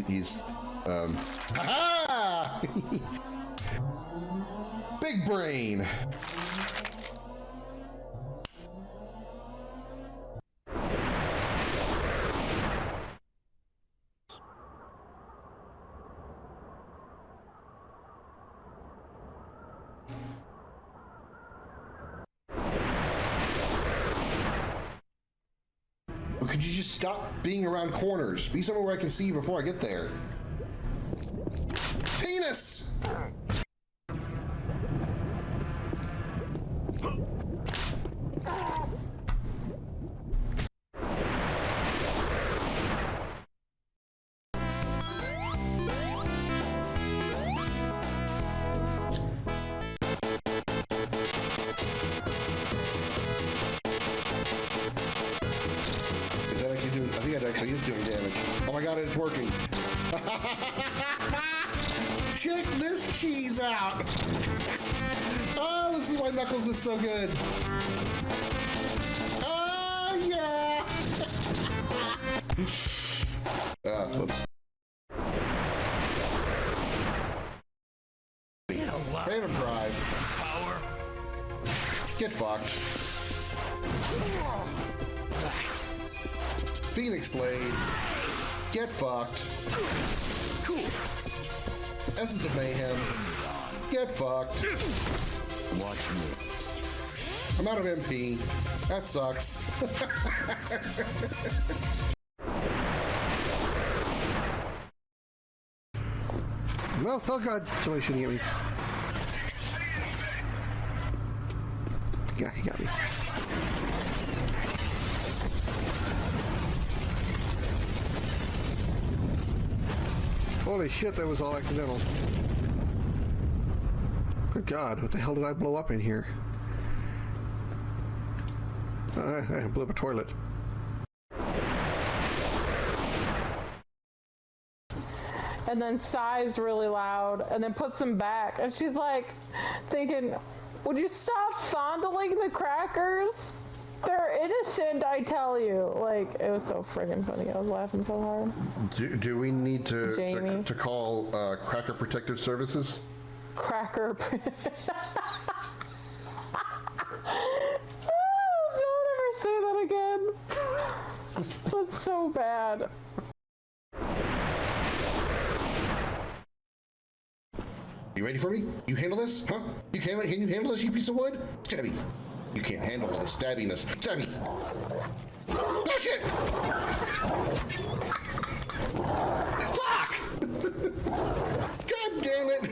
he's ha big brain. Could you just stop being around corners? Be somewhere where I can see you before I get there. Penis! Actually is doing damage. Oh my god, it's working. Check this cheese out. Oh, this is why Knuckles is so good. Oh, yeah. Whoops. Random drive. Power. Get fucked. Phoenix Blade. Get fucked. Cool. Essence of Mayhem. Get fucked. Watch me. I'm out of MP. That sucks. Well, oh god, somebody's shooting at me. Yeah, he got me. Holy shit, that was all accidental. Good God, what the hell did I blow up in here? I blew up a toilet. And then sighs really loud, and then puts them back. And she's like, thinking, would you stop fondling the crackers? They're innocent, I tell you. Like, it was so friggin' funny. I was laughing so hard. Do we need to call Cracker Protective Services? Cracker. Don't ever say that again. That's so bad. You ready for me? You handle this? Huh? Can you handle this, you piece of wood? Stabby. You can't handle the stabbiness. Stabby. Oh shit! Fuck! God damn it!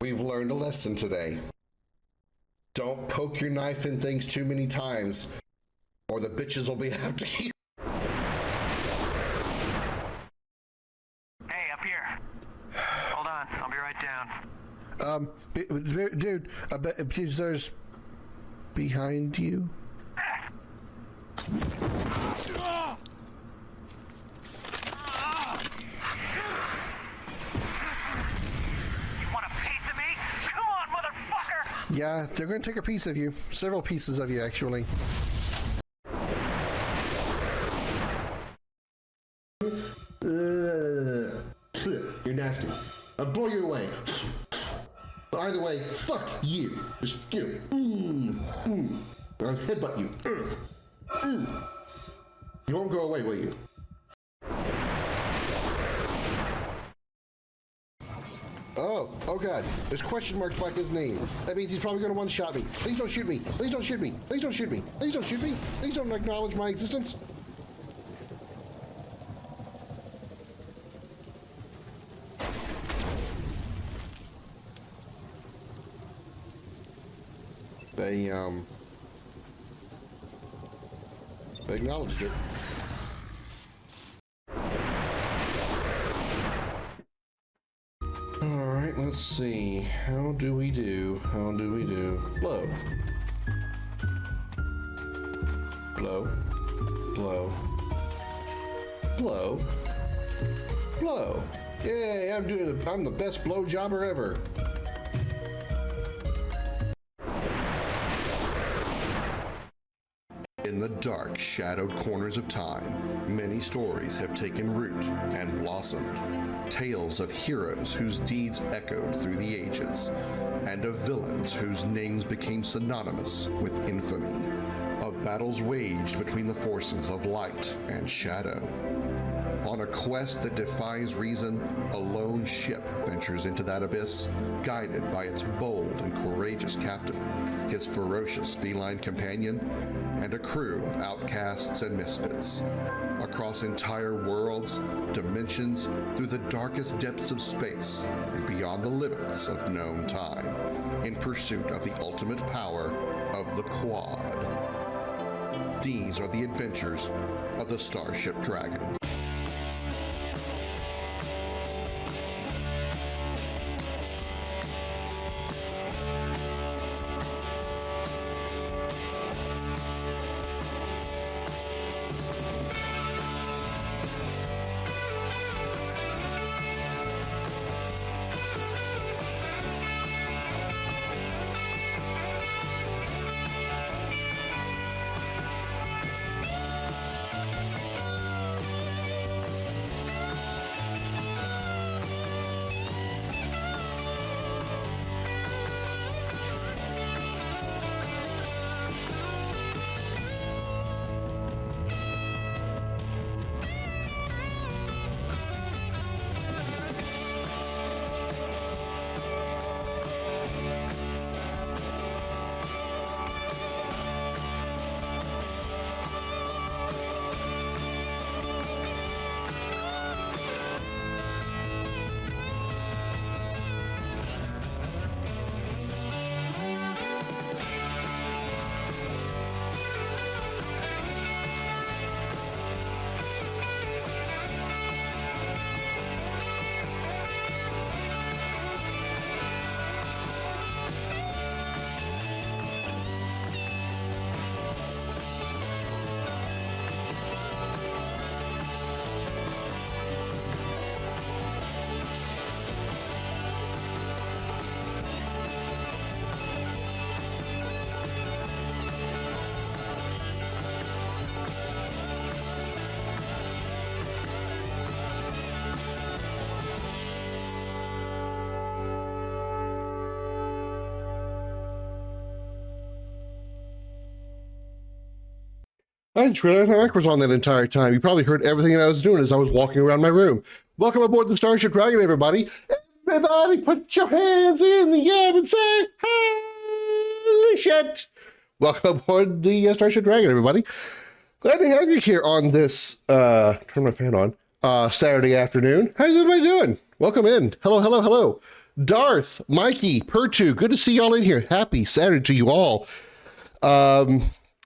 We've learned a lesson today. Don't poke your knife in things too many times, or the bitches will be after you. Hey, up here. Hold on, I'll be right down. Dude, there's behind you. You want a piece of me? Come on, motherfucker! Yeah, they're gonna take a piece of you. Several pieces of you, actually. You're nasty. I'll blow you away. But either way, fuck you. Just, I'll headbutt you. You won't go away, will you? Oh god. There's question marks by his name. That means he's probably gonna one-shot me. Please don't shoot me. Please don't shoot me. Please don't shoot me. Please don't shoot me. Please don't acknowledge my existence. They acknowledged it. Alright, let's see. How do we do? How do we do? Blow. Blow. Blow. Blow. Blow. Yay, I'm the best blow jobber ever. In the dark, shadowed corners of time, many stories have taken root and blossomed. Tales of heroes whose deeds echoed through the ages, and of villains whose names became synonymous with infamy. Of battles waged between the forces of light and shadow. On a quest that defies reason, a lone ship ventures into that abyss, guided by its bold and courageous captain, his ferocious feline companion, and a crew of outcasts and misfits. Across entire worlds, dimensions, through the darkest depths of space, and beyond the limits of known time, in pursuit of the ultimate power of the Quad. These are the adventures of the Starship Dragon. I just realized my mic was on that entire time. You probably heard everything that I was doing as I was walking around my room. Welcome aboard the Starship Dragon, everybody. Everybody put your hands in the air and say, holy shit. Welcome aboard the Starship Dragon, everybody. Glad to have you here on this, turn my fan on, Saturday afternoon. How's everybody doing? Welcome in. Hello, hello, hello. Darth, Mikey, Pertu, good to see y'all in here. Happy Saturday to you all.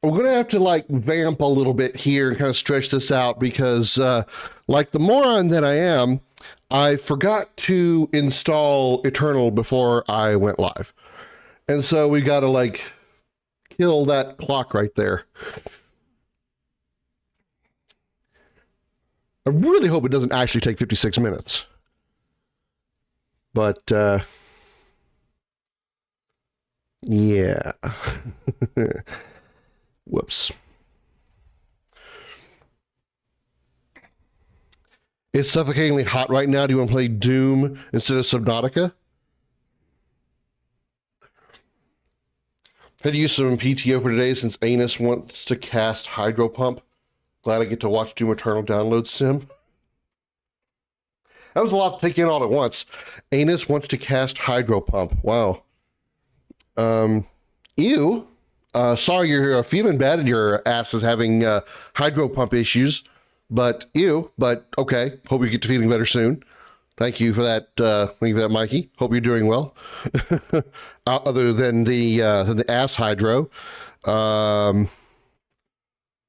We're going to have to like vamp a little bit here and kind of stretch this out because like the moron that I am, I forgot to install Eternal before I went live. And so we got to like kill that clock right there. I really hope it doesn't actually take 56 minutes. But yeah. Whoops. It's suffocatingly hot right now. Do you want to play Doom instead of Subnautica? Had to use some PTO for today since Anus wants to cast Hydro Pump. Glad I get to watch Doom Eternal download sim. That was a lot to take in all at once. Anus wants to cast Hydro Pump. Wow. Ew. Sorry you're feeling bad and your ass is having hydro pump issues, but okay. Hope you get to feeling better soon. Thank you for that. Thank you for that, Mikey. Hope you're doing well. Other than the ass hydro,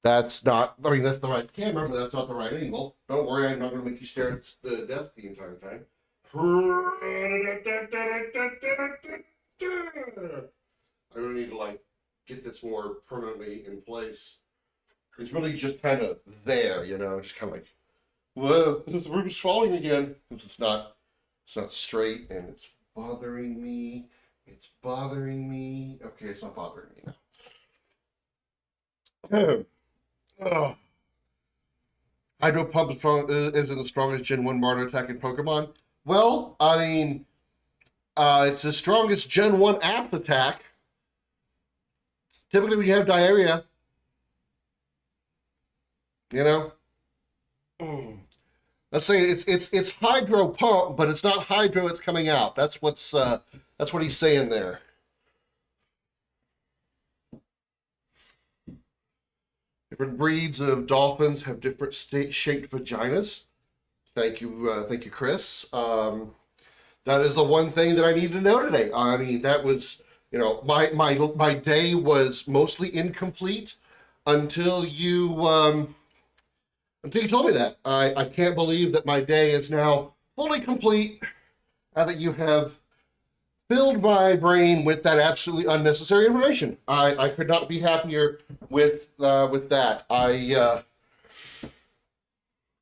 that's not. I mean, that's the right camera, but that's not the right angle. Don't worry, I'm not going to make you stare at the desk the entire time. I really need to like get this more permanently in place. It's really just kind of there, you know, just kind of like, whoa, this room's falling again. It's not straight and it's bothering me. It's bothering me. Okay, it's not bothering me now. Oh. Hydro Pump isn't the strongest Gen 1 Martyr attack in Pokemon. Well, I mean, it's the strongest Gen 1 Ath attack. Typically when you have diarrhea, you know? Let's say it's Hydro Pump, but it's not Hydro, it's coming out. That's what he's saying there. Different breeds of dolphins have different shaped vaginas. Thank you, Chris. That is the one thing that I needed to know today. I mean, that was, my day was mostly incomplete until you told me that. I can't believe that my day is now fully complete now that you have filled my brain with that absolutely unnecessary information. I could not be happier with that. I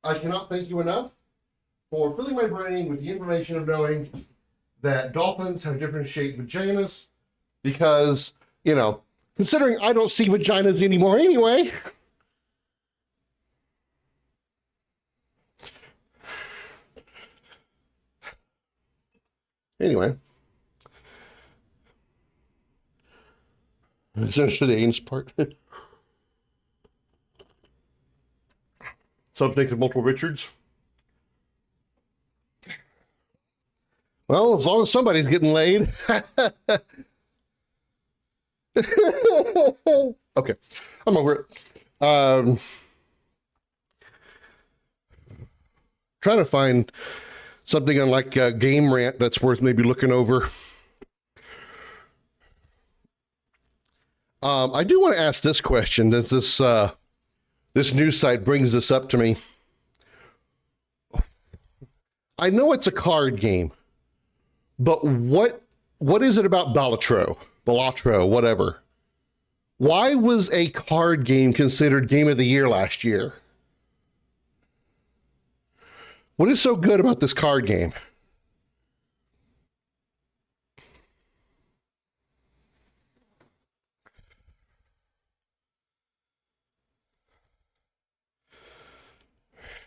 cannot thank you enough for filling my brain with the information of knowing that dolphins have different shaped vaginas, because, considering I don't see vaginas anymore anyway. Anyway. Essentially the Ames part. Something of multiple Richards. Well, as long as somebody's getting laid. Okay, I'm over it. Trying to find something on like Game Rant that's worth maybe looking over. I do want to ask this question. Does this news site brings this up to me? I know it's a card game, but what is it about Balatro, whatever? Why was a card game considered Game of the Year last year? What is so good about this card game?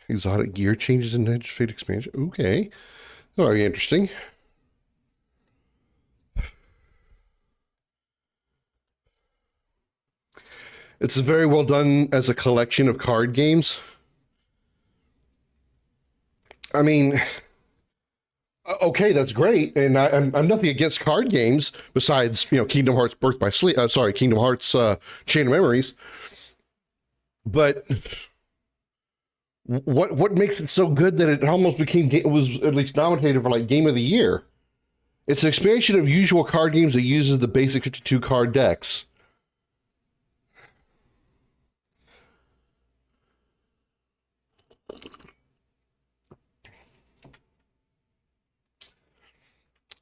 Exotic gear changes in Edge Fate expansion. Okay. Very interesting. It's very well done as a collection of card games. I mean, okay, that's great, and I'm nothing against card games besides Kingdom Hearts Birth by Sleep. Kingdom Hearts Chain of Memories. But what makes it so good that it almost was at least nominated for like Game of the Year? It's an expansion of usual card games that uses the basic 52 card decks.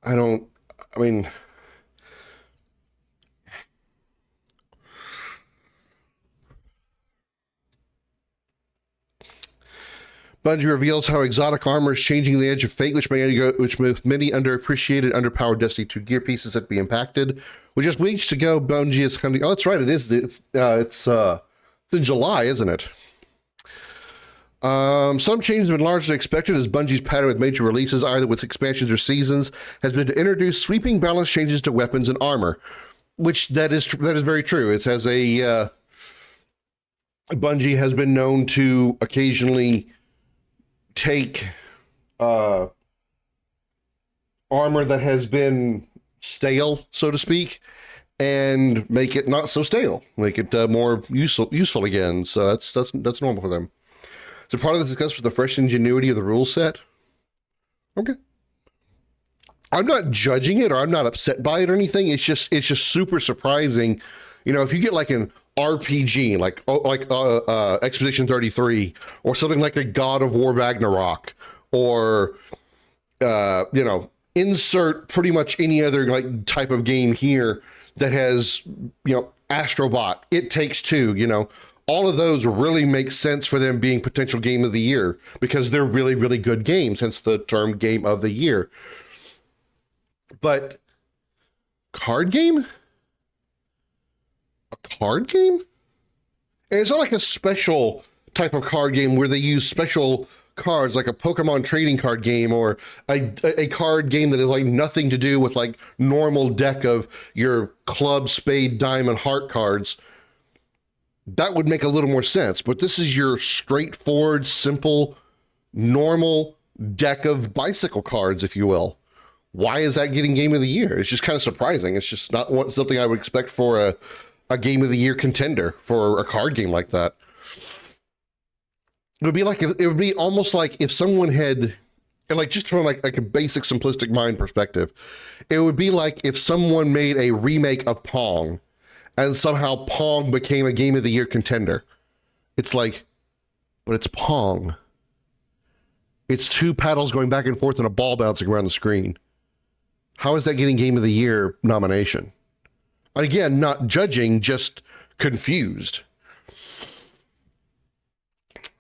I mean, Bungie reveals how exotic armor is changing the Edge of Fate, which with many underappreciated, underpowered Destiny 2 gear pieces that be impacted. With just weeks to go, Bungie is coming. Oh, that's right. It is. It's in July, isn't it? Some changes have been largely expected, as Bungie's pattern with major releases, either with expansions or seasons, has been to introduce sweeping balance changes to weapons and armor, which that is very true. It has Bungie has been known to occasionally take armor that has been stale, so to speak, and make it not so stale, make it more useful again. So that's normal for them. So part of this discussed with the fresh ingenuity of the rule set. Okay. I'm not judging it, or I'm not upset by it or anything. It's just super surprising. If you get like an RPG, like Expedition 33, or something like a God of War Ragnarok, or insert pretty much any other like type of game here that has Astrobot, It Takes Two, all of those really make sense for them being potential Game of the Year, because they're really, really good games, hence the term Game of the Year. But card game? A card game? it's not like a special type of card game where they use special cards like a Pokemon trading card game or a card game that has like nothing to do with like normal deck of your club, spade, diamond, heart cards. That would make a little more sense, but this is your straightforward, simple, normal deck of bicycle cards, if you will. Why is that getting Game of the Year? It's just kind of surprising. It's just not something I would expect for a Game of the Year contender for a card game like that. It would be like it would be almost like if someone had, and like just from like a basic simplistic mind perspective, it would be like if someone made a remake of Pong, and somehow Pong became a Game of the Year contender. It's like, but it's Pong. It's two paddles going back and forth and a ball bouncing around the screen. How is that getting Game of the Year nomination? Again, not judging, just confused.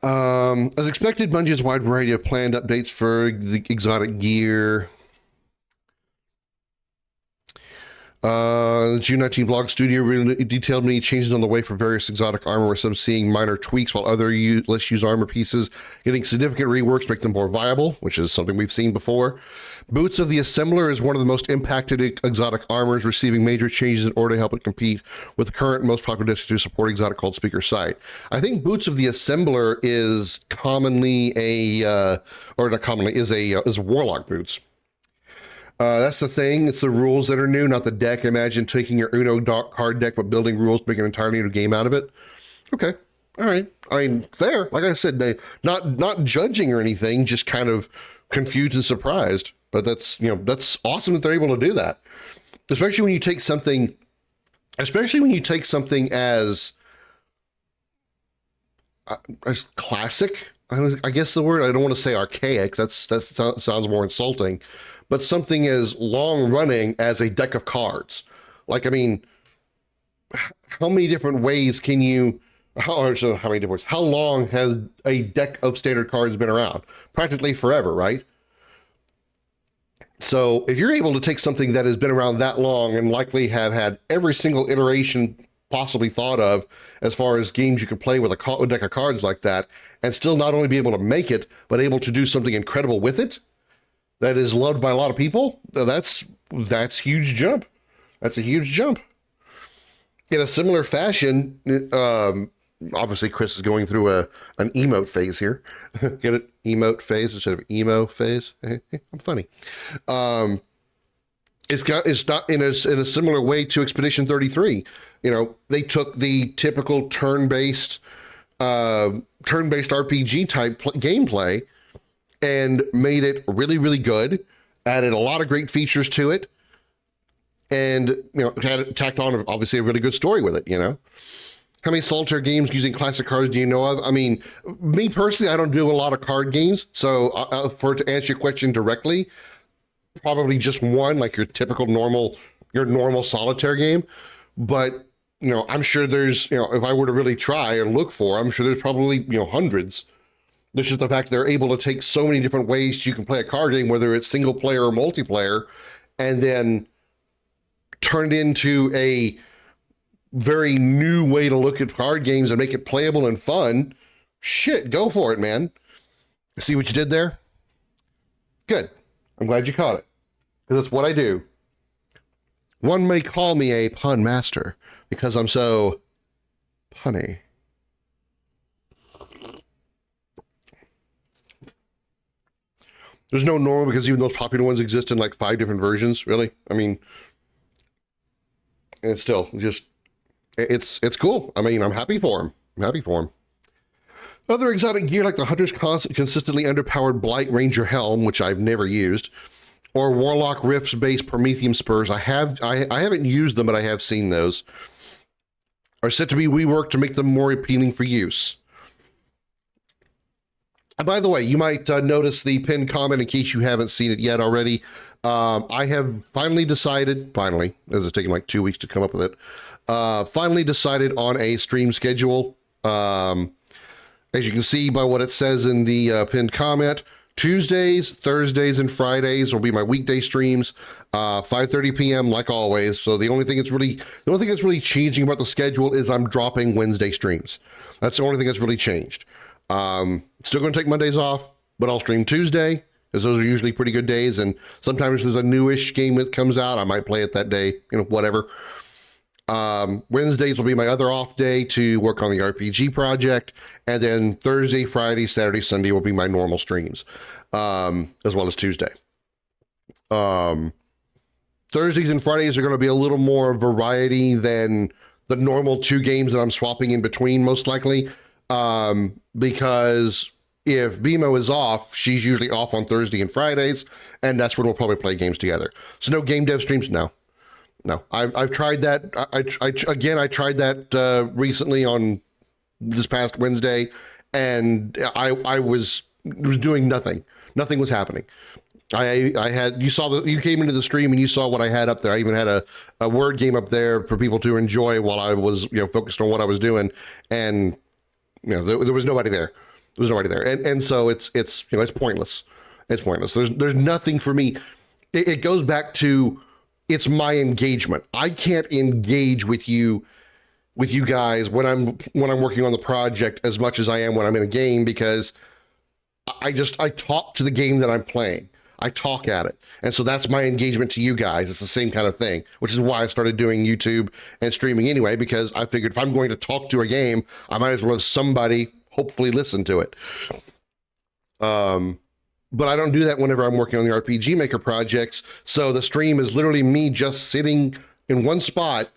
As expected, Bungie has a wide variety of planned updates for the exotic gear. The June 19 blog studio really detailed many changes on the way for various exotic armor, with some seeing minor tweaks, while other less used armor pieces getting significant reworks, make them more viable, which is something we've seen before. Boots of the Assembler is one of the most impacted exotic armors, receiving major changes in order to help it compete with the current most popular disc to support exotic cold speaker site. I think Boots of the Assembler is commonly or not commonly, is Warlock boots. That's the thing. It's the rules that are new, not the deck. Imagine taking your Uno card deck, but building rules, making an entirely new game out of it. Okay. All right. I mean, fair. Like I said, not judging or anything, just kind of confused and surprised. But that's awesome that they're able to do that. Especially when you take something as classic, I guess the word, I don't want to say archaic. That sounds more insulting. But something as long running as a deck of cards. Like, I mean, how many different ways can you, how long has a deck of standard cards been around? Practically forever, right? So if you're able to take something that has been around that long and likely have had every single iteration possibly thought of as far as games you could play with a deck of cards like that, and still not only be able to make it, but able to do something incredible with it, that is loved by a lot of people, that's huge jump. That's a huge jump. In a similar fashion, obviously Chris is going through an emote phase here. Get it? Emote phase instead of emo phase. I'm funny. It's not in a similar way to Expedition 33. They took the typical turn-based RPG type gameplay and made it really, really good, added a lot of great features to it, and had tacked on obviously a really good story with it. How many solitaire games using classic cards do you know of? I mean, me personally, I don't do a lot of card games, so to answer your question directly, probably just one, like your typical normal solitaire game. But I'm sure there's if I were to really try and look for, I'm sure there's probably hundreds. It's just the fact they're able to take so many different ways you can play a card game, whether it's single player or multiplayer, and then turn it into a very new way to look at card games and make it playable and fun. Shit, go for it, man. See what you did there? Good. I'm glad you caught it, because that's what I do. One may call me a pun master because I'm so punny. There's no normal, because even those popular ones exist in like 5 different versions, really. I mean, it's still just, it's cool. I mean, I'm happy for him. Other exotic gear like the Hunter's consistently underpowered Blight Ranger Helm, which I've never used, or Warlock Rift's based Prometheum Spurs. I haven't used them, but I have seen those, are set to be reworked to make them more appealing for use. And by the way, you might notice the pinned comment in case you haven't seen it yet already. I have finally decided, as it's taken like 2 weeks to come up with it, finally decided on a stream schedule. As you can see by what it says in the pinned comment, Tuesdays, Thursdays, and Fridays will be my weekday streams, 5:30 p.m. like always. So the only thing that's really changing about the schedule is I'm dropping Wednesday streams. That's the only thing that's really changed. Still going to take Mondays off, but I'll stream Tuesday, because those are usually pretty good days. And sometimes there's a newish game that comes out, I might play it that day, whatever. Wednesdays will be my other off day to work on the RPG project. And then Thursday, Friday, Saturday, Sunday will be my normal streams, as well as Tuesday. Thursdays and Fridays are going to be a little more variety than the normal 2 games that I'm swapping in between, most likely. Because if BMO is off, she's usually off on Thursday and Fridays, and that's when we'll probably play games together. So no game dev streams? No. I've tried that. I tried that recently on this past Wednesday, and I was doing nothing. Nothing was happening. You came into the stream and you saw what I had up there. I even had a word game up there for people to enjoy while I was focused on what I was doing, and there was nobody there. There was nobody there, and so it's pointless. It's pointless. There's nothing for me. It goes back to, it's my engagement. I can't engage with you guys when I'm working on the project as much as I am when I'm in a game, because I talk to the game that I'm playing. I talk at it. And so that's my engagement to you guys. It's the same kind of thing, which is why I started doing YouTube and streaming anyway, because I figured if I'm going to talk to a game, I might as well have somebody hopefully listen to it. But I don't do that whenever I'm working on the RPG Maker projects. So the stream is literally me just sitting in one spot,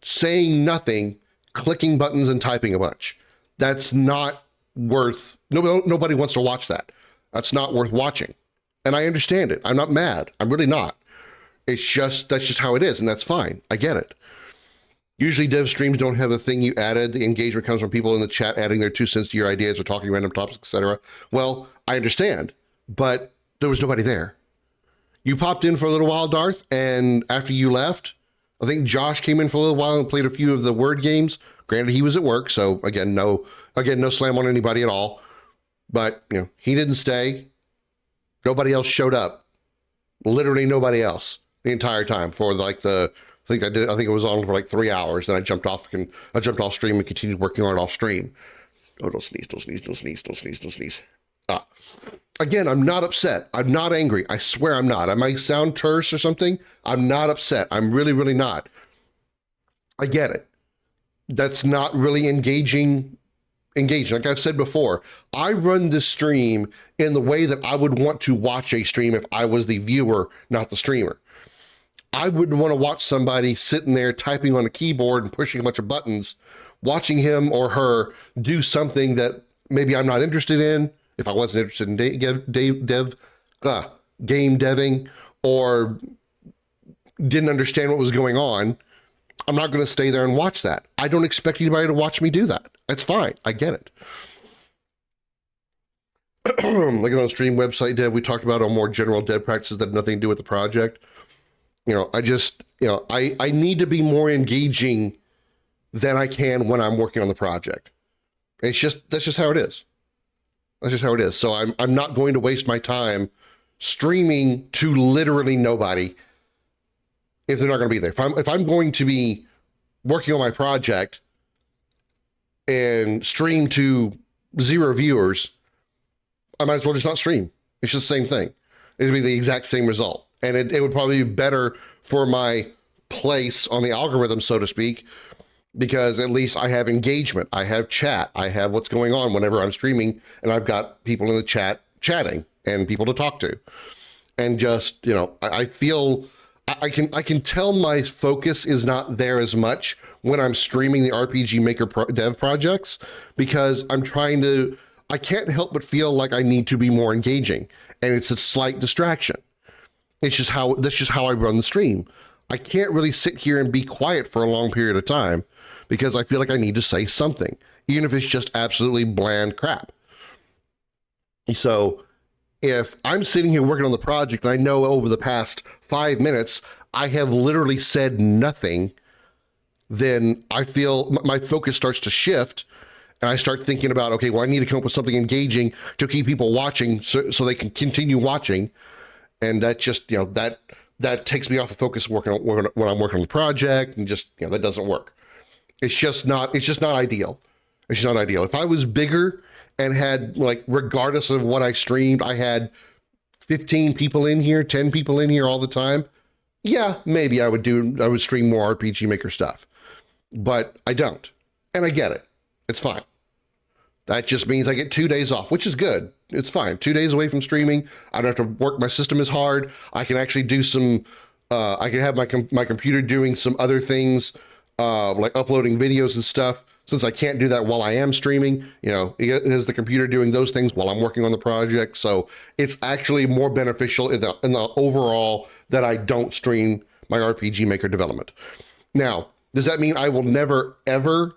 saying nothing, clicking buttons and typing a bunch. That's not worth, nobody wants to watch that. That's not worth watching. And I understand it. I'm not mad. I'm really not. That's just how it is, and that's fine. I get it. Usually dev streams don't have the thing you added. The engagement comes from people in the chat adding their 2 cents to your ideas or talking random topics, etc. Well, I understand, but there was nobody there. You popped in for a little while, Darth, and after you left, I think Josh came in for a little while and played a few of the word games. Granted, he was at work, so again, no slam on anybody at all. But he didn't stay. Nobody else showed up. Literally nobody else the entire time for I think it was on for like 3 hours. Then I jumped off stream and continued working on it off stream. Oh, don't sneeze. Again, I'm not upset. I'm not angry. I swear I'm not. I might sound terse or something. I'm not upset. I'm really, really not. I get it. That's not really engaging. Like I've said before, I run this stream in the way that I would want to watch a stream if I was the viewer, not the streamer. I wouldn't want to watch somebody sitting there typing on a keyboard and pushing a bunch of buttons, watching him or her do something that maybe I'm not interested in. If I wasn't interested in game deving, or didn't understand what was going on, I'm not going to stay there and watch that. I don't expect anybody to watch me do that. That's fine. I get it. Like on the stream website dev, we talked about more general dev practices that have nothing to do with the project. I need to be more engaging than I can when I'm working on the project. That's just how it is. That's just how it is. So I'm not going to waste my time streaming to literally nobody if they're not going to be there. If I'm going to be working on my project and stream to 0 viewers, I might as well just not stream. It's just the same thing. It'd be the exact same result. And it would probably be better for my place on the algorithm, so to speak, because at least I have engagement. I have chat. I have what's going on whenever I'm streaming, and I've got people in the chat chatting and people to talk to. And just, I feel I can tell my focus is not there as much when I'm streaming the RPG Maker dev projects, because I can't help but feel like I need to be more engaging, and it's a slight distraction. That's just how I run the stream. I can't really sit here and be quiet for a long period of time because I feel like I need to say something, even if it's just absolutely bland crap. So if I'm sitting here working on the project and I know over the past 5 minutes I have literally said nothing, then I feel my focus starts to shift, and I start thinking about, okay, well, I need to come up with something engaging to keep people watching so they can continue watching. And that just, that takes me off of focus when I'm working on the project, and just, that doesn't work. It's just not ideal. It's just not ideal. If I was bigger and had, like, regardless of what I streamed, I had 15 people in here, 10 people in here all the time, yeah, maybe I would stream more RPG Maker stuff. But I don't. And I get it. It's fine. That just means I get 2 days off, which is good. It's fine. 2 days away from streaming. I don't have to work my system as hard. I can actually do some, I can have my computer doing some other things, like uploading videos and stuff. Since I can't do that while I am streaming, it has the computer doing those things while I'm working on the project. So it's actually more beneficial in the overall that I don't stream my RPG Maker development. Now, does that mean I will never, ever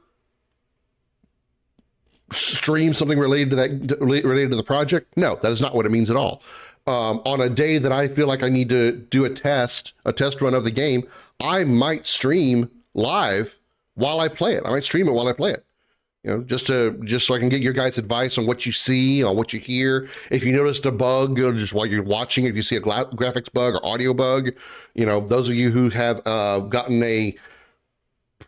stream something related to the project? No, that is not what it means at all. On a day that I feel like I need to do a test run of the game, I might stream live while I play it. I might stream it while I play it, just so I can get your guys' advice on what you see, on what you hear. If you noticed a bug, just while you're watching, if you see a graphics bug or audio bug, those of you who have gotten a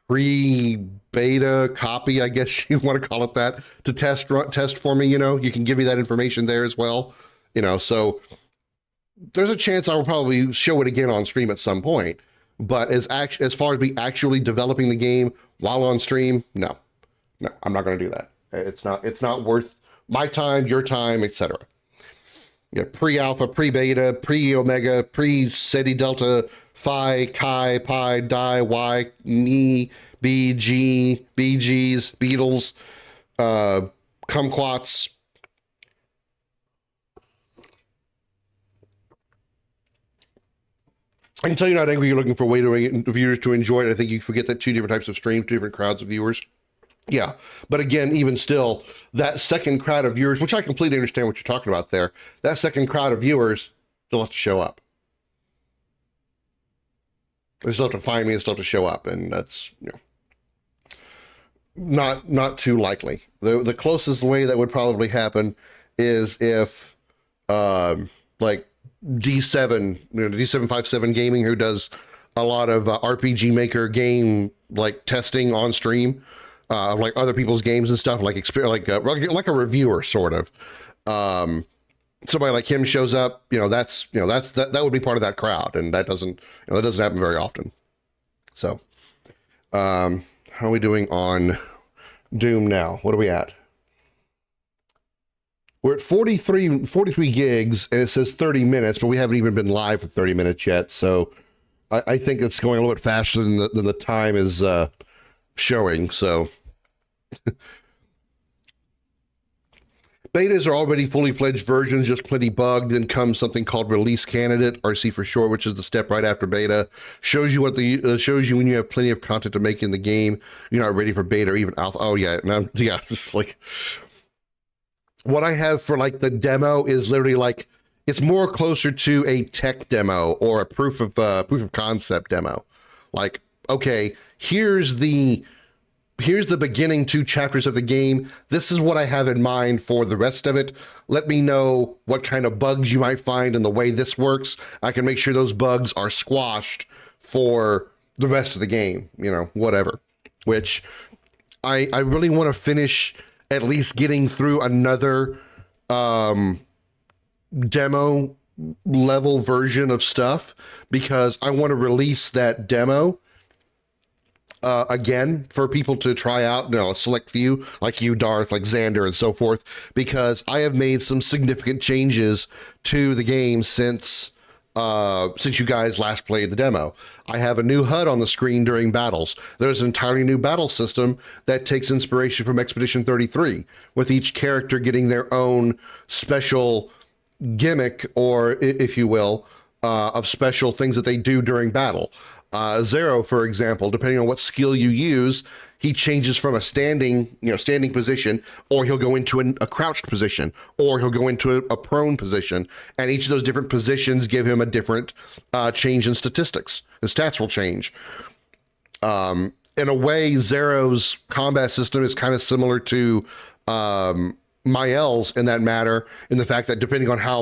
pre-beta copy, I guess you want to call it that, to test for me, you can give me that information there as well. So there's a chance I will probably show it again on stream at some point. But as far as me actually developing the game while on stream, no, I'm not going to do that. It's not worth my time, your time, etc. Pre-alpha, pre-beta, pre-omega, pre-Ceti Delta, Phi, Chi, Pi, Di, Y, Ni, BG, BGs, Beatles, Kumquats. I can tell you're not angry. You're looking for a way to get viewers to enjoy it. I think you forget that 2 different types of streams, 2 different crowds of viewers. Yeah, but again, even still, that second crowd of viewers, which I completely understand what you're talking about there, that second crowd of viewers still have to show up. They still have to find me and still have to show up, and that's not too likely. The closest way that would probably happen is if like D7, D757 Gaming, who does a lot of RPG Maker game like testing on stream, like other people's games and stuff, like a reviewer sort of. Somebody like him shows up, that would be part of that crowd, and that doesn't happen very often. So, how are we doing on Doom now? What are we at? We're at 43 gigs, and it says 30 minutes, but we haven't even been live for 30 minutes yet. So I think it's going a little bit faster than the time is showing. So betas are already fully fledged versions, just plenty bugged. Then comes something called release candidate, RC for short, which is the step right after beta. Shows you shows you when you have plenty of content to make in the game, you're not ready for beta or even alpha. Oh yeah, it's like what I have for like the demo is literally like, it's more closer to a tech demo or a proof of concept demo. Like, okay, here's the beginning 2 chapters of the game. This is what I have in mind for the rest of it. Let me know what kind of bugs you might find in the way this works. I can make sure those bugs are squashed for the rest of the game, whatever. Which I really want to finish at least getting through another demo level version of stuff, because I want to release that demo again for people to try out, a select few like you, Darth, like Xander and so forth, because I have made some significant changes to the game since you guys last played the demo. I have a new HUD on the screen during battles. There's an entirely new battle system that takes inspiration from Expedition 33, with each character getting their own special gimmick, or if you will, of special things that they do during battle. Zero, for example, depending on what skill you use, he changes from a standing position, or he'll go into a crouched position, or he'll go into a prone position, and each of those different positions give him a different change in statistics. The stats will change. in a way, Zero's combat system is kind of similar to Mael's in that matter, in the fact that depending on how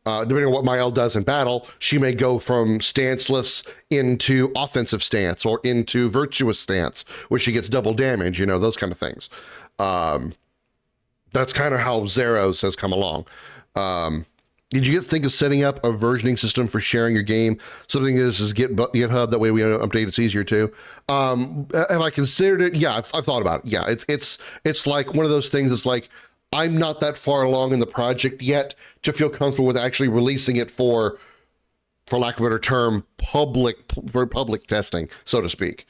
depending on what Mael does in battle, she may go from stanceless into offensive stance or into virtuous stance, where she gets double damage, those kind of things. That's kind of how Zero's has come along. Did you think of setting up a versioning system for sharing your game? Something this is GitHub, that way we update it's easier too. Have I considered it? Yeah, I've thought about it. Yeah, it's like one of those things. It's like I'm not that far along in the project yet to feel comfortable with actually releasing it for lack of a better term, public testing, so to speak.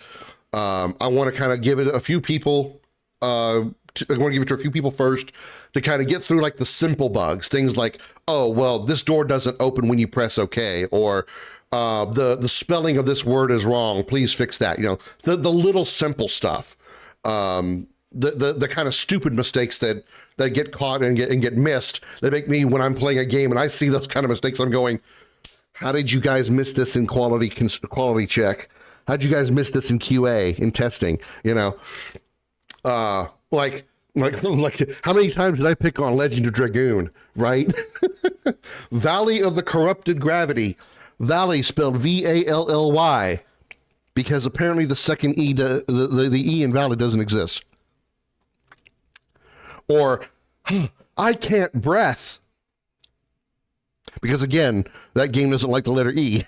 I want to kind of give it a few people. I want to give it to a few people first to kind of get through like the simple bugs, things like, oh, well, this door doesn't open when you press OK, or the spelling of this word is wrong. Please fix that. The little simple stuff, the kind of stupid mistakes that get caught and get missed. They make me, when I'm playing a game and I see those kind of mistakes, I'm going, how did you guys miss this in quality check? How'd you guys miss this in QA, in testing? Like how many times did I pick on Legend of Dragoon, right? Valley of the Corrupted Gravity. Valley spelled Vally, because apparently the second E, the E in Valley doesn't exist. Or, I can't breath. Because again, that game doesn't like the letter E.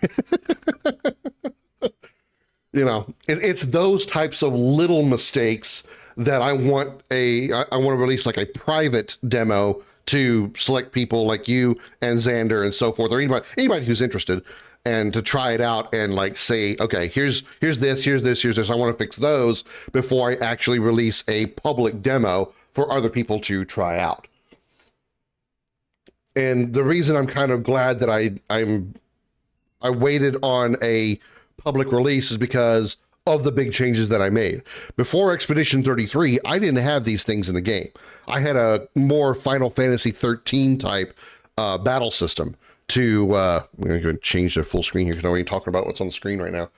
It's those types of little mistakes that I want to release like a private demo to select people like you and Xander and so forth, or anybody who's interested, and to try it out and like say, okay, here's this. I want to fix those before I actually release a public demo for other people to try out. And the reason I'm kind of glad that I waited on a public release is because of the big changes that I made. Before Expedition 33, I didn't have these things in the game. I had a more Final Fantasy 13 type battle system to, I'm going to change the full screen here because I'm already talking about what's on the screen right now.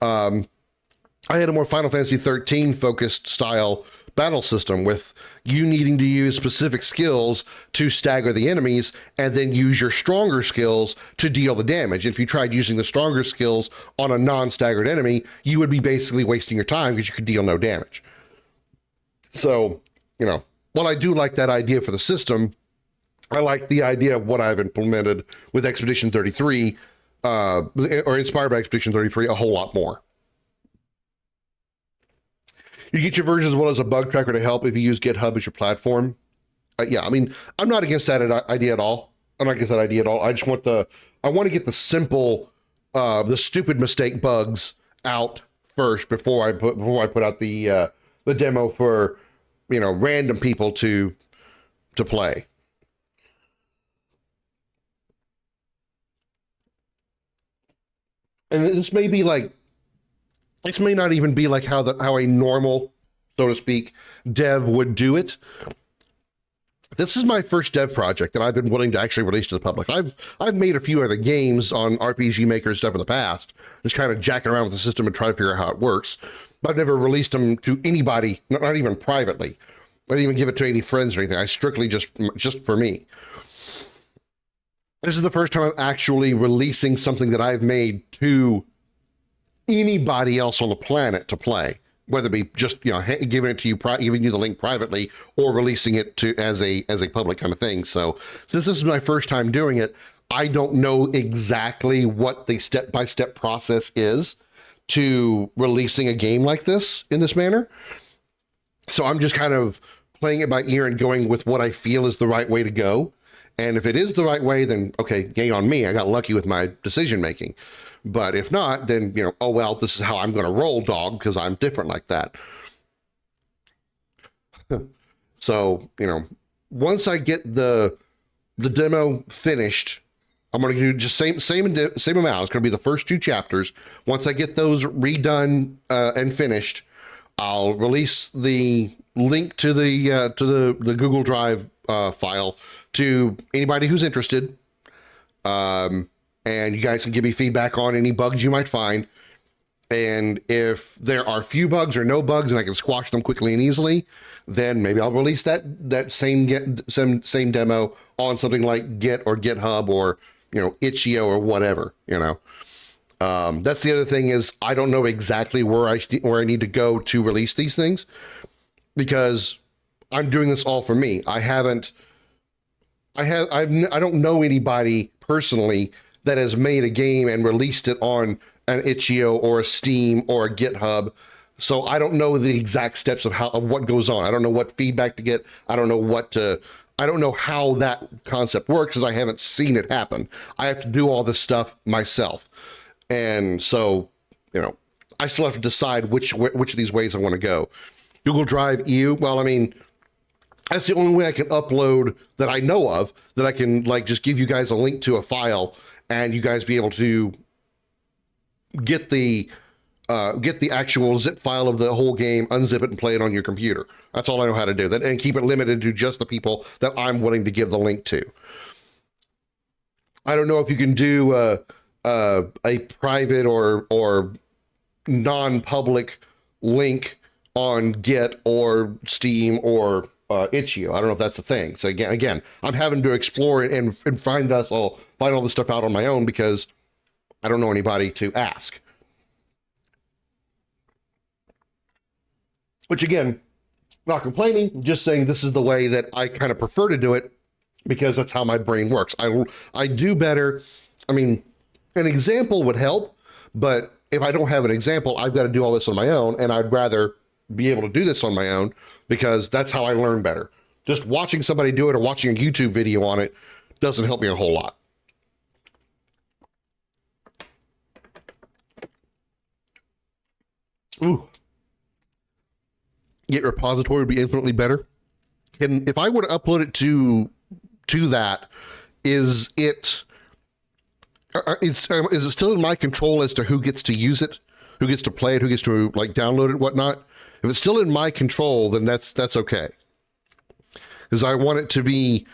I had a more Final Fantasy 13 focused style battle system with you needing to use specific skills to stagger the enemies and then use your stronger skills to deal the damage. If you tried using the stronger skills on a non-staggered enemy, you would be basically wasting your time because you could deal no damage. So, while I do like that idea for the system, I like the idea of what I've implemented with Expedition 33, or inspired by Expedition 33, a whole lot more. You get your version as well as a bug tracker to help if you use GitHub as your platform. Yeah, I mean, I'm not against that idea at all. I just want I want to get the simple, the stupid mistake bugs out first before I put out the demo for, random people to play. And this may not even be like how a normal, so to speak, dev would do it. This is my first dev project that I've been willing to actually release to the public. I've made a few other games on RPG Maker and stuff in the past, just kind of jacking around with the system and trying to figure out how it works. But I've never released them to anybody, not even privately. I didn't even give it to any friends or anything. I strictly just for me. This is the first time I'm actually releasing something that I've made to anybody else on the planet to play, whether it be just giving it to you, giving you the link privately, or releasing it to as a public kind of thing. So since this is my first time doing it, I don't know exactly what the step-by-step process is to releasing a game like this in this manner. So I'm just kind of playing it by ear and going with what I feel is the right way to go. And if it is the right way, then okay, yay on me. I got lucky with my decision making. But if not, then, oh, well, this is how I'm going to roll, dog, because I'm different like that. So, once I get the demo finished, I'm going to do just same amount. It's going to be the first 2 chapters. Once I get those redone and finished, I'll release the link to the Google Drive file to anybody who's interested. And you guys can give me feedback on any bugs you might find. And if there are few bugs or no bugs and I can squash them quickly and easily, then maybe I'll release that same demo on something like Git or GitHub or, Itch.io or whatever, That's the other thing is I don't know exactly where I need to go to release these things because I'm doing this all for me. I don't know anybody personally that has made a game and released it on an Itch.io or a Steam or a GitHub. So I don't know the exact steps of what goes on. I don't know what feedback to get. I don't know how that concept works because I haven't seen it happen. I have to do all this stuff myself. And so, I still have to decide which of these ways I want to go. Google Drive EU, well, I mean, that's the only way I can upload that I know of, that I can just give you guys a link to a file and you guys be able to get the actual zip file of the whole game, unzip it and play it on your computer. That's all I know how to do that, and keep it limited to just the people that I'm willing to give the link to. I don't know if you can do a private or non-public link on Git or Steam or Itch.io. I don't know if that's a thing. So again, I'm having to explore and find all this stuff out on my own because I don't know anybody to ask. Which again, not complaining, just saying this is the way that I kind of prefer to do it because that's how my brain works. I do better. I mean, an example would help, but if I don't have an example, I've got to do all this on my own, and I'd rather be able to do this on my own because that's how I learn better. Just watching somebody do it or watching a YouTube video on it doesn't help me a whole lot. Ooh. Git repository would be infinitely better. And if I were to upload it to that, is it still in my control as to who gets to use it, who gets to play it, who gets to download it, whatnot? If it's still in my control, then that's okay. Because I want it to be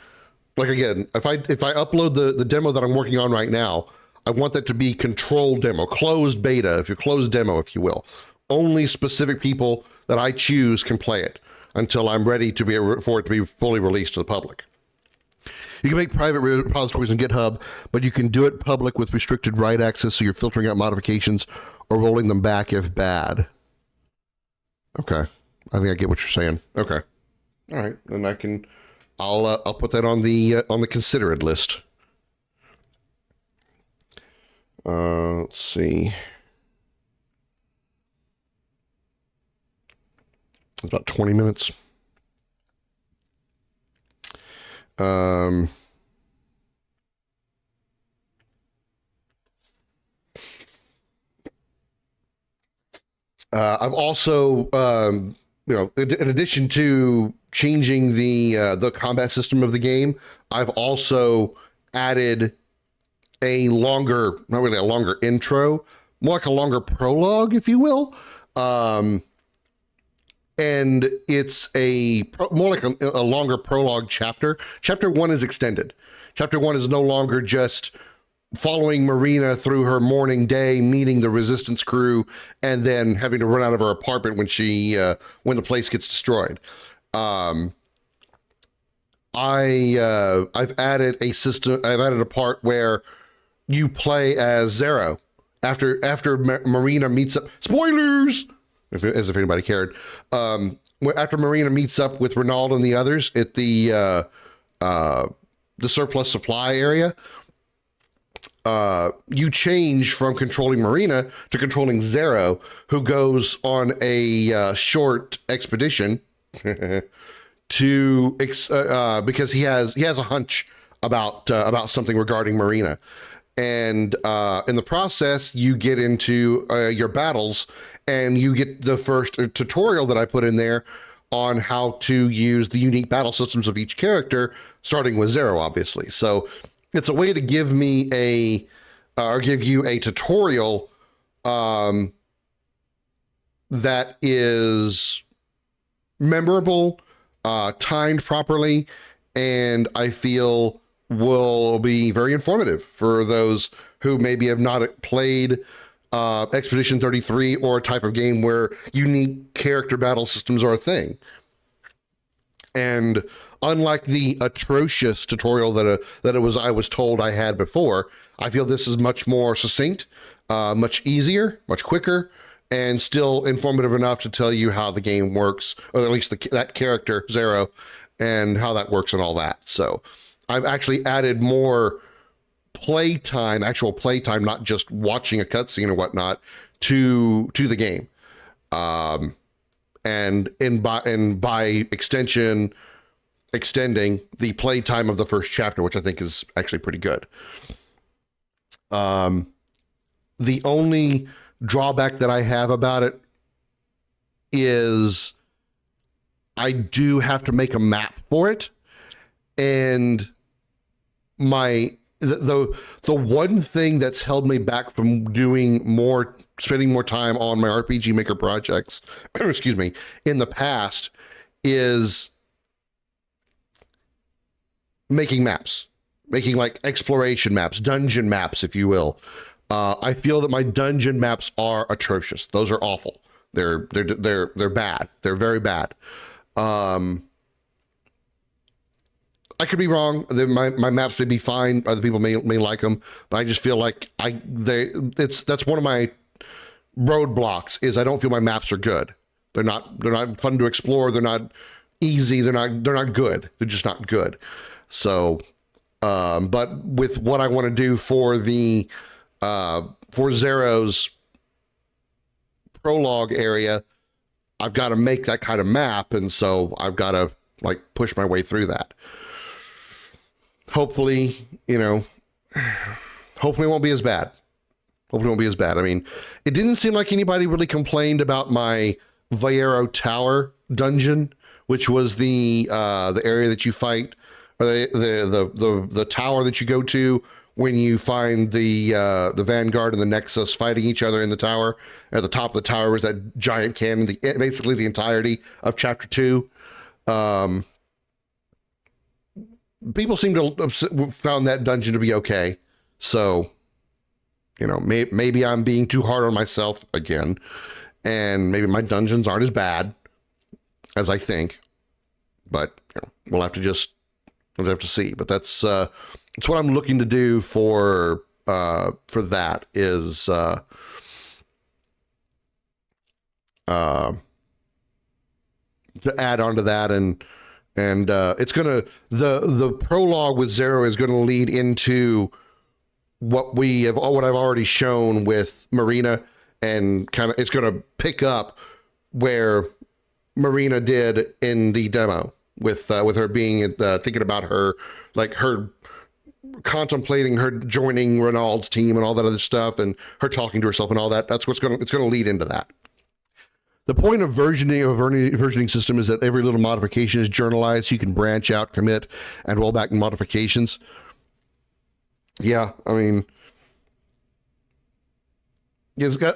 again, if I upload the demo that I'm working on right now, I want that to be controlled demo, closed beta, closed demo, if you will. Only specific people that I choose can play it until I'm ready for it to be fully released to the public. You can make private repositories on GitHub, but you can do it public with restricted write access, so you're filtering out modifications or rolling them back if bad. Okay, I think I get what you're saying. Okay, all right, then I'll put that on the considered list. Let's see. It's about 20 minutes. I've also, in addition to changing the combat system of the game, I've also added a longer, not really a longer intro, more like a longer prologue, if you will. And it's more like a longer prologue chapter. Chapter 1 is extended. Chapter 1 is no longer just following Marina through her morning day, meeting the resistance crew, and then having to run out of her apartment when the place gets destroyed. I've added a system. I've added a part where you play as Zero after Marina meets up. Spoilers, as if anybody cared. After Marina meets up with Ronald and the others at the surplus supply area, you change from controlling Marina to controlling Zero, who goes on a short expedition to because he has a hunch about something regarding Marina. And in the process, you get into your battles, and you get the first tutorial that I put in there on how to use the unique battle systems of each character, starting with Zero, obviously. So it's a way to give you a tutorial that is memorable, timed properly, and I feel will be very informative for those who maybe have not played Expedition 33 or a type of game where unique character battle systems are a thing. And unlike the atrocious tutorial I was told I had before, I feel this is much more succinct, much easier, much quicker, and still informative enough to tell you how the game works, or at least that character, Zero, and how that works and all that. So I've actually added more playtime, actual playtime, not just watching a cutscene or whatnot, to the game. And by extension, extending the playtime of the first chapter, which I think is actually pretty good. The only drawback that I have about it is I do have to make a map for it, and the one thing that's held me back from spending more time on my RPG Maker projects, excuse me, in the past, is making maps, making like exploration maps, dungeon maps, if you will. I feel that my dungeon maps are atrocious. Those are awful. They're bad. They're very bad. I could be wrong. My maps may be fine. Other people may like them, but I just feel like that's one of my roadblocks. Is I don't feel my maps are good. They're not fun to explore. They're not easy. They're not good. They're just not good. So, but with what I want to do for Zero's prologue area, I've got to make that kind of map, and so I've got to like push my way through that. Hopefully, hopefully it won't be as bad. Hopefully it won't be as bad. I mean, it didn't seem like anybody really complained about my Viero Tower dungeon, which was the area that you fight, or the tower that you go to when you find the Vanguard and the Nexus fighting each other in the tower. At the top of the tower was that giant cannon, basically the entirety of Chapter 2. People seem to have found that dungeon to be okay. So, maybe I'm being too hard on myself again, and maybe my dungeons aren't as bad as I think. But we'll have to see. But that's what I'm looking to do for that is to add on to that, and it's gonna the prologue with Zero is going to lead into what I've already shown with Marina, and kind of it's going to pick up where Marina did in the demo with her being thinking about her contemplating her joining Renault's team and all that other stuff, and her talking to herself and all that. That's it's going to lead into that. The point of versioning system is that every little modification is journalized, so you can branch out, commit, and roll back modifications. Yeah, I mean,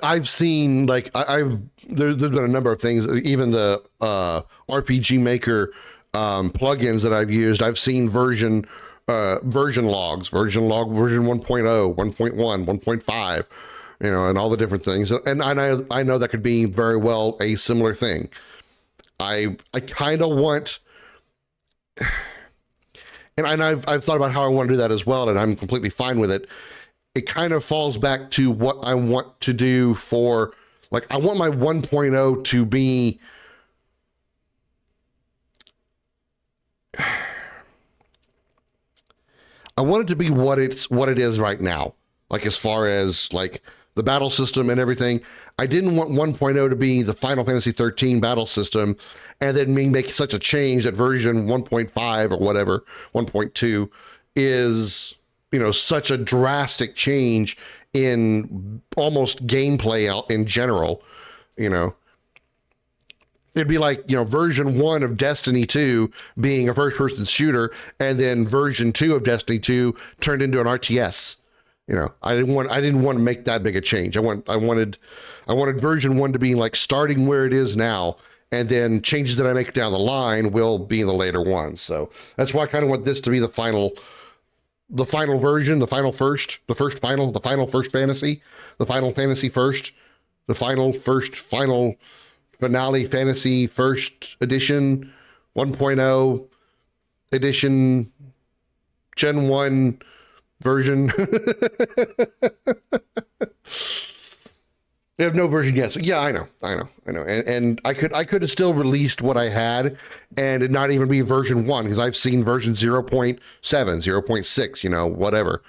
I've seen there's been a number of things. Even the RPG Maker plugins that I've used, I've seen version logs, version 1.0, 1.1, 1.5. And all the different things. And I know that could be very well a similar thing. I kind of want, and I've thought about how I want to do that as well, and I'm completely fine with it. It kind of falls back to what I want to do for, I want my 1.0 to be, I want it to be what it is right now. As far as the battle system and everything. I didn't want 1.0 to be the Final Fantasy 13 battle system and then make such a change that version 1.5 or whatever, 1.2 is, such a drastic change in almost gameplay out in general. It'd be version 1 of Destiny 2 being a first-person shooter, and then version 2 of Destiny 2 turned into an RTS. I didn't want to make that big a change. I wanted version 1 to be starting where it is now, and then changes that I make down the line will be in the later ones. So that's why I kind of want this to be the final the final version, the final first, the first final, the final first fantasy, the final fantasy first, the final first final finale fantasy first edition, 1.0 edition, Gen 1 version. They have no version yet. So yeah, I know. And I could have still released what I had and it not even be version 1 because I've seen version 0.7, 0.6, whatever.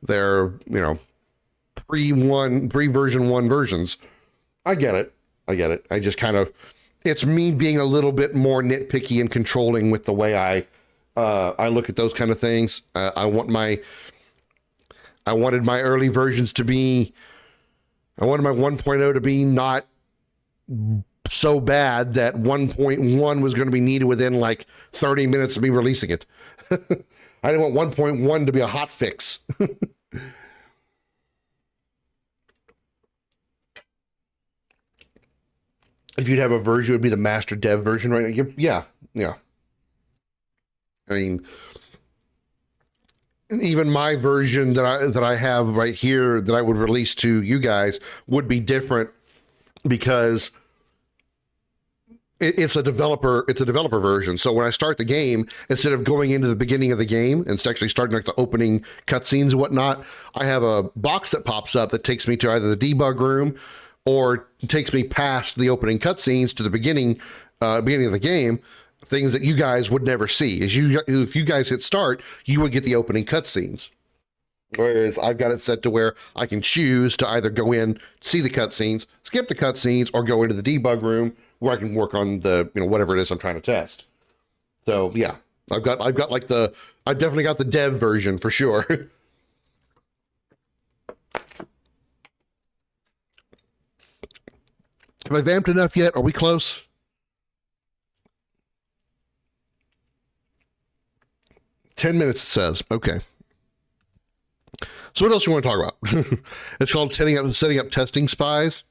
They're, pre-version 1 versions. I get it. I just kind of, it's me being a little bit more nitpicky and controlling with the way I look at those kind of things. I wanted my early versions to be, I wanted my 1.0 to be not so bad that 1.1 was going to be needed within like 30 minutes of me releasing it. I didn't want 1.1 to be a hot fix. If you'd have a version, it would be the master dev version, right? Yeah. I mean, even my version that I have right here that I would release to you guys would be different because it's a developer version. So when I start the game, instead of going into the beginning of the game and actually starting like the opening cutscenes and whatnot, I have a box that pops up that takes me to either the debug room or takes me past the opening cutscenes to the beginning of the game. Things that you guys would never see. If you guys hit start, you would get the opening cutscenes. Whereas I've got it set to where I can choose to either go in, see the cutscenes, skip the cutscenes, or go into the debug room where I can work on the, whatever it is I'm trying to test. So yeah, I've got like I definitely got the dev version for sure. Have I vamped enough yet? Are we close? $10 minutes, it says. Okay. So what else you want to talk about? It's called setting up testing spies.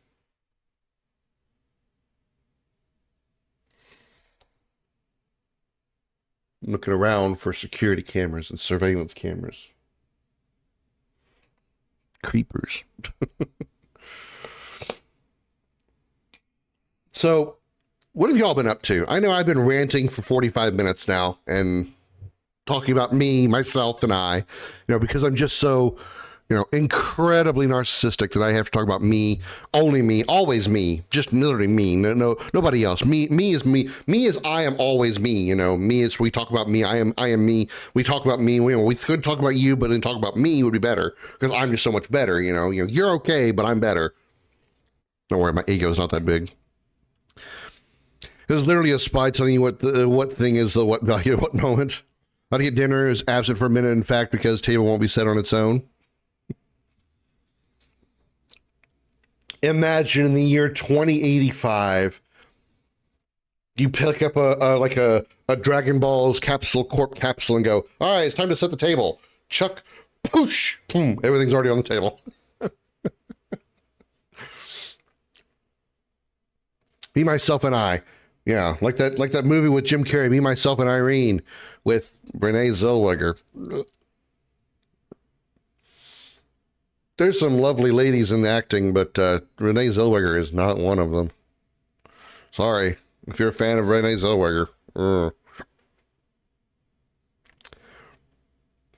I'm looking around for security cameras and surveillance cameras. Creepers. So, what have y'all been up to? I know I've been ranting for 45 minutes now and talking about me, myself, and I, because I'm just so, incredibly narcissistic that I have to talk about me, only me, always me, just literally me, no, nobody else. Me is me. Me is I am always me. Me is we talk about me. I am me. We talk about me. We could talk about you, but then talk about me would be better because I'm just so much better. You're okay, but I'm better. Don't worry, my ego's not that big. There's literally a spy telling you what thing is the what value at what moment. How to get dinner is absent for a minute, in fact, because table won't be set on its own. Imagine in the year 2085, you pick up a Dragon Ball's corp capsule and go, all right, it's time to set the table. Chuck, poosh, boom, everything's already on the table. Me, Myself, and I. Yeah, like that movie with Jim Carrey, Me, Myself, and Irene, with Renee Zellweger. There's some lovely ladies in acting, but Renee Zellweger is not one of them. Sorry, if you're a fan of Renee Zellweger.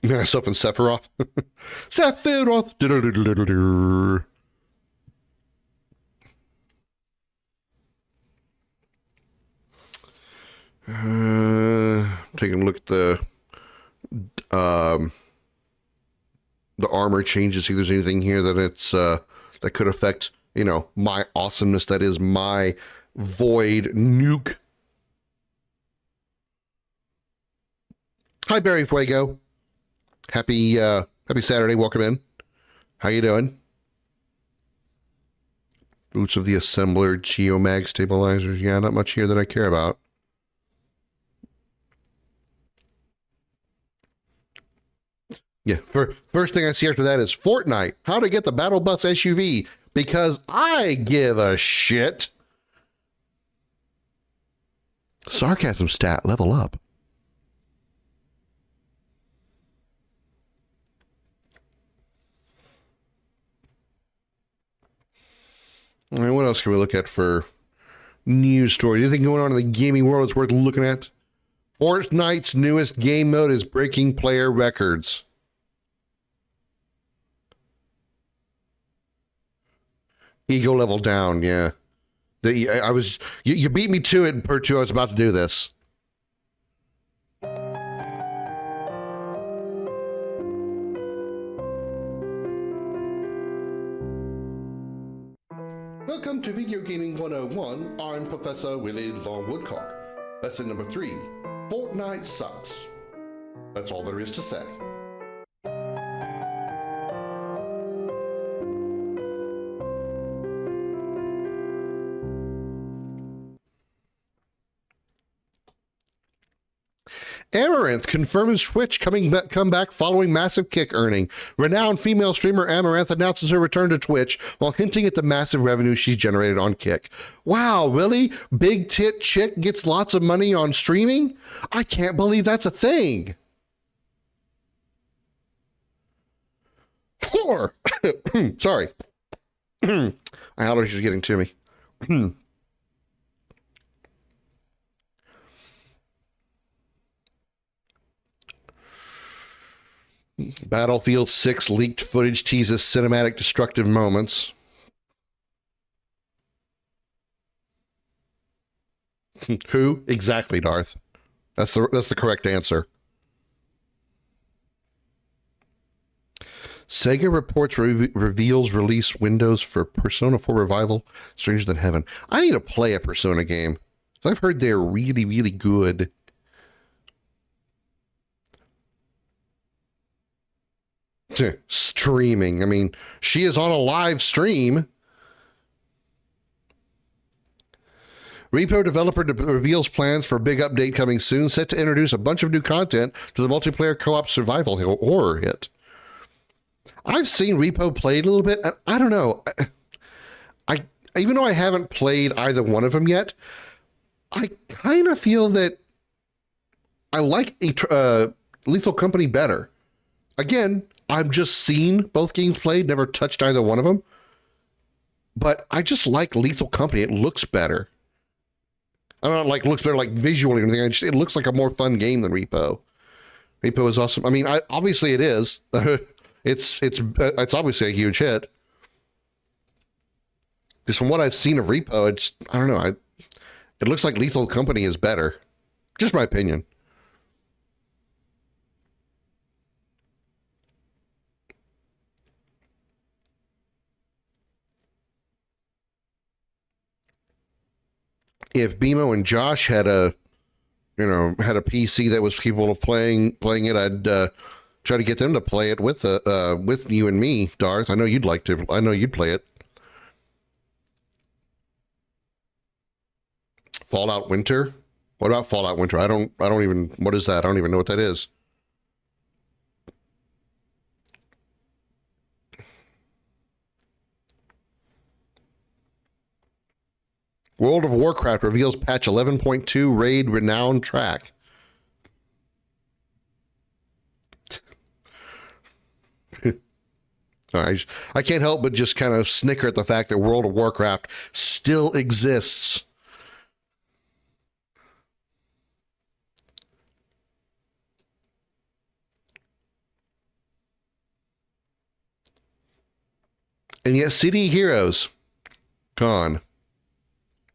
Myself and Sephiroth. Sephiroth. Taking a look at the armor changes. See if there's anything here that it's that could affect my awesomeness. That is my void nuke. Hi Barry Fuego. Happy Saturday. Welcome in. How you doing? Boots of the Assembler, Geomag stabilizers. Yeah, not much here that I care about. Yeah, first thing I see after that is Fortnite. How to get the Battle Bus SUV. Because I give a shit. Sarcasm stat, level up. else can we look at for news stories? Anything going on in the gaming world that's worth looking at? Fortnite's newest game mode is breaking player records. Ego level down, yeah. You beat me to it, Pertu. I was about to do this. Welcome to Video Gaming 101. I'm Professor Willie Long Woodcock. Lesson number 3. Fortnite sucks. That's all there is to say. Amaranth confirms Twitch come back following massive kick earning. Renowned female streamer Amaranth announces her return to Twitch while hinting at the massive revenue she's generated on Kick. Wow, really? Big tit chick gets lots of money on streaming? I can't believe that's a thing. Sorry. My allergies are getting to me. Battlefield 6 leaked footage teases cinematic destructive moments. Who? Exactly, Darth. That's the correct answer. Sega reports reveals release windows for Persona 4 Revival, Stranger Than Heaven. I need to play a Persona game. I've heard they're really, really good. Streaming. I mean, she is on a live stream. Repo developer reveals plans for a big update coming soon, set to introduce a bunch of new content to the multiplayer co-op survival horror hit. I've seen Repo played a little bit, and I don't know. I even though I haven't played either one of them yet, I kind of feel that I like Lethal Company better. Again, I've just seen both games played, never touched either one of them. But I just like Lethal Company. It looks better. I don't know, like looks better like visually or anything. It looks like a more fun game than Repo. Repo is awesome. I mean, obviously it is. It's obviously a huge hit. Just from what I've seen of Repo, I don't know. It looks like Lethal Company is better. Just my opinion. If BMO and Josh had a PC that was capable of playing it, I'd try to get them to play it with you and me, Darth. I know you'd like to. I know you'd play it. Fallout Winter. What about Fallout Winter? I don't even. What is that? I don't even know what that is. World of Warcraft reveals patch 11.2 raid renowned track. I can't help but just kind of snicker at the fact that World of Warcraft still exists. And yet CD Heroes, gone.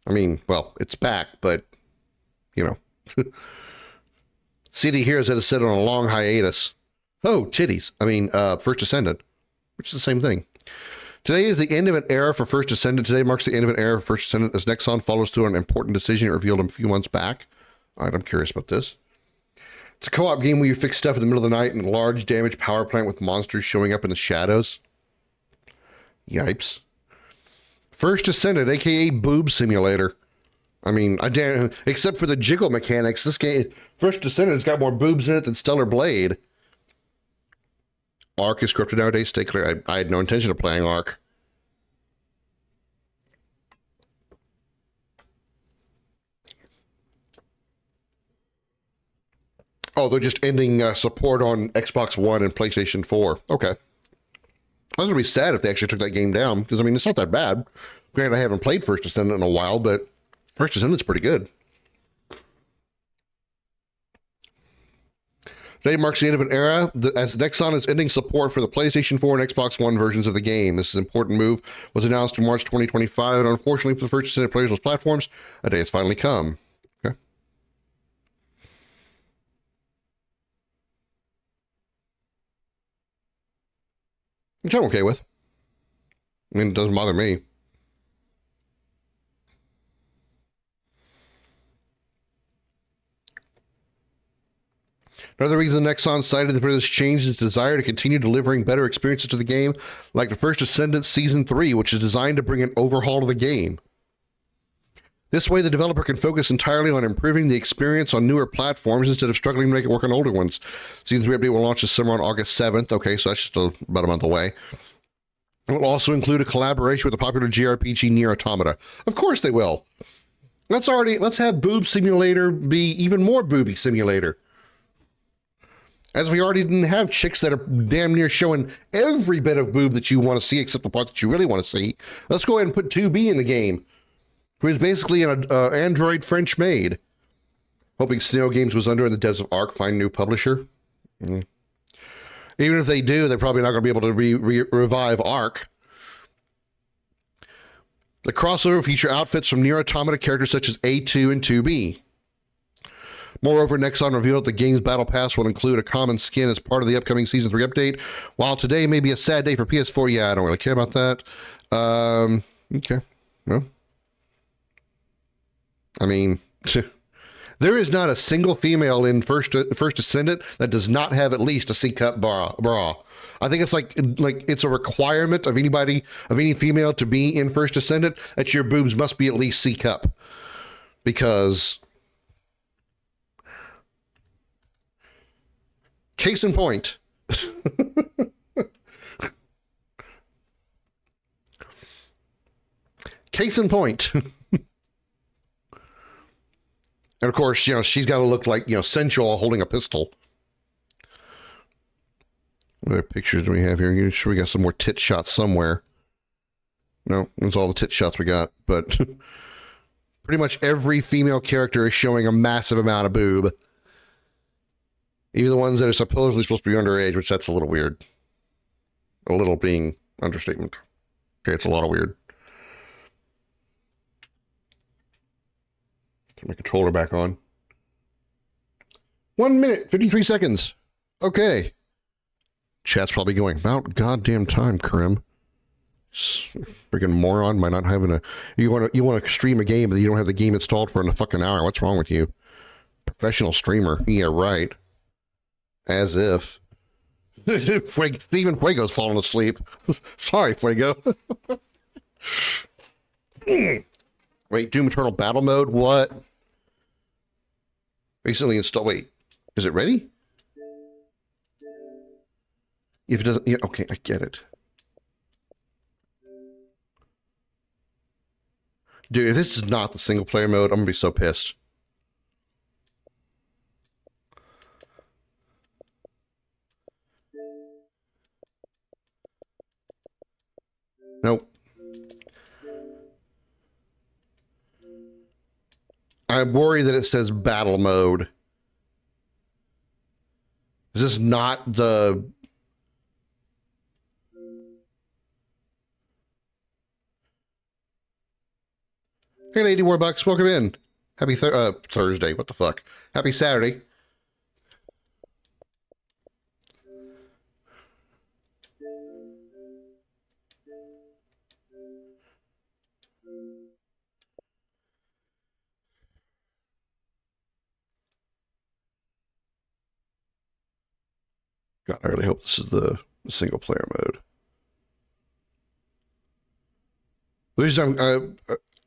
I mean, well, it's back, but, you know. CD Heroes had to sit on a long hiatus. Oh, titties. I mean, First Descendant, which is the same thing. Today is the end of an era for First Descendant. Today marks the end of an era for First Descendant as Nexon follows through on an important decision it revealed a few months back. All right, I'm curious about this. It's a co-op game where you fix stuff in the middle of the night in a large damaged power plant with monsters showing up in the shadows. Yipes. First Descendant, aka Boob Simulator. I mean, except for the jiggle mechanics, this game, First Descendant's got more boobs in it than Stellar Blade. Ark is scripted nowadays, stay clear. I had no intention of playing Ark. Oh, they're just ending support on Xbox One and PlayStation 4. Okay. I was gonna be sad if they actually took that game down, because I mean it's not that bad. Granted, I haven't played First Descendant in a while, but First Descendant's pretty good. Today marks the end of an era as Nexon is ending support for the PlayStation 4 and Xbox One versions of the game. This is an important move was announced in March 2025, and unfortunately for the First Descendant players on those platforms, a day has finally come. Okay. Which I'm okay with. I mean, it doesn't bother me. Another reason Nexon cited for this change is its desire to continue delivering better experiences to the game, like the First Descendant Season 3, which is designed to bring an overhaul to the game. This way, the developer can focus entirely on improving the experience on newer platforms instead of struggling to make it work on older ones. Season 3 update will launch this summer on August 7th. Okay, so that's just about a month away. It will also include a collaboration with the popular JRPG Nier Automata. Of course they will. Let's have Boob Simulator be even more Booby Simulator. As we already didn't have chicks that are damn near showing every bit of boob that you want to see, except the part that you really want to see. Let's go ahead and put 2B in the game, who is basically an Android French maid. Hoping Snail Games was under in the devs of Ark find new publisher. Even if they do, they're probably not going to be able to revive Ark. The crossover will feature outfits from Nier Automata characters such as A2 and 2B. Moreover, Nexon revealed the game's Battle Pass will include a common skin as part of the upcoming Season 3 update. While today may be a sad day for PS4, yeah, I don't really care about that. Okay. Well, I mean, there is not a single female in First Descendant that does not have at least a C-cup bra. I think it's like it's a requirement of any female to be in First Descendant that your boobs must be at least C-cup. Because... Case in point. Case in point. And of course, she's got to look like, sensual holding a pistol. What other pictures do we have here? I'm sure we got some more tit shots somewhere. No, that's all the tit shots we got. But pretty much every female character is showing a massive amount of boob. Even the ones that are supposedly supposed to be underage, which that's a little weird. A little being understatement. Okay, it's a lot of weird. Turn my controller back on. 1 minute, 53 seconds. Okay. Chat's probably going, about goddamn time, Krim. Freaking moron by not having a... You want to stream a game, but you don't have the game installed for a fucking hour. What's wrong with you? Professional streamer. Yeah, right. As if. Even Fuego's falling asleep. Sorry, Fuego. Wait, Doom Eternal Battle Mode? What? Recently installed. Wait, is it ready? If it doesn't, yeah, okay, I get it. Dude, if this is not the single player mode, I'm gonna be so pissed. Nope. I'm worried that it says battle mode. Is this not the... Hey, 80 more bucks. Welcome in. Happy Thursday. What the fuck? Happy Saturday. God, I really hope this is the single player mode. The reason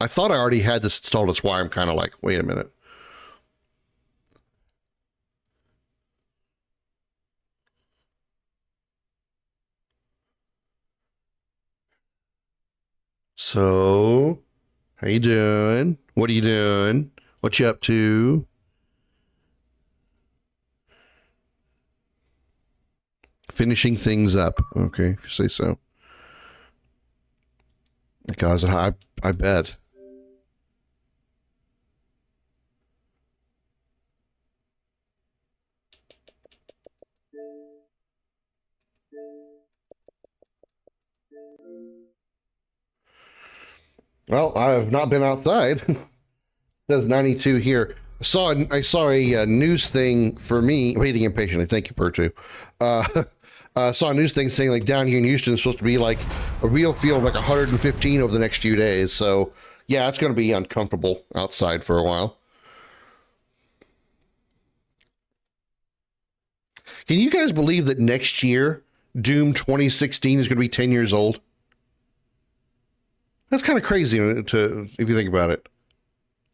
I thought I already had this installed. That's why I'm kind of like, wait a minute. So, how you doing? What are you doing? What you up to? Finishing things up. Okay, if you say so. Because I bet. Well, I have not been outside. It says 92 here. I saw a news thing for me. Waiting impatiently. Thank you, Pertu. Saw a news thing saying like down here in Houston it's supposed to be like a real feel of like 115 over the next few days. So yeah, it's going to be uncomfortable outside for a while. Can you guys believe that next year Doom 2016 is going to be 10 years old? That's kind of crazy to if you think about it.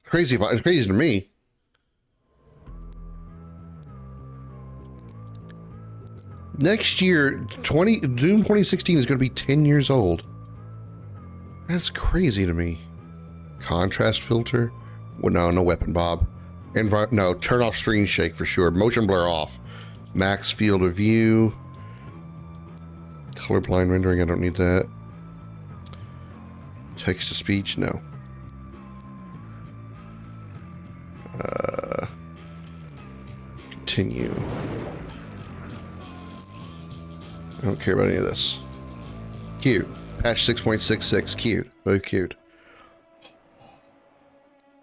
It's crazy to me. Next year, Doom 2016 is going to be 10 years old. That's crazy to me. Contrast filter? Well, no weapon, Bob. No, turn off screen shake for sure. Motion blur off. Max field of view. Colorblind rendering, I don't need that. Text to speech, no. Continue. I don't care about any of this. Cute. Patch 6.66. Cute. Very cute.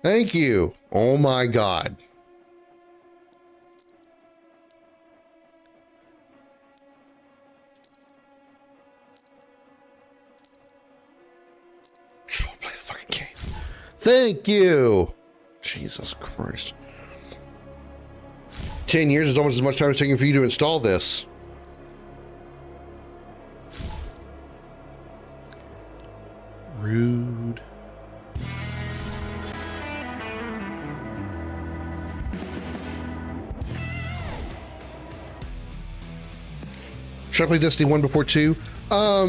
Thank you. Oh my god. Just want to play the fucking game. Thank you. Jesus Christ. 10 years is almost as much time it's taking for you to install this. Rude. Should I play Destiny 1 before 2? Let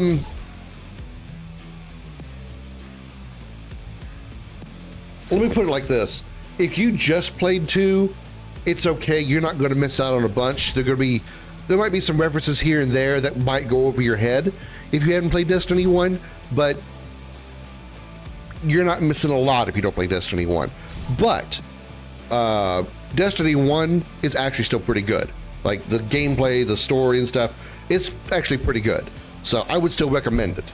me put it like this. If you just played 2, it's okay. You're not going to miss out on a bunch. There might be some references here and there that might go over your head if you hadn't played Destiny 1, but you're not missing a lot if you don't play Destiny 1. But Destiny 1 is actually still pretty good. Like the gameplay, the story and stuff, it's actually pretty good. So I would still recommend it.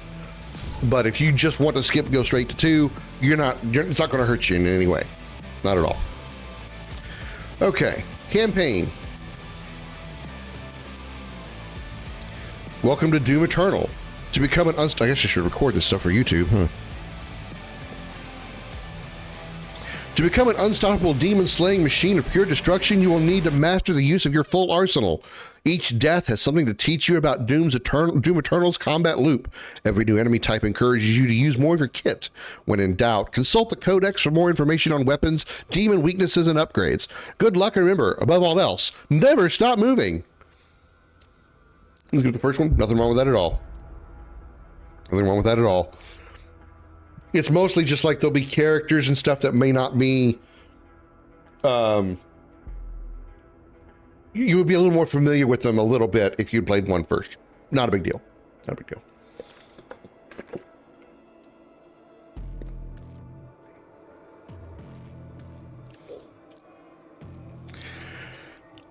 But if you just want to skip and go straight to 2, it's not going to hurt you in any way. Not at all. Okay, campaign. Welcome to Doom Eternal. To become an I guess I should record this stuff for YouTube, huh? To become an unstoppable demon-slaying machine of pure destruction, you will need to master the use of your full arsenal. Each death has something to teach you about Doom Eternal's combat loop. Every new enemy type encourages you to use more of your kit. When in doubt, consult the Codex for more information on weapons, demon weaknesses, and upgrades. Good luck, and remember, above all else, never stop moving. Let's go to the first one. Nothing wrong with that at all. Nothing wrong with that at all. It's mostly just like there'll be characters and stuff that may not be, you would be a little more familiar with them a little bit if you'd played 1 first. Not a big deal. Not a big deal.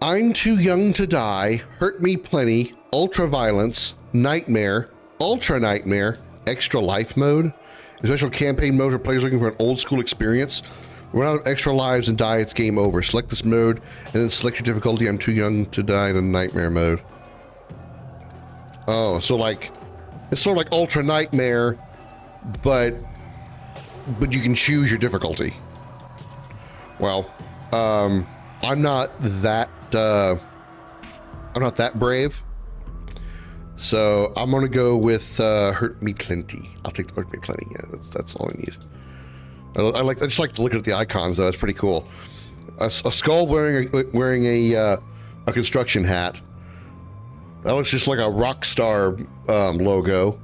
I'm Too Young to Die, Hurt Me Plenty, Ultra Violence, Nightmare, Ultra Nightmare, Extra Life Mode. A special campaign mode for players looking for an old school experience. Run out of extra lives and die, it's game over. Select this mode and then select your difficulty. I'm Too Young to Die in Nightmare mode. Oh, so like, it's sort of like Ultra Nightmare, but you can choose your difficulty. Well, I'm not that brave. So I'm gonna go with Hurt Me Plenty. I'll take the Hurt Me Plenty. Yeah, that's all I need. I just like to look at the icons though. It's pretty cool. A skull wearing a construction hat. That looks just like a rock star logo.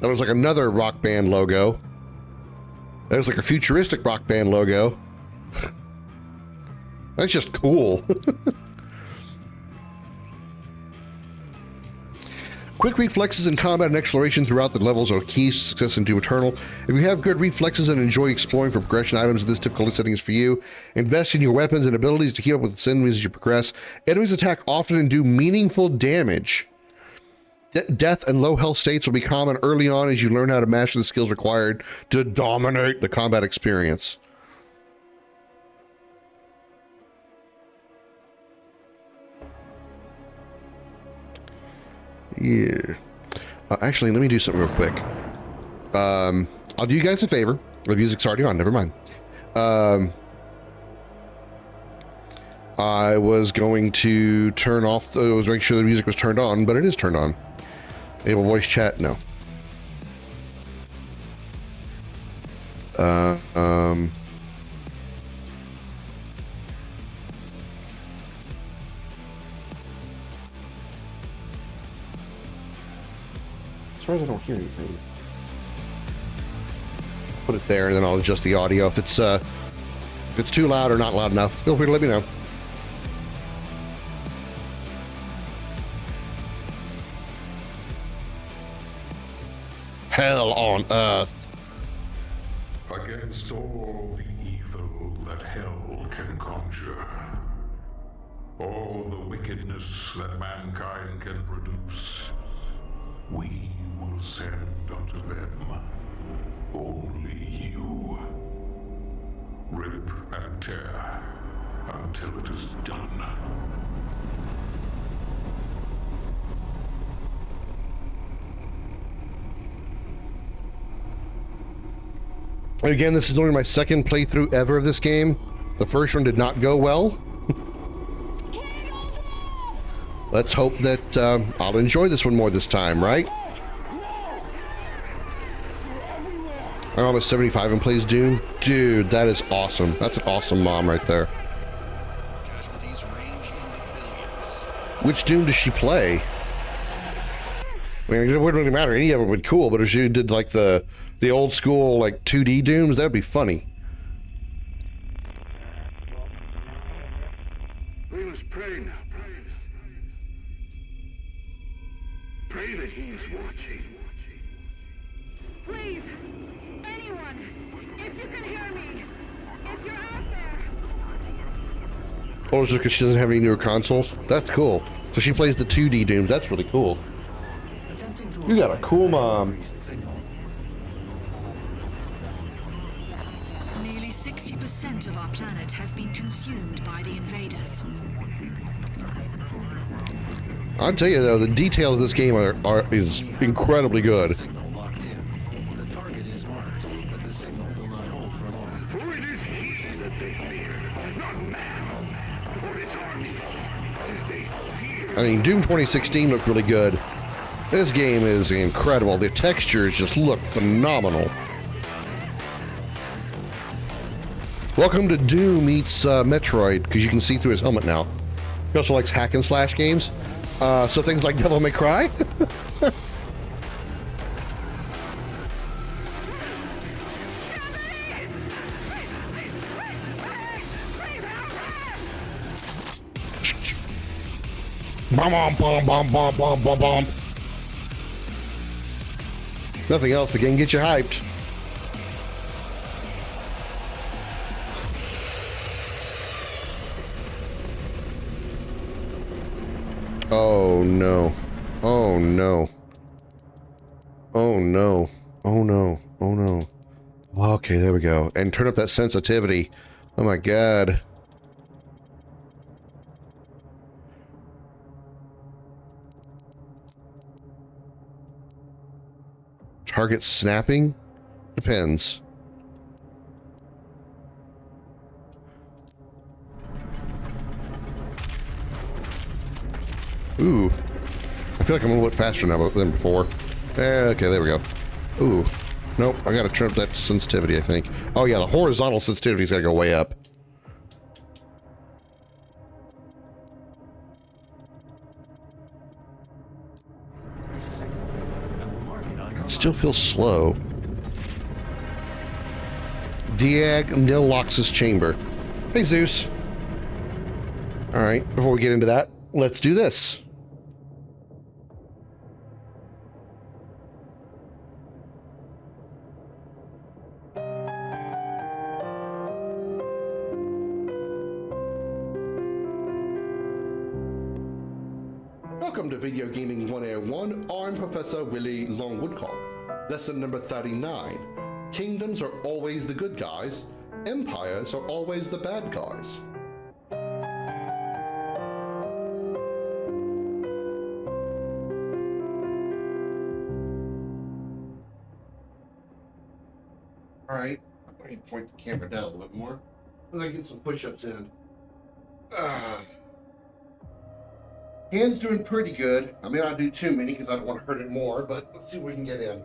That looks like another rock band logo. That looks like a futuristic rock band logo. That's just cool. Quick reflexes in combat and exploration throughout the levels are key to success in Doom Eternal. If you have good reflexes and enjoy exploring for progression items, this difficulty setting is for you. Invest in your weapons and abilities to keep up with enemies as you progress. Enemies attack often and do meaningful damage. Death and low health states will be common early on as you learn how to master the skills required to dominate the combat experience. Yeah. Actually, let me do something real quick. I'll do you guys a favor. The music's already on. Never mind. I was going to turn off. I was making sure the music was turned on, but it is turned on. Enable voice chat. No. As far as I don't hear anything. Put it there, and then I'll adjust the audio. If it's too loud or not loud enough, feel free to let me know. Hell on earth. Against all the evil that hell can conjure, all the wickedness that mankind can produce, we will send unto them only you. Rip and tear until it is done. And again, this is only my second playthrough ever of this game. The first one did not go well. Let's hope that I'll enjoy this one more this time, right? I'm almost 75 and plays Doom. Dude, that is awesome. That's an awesome mom right there. Which Doom does she play? I mean, it wouldn't really matter. Any of them would be cool, but if she did like the old school like 2D Dooms, that'd be funny. We must pray now. Pray that he is watching. Please, anyone, if you can hear me, if you're out there. Oh, it's just because she doesn't have any newer consoles? That's cool. So she plays the 2D Dooms. That's really cool. You got a cool mom. Nearly 60% of our planet has been consumed by the invaders. I'll tell you though, the details of this game is incredibly good. For it is he that they fear, not man, or his armies, as they fear. I mean, Doom 2016 looked really good. This game is incredible. The textures just look phenomenal. Welcome to Doom meets Metroid, because you can see through his helmet now. He also likes hack and slash games. So things like Devil May Cry. Bom, bom, bom, bom, bom, bom, bom, bom. Nothing else that can get you hyped. Oh no. Oh no. Oh no. Oh no. Oh no. Okay, there we go. And turn up that sensitivity. Oh my god. Target snapping? Depends. Ooh. I feel like I'm a little bit faster now than before. Okay, there we go. Ooh. Nope, I gotta turn up that sensitivity, I think. Oh yeah, the horizontal sensitivity's gotta go way up. It still feels slow. Diag Nillox's chamber. Hey, Zeus. Alright, before we get into that, let's do this. Welcome to Video Gaming 101. I'm Professor Willie Longwoodcall. Lesson number 39. Kingdoms are always the good guys. Empires are always the bad guys. All right, I can point the camera down a little bit more. As I get some push-ups in. Hand's doing pretty good. I may not do too many because I don't want to hurt it more, but let's see what we can get in.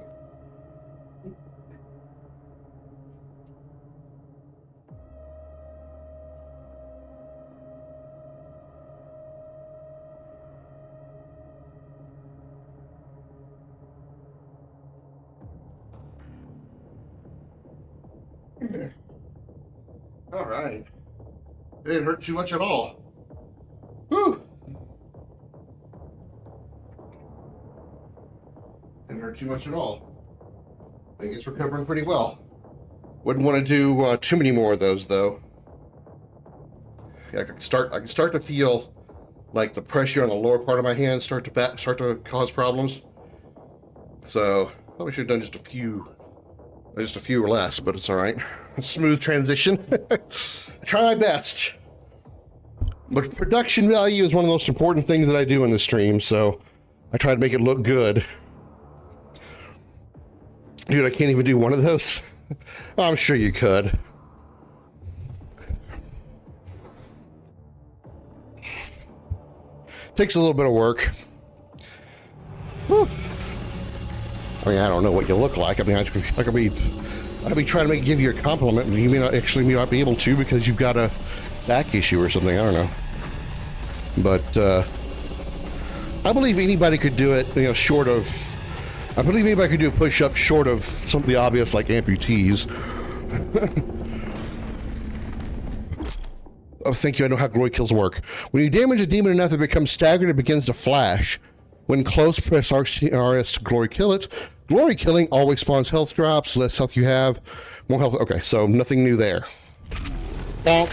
All right. It didn't hurt too much at all. Whew. Didn't hurt too much at all. I think it's recovering pretty well. Wouldn't want to do too many more of those though. Yeah, I can start to feel like the pressure on the lower part of my hand start to cause problems. So probably should have done just a few or less, but it's all right. A smooth transition. I try my best. But production value is one of the most important things that I do in the stream, so I try to make it look good. Dude, I can't even do one of those. I'm sure you could. Takes a little bit of work. Whew. I mean, I don't know what you look like. I mean, I could be trying to give you a compliment, and you may not be able to because you've got a back issue or something. I don't know. But I believe anybody could do it. I believe anybody could do a push-up short of some of the obvious, like amputees. Oh, thank you. I know how glory kills work. When you damage a demon enough, it becomes staggered and begins to flash. When close, press RS to glory kill it. Glory killing always spawns health drops. Less health you have, more health. Okay, so nothing new there. Bonk.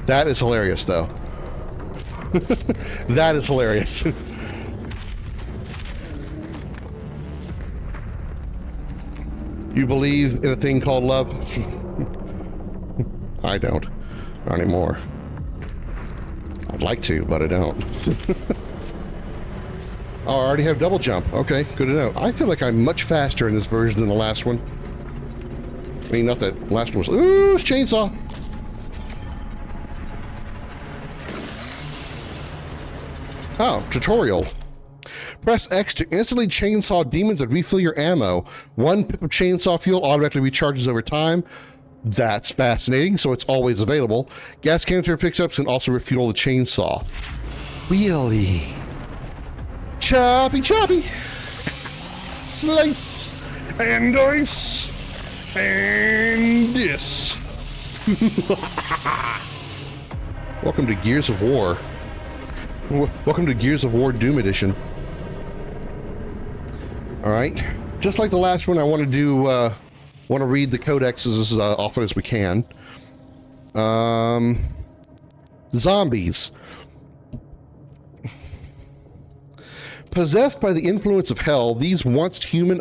That is hilarious, though. That is hilarious. You believe in a thing called love? I don't. Not anymore. I'd like to, but I don't. Oh, I already have double jump. Okay, good to know. I feel like I'm much faster in this version than the last one. I mean, not that last one was... Ooh, chainsaw! Oh, tutorial. Press X to instantly chainsaw demons and refill your ammo. 1 pip of chainsaw fuel automatically recharges over time. That's fascinating, so it's always available. Gas canister picks up and also refuel the chainsaw. Wheelie. Choppy, choppy. Slice. And dice. And this. Welcome to Gears of War. Welcome to Gears of War Doom Edition. Alright. Just like the last one, I want to do, want to read the codexes as often as we can. Zombies. Possessed by the influence of hell, these once human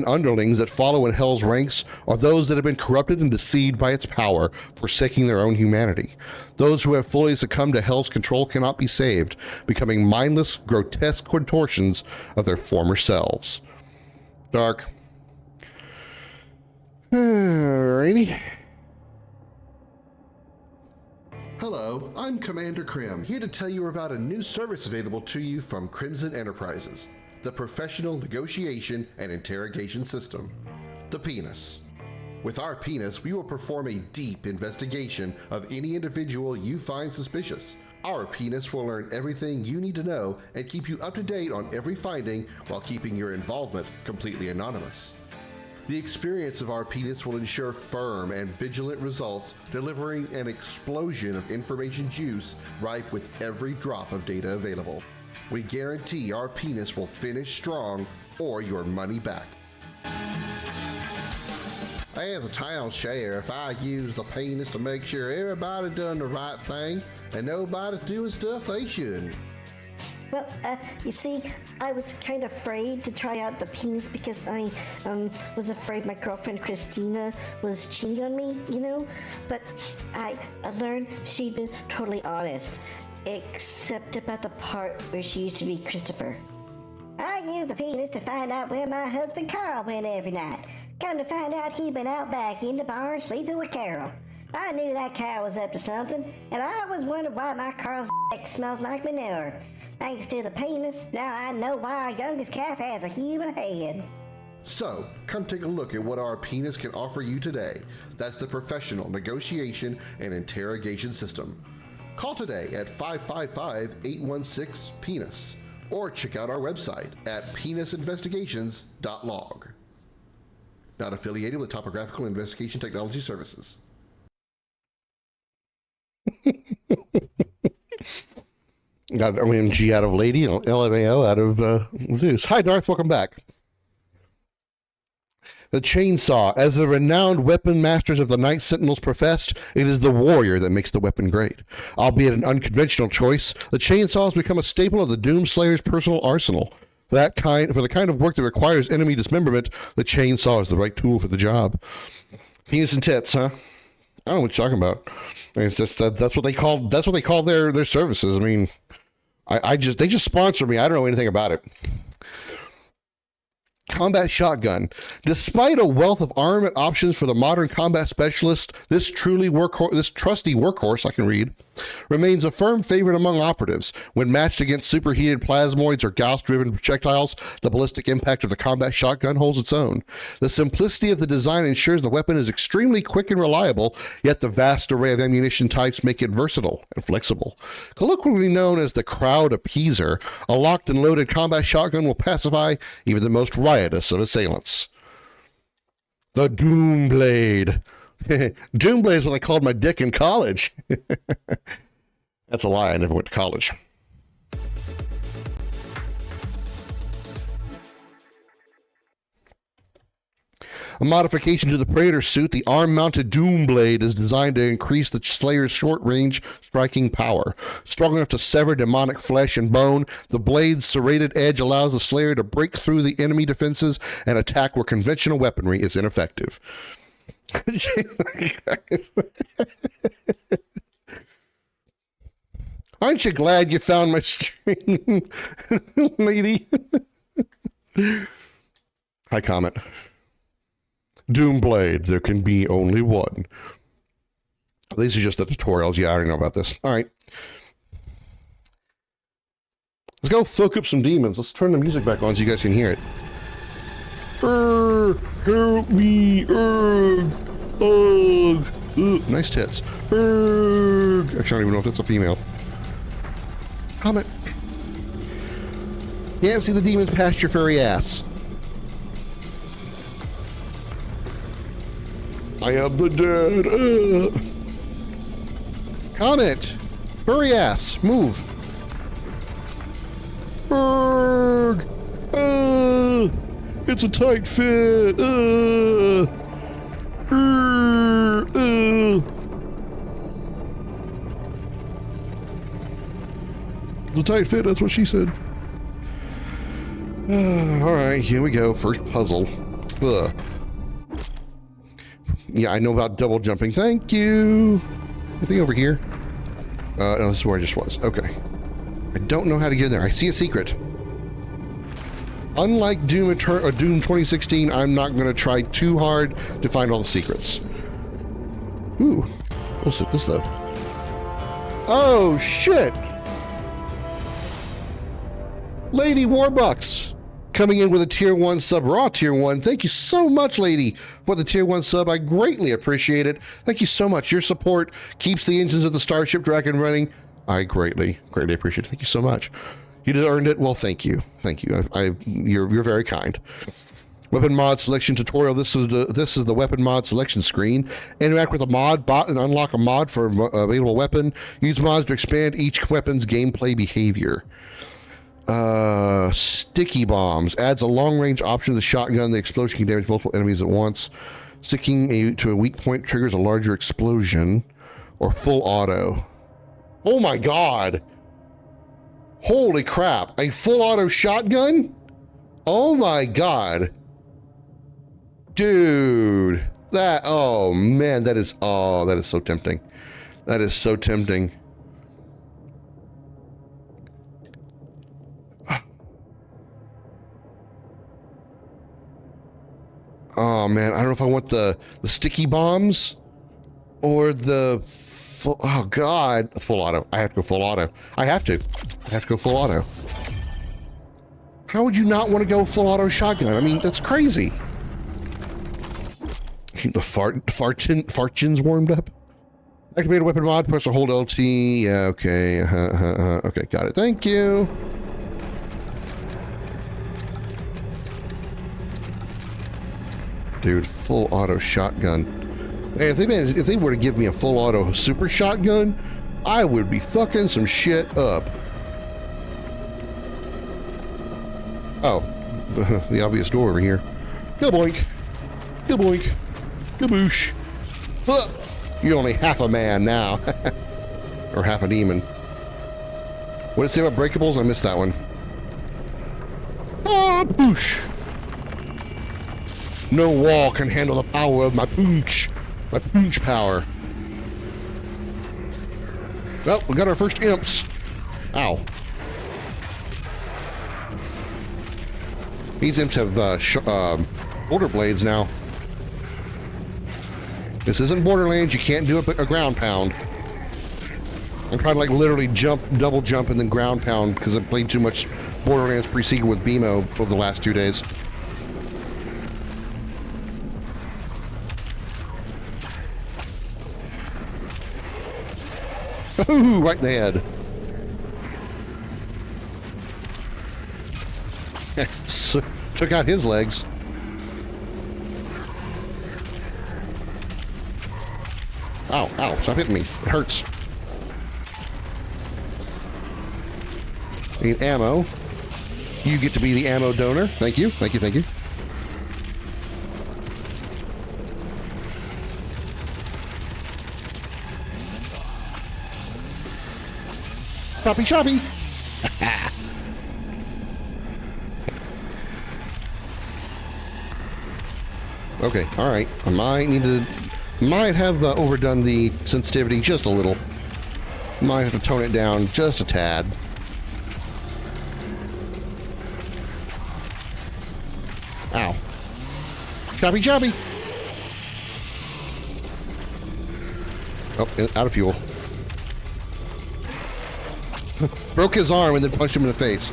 underlings that follow in hell's ranks are those that have been corrupted and deceived by its power, forsaking their own humanity. Those who have fully succumbed to hell's control cannot be saved, becoming mindless, grotesque contortions of their former selves. Dark. Alrighty. Hello, I'm Commander Krim, here to tell you about a new service available to you from Crimson Enterprises, the professional negotiation and interrogation system, the Penis. With our Penis, we will perform a deep investigation of any individual you find suspicious. Our Penis will learn everything you need to know and keep you up to date on every finding while keeping your involvement completely anonymous. The experience of our Penis will ensure firm and vigilant results, delivering an explosion of information juice ripe with every drop of data available. We guarantee our Penis will finish strong or your money back. As a town sheriff, I use the penis to make sure everybody done the right thing and nobody's doing stuff they shouldn't. Well, you see, I was kind of afraid to try out the penis because I was afraid my girlfriend Christina was cheating on me, you know? But I learned she'd been totally honest, except about the part where she used to be Christopher. I used the penis to find out where my husband Carl went every night. Come to find out he'd been out back in the barn sleeping with Carol. I knew that cow was up to something, and I always wondered why my Carl's smelled like manure. Thanks to the penis, now I know why our youngest calf has a human head. So, come take a look at what our penis can offer you today. That's the professional negotiation and interrogation system. Call today at 555-816-PENIS or check out our website at penisinvestigations.log. Not affiliated with Topographical Investigation Technology Services. Got an OMG out of Lady, LMAO out of Zeus. Hi, Darth. Welcome back. The chainsaw. As the renowned weapon masters of the Night Sentinels professed, it is the warrior that makes the weapon great. Albeit an unconventional choice, the chainsaw has become a staple of the Doomslayer's personal arsenal. For the kind of work that requires enemy dismemberment, the chainsaw is the right tool for the job. Penis and tits, huh? I don't know what you're talking about. It's just that's what they call their services. I mean, they just sponsor me. I don't know anything about it. Combat shotgun. Despite a wealth of armament options for the modern combat specialist, this trusty workhorse, I can read, remains a firm favorite among operatives. When matched against superheated plasmoids or Gauss-driven projectiles, the ballistic impact of the combat shotgun holds its own. The simplicity of the design ensures the weapon is extremely quick and reliable, yet the vast array of ammunition types make it versatile and flexible. Colloquially known as the crowd appeaser, a locked and loaded combat shotgun will pacify even the most riotous of assailants. The Doomblade. Doomblade is what I called my dick in college. That's a lie. I never went to college. A modification to the Praetor suit, the arm-mounted Doomblade is designed to increase the Slayer's short-range striking power. Strong enough to sever demonic flesh and bone, the blade's serrated edge allows the Slayer to break through the enemy defenses and attack where conventional weaponry is ineffective. Aren't you glad you found my stream, lady? Hi, comment. Doomblade, there can be only one. These are just the tutorials. Yeah, I already know about this. All right. Let's go fuck up some demons. Let's turn the music back on so you guys can hear it. Help me. Nice tits. Actually, I don't even know if it's a female. Comment. Can't see the demons past your furry ass. I am the dead. Comment. Furry ass. Move. Berg. It's a tight fit. It's a tight fit, that's what she said. Alright, here we go. First puzzle. Ugh. Yeah, I know about double jumping. Thank you. Anything over here? No, this is where I just was. Okay. I don't know how to get in there. I see a secret. Unlike Doom 2016, I'm not going to try too hard to find all the secrets. Ooh. What's this though? Oh, shit! Lady Warbucks coming in with a tier 1 sub, raw tier 1. Thank you so much, lady, for the tier 1 sub. I greatly appreciate it. Thank you so much. Your support keeps the engines of the Starship Dragon running. I greatly appreciate it. Thank you so much. You just earned it. Well, thank you. Thank you. You're very kind. Weapon mod selection tutorial. This is the weapon mod selection screen. Interact with a mod bot and unlock a mod for available weapon. Use mods to expand each weapon's gameplay behavior. Sticky bombs adds a long-range option to the shotgun. The explosion can damage multiple enemies at once. Sticking to a weak point triggers a larger explosion, or full auto. Oh my god! Holy crap! A full auto shotgun? Oh my god! Dude, oh man, that is so tempting. That is so tempting. Oh man, I don't know if I want the sticky bombs or the full, oh god, full auto. I have to go full auto. I have to go full auto. How would you not want to go full auto shotgun? I mean, that's crazy. Keep the farchins warmed up. Activate a weapon mod, press or hold LT. Yeah, okay. Okay, got it. Thank you. Dude, full auto shotgun. Man, if they were to give me a full auto super shotgun, I would be fucking some shit up. Oh, the obvious door over here. Kaboink. Kaboink. Kaboosh. You're only half a man now. Or half a demon. What did it say about breakables? I missed that one. Ah, poosh. No wall can handle the power of my pooch. My pooch power. Well, we got our first imps. Ow. These imps have shoulder blades now. This isn't Borderlands. You can't do a ground pound. I'm trying to like literally jump, double jump, and then ground pound because I've played too much Borderlands pre-sequel with BMO over the last 2 days. Ooh, right in the head. Took out his legs. Ow, ow, stop hitting me. It hurts. Need ammo. You get to be the ammo donor. Thank you, thank you, thank you. Choppy, choppy. Okay, all right. I might have overdone the sensitivity just a little. Might have to tone it down just a tad. Ow. Choppy, choppy. Oh, out of fuel. Broke his arm and then punched him in the face.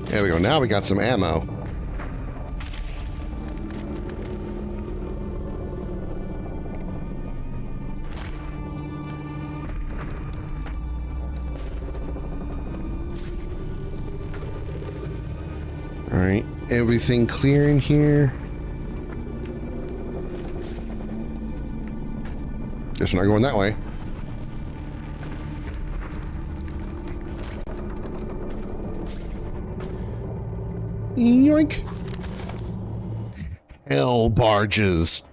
There we go. Now we got some ammo. All right, everything clear in here. Guess we're not going that way. Yoink. Hell barges.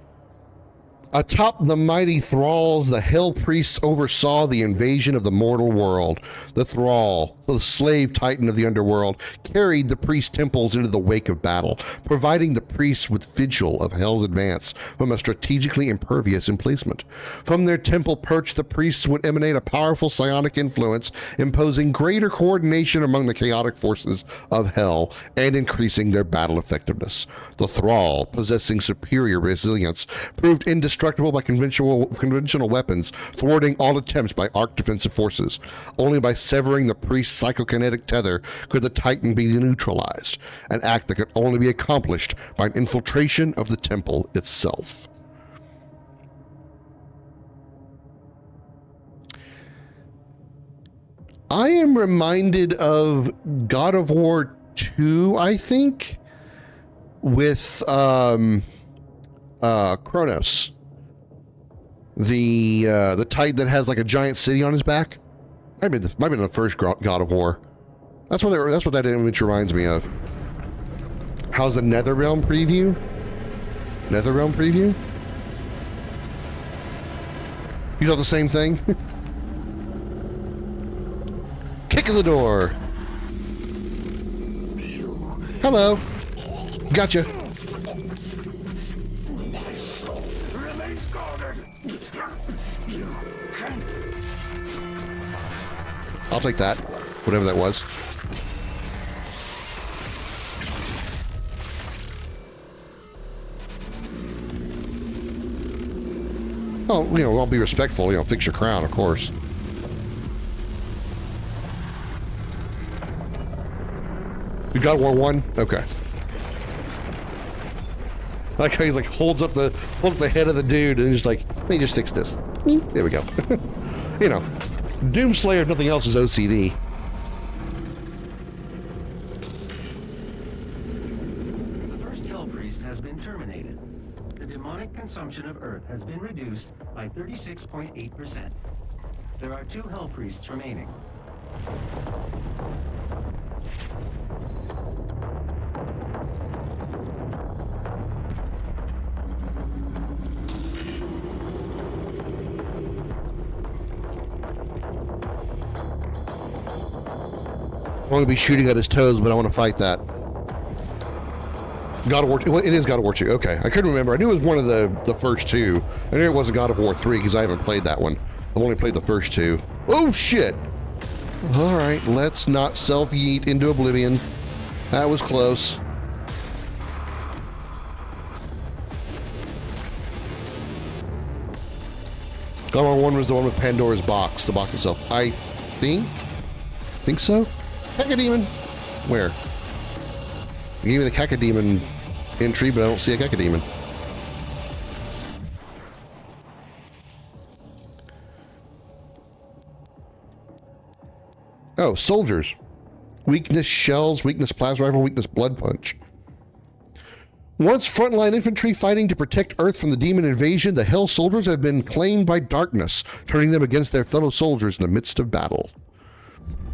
Atop the mighty thralls, the hell priests oversaw the invasion of the mortal world. The thrall, the slave titan of the underworld, carried the priest temples into the wake of battle, providing the priests with vigil of hell's advance from a strategically impervious emplacement. From their temple perch, the priests would emanate a powerful psionic influence, imposing greater coordination among the chaotic forces of hell and increasing their battle effectiveness. The thrall, possessing superior resilience, proved indestructible by conventional weapons, thwarting all attempts by arc defensive forces. Only by severing the priest's psychokinetic tether could the Titan be neutralized, an act that could only be accomplished by an infiltration of the temple itself. I am reminded of God of War 2, I think, with Kronos. The Titan that has like a giant city on his back. Might have been the first God of War. That's what that image reminds me of. How's the Netherrealm preview? Netherrealm preview? You thought the same thing? Kick in the door. Hello. Gotcha. I'll take that. Whatever that was. Oh, you know, I'll be respectful, you know, fix your crown, of course. You got War 1? Okay. I like how he's like holds up the head of the dude and just like, let me just fix this. There we go. You know, Doomslayer, if nothing else, is OCD. The first Hell Priest has been terminated. The demonic consumption of Earth has been reduced by 36.8%. There are 2 Hell Priests remaining. I'm going to be shooting at his toes, but I want to fight that. God of War 2. Well, it is God of War 2. Okay. I couldn't remember. I knew it was one of the first 2. I knew it wasn't God of War 3 because I haven't played that one. I've only played the first 2. Oh, shit. All right. Let's not self-yeet into oblivion. That was close. God of War 1 was the one with Pandora's box. The box itself. I think so. Cacodemon? Where? You gave me the Cacodemon entry, but I don't see a Cacodemon. Oh, soldiers. Weakness shells, weakness plasma rifle, weakness blood punch. Once frontline infantry fighting to protect Earth from the demon invasion, the Hell soldiers have been claimed by darkness, turning them against their fellow soldiers in the midst of battle.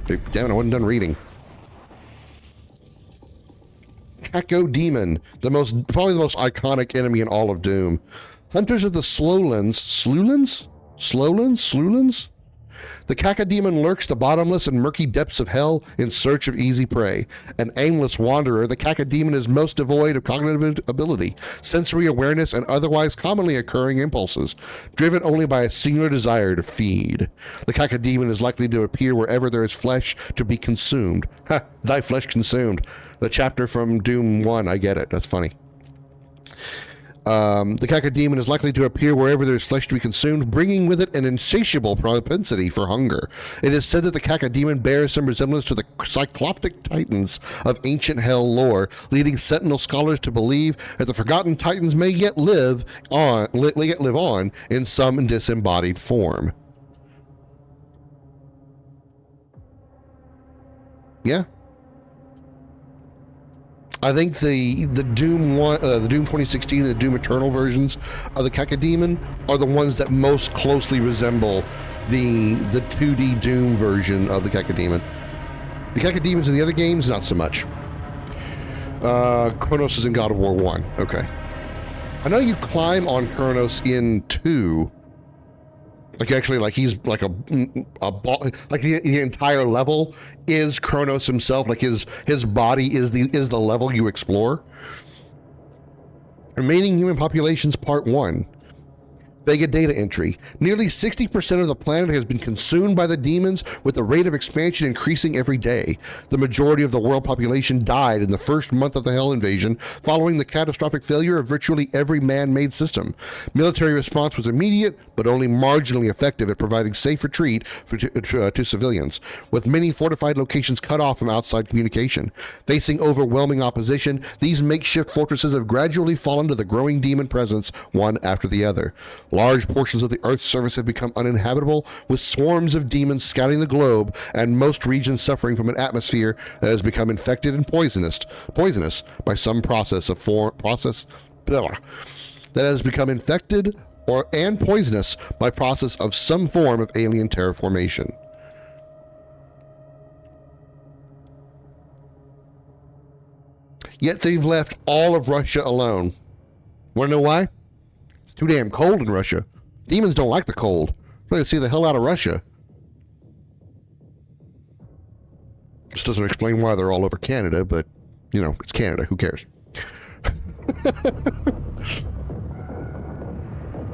Damn it, I wasn't done reading. Cacodemon, probably the most iconic enemy in all of Doom. Hunters of the Slowlands. Slowlands? The Cacodemon lurks the bottomless and murky depths of hell in search of easy prey. An aimless wanderer, the Cacodemon is most devoid of cognitive ability, sensory awareness, and otherwise commonly occurring impulses, driven only by a singular desire to feed. The Cacodemon is likely to appear wherever there is flesh to be consumed. Ha! Thy flesh consumed. The chapter from Doom 1, I get it. That's funny. The Cacodemon is likely to appear wherever there is flesh to be consumed, bringing with it an insatiable propensity for hunger. It is said that the Cacodemon bears some resemblance to the cycloptic titans of ancient hell lore, leading Sentinel scholars to believe that the forgotten titans may yet live on in some disembodied form. Yeah. I think the Doom 1, the Doom 2016 and the Doom Eternal versions of the Cacodemon are the ones that most closely resemble the 2D Doom version of the Cacodemon. The Cacodemons in the other games, not so much. Kronos is in God of War 1. Okay. I know you climb on Kronos in 2. Like actually, like he's like a like the entire level is Kronos himself. Like his body is the level you explore. Remaining human populations, Part 1. Vega data entry. Nearly 60% of the planet has been consumed by the demons, with the rate of expansion increasing every day. The majority of the world population died in the first month of the Hell invasion, following the catastrophic failure of virtually every man-made system. Military response was immediate, but only marginally effective at providing safe retreat to civilians, with many fortified locations cut off from outside communication. Facing overwhelming opposition, these makeshift fortresses have gradually fallen to the growing demon presence, one after the other. Large portions of the Earth's surface have become uninhabitable, with swarms of demons scouting the globe, and most regions suffering from an atmosphere that has become infected and poisonous by some that has become infected and poisonous by process of some form of alien terraformation. Yet they've left all of Russia alone. Want to know why? It's too damn cold in Russia. Demons don't like the cold. They're going to see the hell out of Russia. This doesn't explain why they're all over Canada, but, you know, it's Canada. Who cares?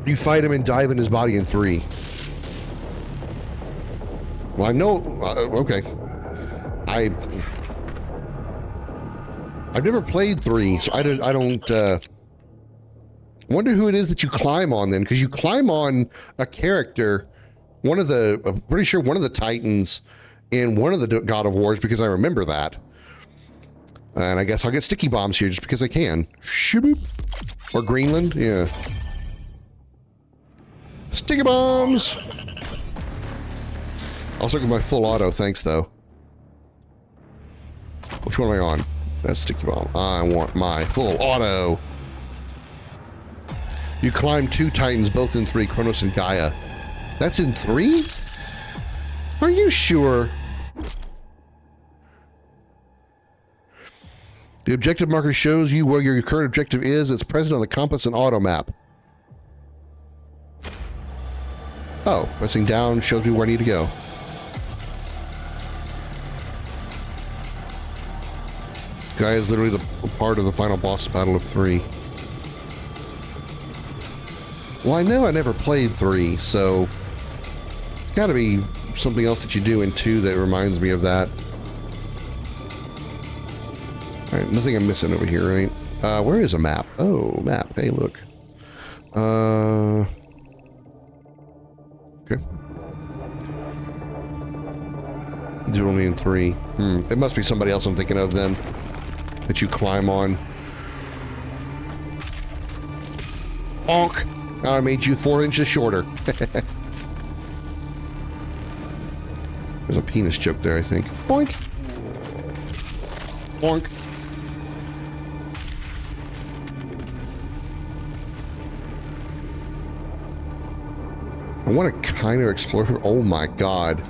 You fight him and dive in his body in 3. Well, I know... okay. I've never played 3, so I don't wonder who it is that you climb on then, because you climb on a character, I'm pretty sure one of the Titans in one of the God of Wars, because I remember that. And I guess I'll get sticky bombs here just because I can. Shoo-boop. Or Greenland, yeah. Sticky bombs! I'll stick with my full auto, thanks though. Which one am I on? That's sticky bomb. I want my full auto. You climb 2 Titans, both in 3, Kronos and Gaia. That's in 3? Are you sure? The objective marker shows you where your current objective is. It's present on the compass and auto map. Oh, pressing down shows me where I need to go. Gaia is literally the part of the final boss battle of 3. Well, I know I never played 3, so it's got to be something else that you do in 2 that reminds me of that. All right, nothing I'm missing over here, right? Where is a map? Oh, map. Hey, look. Okay. Do only in 3. It must be somebody else I'm thinking of then, that you climb on. Bonk! I made you 4 inches shorter. There's a penis joke there, I think. Boink! Boink! I want to kind of explore... Oh my god.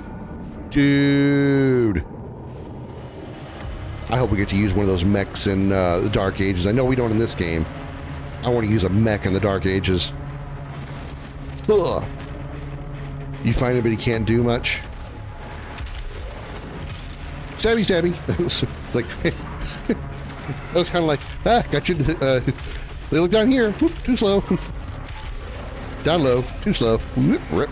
Dude! I hope we get to use one of those mechs in the Dark Ages. I know we don't in this game. I want to use a mech in the Dark Ages. Ugh. You find anybody can't do much? Stabby, stabby. Like, that was kind of like, got you. They look down here. Whoop, too slow. Down low, too slow. Whoop, rip.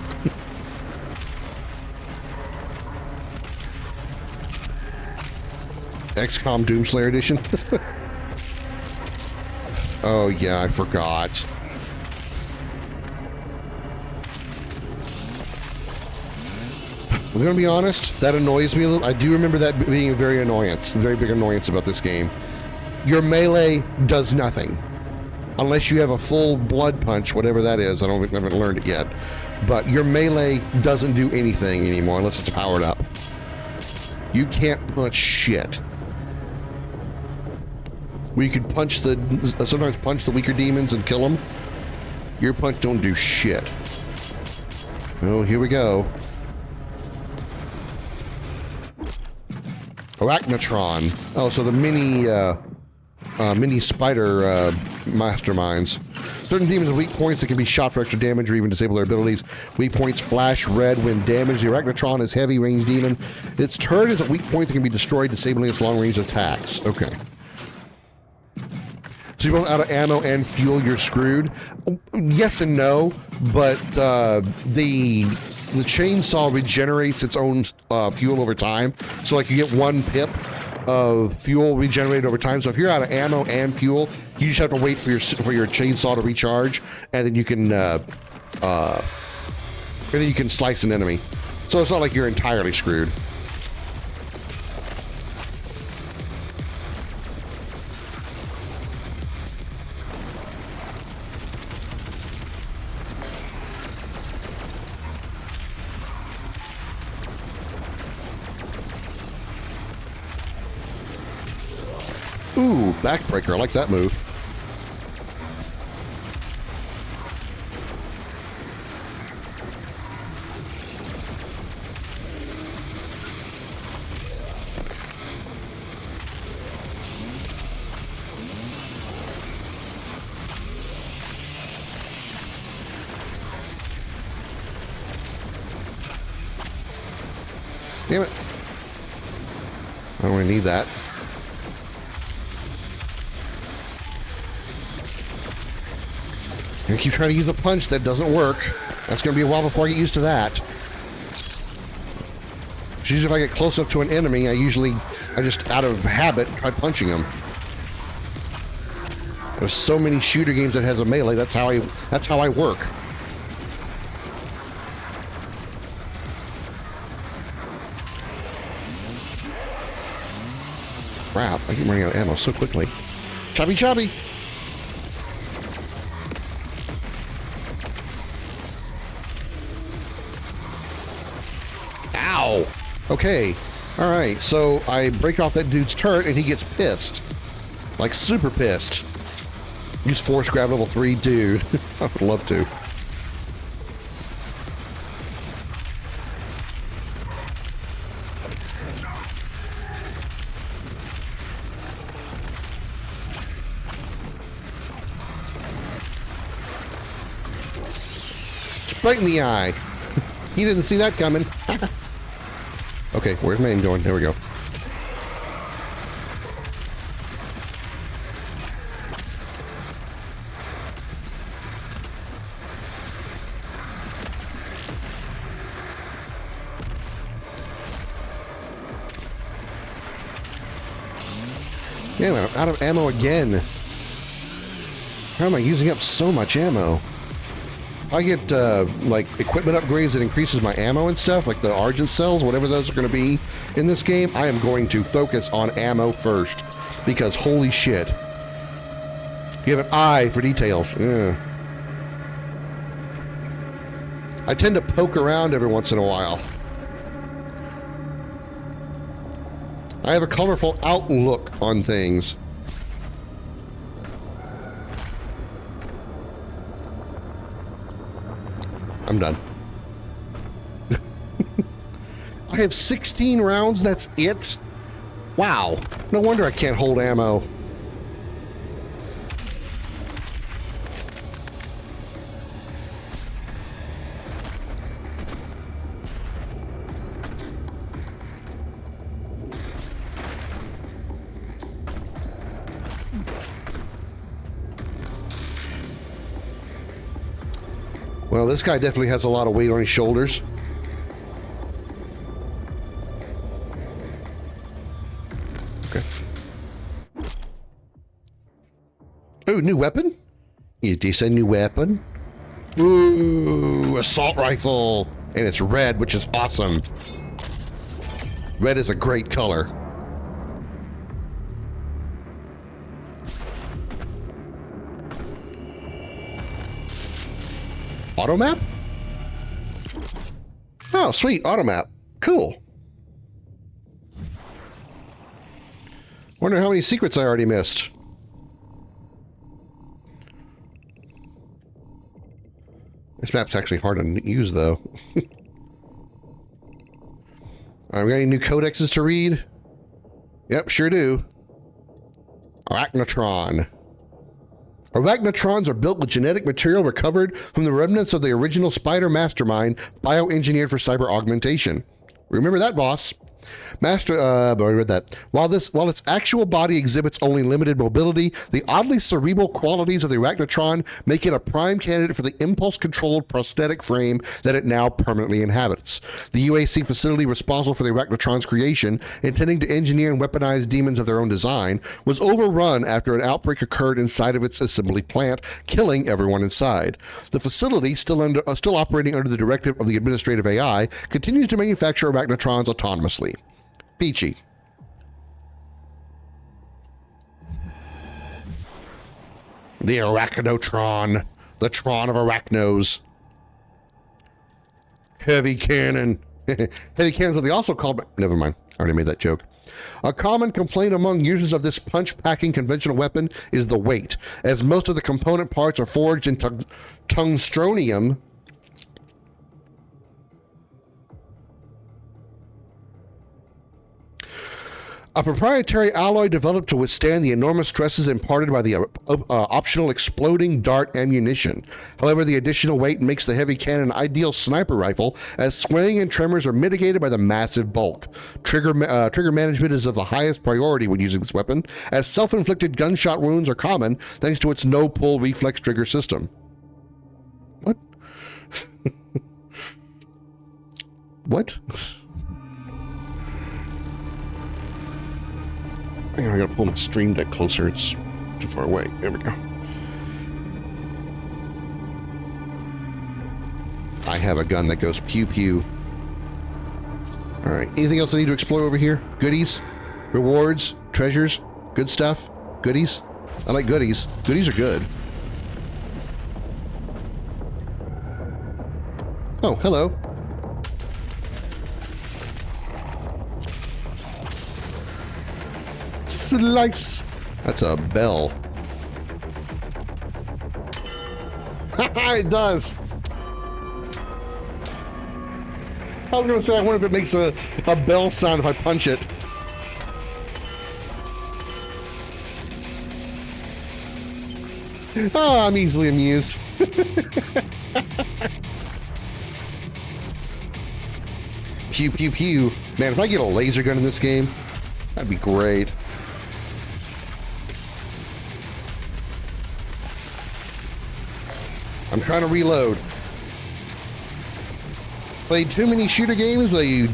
XCOM Doomslayer Edition. Oh yeah, I forgot. I'm gonna be honest, that annoys me a little. I do remember that being a very big annoyance about this game. Your melee does nothing. Unless you have a full blood punch, whatever that is. I haven't learned it yet. But your melee doesn't do anything anymore unless it's powered up. You can't punch shit. Where you can punch sometimes punch the weaker demons and kill them. Your punch don't do shit. Oh, here we go. Arachnotron. Oh, so the mini spider masterminds. Certain demons have weak points that can be shot for extra damage or even disable their abilities. Weak points flash red when damaged. The Arachnotron is heavy range demon. Its turret is a weak point that can be destroyed, disabling its long range attacks. Okay. So you're both out of ammo and fuel, you're screwed. Yes and no, but the chainsaw regenerates its own fuel over time. So like you get 1 pip of fuel regenerated over time. So if you're out of ammo and fuel, you just have to wait for your chainsaw to recharge, and then you can slice an enemy. So it's not like you're entirely screwed. Ooh, backbreaker. I like that move. Damn it. I don't really need that. I keep trying to use a punch that doesn't work. That's going to be a while before I get used to that. Usually if I get close up to an enemy, I just, out of habit, try punching them. There's so many shooter games that has a melee, that's how I work. Crap, I keep running out of ammo so quickly. Choppy choppy! Ow! Okay, alright, so I break off that dude's turret and he gets pissed. Like super pissed. Use force grab level 3, dude. I would love to. Right in the eye. He didn't see that coming. Okay, where's my aim going? There we go. Damn, I'm out of ammo again. How am I using up so much ammo? I get, like, equipment upgrades that increases my ammo and stuff, like the Argent cells, whatever those are going to be in this game. I am going to focus on ammo first, because holy shit. You have an eye for details. Ugh. I tend to poke around every once in a while. I have a colorful outlook on things. I'm done. I have 16 rounds, that's it? Wow. No wonder I can't hold ammo. Well, this guy definitely has a lot of weight on his shoulders. Okay. Ooh, new weapon? Is this a new weapon? Ooh, assault rifle. And it's red, which is awesome. Red is a great color. Auto map? Oh, sweet, auto map. Cool. Wonder how many secrets I already missed. This map's actually hard to use, though. Alright, we got any new codexes to read? Yep, sure do. Arachnotron. Arachnotrons are built with genetic material recovered from the remnants of the original spider mastermind, bioengineered for cyber augmentation. Remember that, boss. I read that. While its actual body exhibits only limited mobility, the oddly cerebral qualities of the Arachnotron make it a prime candidate for the impulse-controlled prosthetic frame that it now permanently inhabits. The UAC facility responsible for the Arachnotron's creation, intending to engineer and weaponize demons of their own design, was overrun after an outbreak occurred inside of its assembly plant, killing everyone inside. The facility, still operating under the directive of the administrative AI, continues to manufacture Arachnotrons autonomously. Peachy. The Arachnotron. The Tron of Arachnos. Heavy cannon. Heavy cannons are they also called, but never mind. I already made that joke. A common complaint among users of this punch-packing conventional weapon is the weight, as most of the component parts are forged in tungstronium. A proprietary alloy developed to withstand the enormous stresses imparted by the optional exploding dart ammunition. However, the additional weight makes the heavy cannon an ideal sniper rifle, as swaying and tremors are mitigated by the massive bulk. Trigger management is of the highest priority when using this weapon, as self-inflicted gunshot wounds are common thanks to its no-pull reflex trigger system. What? What? I gotta pull my stream deck closer. It's too far away. There we go. I have a gun that goes pew pew. All right. Anything else I need to explore over here? Goodies, rewards, treasures, good stuff, goodies. I like goodies. Goodies are good. Oh, hello. Slice. That's a bell. It does. I was gonna say, I wonder if it makes a bell sound if I punch it. Oh, I'm easily amused. Pew, pew, pew. Man, if I get a laser gun in this game, that'd be great. I'm trying to reload. Played too many shooter games where you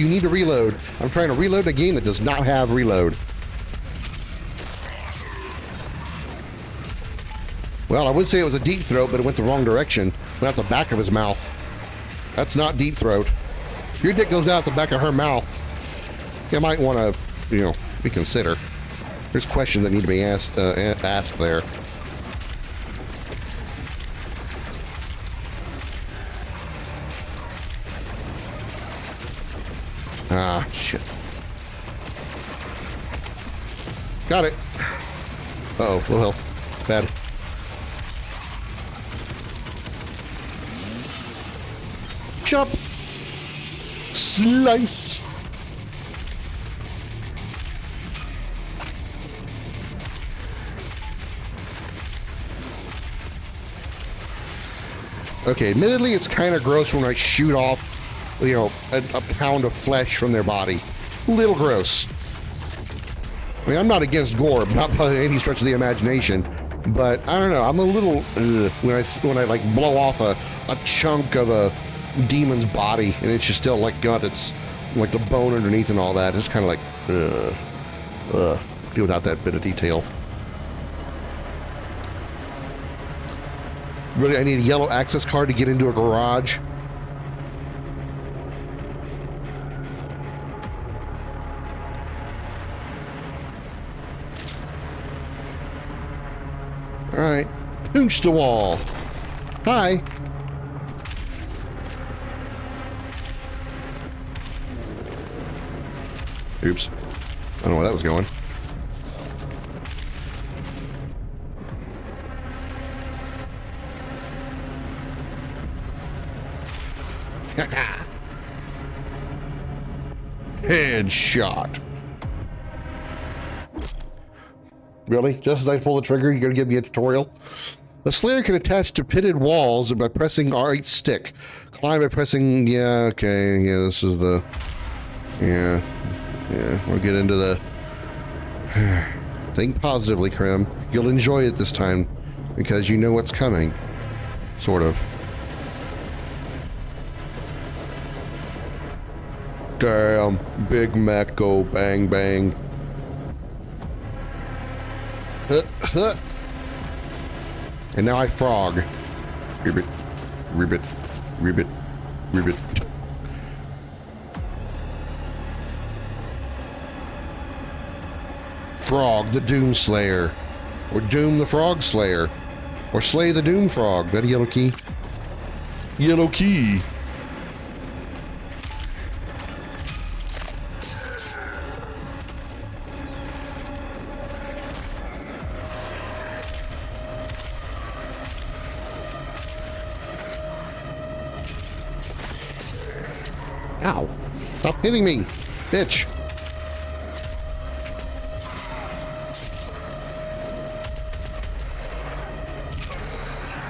need to reload. I'm trying to reload a game that does not have reload. Well, I would say it was a deep throat, but it went the wrong direction. Went out the back of his mouth. That's not deep throat. If your dick goes out the back of her mouth, you might want to, reconsider. There's questions that need to be asked there. Ah, shit. Got it. Uh-oh, low health. Bad. Chop. Slice. Okay, admittedly, it's kind of gross when I shoot off, a pound of flesh from their body. A little gross. I mean, I'm not against gore, not by any stretch of the imagination, but I don't know. I'm a little when I like blow off a chunk of a demon's body and it's just still like gut. It's like the bone underneath and all that. It's kind of like do without that bit of detail. Really, I need a yellow access card to get into a garage. All right, punch the wall. Hi. Oops. I don't know where that was going. Headshot. Really? Just as I pull the trigger, you're gonna give me a tutorial? The Slayer can attach to pitted walls by pressing R8 stick. Climb by pressing, this is the, we'll get into the, think positively, Krim. You'll enjoy it this time, because you know what's coming. Sort of. Damn, Big Mac go bang bang. And now I frog. Ribbit, ribbit, ribbit, ribbit. Frog the Doom Slayer. Or Doom the Frog Slayer. Or Slay the Doom Frog. That a yellow key? Yellow key. Ow. Stop hitting me, bitch.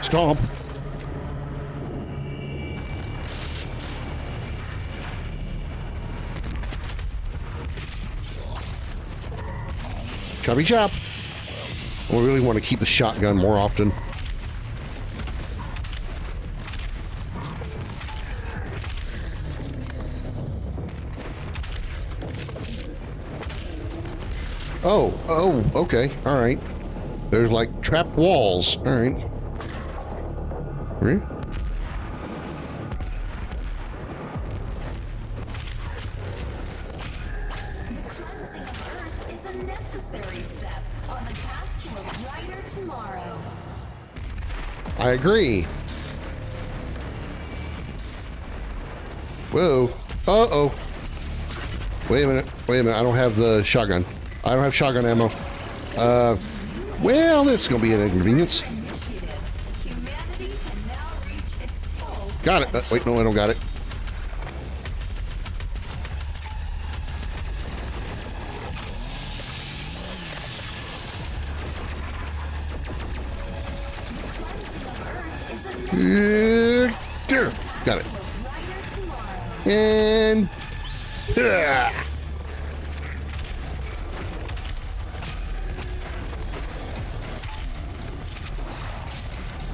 Stomp. Choppy chop. We really want to keep the shotgun more often. Oh, okay, all right. There's like trapped walls. All right. Right? Cleansing of Earth is a necessary step on the path to a brighter tomorrow. I agree. Whoa. Uh-oh. Wait a minute. I don't have the shotgun. I don't have shotgun ammo. Well, this is going to be an inconvenience. Got it. Wait, no, I don't got it. There. Got it. And...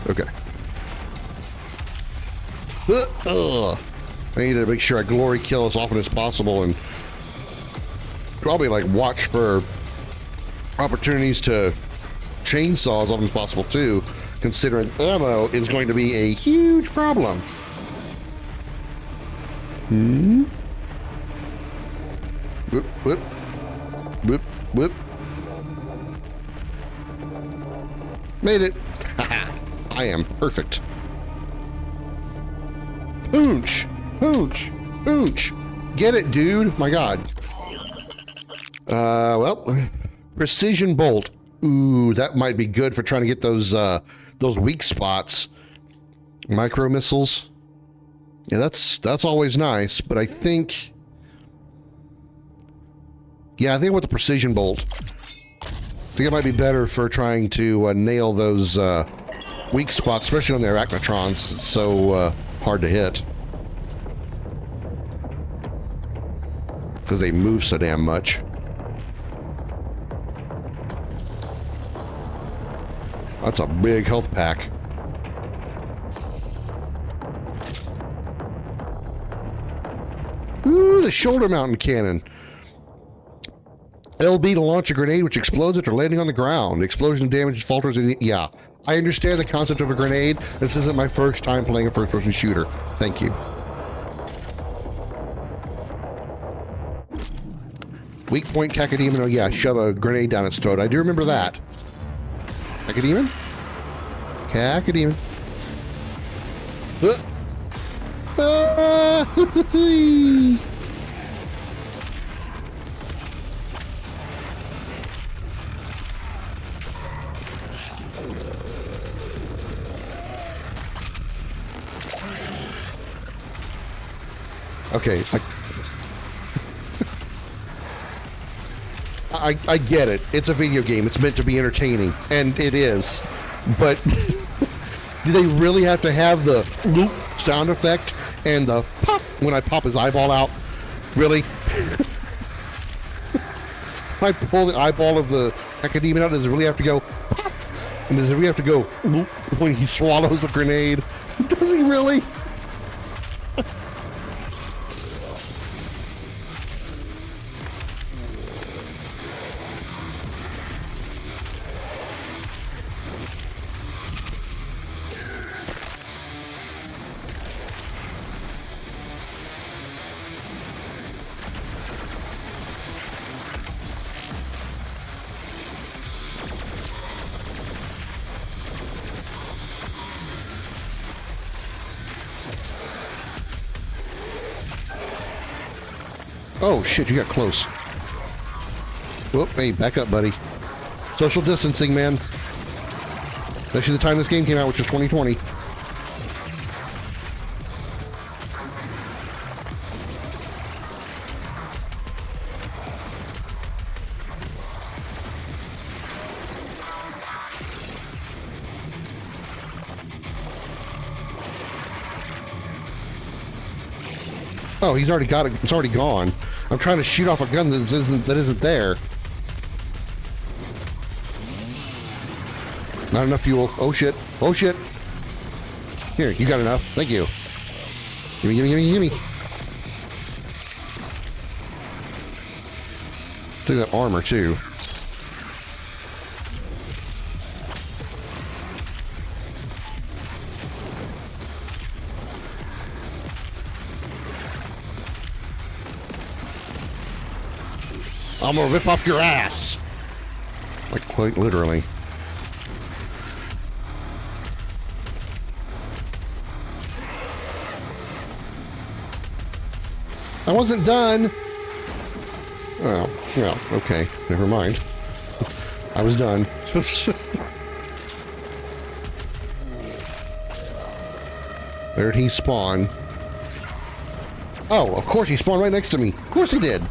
Okay. I need to make sure I glory kill as often as possible and probably like watch for opportunities to chainsaw as often as possible too, considering ammo is going to be a huge problem. Whoop, whoop. Whoop, whoop. Made it. I am perfect. Hooch! Hooch! Hooch! Get it, dude! My god. Well, precision bolt. Ooh, that might be good for trying to get those weak spots. Micro missiles. Yeah, that's always nice, but I think... Yeah, I think with the precision bolt, I think it might be better for trying to nail those weak spots, especially on the arachnotrons. It's so hard to hit. Because they move so damn much. That's a big health pack. Ooh, the shoulder mountain cannon. LB to launch a grenade which explodes after landing on the ground. Explosion damages falters in... Yeah, I understand the concept of a grenade. This isn't my first time playing a first-person shooter. Thank you. Weak point Cacodemon. Oh yeah, shove a grenade down its throat. I do remember that. Cacodemon? Cacodemon. Okay, I get it. It's a video game. It's meant to be entertaining, and it is. But do they really have to have the loop sound effect and the pop when I pop his eyeball out? Really? When I pull the eyeball of the Academia out, does it really have to go pop? And does it really have to go loop when he swallows a grenade? Does he really? Oh shit, you got close. Whoop, hey, back up, buddy. Social distancing, man. Especially the time this game came out, which was 2020. Oh, he's already got it. It's already gone. I'm trying to shoot off a gun that isn't there. Not enough fuel. Oh shit. Oh shit. Here, you got enough. Thank you. Gimme, gimme, gimme, gimme. Look at that armor too. I'm gonna rip off your ass. Like quite literally. I wasn't done. Oh, well, okay. Never mind. I was done. Where did he spawn? Oh, of course he spawned right next to me. Of course he did.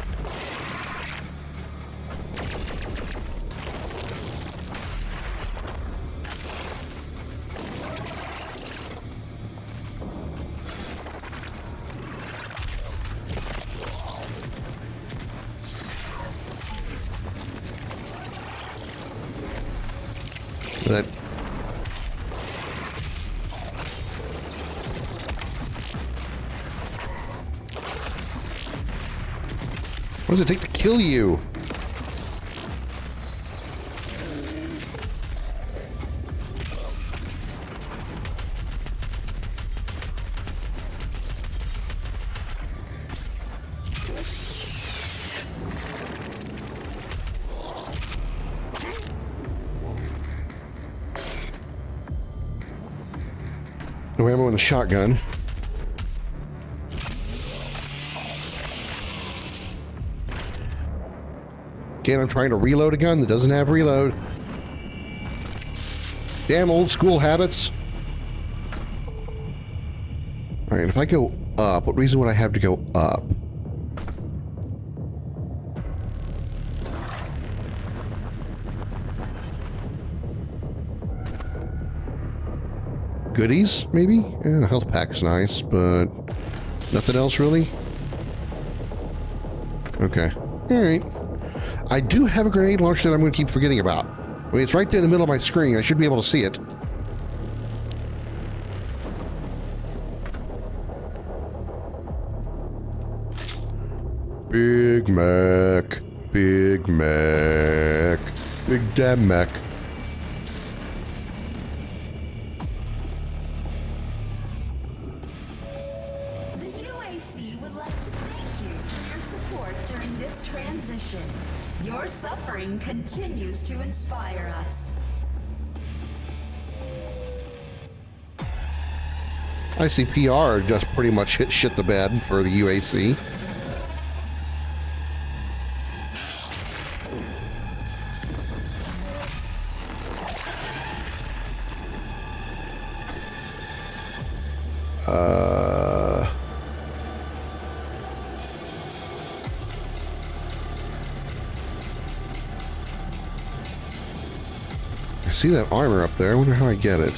That what does it take to kill you? No ammo in the shotgun. Again, I'm trying to reload a gun that doesn't have reload. Damn old school habits. Alright, if I go up, what reason would I have to go up? Goodies, maybe? Yeah, the health pack's nice, but nothing else really? Okay. Alright. I do have a grenade launcher that I'm going to keep forgetting about. I mean, it's right there in the middle of my screen. I should be able to see it. Big Mac. Big Mac. Big damn Mac. Your suffering continues to inspire us. I see PR just pretty much hit shit the bed for the UAC. I see that armor up there. I wonder how I get it.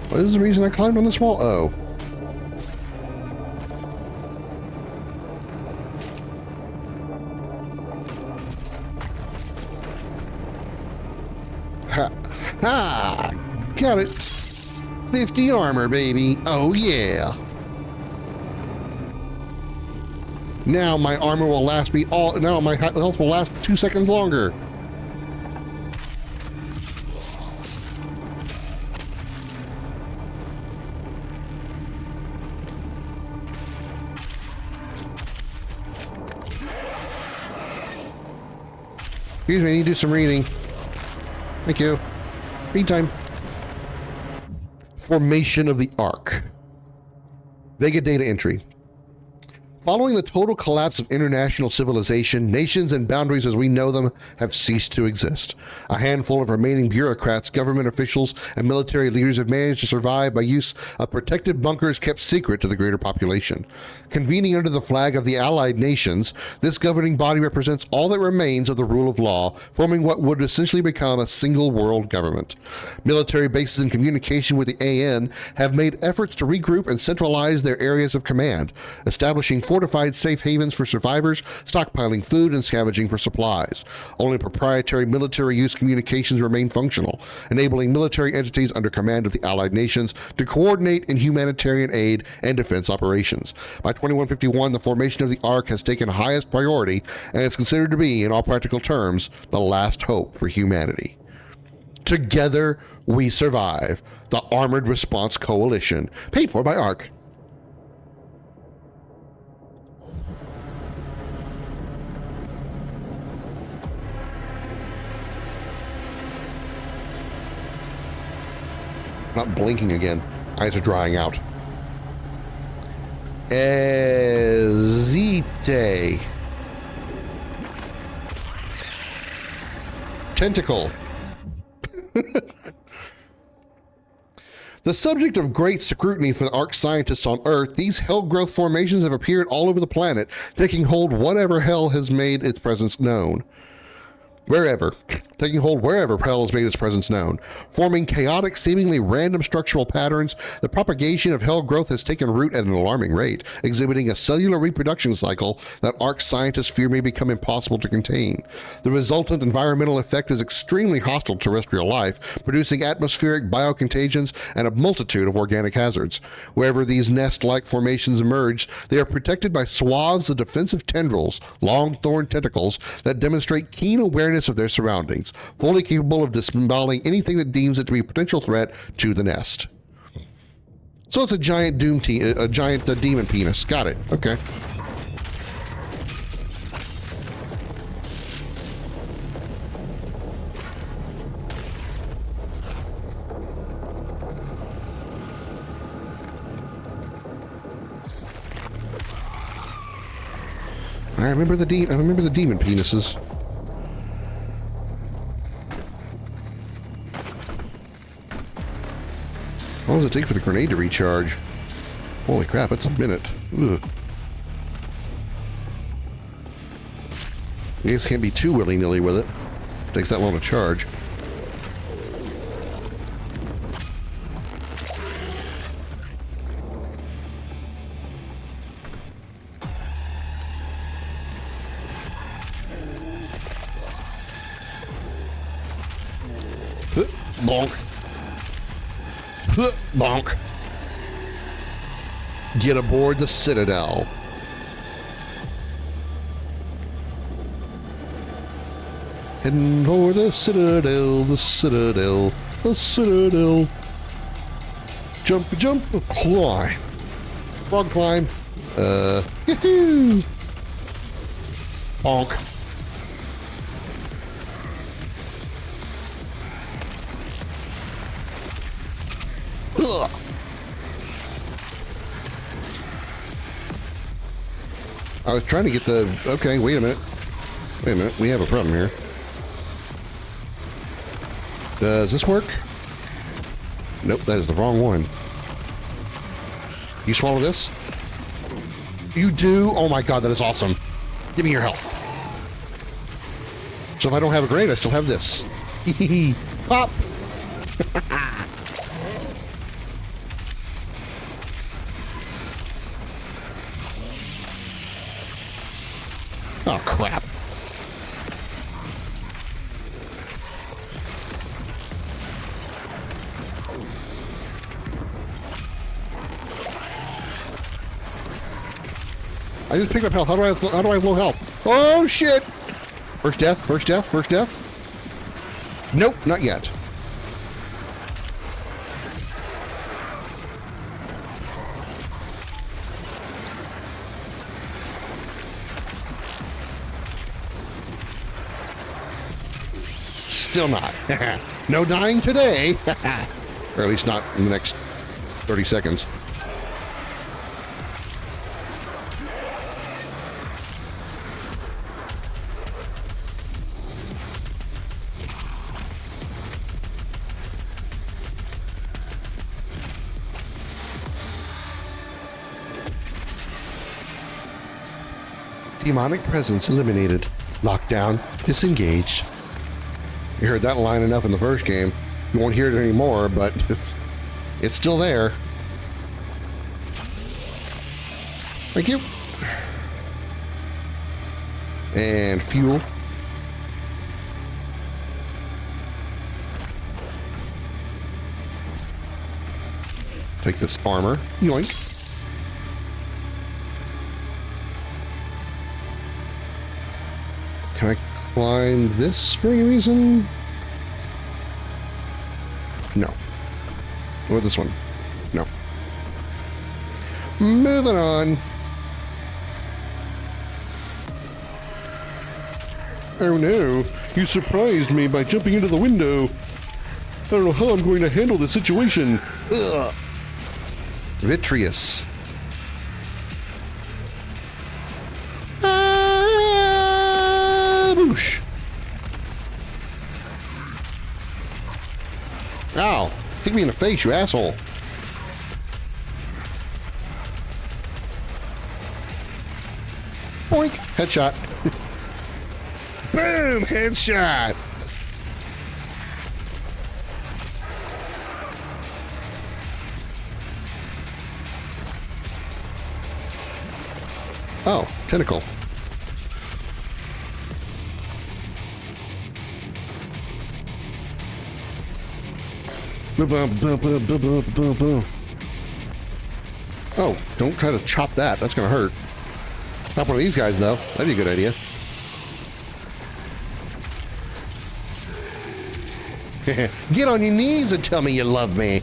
What is the reason I climbed on this wall? Oh. Ha! Ha! Got it! 50 armor, baby! Oh yeah! Now my armor will last me all... Now my health will last 2 seconds longer! Excuse me, I need to do some reading. Thank you. Read time. Formation of the Ark. Vega data entry. Following the total collapse of international civilization, nations and boundaries as we know them have ceased to exist. A handful of remaining bureaucrats, government officials, and military leaders have managed to survive by use of protective bunkers kept secret to the greater population. Convening under the flag of the Allied Nations, this governing body represents all that remains of the rule of law, forming what would essentially become a single world government. Military bases in communication with the AN have made efforts to regroup and centralize their areas of command, establishing fortified safe havens for survivors, stockpiling food, and scavenging for supplies. Only proprietary military use communications remain functional, enabling military entities under command of the Allied Nations to coordinate in humanitarian aid and defense operations. By 2151, the formation of the Ark has taken highest priority and is considered to be, in all practical terms, the last hope for humanity. Together we survive. The Armored Response Coalition, paid for by Ark. Not blinking again. Eyes are drying out. Ezite. Tentacle. The subject of great scrutiny for the Ark scientists on Earth, these hell growth formations have appeared all over the planet, taking hold whatever hell has made its presence known. Taking hold wherever hell has made its presence known. Forming chaotic, seemingly random structural patterns, the propagation of hell growth has taken root at an alarming rate, exhibiting a cellular reproduction cycle that Ark scientists fear may become impossible to contain. The resultant environmental effect is extremely hostile to terrestrial life, producing atmospheric biocontagions and a multitude of organic hazards. Wherever these nest-like formations emerge, they are protected by swaths of defensive tendrils, long thorn tentacles that demonstrate keen awareness of their surroundings, fully capable of disemboweling anything that deems it to be a potential threat to the nest. So it's a giant demon penis. Got it. Okay. I remember the demon penises. How long does it take for the grenade to recharge? Holy crap, that's a minute. Ugh. I guess can't be too willy-nilly with it. Takes that long to charge. Bonk. Bonk. Get aboard the Citadel. Heading for the Citadel, the Citadel, the Citadel. Jump, jump, climb. Frog climb. Yahoo! Bonk. Ugh. I was trying to get the... Okay, wait a minute. Wait a minute, we have a problem here. Does this work? Nope, that is the wrong one. You swallow this? You do? Oh my god, that is awesome. Give me your health. So if I don't have a grenade, I still have this. Pop! Oh, crap. I just picked up health. How do I have low health? Oh, shit! First death, first death, first death. Nope, not yet. Still not. No dying today. Or at least not in the next 30 seconds. Demonic presence eliminated. Lockdown disengaged. You heard that line enough in the first game. You won't hear it anymore, but it's still there. Thank you. And fuel. Take this armor. Yoink. Can I climb this for any reason? No. What about this one? No. Moving on. Oh no, you surprised me by jumping into the window. I don't know how I'm going to handle this situation. Ugh. Vitreous. Boosh. Ow, hit me in the face, you asshole. Boink, headshot. Boom, headshot. Oh, tentacle. Oh, don't try to chop that. That's gonna hurt. Not one of these guys, though. That'd be a good idea. Get on your knees and tell me you love me.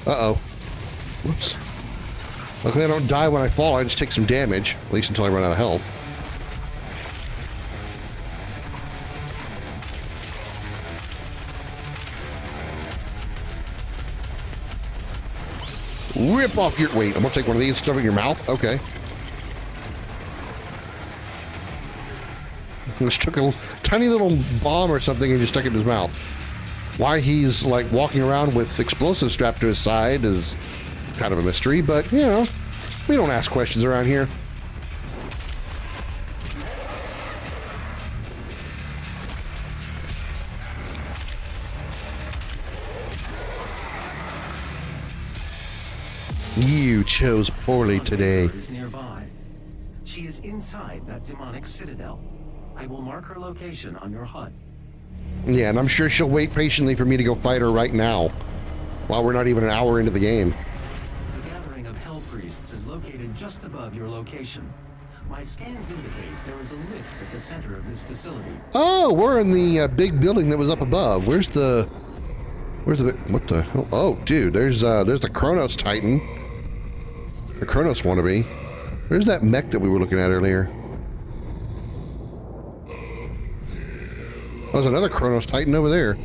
Uh-oh. Whoops. Luckily I don't die when I fall, I just take some damage. At least until I run out of health. Rip off your... Wait, I'm gonna take one of these, stuff it in your mouth? Okay. Just took a tiny little bomb or something and just stuck it in his mouth. Why he's like walking around with explosives strapped to his side is kind of a mystery, but you know, we don't ask questions around here. You chose poorly today. Is nearby. She is inside that demonic citadel. I will mark her location on your HUD. Yeah, and I'm sure she'll wait patiently for me to go fight her right now, while we're not even an hour into the game. The gathering of Hell Priests is located just above your location. My scans indicate there is a lift at the center of this facility. Oh, we're in the big building that was up above. Where's the... What the hell? Oh, dude, there's the Kronos Titan. The Kronos wannabe. Where's that mech that we were looking at earlier? Oh, there's another Kronos Titan over there.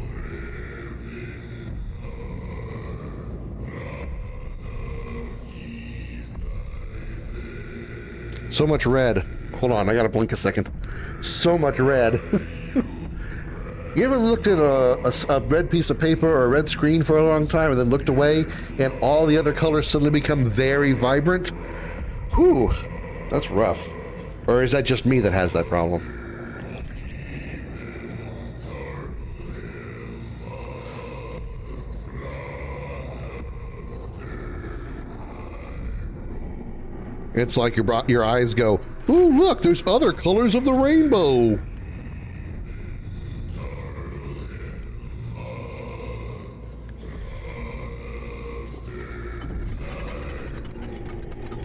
So much red. Hold on, I gotta blink a second. So much red. You ever looked at a red piece of paper or a red screen for a long time and then looked away and all the other colors suddenly become very vibrant? Whew, that's rough. Or is that just me that has that problem? It's like your eyes go, ooh, look, there's other colors of the rainbow.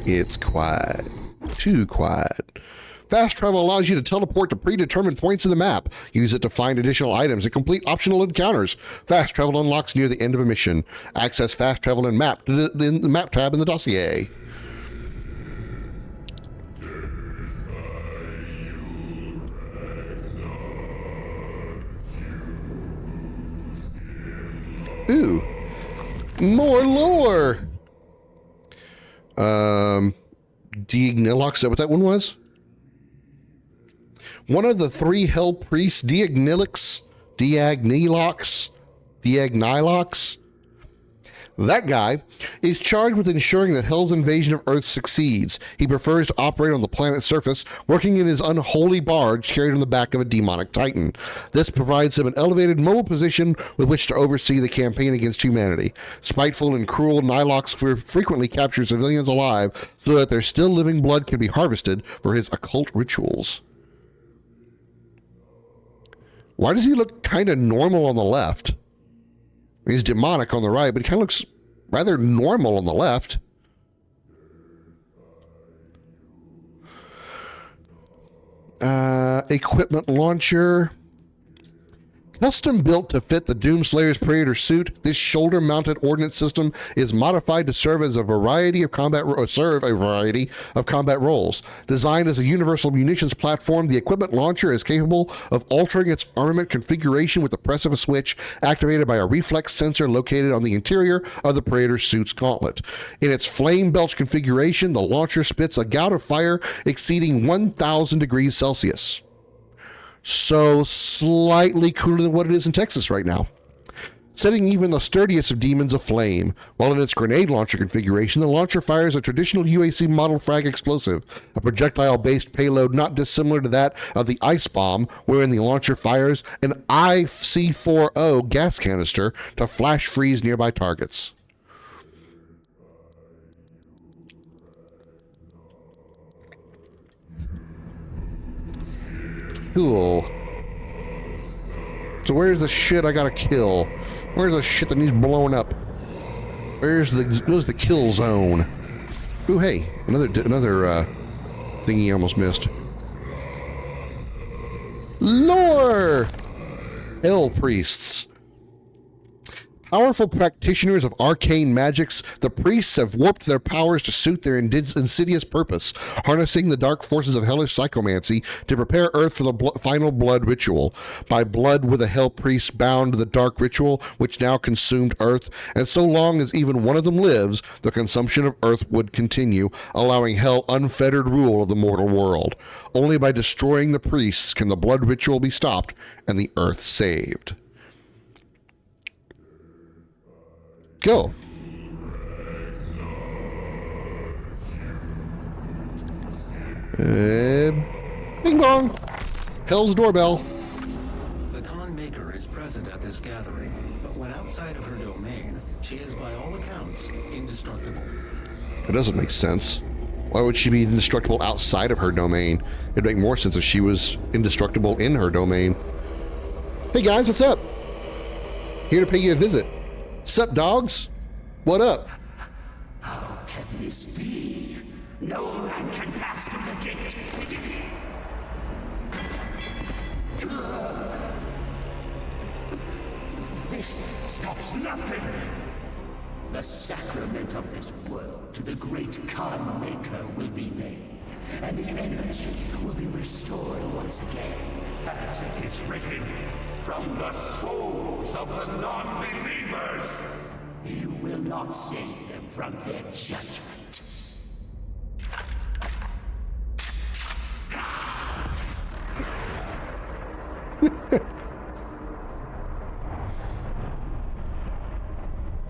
It's quiet. Too quiet. Fast travel allows you to teleport to predetermined points in the map. Use it to find additional items and complete optional encounters. Fast travel unlocks near the end of a mission. Access fast travel and map in the map tab in the dossier. Ooh. More lore. Diagnilox, is that what that one was? One of the 3 hell priests, Diagnilox, that guy is charged with ensuring that Hell's invasion of Earth succeeds. He prefers to operate on the planet's surface, working in his unholy barge carried on the back of a demonic titan. This provides him an elevated mobile position with which to oversee the campaign against humanity. Spiteful and cruel, Nilox frequently captures civilians alive so that their still living blood can be harvested for his occult rituals. Why does he look kind of normal on the left? He's demonic on the right, but he kind of looks rather normal on the left. Equipment launcher. Custom built to fit the Doomslayer's Praetor suit, this shoulder-mounted ordnance system is modified to serve a variety of combat roles. Designed as a universal munitions platform, the equipment launcher is capable of altering its armament configuration with the press of a switch activated by a reflex sensor located on the interior of the Praetor suit's gauntlet. In its flame belch configuration, the launcher spits a gout of fire exceeding 1,000 degrees Celsius. So slightly cooler than what it is in Texas right now, setting even the sturdiest of demons aflame. While in its grenade launcher configuration, the launcher fires a traditional UAC model frag explosive, a projectile-based payload not dissimilar to that of the ice bomb, wherein the launcher fires an IC-40 gas canister to flash freeze nearby targets. Cool. So where's the shit I gotta kill? Where's the shit that needs blowing up? Where's the kill zone? Ooh, hey, another thingy I almost missed. Lore! Hell priests. Powerful practitioners of arcane magics, the priests have warped their powers to suit their insidious purpose, harnessing the dark forces of hellish psychomancy to prepare Earth for the final blood ritual. By blood were the hell priests bound to the dark ritual, which now consumed Earth, and so long as even one of them lives, the consumption of Earth would continue, allowing hell unfettered rule of the mortal world. Only by destroying the priests can the blood ritual be stopped and the Earth saved. Go. Bing bong. Hell's doorbell. The Khan Maker is present at this gathering, but when outside of her domain, she is by all accounts indestructible. It doesn't make sense. Why would she be indestructible outside of her domain? It'd make more sense if she was indestructible in her domain. Hey guys, what's up? Here to pay you a visit. Sup, dogs? What up? How can this be? No man can pass through the gate. This stops nothing. The sacrament of this world to the great Khan Maker will be made, and the energy will be restored once again. As it is written, from the souls of the non-believers, you will not save them from their judgment.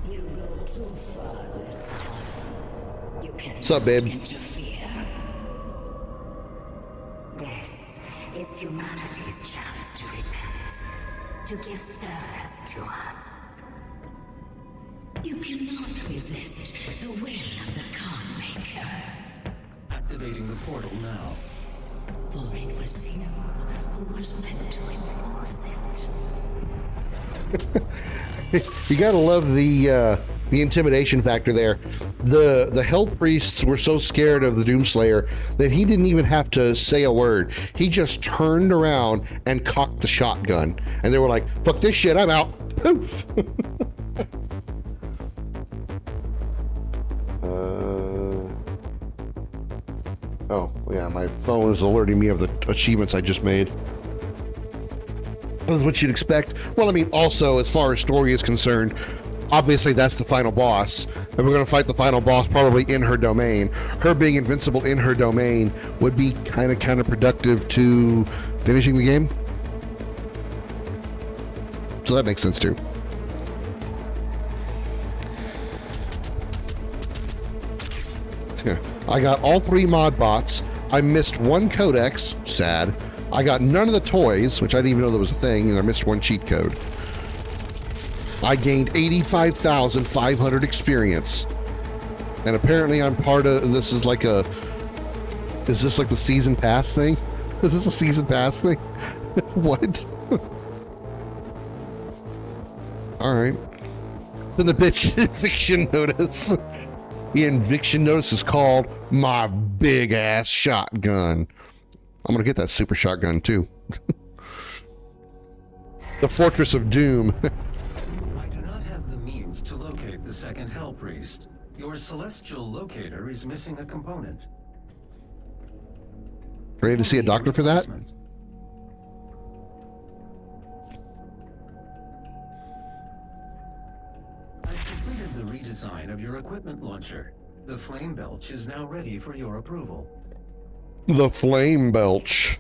You go too far this time. You can What's up, babe? interfere. This is humanity's chance to repent, to give service to us. You cannot resist the will of the Khan Maker. Activating the portal now. For it was you who was meant to enforce it. You gotta love the intimidation factor there. The Hell Priests were so scared of the Doomslayer that he didn't even have to say a word. He just turned around and cocked the shotgun. And they were like, fuck this shit, I'm out. Poof. Oh, yeah, my phone is alerting me of the achievements I just made. That's what you'd expect. Well, I mean, also, as far as story is concerned, obviously that's the final boss, and we're going to fight the final boss probably in her domain. Her being invincible in her domain would be kind of counterproductive to finishing the game. So that makes sense too. Yeah. I got all 3 mod bots. I missed 1 codex, sad. I got none of the toys, which I didn't even know there was a thing, and I missed 1 cheat code. I gained 85,500 experience. And apparently I'm part of, this is like a, is this like the season pass thing? Is this a season pass thing? What? Alright. Then the bitch eviction notice. The eviction notice is called my big ass shotgun. I'm gonna get that super shotgun too. The Fortress of Doom. I do not have the means to locate the second Hell Priest. Your celestial locator is missing a component. Ready to see a doctor for that? I've completed the redesign of your equipment launcher. The flame belch is now ready for your approval. The flame belch.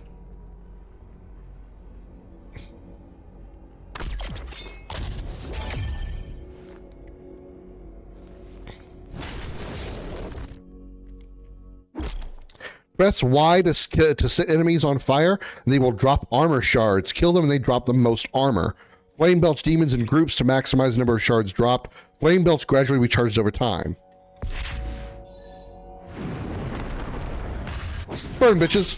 Press Y to set enemies on fire, and they will drop armor shards. Kill them and they drop the most armor. Flame belch demons in groups to maximize the number of shards dropped. Flame belch gradually recharges over time. Burn, bitches.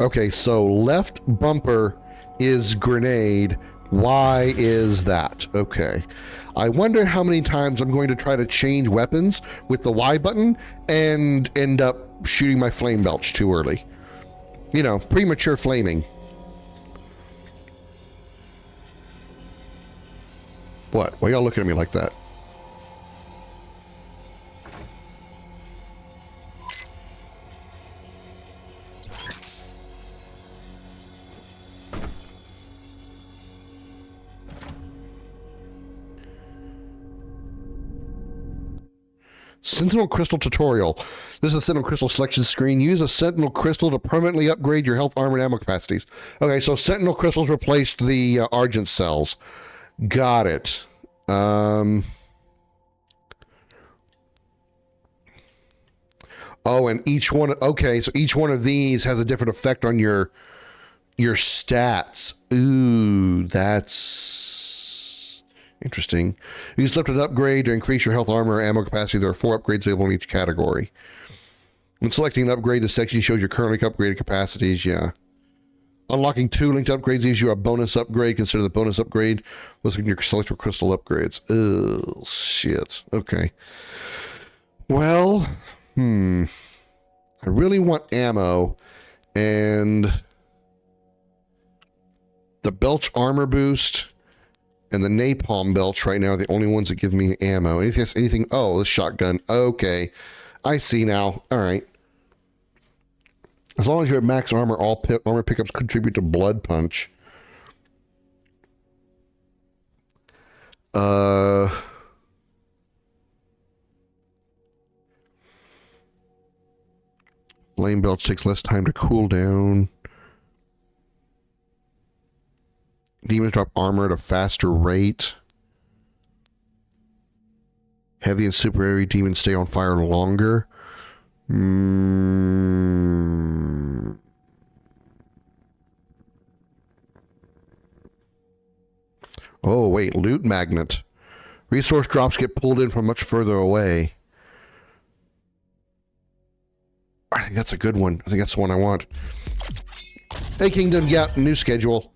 Okay, so left bumper is grenade. Why is that? Okay. I wonder how many times I'm going to try to change weapons with the Y button and end up shooting my flame belch too early. You know, premature flaming. What? Why y'all looking at me like that? Sentinel Crystal tutorial. This is a Sentinel Crystal selection screen. Use a Sentinel Crystal to permanently upgrade your health, armor, and ammo capacities. Okay, so Sentinel Crystals replaced the Argent cells. Got it. Oh, and each one. Okay, so each one of these has a different effect on your stats. Ooh, that's interesting. You select an upgrade to increase your health, armor, or ammo capacity. There are 4 upgrades available in each category. When selecting an upgrade, the section shows your currently upgraded capacities. Yeah. Unlocking 2 linked upgrades gives you a bonus upgrade. Consider the bonus upgrade listing your selected crystal upgrades. Oh, shit. Okay. Well, I really want ammo, and the Belch armor boost and the Napalm Belch right now are the only ones that give me ammo. Anything? Oh, the shotgun. Okay. I see now. All right. As long as you're at max armor, all armor pickups contribute to Blood Punch. Flame Belch takes less time to cool down. Demons drop armor at a faster rate. Heavy and super heavy demons stay on fire longer. Oh, wait. Loot magnet. Resource drops get pulled in from much further away. I think that's a good one. I think that's the one I want. Hey, Kingdom. Yeah, new schedule.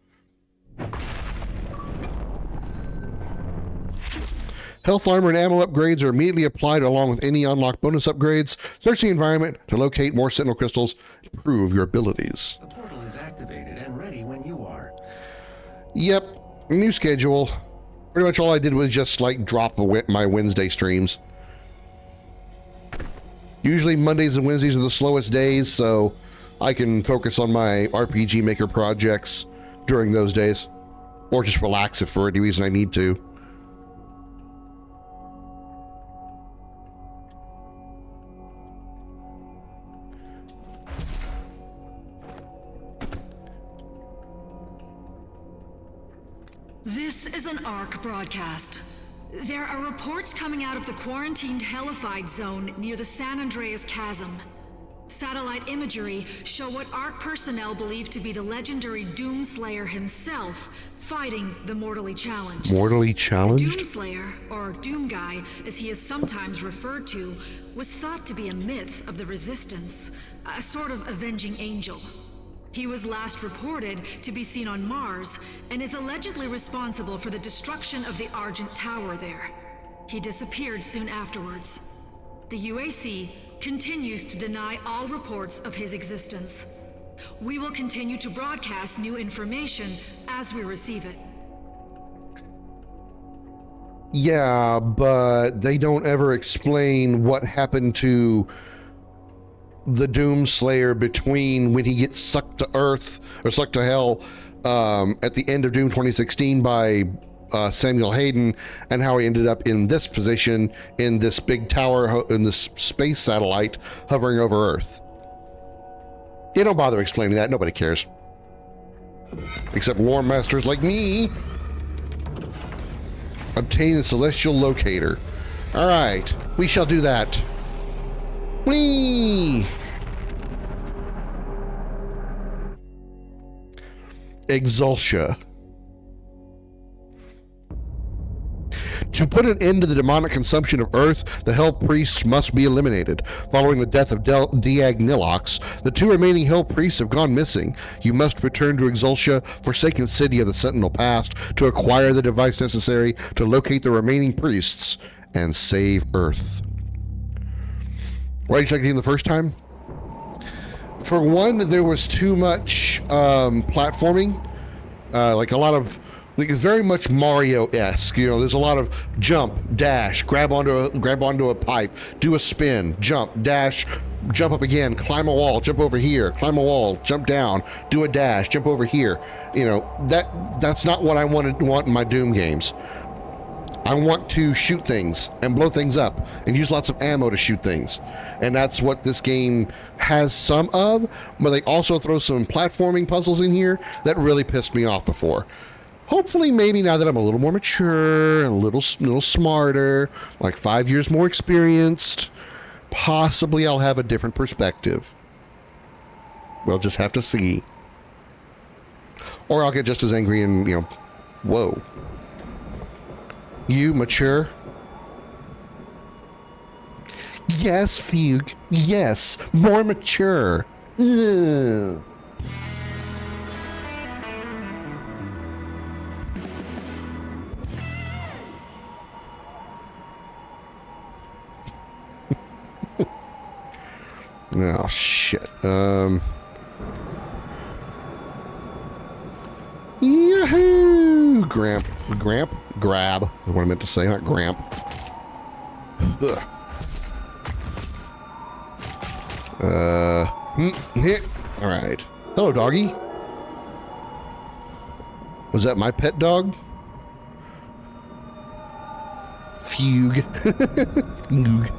Health, armor, and ammo upgrades are immediately applied along with any unlocked bonus upgrades. Search the environment to locate more Sentinel Crystals. Improve your abilities. The portal is activated and ready when you are. Yep, new schedule. Pretty much all I did was just like drop my Wednesday streams. Usually Mondays and Wednesdays are the slowest days, so I can focus on my RPG Maker projects during those days, or just relax if for any reason I need to. This is an ARC broadcast. There are reports coming out of the quarantined hellified zone near the San Andreas Chasm. Satellite imagery show what ARC personnel believe to be the legendary Doomslayer himself fighting the mortally challenged. Mortally challenged? The Doomslayer, or Doom Guy, as he is sometimes referred to, was thought to be a myth of the Resistance, a sort of avenging angel. He was last reported to be seen on Mars, and is allegedly responsible for the destruction of the Argent Tower there. He disappeared soon afterwards. The UAC continues to deny all reports of his existence. We will continue to broadcast new information as we receive it. Yeah, but they don't ever explain what happened to the Doomslayer between when he gets sucked to Earth, or sucked to Hell, at the end of Doom 2016 by Samuel Hayden, and how he ended up in this position in this big tower, in this space satellite hovering over Earth. You don't bother explaining that. Nobody cares. Except lore masters like me. Obtain a celestial locator. All right, we shall do that. Whee! Exultia. To put an end to the demonic consumption of Earth, the Hell Priests must be eliminated. Following the death of Diagnilox, the two remaining Hell Priests have gone missing. You must return to Exultia, forsaken city of the Sentinel Past, to acquire the device necessary to locate the remaining priests and save Earth. Why did you check it in the first time? For one, there was too much platforming, like a lot of, like it's very much Mario-esque. You know, there's a lot of jump, dash, grab onto a pipe, do a spin, jump, dash, jump up again, climb a wall, jump over here, climb a wall, jump down, do a dash, jump over here. You know, that's not what I want in my Doom games. I want to shoot things and blow things up and use lots of ammo to shoot things. And that's what this game has some of, but they also throw some platforming puzzles in here that really pissed me off before. Hopefully, maybe now that I'm a little more mature and a little smarter, like 5 years more experienced, possibly I'll have a different perspective. We'll just have to see. Or I'll get just as angry and, you know, whoa. You mature? Yes, Fugue. Yes, more mature. Ugh. Oh shit. Yahoo! Grab. Is what I meant to say, not Gramp. Ugh. All right. Hello, doggy. Was that my pet dog? Fugue. Fugue.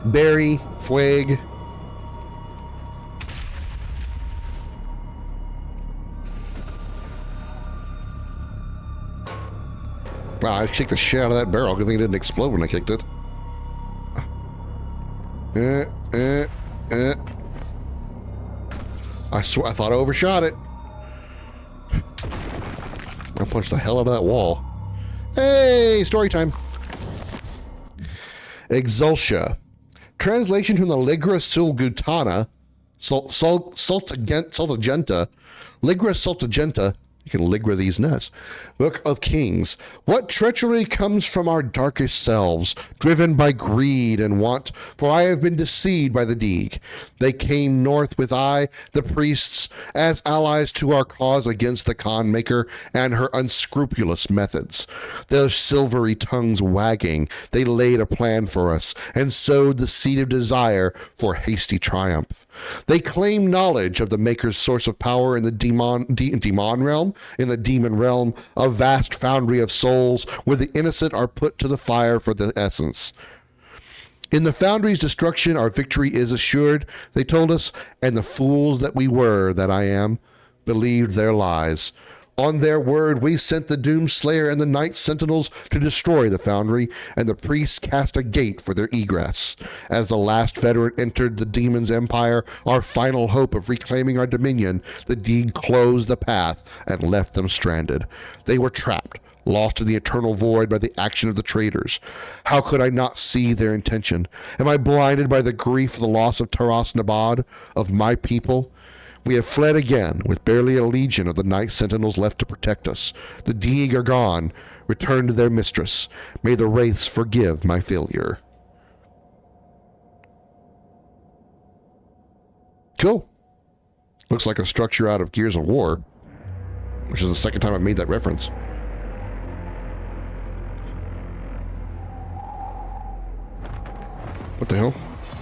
Barry, Fwag. Wow, I kicked the shit out of that barrel. Good thing it didn't explode when I kicked it. I thought I overshot it. I punched the hell out of that wall. Hey, story time. Exultia. Translation from the Ligra Sulgutana, Sultagenta, Ligra Sultagenta. You can Ligra these nuts. Book of Kings. What treachery comes from our darkest selves, driven by greed and want, for I have been deceived by the Deeg. They came north with I, the priests, as allies to our cause against the Khan Maker and her unscrupulous methods. Their silvery tongues wagging, they laid a plan for us, and sowed the seed of desire for hasty triumph. They claim knowledge of the Maker's source of power in the demon realm, in the demon realm, a vast foundry of souls where the innocent are put to the fire for the essence. In the foundry's destruction, our victory is assured, they told us, and the fools that we were, that I am, believed their lies. On their word, we sent the Doomslayer and the Night Sentinels to destroy the foundry, and the priests cast a gate for their egress. As the last veteran entered the demon's empire, our final hope of reclaiming our dominion, the deed closed the path and left them stranded. They were trapped, lost in the eternal void by the action of the traitors. How could I not see their intention? Am I blinded by the grief of the loss of Taras Nabad, of my people? We have fled again, with barely a legion of the Night Sentinels left to protect us. The Deeg are gone, returned to their mistress. May the Wraiths forgive my failure. Cool. Looks like a structure out of Gears of War, which is the second time I've made that reference. What the hell?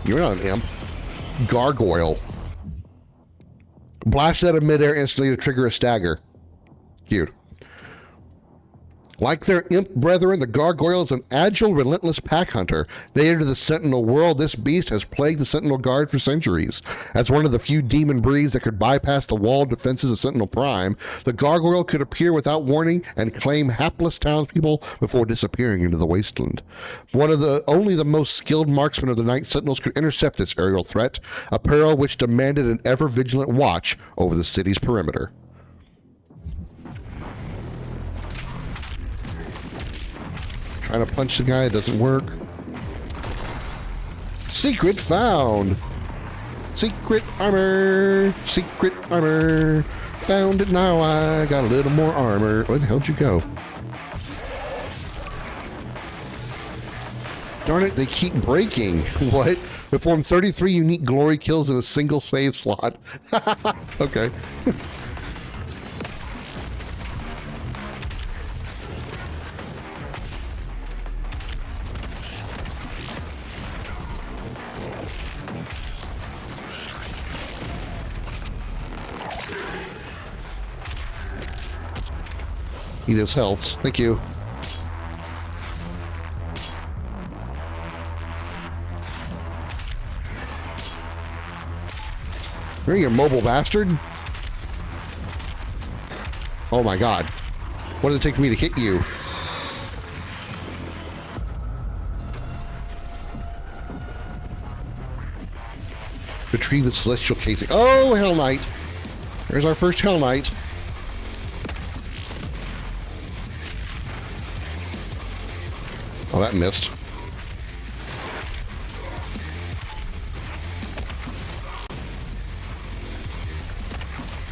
You're not an imp. Gargoyle. Blast out of midair instantly to trigger a stagger. Cute. Like their imp brethren, the gargoyle is an agile, relentless pack hunter. Native to the Sentinel world, this beast has plagued the Sentinel Guard for centuries. As one of the few demon breeds that could bypass the walled defenses of Sentinel Prime, the gargoyle could appear without warning and claim hapless townspeople before disappearing into the wasteland. Only the most skilled marksmen of the Night Sentinels could intercept this aerial threat, a peril which demanded an ever-vigilant watch over the city's perimeter. Trying to punch the guy, it doesn't work. Secret found! Secret armor! Secret armor! Found it now, I got a little more armor. Where the hell'd you go? Darn it, they keep breaking. What? Perform 33 unique glory kills in a single save slot. Okay. He just helps. Thank you. You're you mobile bastard. Oh my god. What does it take for me to hit you? Retrieve the celestial casing. Oh, Hell Knight. There's our first Hell Knight. Oh, that missed.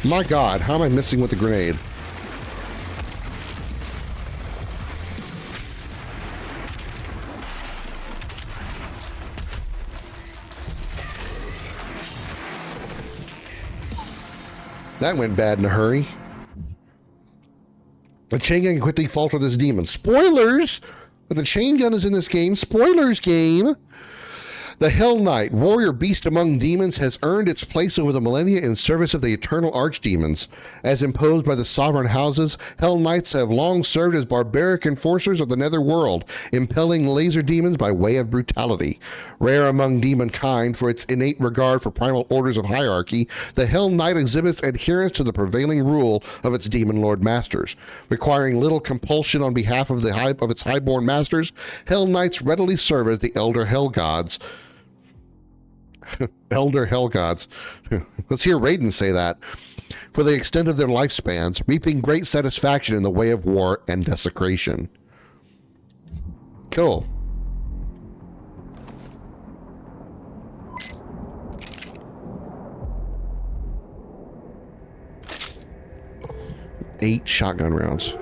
My god, how am I missing with the grenade? That went bad in a hurry. The chain gun can quickly falter this demon. Spoilers! But the chain gun is in this game. Spoilers game! The Hell Knight, warrior beast among demons, has earned its place over the millennia in service of the eternal archdemons. As imposed by the sovereign houses, Hell Knights have long served as barbaric enforcers of the nether world, impelling laser demons by way of brutality. Rare among demon kind for its innate regard for primal orders of hierarchy, the Hell Knight exhibits adherence to the prevailing rule of its demon lord masters. Requiring little compulsion on behalf of its highborn masters, Hell Knights readily serve as the elder Hell Gods. Elder Hell Gods. Let's hear Raiden say that. For the extent of their lifespans, reaping great satisfaction in the way of war and desecration. Cool. Eight shotgun rounds.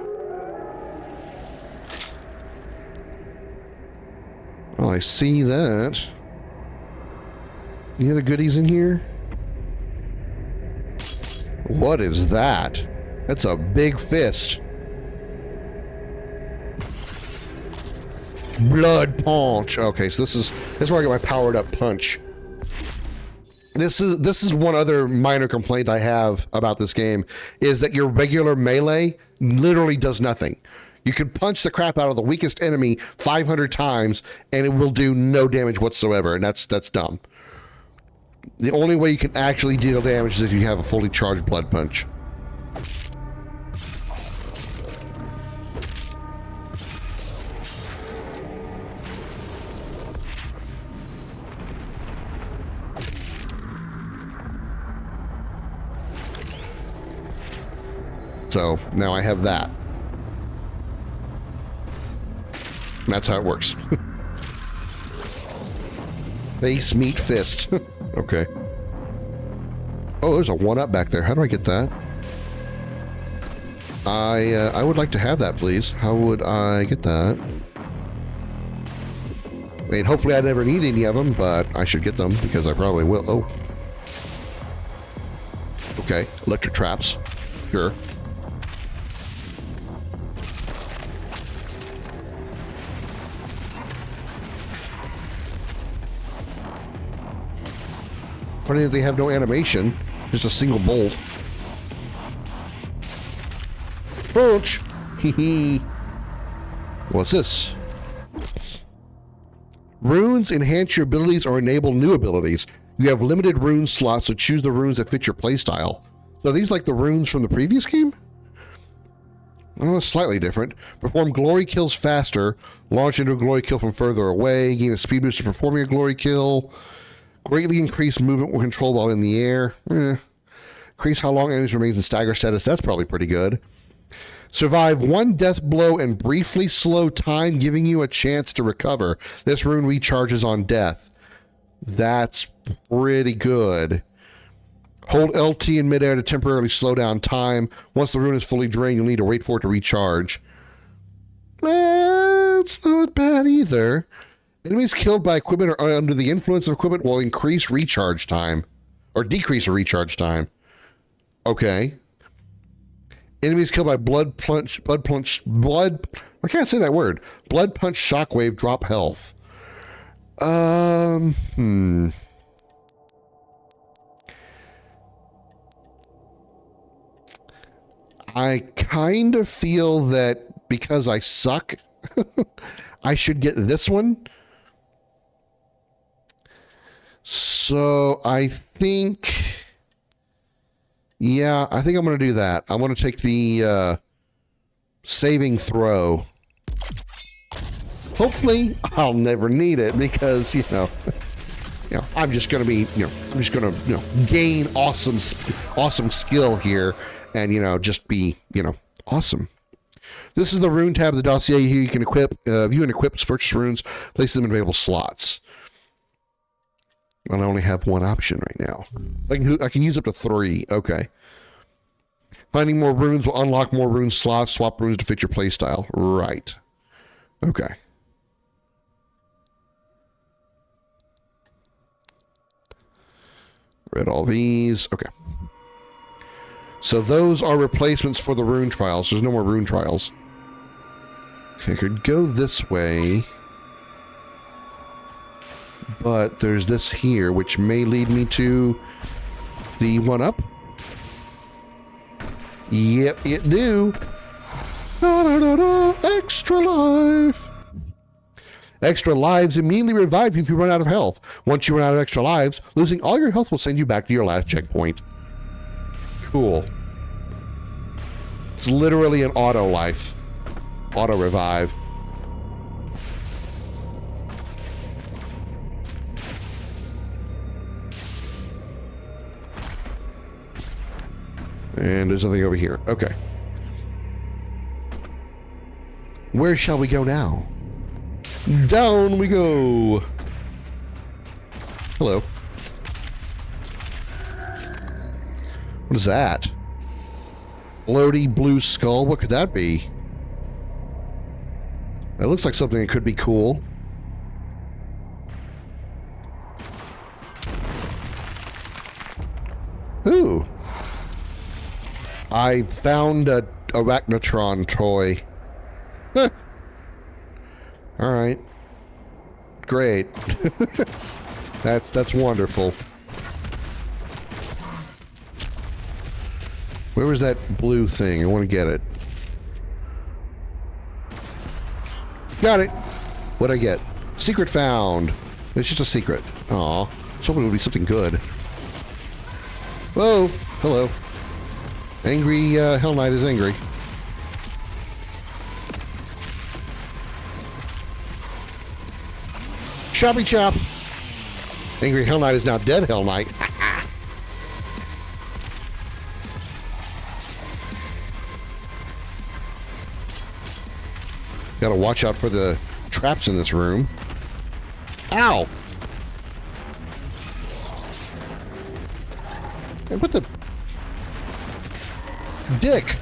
Well, I see that. Any other goodies in here? What is that? That's a big fist. Blood punch. Okay, so this is where I get my powered up punch. This is one other minor complaint I have about this game, is that your regular melee literally does nothing. You can punch the crap out of the weakest enemy 500 times and it will do no damage whatsoever, and that's dumb. The only way you can actually deal damage is if you have a fully charged blood punch. So now I have that. That's how it works. Face, meat, fist. Okay. Oh, there's a 1-up back there. How do I get that? I would like to have that, please. How would I get that? I mean, hopefully I never need any of them, but I should get them because I probably will. Oh. Okay, electric traps. Sure. Funny that they have no animation, just a single bolt. Punch! Hee. What's this? Runes enhance your abilities or enable new abilities. You have limited rune slots, so choose the runes that fit your playstyle. So are these like the runes from the previous game? Oh, slightly different. Perform glory kills faster. Launch into a glory kill from further away. Gain a speed boost to performing a glory kill. Greatly increase movement control while in the air. Increase how long enemies remains in stagger status. That's probably pretty good. Survive one death blow and briefly slow time, giving you a chance to recover. This rune recharges on death. That's pretty good. Hold LT in midair to temporarily slow down time. Once the rune is fully drained, you'll need to wait for it to recharge. That's not bad either. Enemies killed by equipment or under the influence of equipment will increase recharge time. Or decrease the recharge time. Okay. Enemies killed by blood punch, I can't say that word. Blood punch shockwave drop health. I kind of feel that because I suck, I should get this one. So I think, yeah, I think I'm going to do that. I'm going to take the saving throw. Hopefully, I'll never need it because, I'm just going to be, I'm just going to, gain awesome skill here and, just be, awesome. This is the rune tab of the dossier. Here you can equip, view and equip purchase runes, place them in available slots. And I only have one option right now. I can use up to 3. Okay. Finding more runes will unlock more rune slots. Swap runes to fit your playstyle. Right. Okay. Read all these. Okay. So those are replacements for the rune trials. There's no more rune trials. Okay, I could go this way. But there's this here, which may lead me to the 1-up. Yep, it do. Extra life. Extra lives immediately revive you if you run out of health. Once you run out of extra lives, losing all your health will send you back to your last checkpoint. Cool. It's literally an auto life. Auto revive. And there's nothing over here. Okay. Where shall we go now? Down we go. Hello. What is that? Floaty blue skull? What could that be? That looks like something that could be cool. Ooh. I found a Arachnotron toy. All right. Great. That's wonderful. Where was that blue thing? I want to get it. Got it. What'd I get? Secret found. It's just a secret. Aw. I was hoping it would be something good. Whoa. Hello. Angry Hell Knight is angry. Choppy chop. Angry Hell Knight is now dead Hell Knight. Gotta watch out for the traps in this room. Ow! Hey, what the... Dick!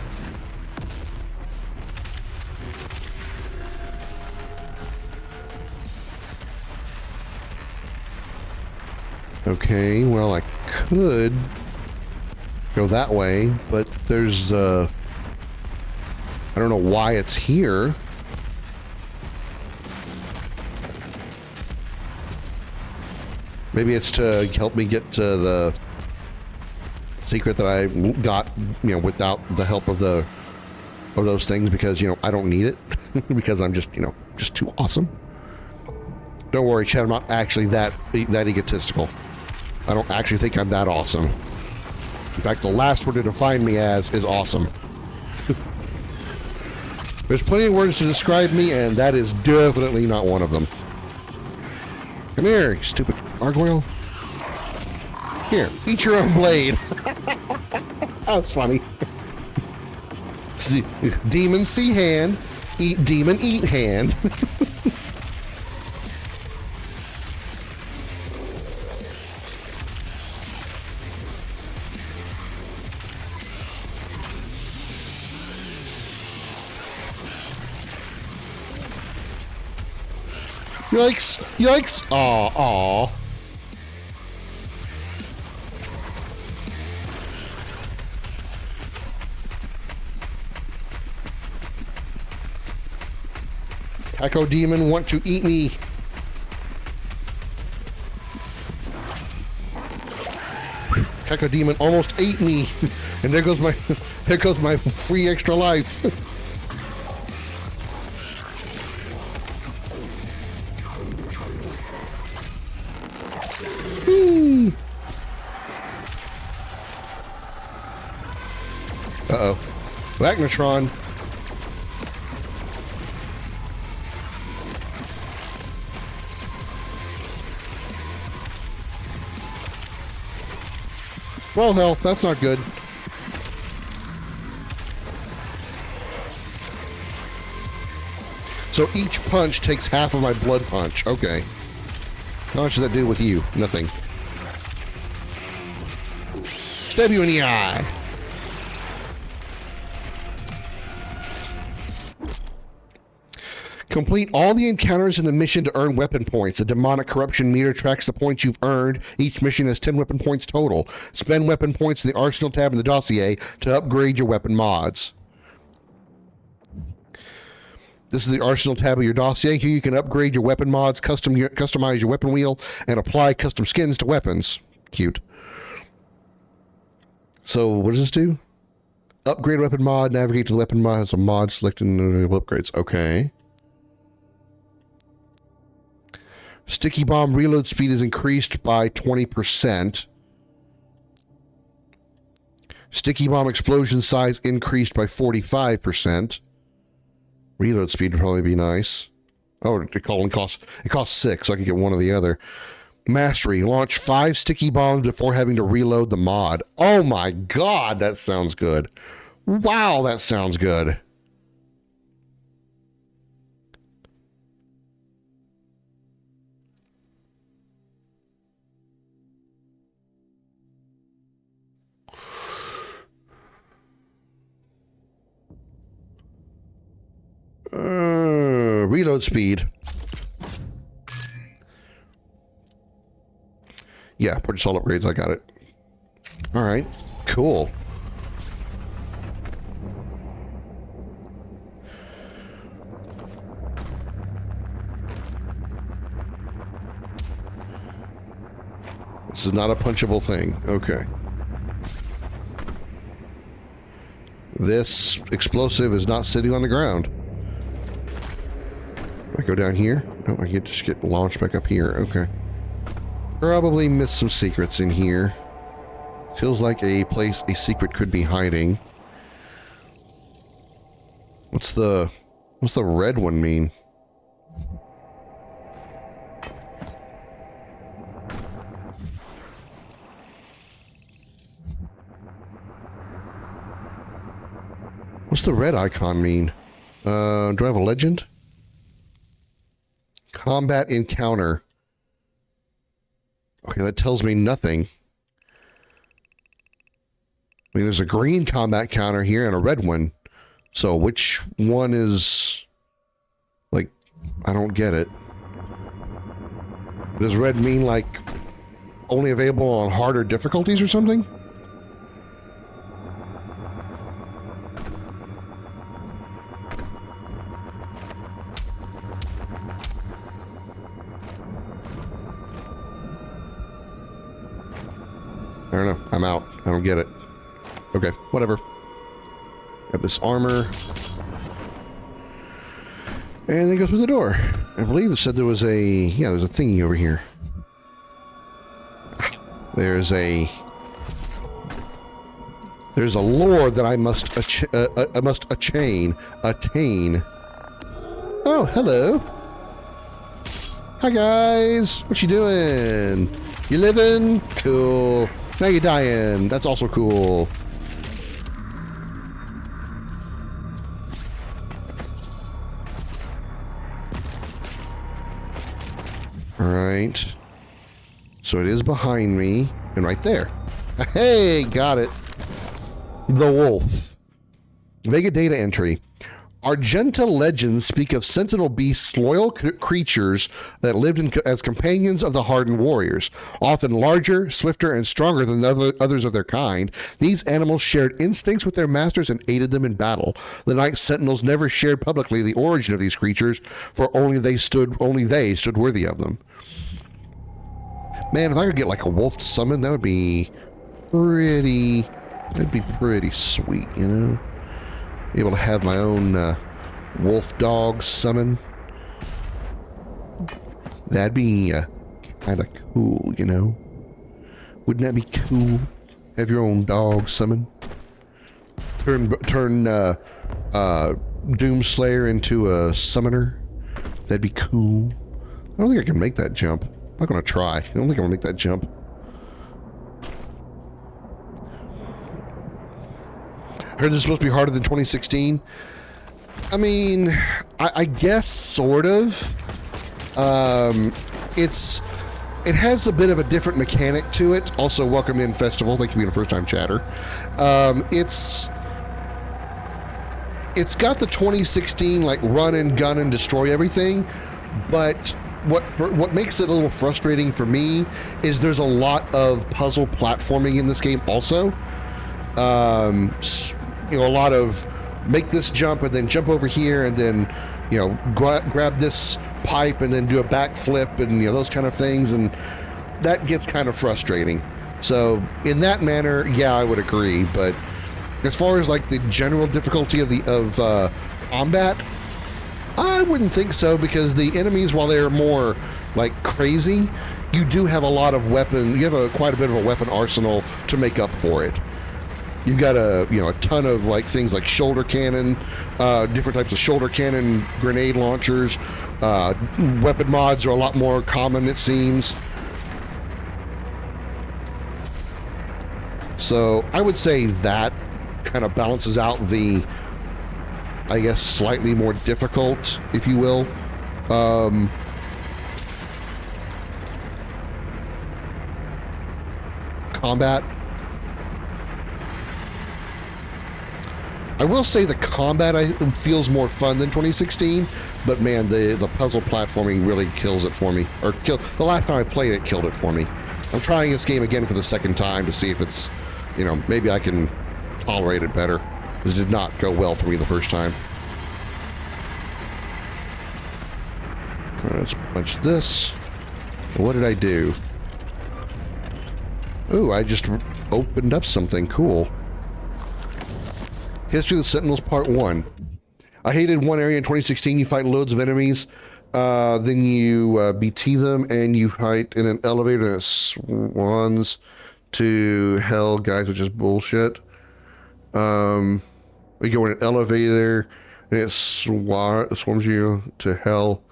Okay, well, I could go that way, but there's, I don't know why it's here. Maybe it's to help me get to the secret that I got, you know, without the help of those things, because, you know, I don't need it because I'm just, you know, just too awesome. Don't worry, Chad, I'm not actually that egotistical. I don't actually think I'm that awesome. In fact, the last word to define me as is awesome. There's plenty of words to describe me, and that is definitely not one of them. Come here, you stupid gargoyle. Here, eat your own blade. That's funny. See, demon see hand, eat demon eat hand. Yikes! Yikes! Aw, aw. Echo Demon want to eat me. Echo Demon almost ate me. And there goes my free extra life. Uh-oh. Magnetron. Well, health, that's not good. So each punch takes half of my blood punch. Okay. How much does that do with you? Nothing. Stab you in the eye. Complete all the encounters in the mission to earn weapon points. The demonic corruption meter tracks the points you've earned. Each mission has 10 weapon points total. Spend weapon points in the arsenal tab in the dossier to upgrade your weapon mods. This is the arsenal tab of your dossier. Here you can upgrade your weapon mods, customize your weapon wheel, and apply custom skins to weapons. Cute. So what does this do? Upgrade weapon mod, navigate to the weapon mod, so mod selected upgrades. Okay. Sticky bomb reload speed is increased by 20%. Sticky bomb explosion size increased by 45%. Reload speed would probably be nice. Oh, it costs 6, so I can get one or the other. Mastery. Launch 5 sticky bombs before having to reload the mod. Oh my god, that sounds good. Wow, that sounds good. Reload speed. Yeah, purchase all upgrades. I got it. All right, cool. This is not a punchable thing. Okay. This explosive is not sitting on the ground. Do I go down here? No, I just get launched back up here. Okay. Probably missed some secrets in here. Feels like a place a secret could be hiding. What's the red one mean? What's the red icon mean? Do I have a legend? Combat encounter. Okay, that tells me nothing. I mean, there's a green combat counter here and a red one. So which one is... like, I don't get it. Does red mean, like, only available on harder difficulties or something? I don't know. I'm out. I don't get it. Okay, whatever. Have this armor. And then go through the door. I believe it said there was a... yeah, there's a thingy over here. There's a lore that I must attain. Oh, hello. Hi, guys. What you doing? You living? Cool. Now you're dying. That's also cool. Alright. So it is behind me and right there. Hey, got it. The wolf. Vega data entry. Argenta legends speak of sentinel beasts, loyal creatures that lived as companions of the hardened warriors. Often larger, swifter, and stronger than others of their kind, these animals shared instincts with their masters and aided them in battle. The Night Sentinels never shared publicly the origin of these creatures, for only they stood worthy of them. Man, if I could get like a wolf summon, that'd be pretty sweet, you know? Able to have my own wolf dog summon. That'd be kind of cool, you know? Wouldn't that be cool? Have your own dog summon. Turn Doomslayer into a summoner. That'd be cool. I don't think I can make that jump. I'm not gonna try. I don't think I'm gonna make that jump. I heard this is supposed to be harder than 2016. I mean, I guess sort of. It has a bit of a different mechanic to it. Also, welcome in Festival. Thank you for being a first-time chatter. It's got the 2016 like run and gun and destroy everything, but what makes it a little frustrating for me is there's a lot of puzzle platforming in this game also. You know, a lot of make this jump and then jump over here and then, you know, grab this pipe and then do a backflip and, you know, those kind of things, and that gets kind of frustrating. So in that manner, yeah, I would agree. But as far as like the general difficulty of combat, I wouldn't think so, because the enemies, while they're more like crazy, you do have a lot of weapon. You have quite a bit of a weapon arsenal to make up for it. You've got a ton of like things like shoulder cannon, different types of shoulder cannon, grenade launchers. Weapon mods are a lot more common, it seems. So I would say that kind of balances out the, I guess, slightly more difficult, if you will. Combat. I will say the combat feels more fun than 2016, but man, the puzzle platforming really kills it for me. The last time I played it killed it for me. I'm trying this game again for the second time to see if it's, you know, maybe I can tolerate it better. This did not go well for me the first time. All right, let's punch this. What did I do? Ooh, I just opened up something cool. History of the Sentinels Part 1. I hated one area in 2016. You fight loads of enemies. Then you BT them, and you fight in an elevator and it swans to hell, guys, which is bullshit. You go in an elevator and it swarms you to hell.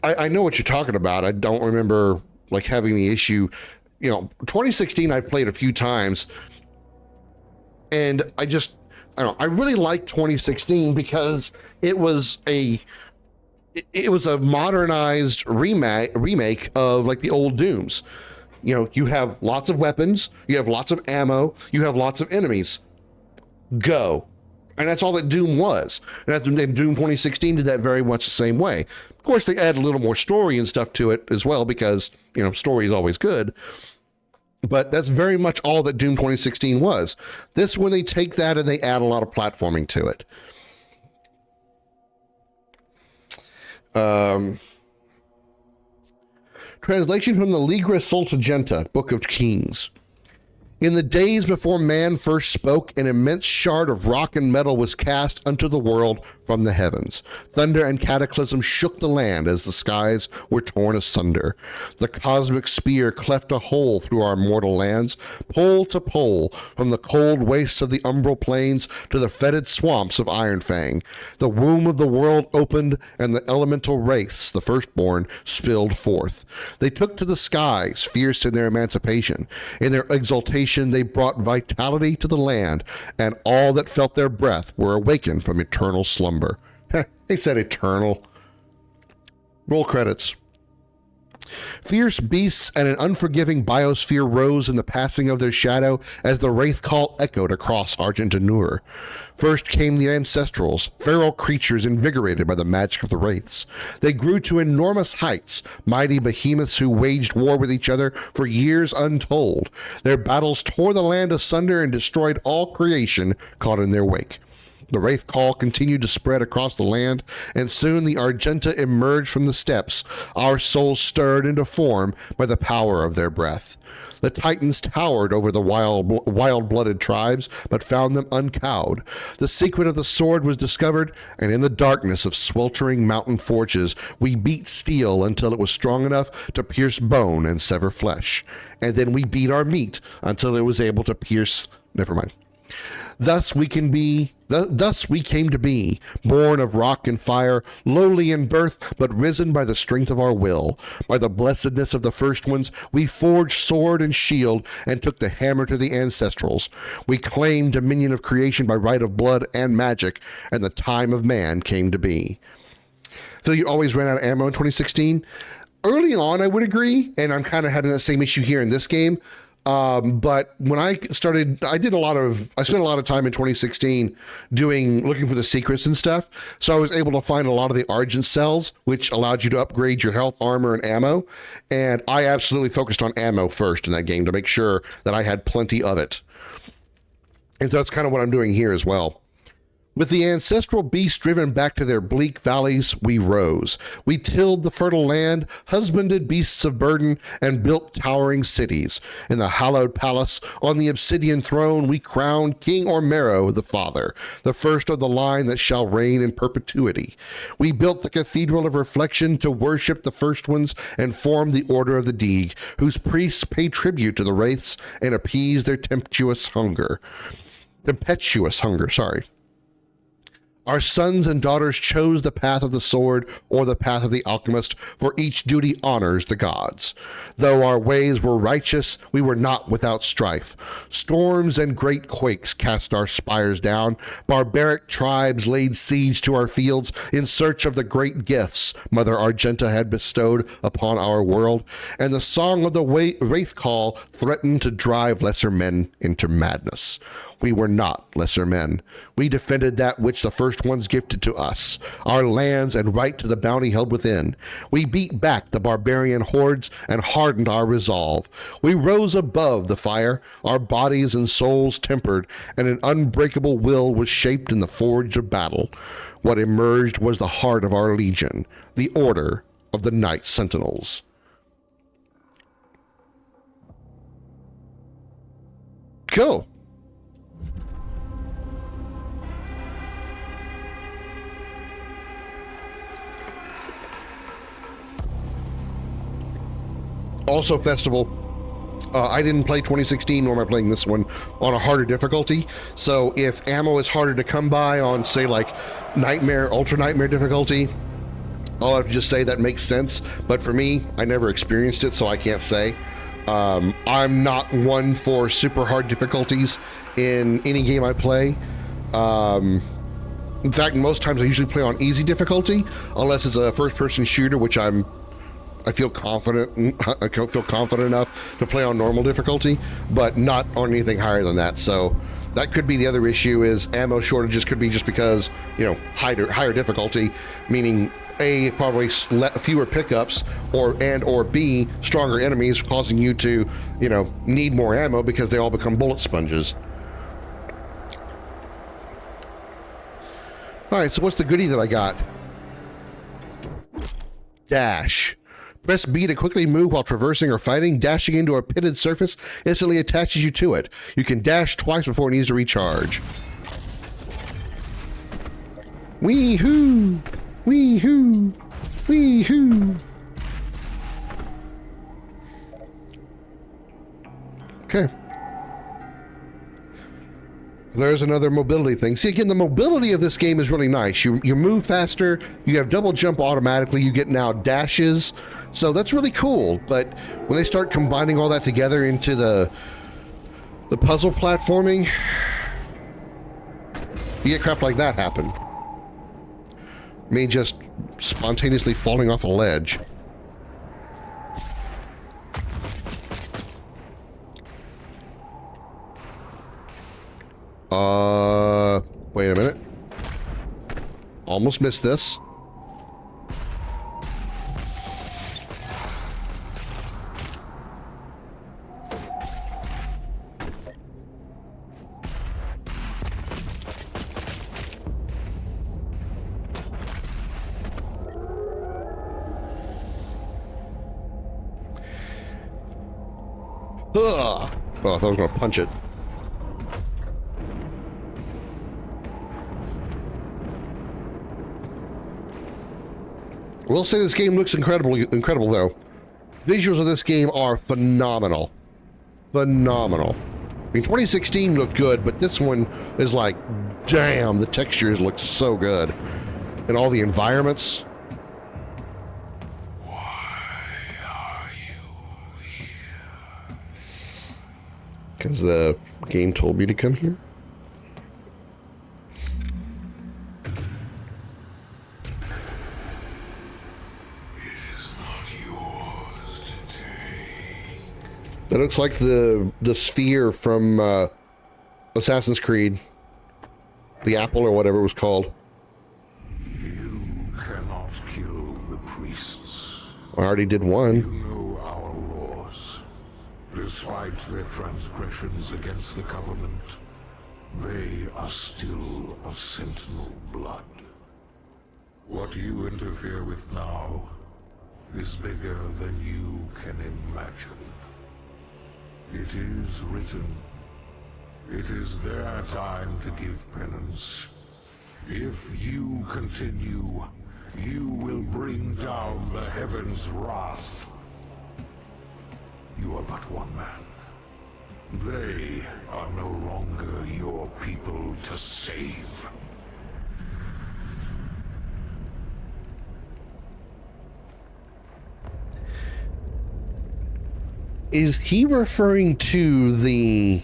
I know what you're talking about. I don't remember like having the issue. 2016 I've played a few times, and I don't know, I really liked 2016 because it was a modernized remake of like the old Dooms. You have lots of weapons, you have lots of ammo, you have lots of enemies. Go. And that's all that Doom was. And Doom 2016 did that very much the same way. Of course, they add a little more story and stuff to it as well because, story is always good. But that's very much all that Doom 2016 was. This one, they take that and they add a lot of platforming to it. Translation from the Ligra Soltagenta, Book of Kings. In the days before man first spoke, an immense shard of rock and metal was cast unto the world from the heavens. Thunder and cataclysm shook the land as the skies were torn asunder. The cosmic spear cleft a hole through our mortal lands, pole to pole, from the cold wastes of the umbral plains to the fetid swamps of Ironfang. The womb of the world opened, and the elemental wraiths, the firstborn, spilled forth. They took to the skies, fierce in their emancipation. In their exultation, they brought vitality to the land, and all that felt their breath were awakened from eternal slumber. They said eternal. Roll credits. Fierce beasts and an unforgiving biosphere rose in the passing of their shadow as the wraith call echoed across Argentanur. First came the ancestrals, feral creatures invigorated by the magic of the wraiths. They grew to enormous heights, mighty behemoths who waged war with each other for years untold. Their battles tore the land asunder and destroyed all creation caught in their wake. The wraith call continued to spread across the land, and soon the Argenta emerged from the steppes, our souls stirred into form by the power of their breath. The Titans towered over the wild-blooded tribes, but found them uncowed. The secret of the sword was discovered, and in the darkness of sweltering mountain forges, we beat steel until it was strong enough to pierce bone and sever flesh. And then we beat our meat until it was able to pierce... Never mind. Thus we came to be, born of rock and fire, lowly in birth, but risen by the strength of our will. By the blessedness of the first ones, we forged sword and shield and took the hammer to the ancestrals. We claimed dominion of creation by right of blood and magic, and the time of man came to be. Phil, you always ran out of ammo in 2016? Early on, I would agree, and I'm kind of having that same issue here in this game. But when I started, I spent a lot of time in 2016 looking for the secrets and stuff. So I was able to find a lot of the Argent cells, which allowed you to upgrade your health, armor, and ammo. And I absolutely focused on ammo first in that game to make sure that I had plenty of it. And so that's kind of what I'm doing here as well. With the ancestral beasts driven back to their bleak valleys, we rose. We tilled the fertile land, husbanded beasts of burden, and built towering cities. In the hallowed palace, on the obsidian throne, we crowned King Ormero the Father, the first of the line that shall reign in perpetuity. We built the Cathedral of Reflection to worship the first ones and form the Order of the Deeg, whose priests pay tribute to the wraiths and appease their tempestuous hunger. Our sons and daughters chose the path of the sword or the path of the alchemist, for each duty honors the gods. Though our ways were righteous, we were not without strife. Storms and great quakes cast our spires down. Barbaric tribes laid siege to our fields in search of the great gifts Mother Argenta had bestowed upon our world, and the song of the wraith call threatened to drive lesser men into madness. We were not lesser men. We defended that which the first ones gifted to us, our lands and right to the bounty held within. We beat back the barbarian hordes and hardened our resolve. We rose above the fire, our bodies and souls tempered, and an unbreakable will was shaped in the forge of battle. What emerged was the heart of our legion, the Order of the Night Sentinels. Cool. Also, Festival. I didn't play 2016, nor am I playing this one on a harder difficulty. So if ammo is harder to come by on, say, like Nightmare, Ultra Nightmare difficulty, I'll have to just say that makes sense. But for me, I never experienced it, so I can't say. I'm not one for super hard difficulties in any game I play. In fact, most times I usually play on easy difficulty, unless it's a first-person shooter, which I feel confident. I feel confident enough to play on normal difficulty, but not on anything higher than that. So that could be the other issue. Is ammo shortages could be just because, you know, higher difficulty, meaning A, probably fewer pickups, or B, stronger enemies, causing you to, you know, need more ammo because they all become bullet sponges. All right, so what's the goodie that I got? Dash. Press B to quickly move while traversing or fighting. Dashing into a pitted surface instantly attaches you to it. You can dash twice before it needs to recharge. Wee-hoo! Wee-hoo! Wee-hoo! Okay. There's another mobility thing. See, again, the mobility of this game is really nice. You move faster, you have double jump automatically, you get now dashes. So that's really cool. But when they start combining all that together into the puzzle platforming, you get crap like that happen. Me just spontaneously falling off a ledge. Wait a minute. Almost missed this. Ugh. Oh, I thought I was going to punch it. I will say this game looks incredible though. Visuals of this game are phenomenal. Phenomenal. I mean, 2016 looked good, but this one is like, damn, the textures look so good. And all the environments. Why are you here? Because the game told me to come here. That looks like the sphere from Assassin's Creed. The apple or whatever it was called. You cannot kill the priests. I already did one. You know our laws. Despite their transgressions against the Covenant, they are still of Sentinel blood. What you interfere with now is bigger than you can imagine. It is written. It is their time to give penance. If you continue, you will bring down the heavens' wrath. You are but one man. They are no longer your people to save. Is he referring to the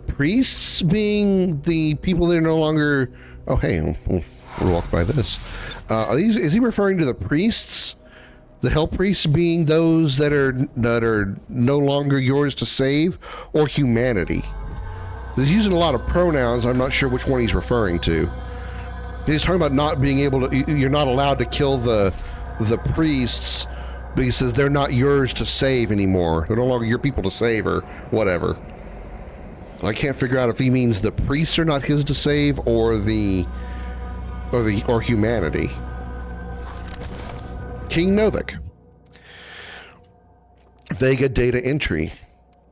priests being the people that are no longer? Oh, hey, we'll walk by this. Is he referring to the priests, the hell priests being those that are no longer yours to save, or humanity? He's using a lot of pronouns. I'm not sure which one he's referring to. He's talking about not being able to. You're not allowed to kill the priests. But he says they're not yours to save anymore. They're no longer your people to save or whatever. I can't figure out if he means the priests are not his to save or humanity. King Novik. Vega data entry.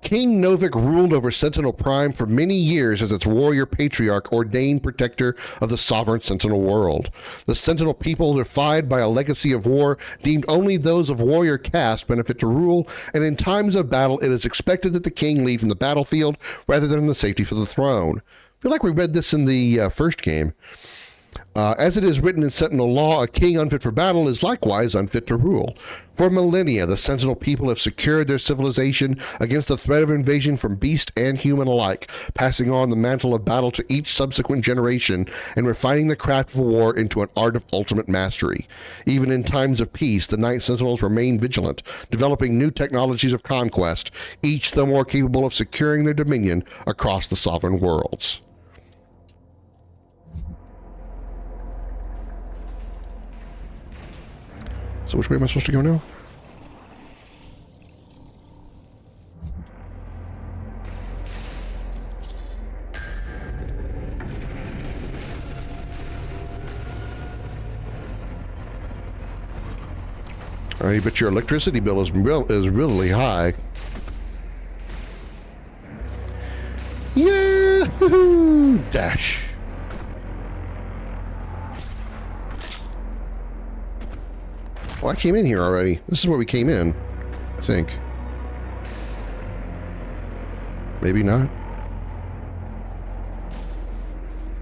King Novik ruled over Sentinel Prime for many years as its warrior patriarch, ordained protector of the sovereign Sentinel world. The Sentinel people, defied by a legacy of war, deemed only those of warrior caste benefit to rule, and in times of battle it is expected that the king lead from the battlefield rather than the safety for the throne. I feel like we read this in the first game. As it is written in Sentinel law, a king unfit for battle is likewise unfit to rule. For millennia, the Sentinel people have secured their civilization against the threat of invasion from beast and human alike, passing on the mantle of battle to each subsequent generation and refining the craft of war into an art of ultimate mastery. Even in times of peace, the Night Sentinels remain vigilant, developing new technologies of conquest, each the more capable of securing their dominion across the sovereign worlds. So which way am I supposed to go now? But your electricity bill is really high. Yahoo! Dash. Oh, I came in here already. This is where we came in, I think. Maybe not.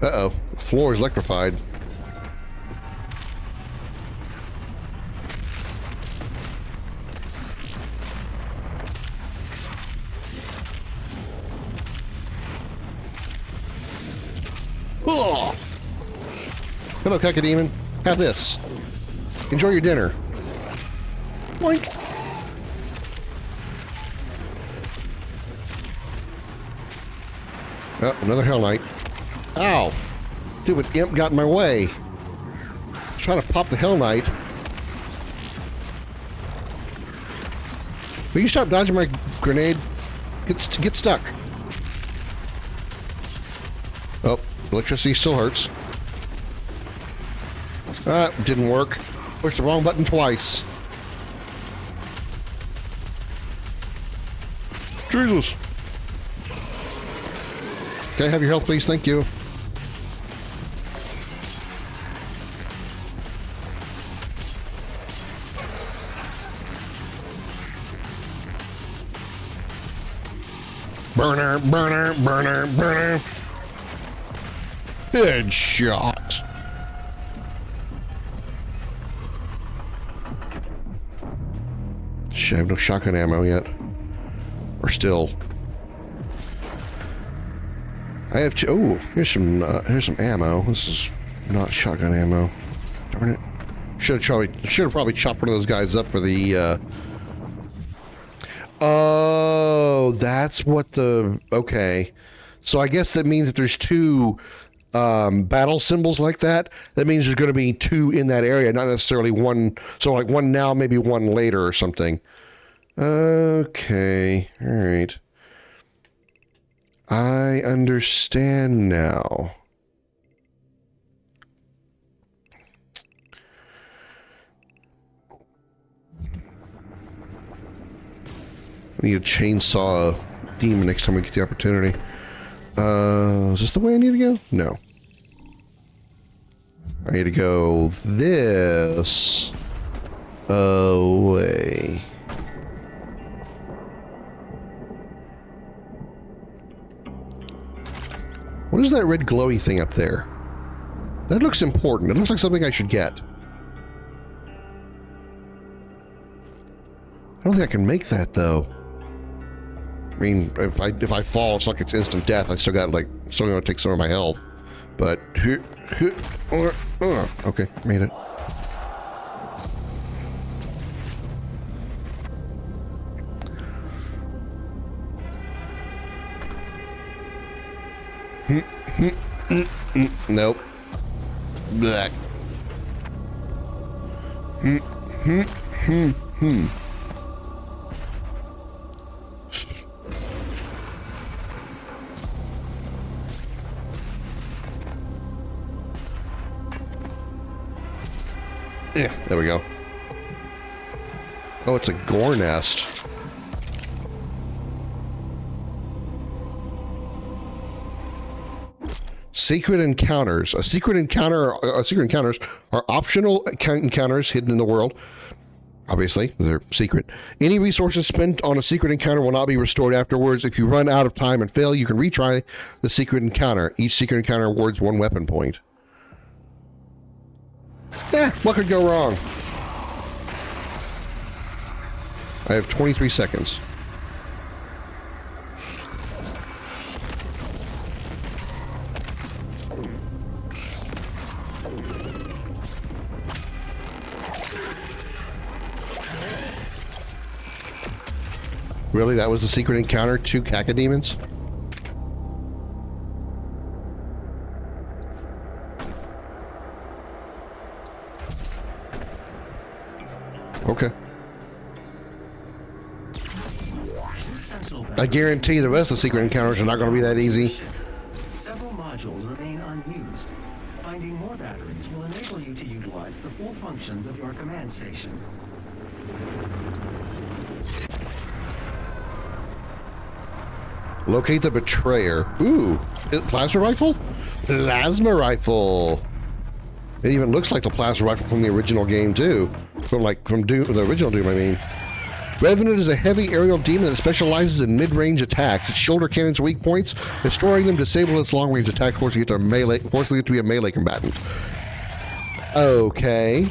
Uh-oh. The floor is electrified. Oh! Hello, Cacodemon. Have this. Enjoy your dinner. Boink. Oh, another Hell Knight. Ow! Stupid imp got in my way. I was trying to pop the Hell Knight. Will you stop dodging my grenade? Get stuck. Oh, electricity still hurts. Didn't work. Pushed the wrong button twice. Jesus. Can I have your help, please? Thank you. Burner, burner, burner, burner. Headshot. Shit, I have no shotgun ammo yet. Or still. I have to. Oh, here's some ammo. This is not shotgun ammo. Darn it! Should have probably chopped one of those guys up for the. Oh, that's what the. Okay, so I guess that means that there's two battle symbols like that. That means there's going to be two in that area, not necessarily one. So like one now, maybe one later or something. Okay, all right. I understand now. I need a chainsaw demon next time we get the opportunity. Is this the way I need to go? No. I need to go this way. What is that red glowy thing up there? That looks important. It looks like something I should get. I don't think I can make that though. I mean, if I fall, it's like it's instant death. I still got like, still gonna take some of my health. But okay, made it. Nope. Black. Yeah, there we go. Oh, it's a gore nest. Secret encounters. Secret encounters are optional encounters hidden in the world. Obviously, they're secret. Any resources spent on a secret encounter will not be restored afterwards. If you run out of time and fail, you can retry the secret encounter. Each secret encounter awards 1 weapon point. What could go wrong? I have 23 seconds. Really? That was the secret encounter? 2 cacodemons? Okay. I guarantee the rest of the secret encounters are not going to be that easy. Several modules remain unused. Finding more batteries will enable you to utilize the full functions of your command station. Locate the betrayer. Ooh, plasma rifle? Plasma rifle. It even looks like the plasma rifle from the original game too. From Doom, the original Doom, I mean. Revenant is a heavy aerial demon that specializes in mid-range attacks. Its shoulder cannons weak points. Destroying them disable its long-range attack, forcing it to be a melee combatant. Okay.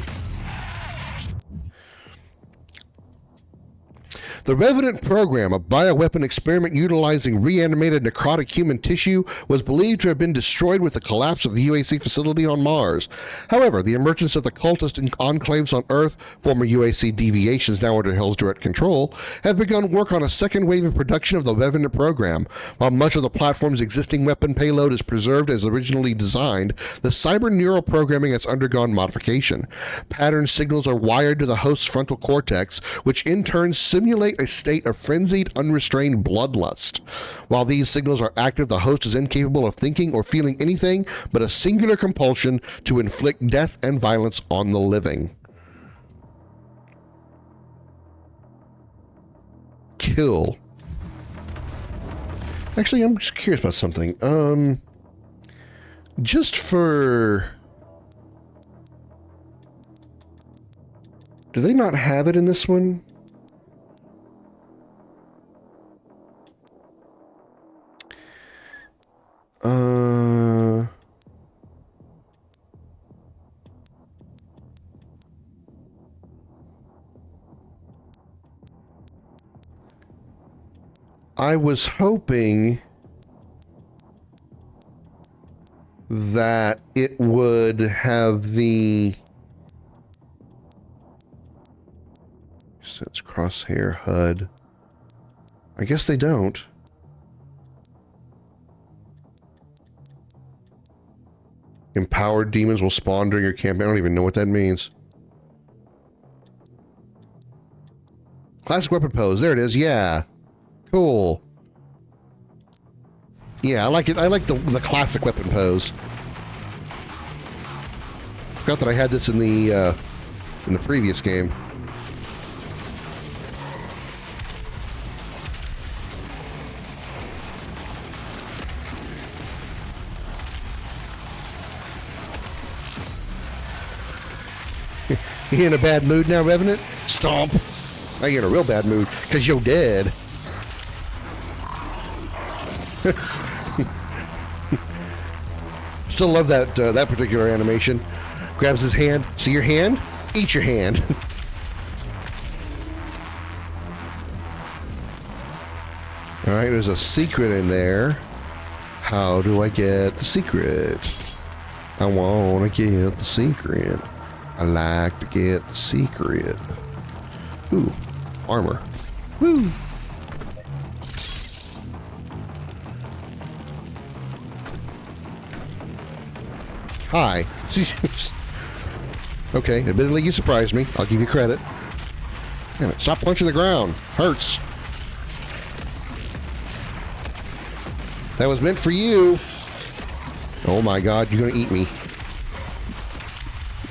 The Revenant program, a bioweapon experiment utilizing reanimated necrotic human tissue, was believed to have been destroyed with the collapse of the UAC facility on Mars. However, the emergence of the cultist enclaves on Earth, former UAC deviations now under Hell's direct control, have begun work on a second wave of production of the Revenant program. While much of the platform's existing weapon payload is preserved as originally designed, the cyber neural programming has undergone modification. Pattern signals are wired to the host's frontal cortex, which in turn simulate a state of frenzied, unrestrained bloodlust. While these signals are active, the host is incapable of thinking or feeling anything but a singular compulsion to inflict death and violence on the living. Kill. Actually, I'm just curious about something. Just for... Do they not have it in this one? I was hoping that it would have the sets crosshair HUD. I guess they don't. Empowered demons will spawn during your campaign. I don't even know what that means. Classic weapon pose. There it is. Yeah. Cool. Yeah, I like it. I like the classic weapon pose. Forgot that I had this in the previous game. You in a bad mood now, Revenant? Stomp. Now you're in a real bad mood, because you're dead. Still love that that particular animation. Grabs his hand. See your hand? Eat your hand. Alright, there's a secret in there. How do I get the secret? I want to get the secret. I like to get the secret. Ooh, armor. Woo! Hi. Okay, admittedly you surprised me. I'll give you credit. Damn it, stop punching the ground. Hurts. That was meant for you. Oh my god, you're gonna eat me.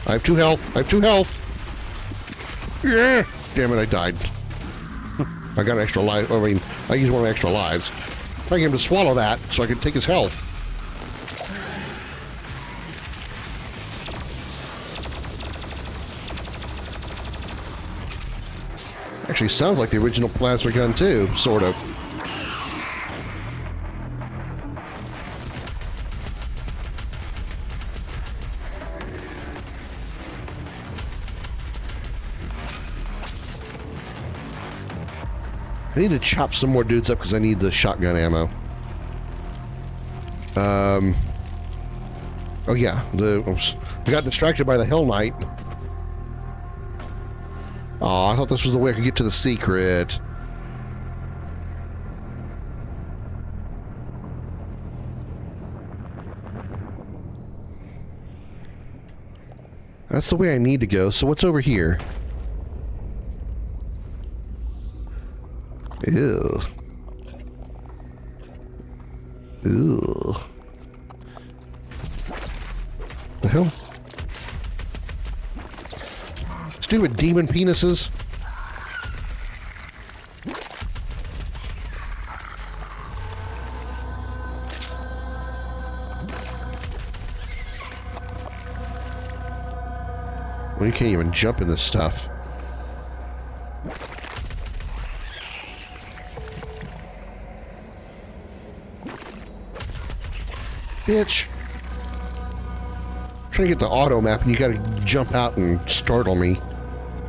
I have 2 health. I have 2 health. Yeah. Damn it, I died. I got an extra life. I mean, I used one of my extra lives. I get him to swallow that so I can take his health. Actually, sounds like the original plasma gun too, sort of. I need to chop some more dudes up because I need the shotgun ammo. Oh yeah, I got distracted by the Hell Knight. Oh, I thought this was the way I could get to the secret. That's the way I need to go. So what's over here? Ew. Ew. The hell? Stupid demon penises. Well, you can't even jump in this stuff. Bitch. I'm trying to get the auto map and you gotta jump out and startle me.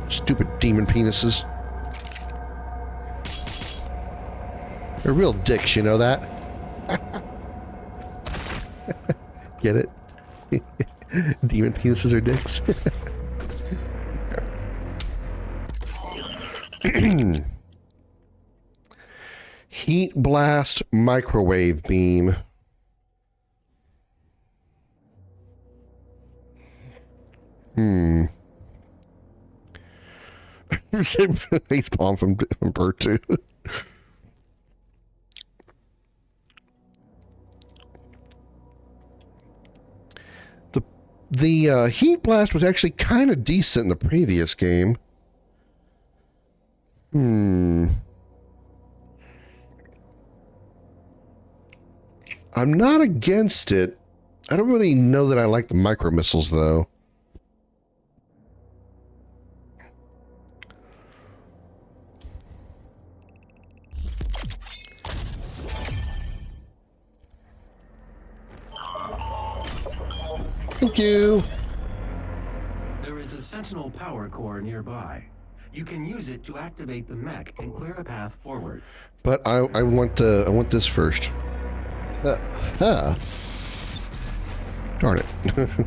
Stupid demon penises. They're real dicks, you know that? Get it? Demon penises are dicks. Heat blast microwave beam. Face palm from Bird 2. The heat blast was actually kind of decent in the previous game. I'm not against it. I don't really know that I like the micro missiles though. Thank you. There is a Sentinel power core nearby. You can use it to activate the mech and clear a path forward. But I want this first. Darn it.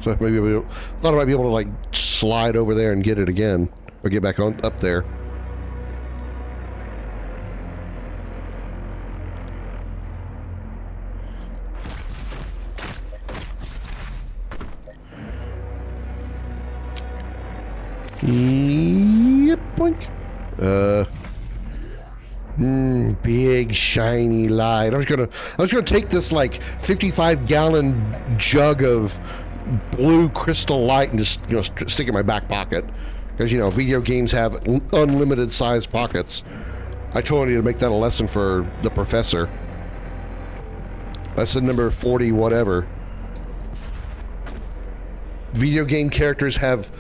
So maybe thought I might be able to like slide over there and get it again. Or get back on up there. Yep, boink. Big shiny light. I was gonna take this like 55-gallon jug of blue crystal light and just stick it in my back pocket because video games have unlimited size pockets. I totally need to make that a lesson for the professor. Lesson number 40 whatever. Video game characters have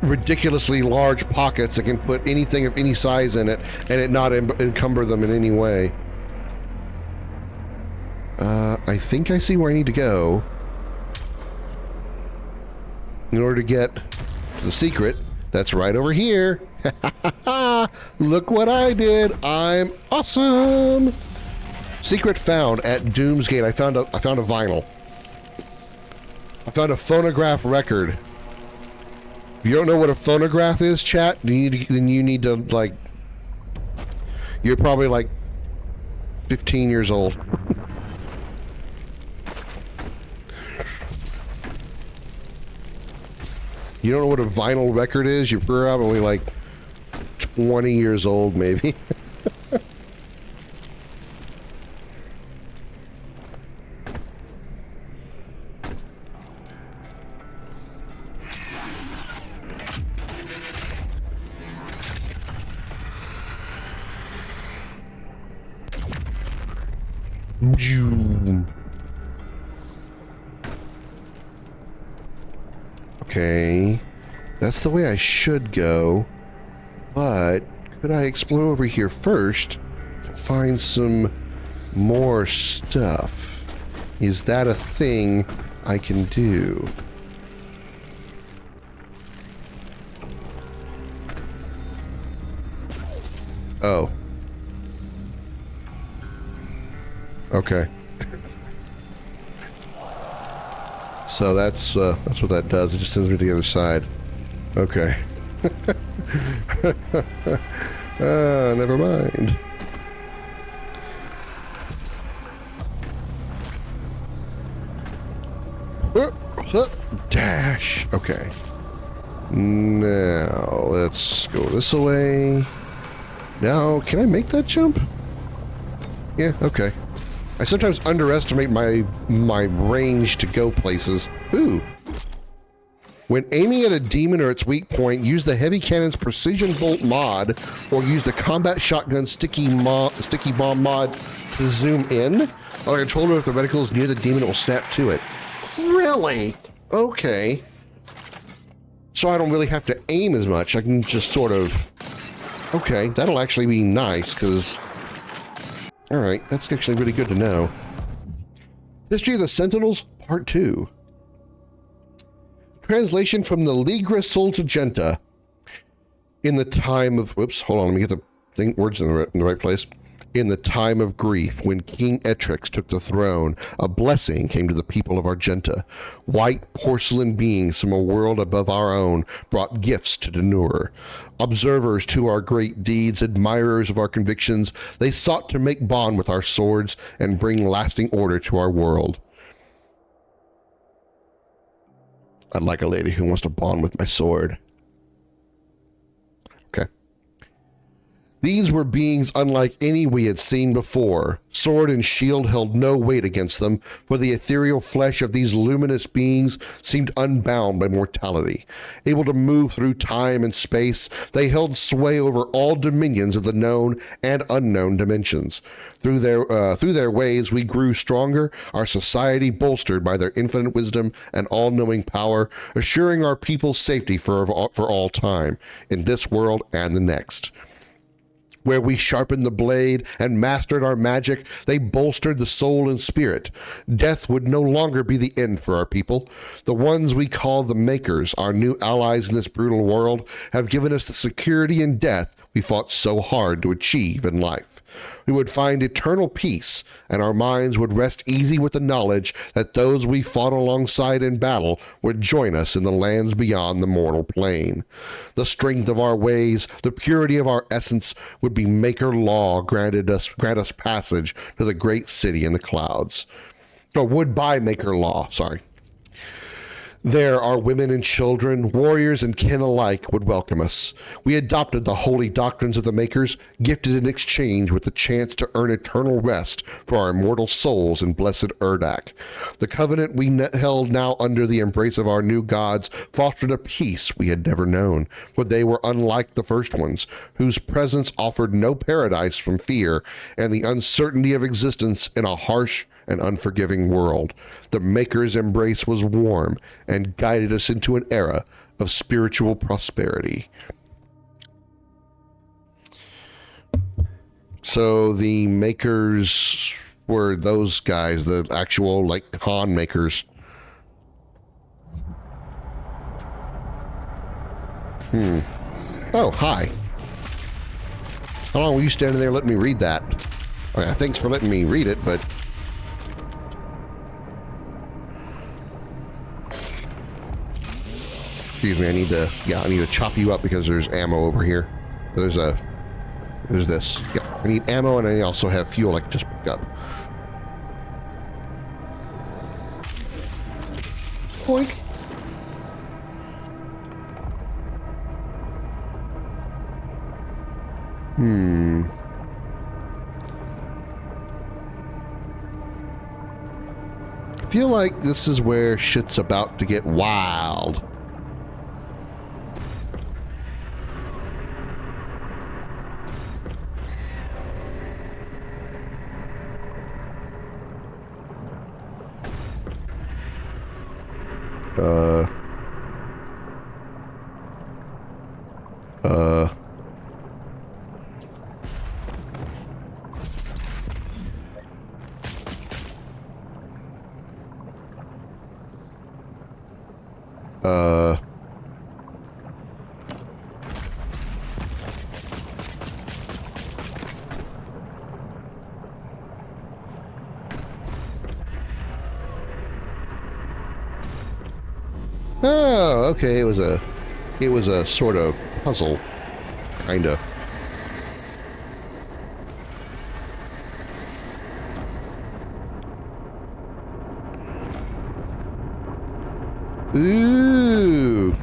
ridiculously large pockets that can put anything of any size in it and it not encumber them in any way. I think I see where I need to go in order to get the secret that's right over here. Look what I did. I'm awesome. Secret found at Doomsgate. I found a vinyl. I found a phonograph record. If you don't know what a phonograph is, chat, then you need to, like... You're probably, like, 15 years old. You don't know what a vinyl record is? You're probably, like, 20 years old, maybe. Okay. That's the way I should go. But could I explore over here first to find some more stuff? Is that a thing I can do? Oh. Okay. So that's what that does. It just sends me to the other side. Okay. Never mind. Dash. Okay. Now, let's go this way. Now, can I make that jump? Yeah, okay. I sometimes underestimate my range to go places. Ooh. When aiming at a demon or its weak point, use the heavy cannon's precision bolt mod, or use the combat shotgun sticky bomb mod to zoom in. On a controller, if the reticle is near the demon, it will snap to it. Really? Okay. So I don't really have to aim as much. I can just sort of... Okay, that'll actually be nice, because... Alright, that's actually really good to know. History of the Sentinels, Part 2. Translation from the Ligra Soltagenta. In the time of... Whoops, hold on, let me get the words in the right place. In the time of grief, when King Etrix took the throne, a blessing came to the people of Argenta. White porcelain beings from a world above our own brought gifts to Denur. Observers to our great deeds, admirers of our convictions, they sought to make bond with our swords and bring lasting order to our world. I'd like a lady who wants to bond with my sword. Okay. These were beings unlike any we had seen before. Sword and shield held no weight against them, for the ethereal flesh of these luminous beings seemed unbound by mortality. Able to move through time and space, they held sway over all dominions of the known and unknown dimensions. Through their ways, we grew stronger, our society bolstered by their infinite wisdom and all-knowing power, assuring our people's safety for all time, in this world and the next. Where we sharpened the blade and mastered our magic, they bolstered the soul and spirit. Death would no longer be the end for our people. The ones we call the Makers, our new allies in this brutal world, have given us the security in death we fought so hard to achieve in life. We would find eternal peace, and our minds would rest easy with the knowledge that those we fought alongside in battle would join us in the lands beyond the mortal plane. The strength of our ways, the purity of our essence, would be Maker law grant us passage to the great city in the clouds. Or would by Maker law, sorry. There, our women and children, warriors and kin alike would welcome us. We adopted the holy doctrines of the Makers, gifted in exchange with the chance to earn eternal rest for our immortal souls in blessed Urdak. The covenant we held now under the embrace of our new gods fostered a peace we had never known, for they were unlike the first ones, whose presence offered no paradise from fear and the uncertainty of existence in a harsh and unforgiving world. The Maker's embrace was warm and guided us into an era of spiritual prosperity. So the Makers were those guys, the actual, like, con makers. Oh, hi. How long were you standing there letting me read that? Oh, yeah, thanks for letting me read it, but... Excuse me, I need to chop you up because there's ammo over here. There's this. Yeah, I need ammo and I also have fuel I can just pick up. Boink. I feel like this is where shit's about to get wild. Oh, okay. It was a sort of puzzle, kinda. Ooh,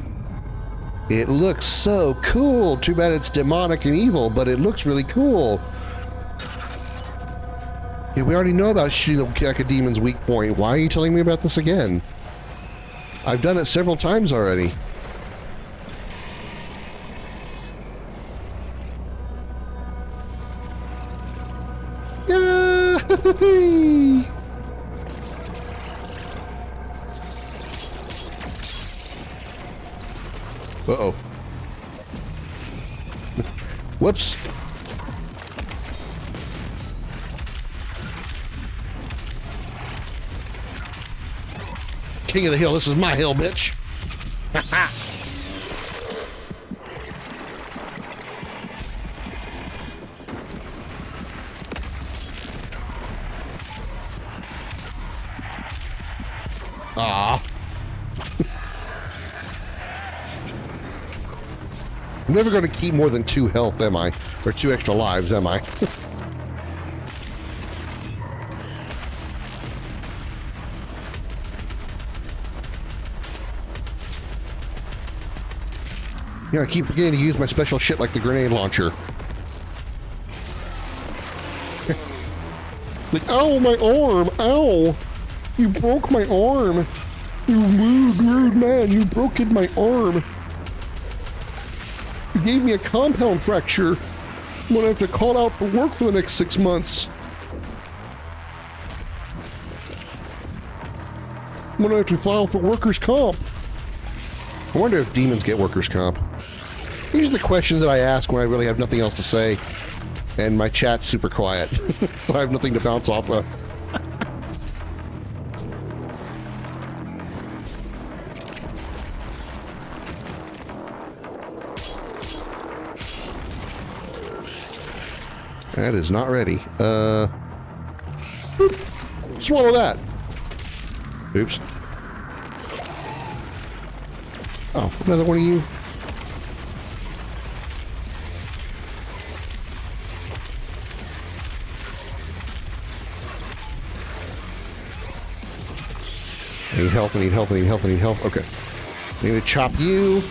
it looks so cool. Too bad it's demonic and evil, but it looks really cool. Yeah, we already know about shooting like a demon's weak point. Why are you telling me about this again? I've done it several times already. Yay! Uh-oh. Whoops. King of the hill, this is my hill, bitch. Ah. I'm never going to keep more than 2 health, am I? Or 2 extra lives, am I? Yeah, I keep forgetting to use my special shit like the grenade launcher. Like, ow, my arm! Ow! You broke my arm! You rude man, you broke my arm! You gave me a compound fracture. I'm gonna have to call out for work for the next 6 months. I'm gonna have to file for workers' comp. I wonder if demons get workers' comp. These are the questions that I ask when I really have nothing else to say. And my chat's super quiet. So I have nothing to bounce off of. That is not ready. Boop. Swallow that. Oops. Oh, another one of you. I need health, I need health, I need health, I need health. Okay. I need to chop you.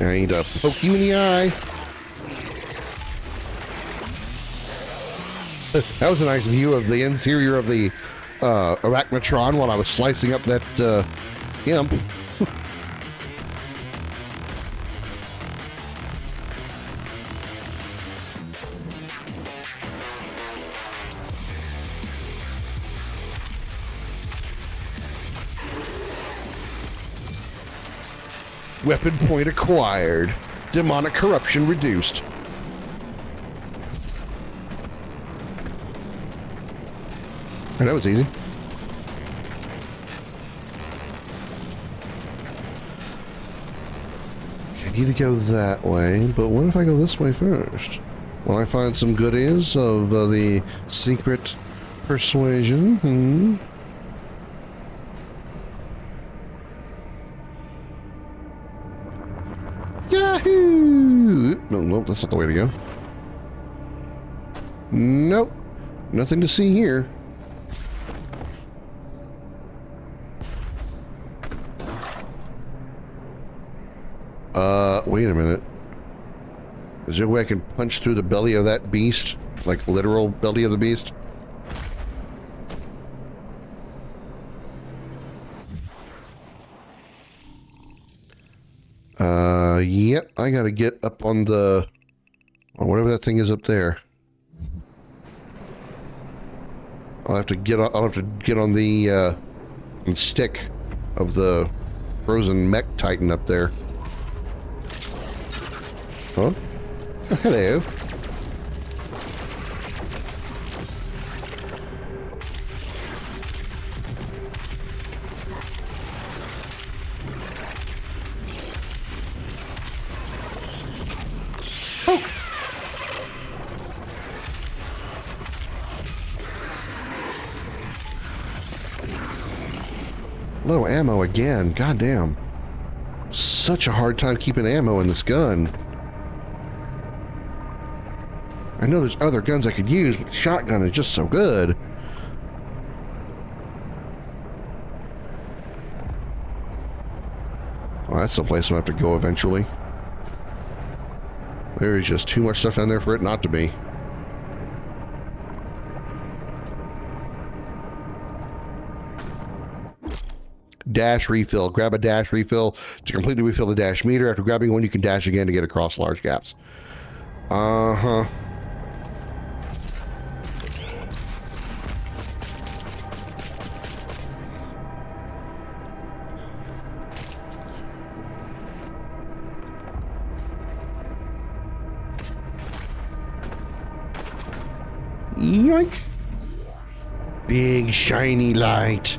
I need to poke you in the eye. That was a nice view of the interior of the Arachnotron while I was slicing up that imp. Weapon point acquired. Demonic corruption reduced. And that was easy. Okay, I need to go that way, but what if I go this way first? Will I find some goodies of the secret persuasion? Yahoo! Nope, that's not the way to go. Nope. Nothing to see here. Wait a minute. Is there a way I can punch through the belly of that beast? Like literal belly of the beast? Yep, I gotta get up on the... or whatever that thing is up there. I'll have to get on the stick of the frozen mech titan up there. Huh? Oh, hello. Low ammo again. Goddamn. Such a hard time keeping ammo in this gun. I know there's other guns I could use, but the shotgun is just so good. Well, that's someplace I'm gonna have to go eventually. There is just too much stuff down there for it not to be. Dash refill. Grab a dash refill to completely refill the dash meter. After grabbing one, you can dash again to get across large gaps. Uh-huh. Yoink. Big shiny light.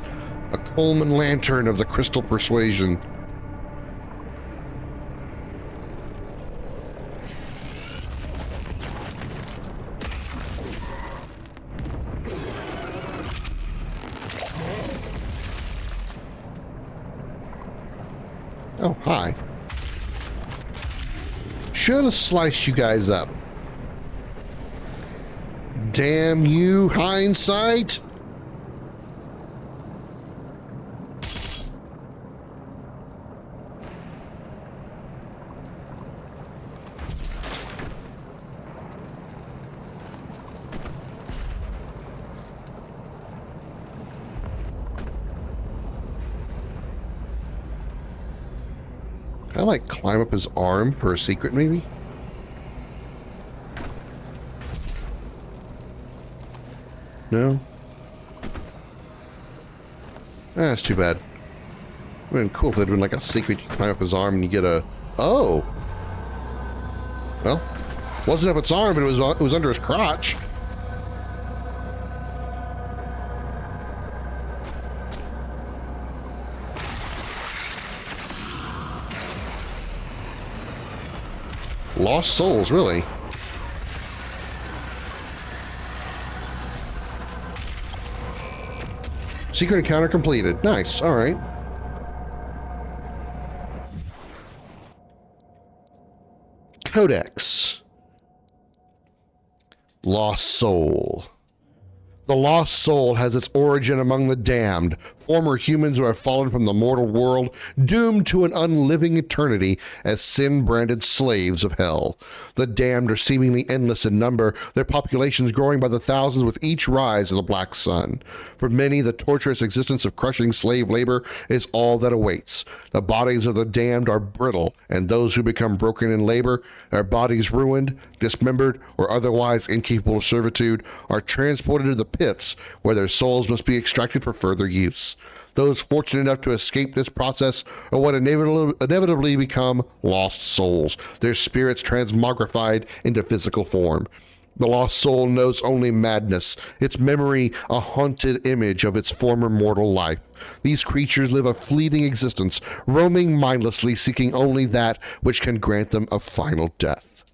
A Coleman lantern of the crystal persuasion. Oh, hi. Should have sliced you guys up. Damn you, hindsight! Can I, like, climb up his arm for a secret, maybe? No? That's too bad. It would have been cool if they'd been like a secret. You climb up his arm and you get a... Oh! Well, wasn't up its arm, but it was under his crotch. Lost souls, really? Secret encounter completed. Nice. All right. Codex. Lost soul. The lost soul has its origin among the damned, former humans who have fallen from the mortal world, doomed to an unliving eternity as sin-branded slaves of hell. The damned are seemingly endless in number, their populations growing by the thousands with each rise of the black sun. For many, the torturous existence of crushing slave labor is all that awaits. The bodies of the damned are brittle, and those who become broken in labor, their bodies ruined, dismembered, or otherwise incapable of servitude, are transported to the pits where their souls must be extracted for further use. Those fortunate enough to escape this process are what inevitably become lost souls, their spirits transmogrified into physical form. The lost soul knows only madness, its memory a haunted image of its former mortal life. These creatures live a fleeting existence, roaming mindlessly, seeking only that which can grant them a final death.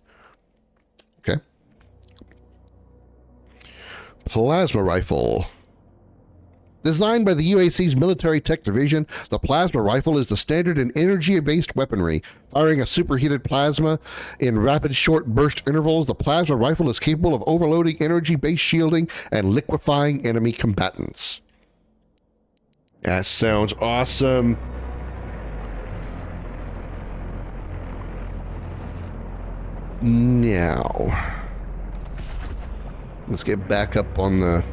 Okay. Plasma rifle. Designed by the UAC's Military Tech Division, the plasma rifle is the standard in energy-based weaponry. Firing a superheated plasma in rapid short burst intervals, the plasma rifle is capable of overloading energy-based shielding and liquefying enemy combatants. That sounds awesome. Now, let's get back up on the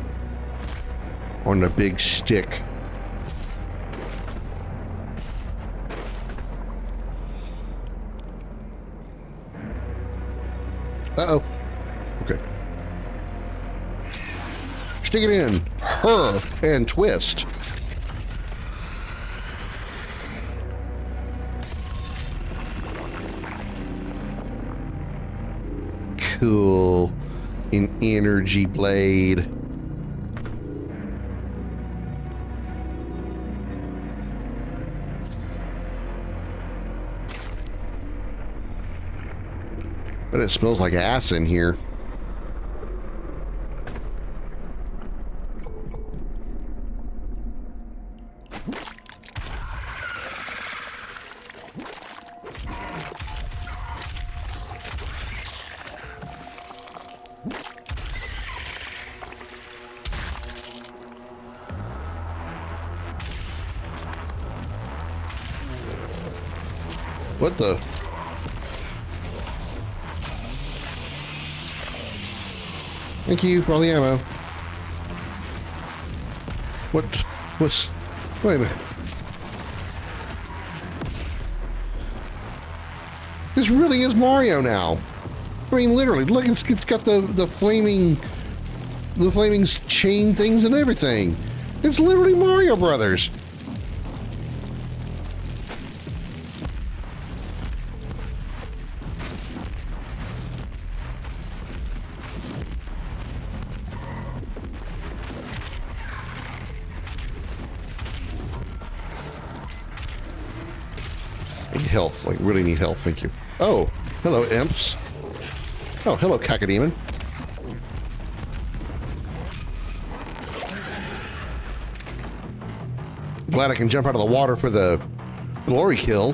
big stick. Uh-oh. Okay. Stick it in. Her and twist. Cool. An energy blade. But it smells like ass in here. What the? Thank you for all the ammo. What's... Wait a minute. This really is Mario now. I mean, literally, look, it's got the flaming chain things and everything. It's literally Mario Brothers. Health, like really need health, thank you. Oh, hello imps. Oh, hello cacodemon. Glad I can jump out of the water for the glory kill.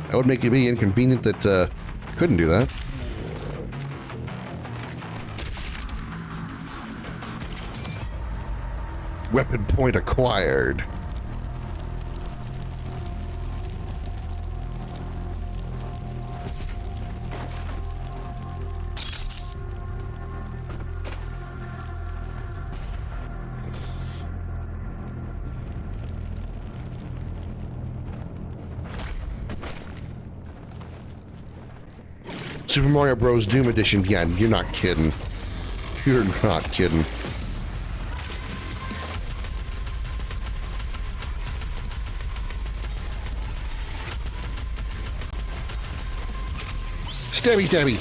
That would make it be inconvenient that couldn't do that. Weapon point acquired. Super Mario Bros. Doom Edition. Yeah, you're not kidding. You're not kidding. Stabby, stabby.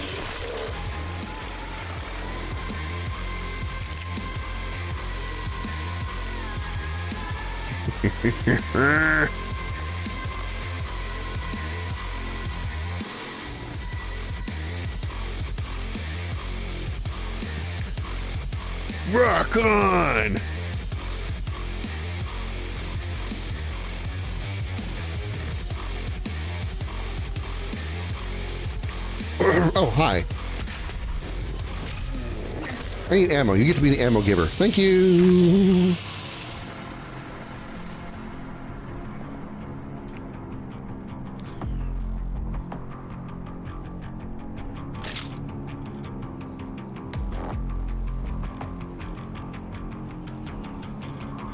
Rock on! Oh, hi. I need ammo. You get to be the ammo giver. Thank you.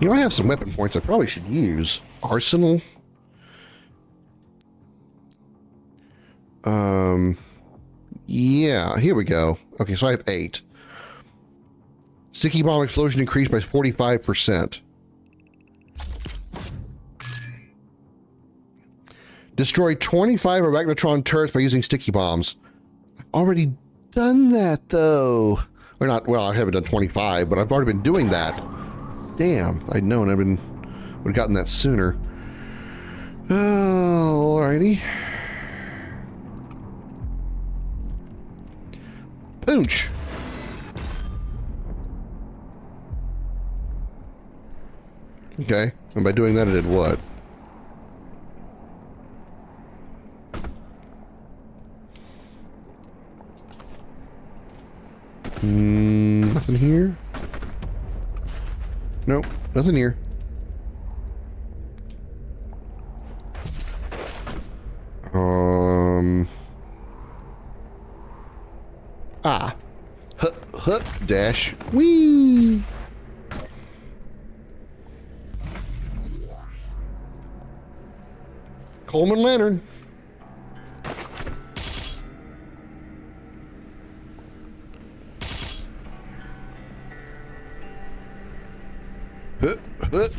You know, I have some weapon points I probably should use. Arsenal. Yeah, here we go. Okay, so I have 8. Sticky bomb explosion increased by 45%. Destroy 25 arachnotron turrets by using sticky bombs. I've already done that, though. Or not, well, I haven't done 25, but I've already been doing that. Damn, if I'd known, would have gotten that sooner. Oh, alrighty. Pooch. Okay, and by doing that, it did what? Nothing here. Nope, nothing here. Dash. Whee! Coleman Lantern. Boop.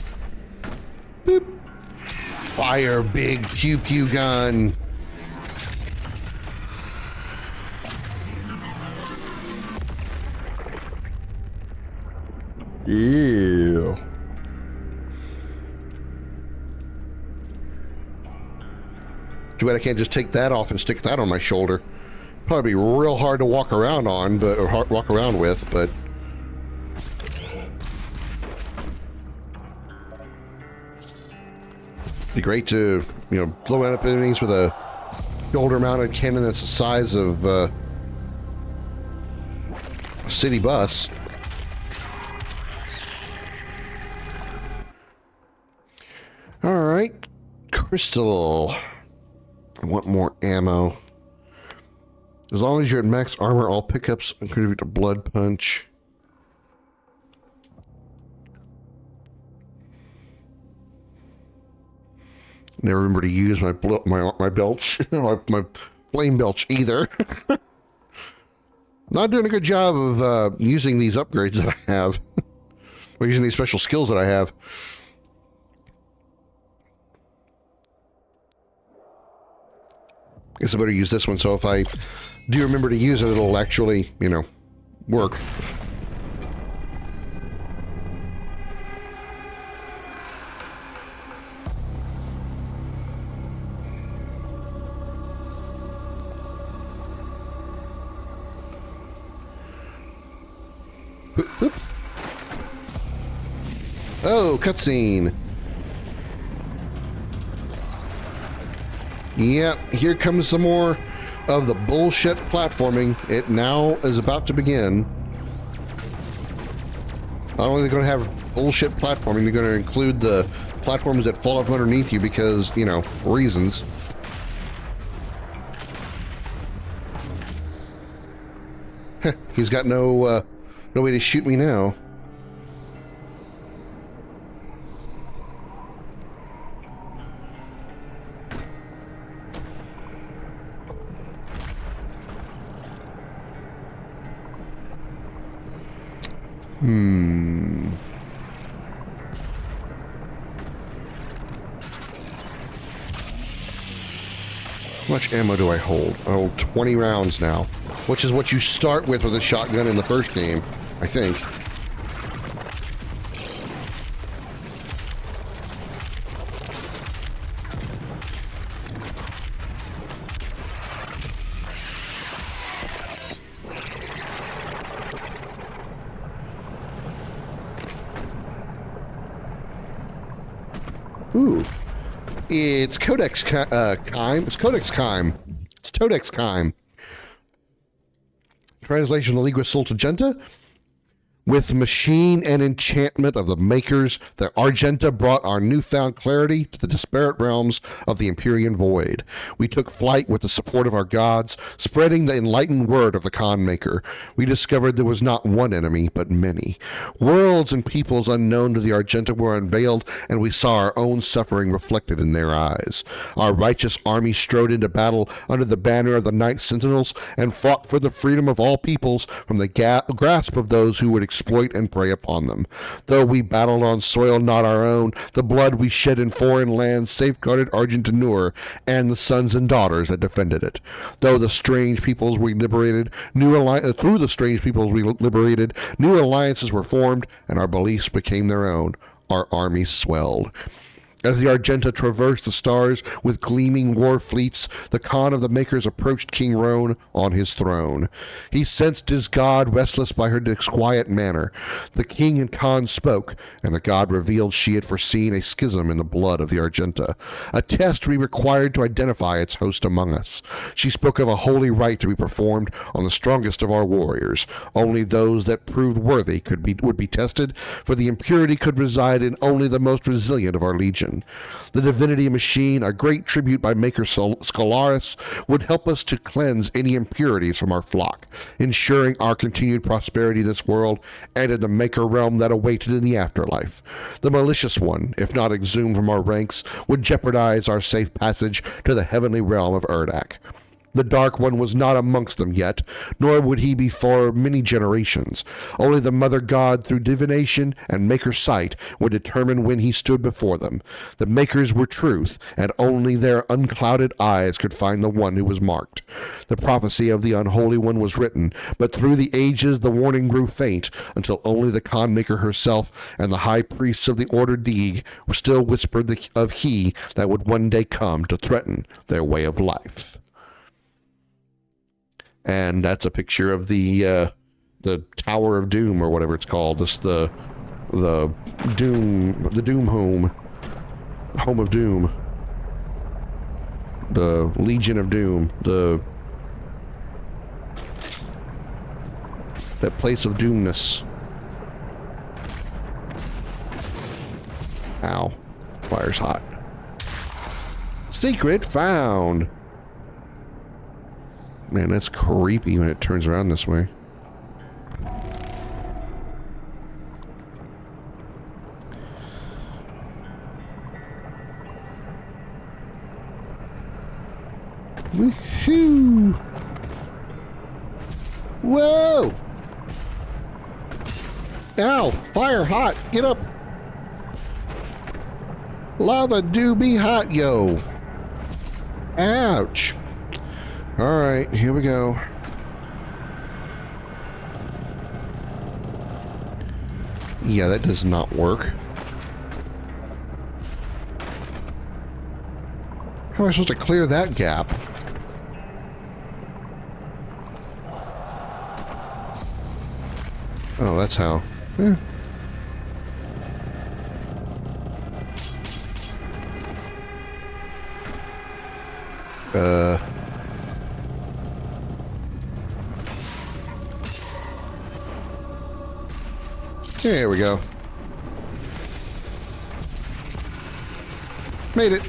Fire big pew pew gun. Ew. Too bad I can't just take that off and stick that on my shoulder. Probably be real hard to walk around on, but or walk around with, but it'd be great to, you know, blow up enemies with a shoulder-mounted cannon that's the size of a city bus. All right, crystal. I want more ammo. As long as you're at max armor, all pickups contribute to blood punch. Never remember to use my belch, my flame belch either. Not doing a good job of using these upgrades that I have, or using these special skills that I have. Guess I better use this one, so if I do remember to use it, it'll actually, you know, work. Oh, cutscene. Yep, here comes some more of the bullshit platforming. It now is about to begin. Not only are they going to have bullshit platforming, they're going to include the platforms that fall up underneath you because, you know, reasons. He's got no way to shoot me now. How much ammo do I hold? I hold 20 rounds now, which is what you start with a shotgun in the first game, I think. Ooh. It's Codex Kime. It's Codex Kime. It's Todex Kime. Translation of the Lingua Septuaginta. With machine and enchantment of the makers, the Argenta brought our newfound clarity to the disparate realms of the Empyrean Void. We took flight with the support of our gods, spreading the enlightened word of the Khan Maker. We discovered there was not one enemy, but many. Worlds and peoples unknown to the Argenta were unveiled, and we saw our own suffering reflected in their eyes. Our righteous army strode into battle under the banner of the Night Sentinels and fought for the freedom of all peoples from the grasp of those who would exploit and prey upon them. Though we battled on soil not our own, the blood we shed in foreign lands safeguarded Argentinur and the sons and daughters that defended it. Though the strange peoples we liberated, new alliances were formed, and our beliefs became their own. Our armies swelled. As the Argenta traversed the stars with gleaming war fleets, the Khan of the Makers approached King Roan on his throne. He sensed his god, restless by her disquiet manner. The king and Khan spoke, and the god revealed she had foreseen a schism in the blood of the Argenta, a test we required to identify its host among us. She spoke of a holy rite to be performed on the strongest of our warriors. Only those that proved worthy would be tested, for the impurity could reside in only the most resilient of our legion. The divinity machine, a great tribute by Maker Scholaris, would help us to cleanse any impurities from our flock, ensuring our continued prosperity in this world and in the Maker realm that awaited in the afterlife. The malicious one, if not exhumed from our ranks, would jeopardize our safe passage to the heavenly realm of Urdak. The Dark One was not amongst them yet, nor would he be for many generations. Only the Mother God, through divination and Maker's sight, would determine when he stood before them. The Makers were truth, and only their unclouded eyes could find the one who was marked. The prophecy of the Unholy One was written, but through the ages the warning grew faint, until only the Khan Maker herself and the high priests of the Order Deeg still whispered of he that would one day come to threaten their way of life. And that's a picture of the Tower of Doom, or whatever it's called. This the Doom home of Doom, the Legion of Doom, that place of doomness. Ow, fire's hot. Secret found. Man, that's creepy when it turns around this way. Woohoo! Whoa! Ow! Fire hot! Get up! Lava do be hot, yo! Ouch! Alright, here we go. Yeah, that does not work. How am I supposed to clear that gap? Oh, that's how. Eh. There we go. Made it.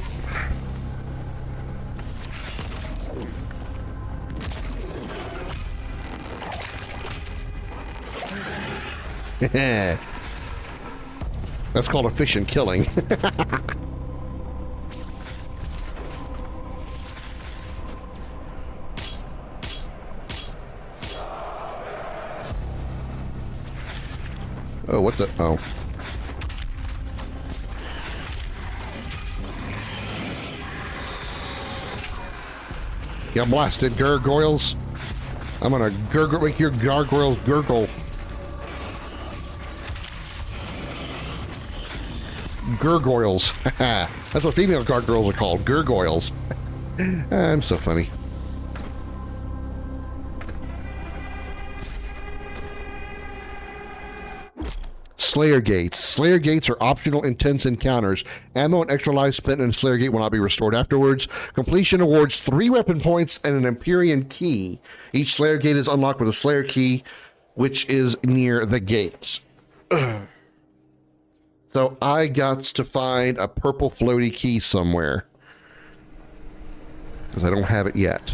That's called efficient killing. Oh, what the? Oh. Yeah, blasted gargoyles. I'm gonna make your gargoyles gurgle. Gargoyles. That's what female gargoyles are called. Gargoyles. I'm so funny. Slayer Gates. Slayer Gates are optional intense encounters. Ammo and extra life spent in a Slayer Gate will not be restored afterwards. Completion awards 3 weapon points and an Empyrean key. Each Slayer Gate is unlocked with a Slayer key, which is near the gates. So I got to find a purple floaty key somewhere, because I don't have it yet.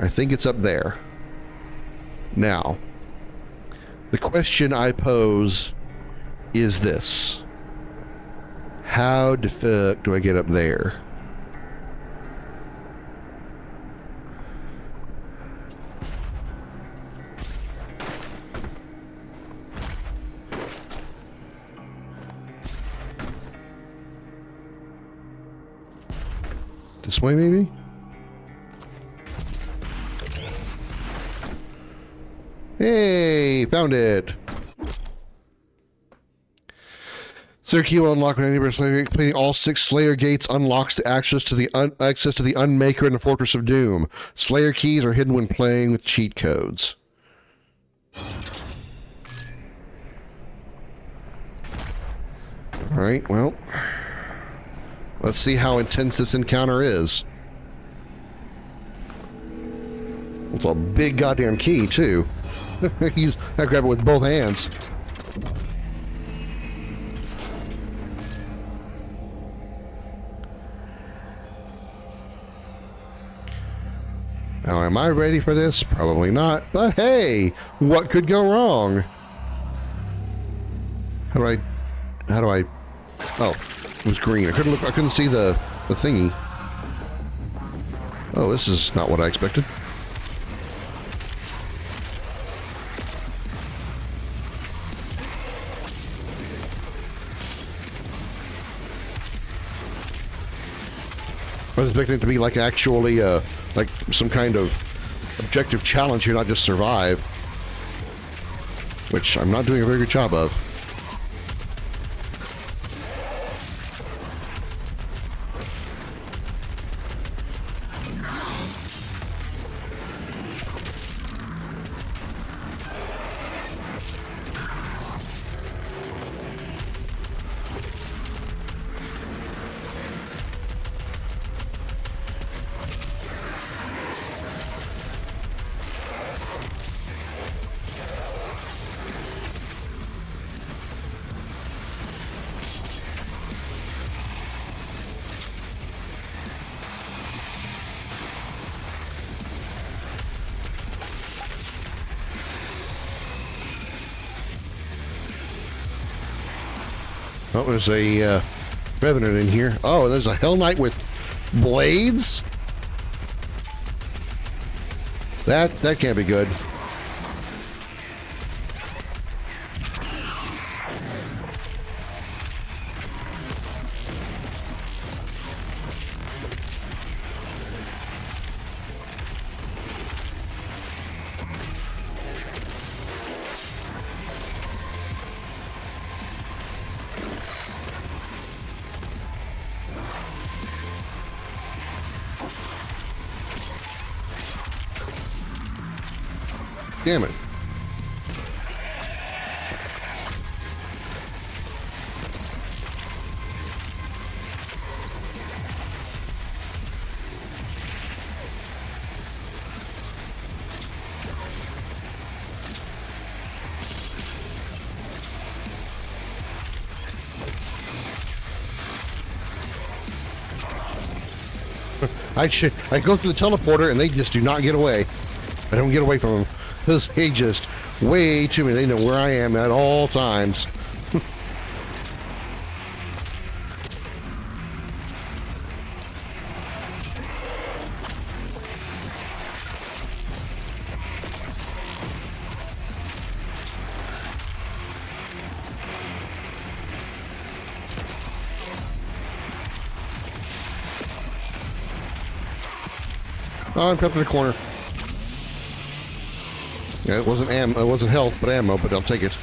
I think it's up there. Now, the question I pose is this. How the fuck do I get up there? This way, maybe? Hey, found it. Slayer key will unlock when any Slayer Gate. Completing all 6 Slayer Gates unlocks the access to the Unmaker in the Fortress of Doom. Slayer keys are hidden when playing with cheat codes. Alright, well, let's see how intense this encounter is. It's a big goddamn key, too. I grab it with both hands. Now, am I ready for this? Probably not, but hey, what could go wrong? How do I, oh, it was green. I couldn't see the thingy. Oh, this is not what I expected. I was expecting it to be like actually, like some kind of objective challenge here, not just survive. Which I'm not doing a very good job of. Oh, there's a Revenant in here. Oh, there's a Hell Knight with blades? That can't be good. Damn it. I go through the teleporter and they just do not get away. I don't get away from them. They just way too many. They know where I am at all times. Oh, I'm trapped in the corner. Yeah, it wasn't it wasn't health, but ammo, but I'll take it.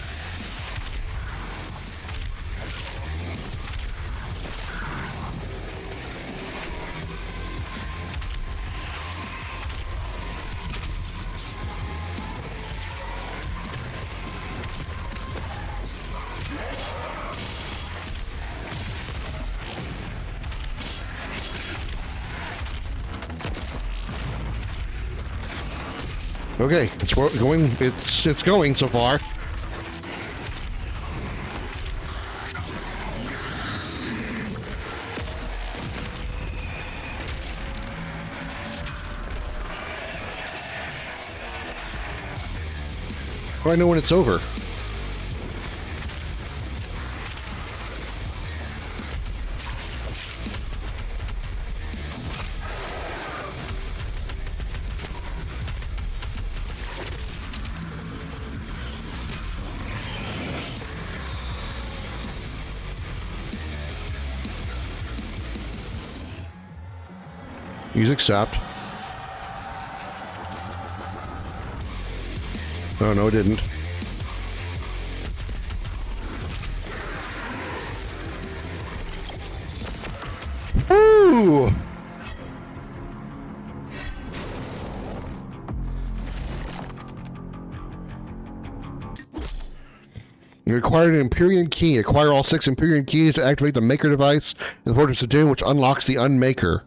Okay, it's going. It's going so far. How do I know when it's over? Use accept. Oh, no, it didn't. Woo! You acquired an Empyrean key. Acquire all 6 Empyrean keys to activate the Maker device in the Fortress of Doom, which unlocks the Unmaker.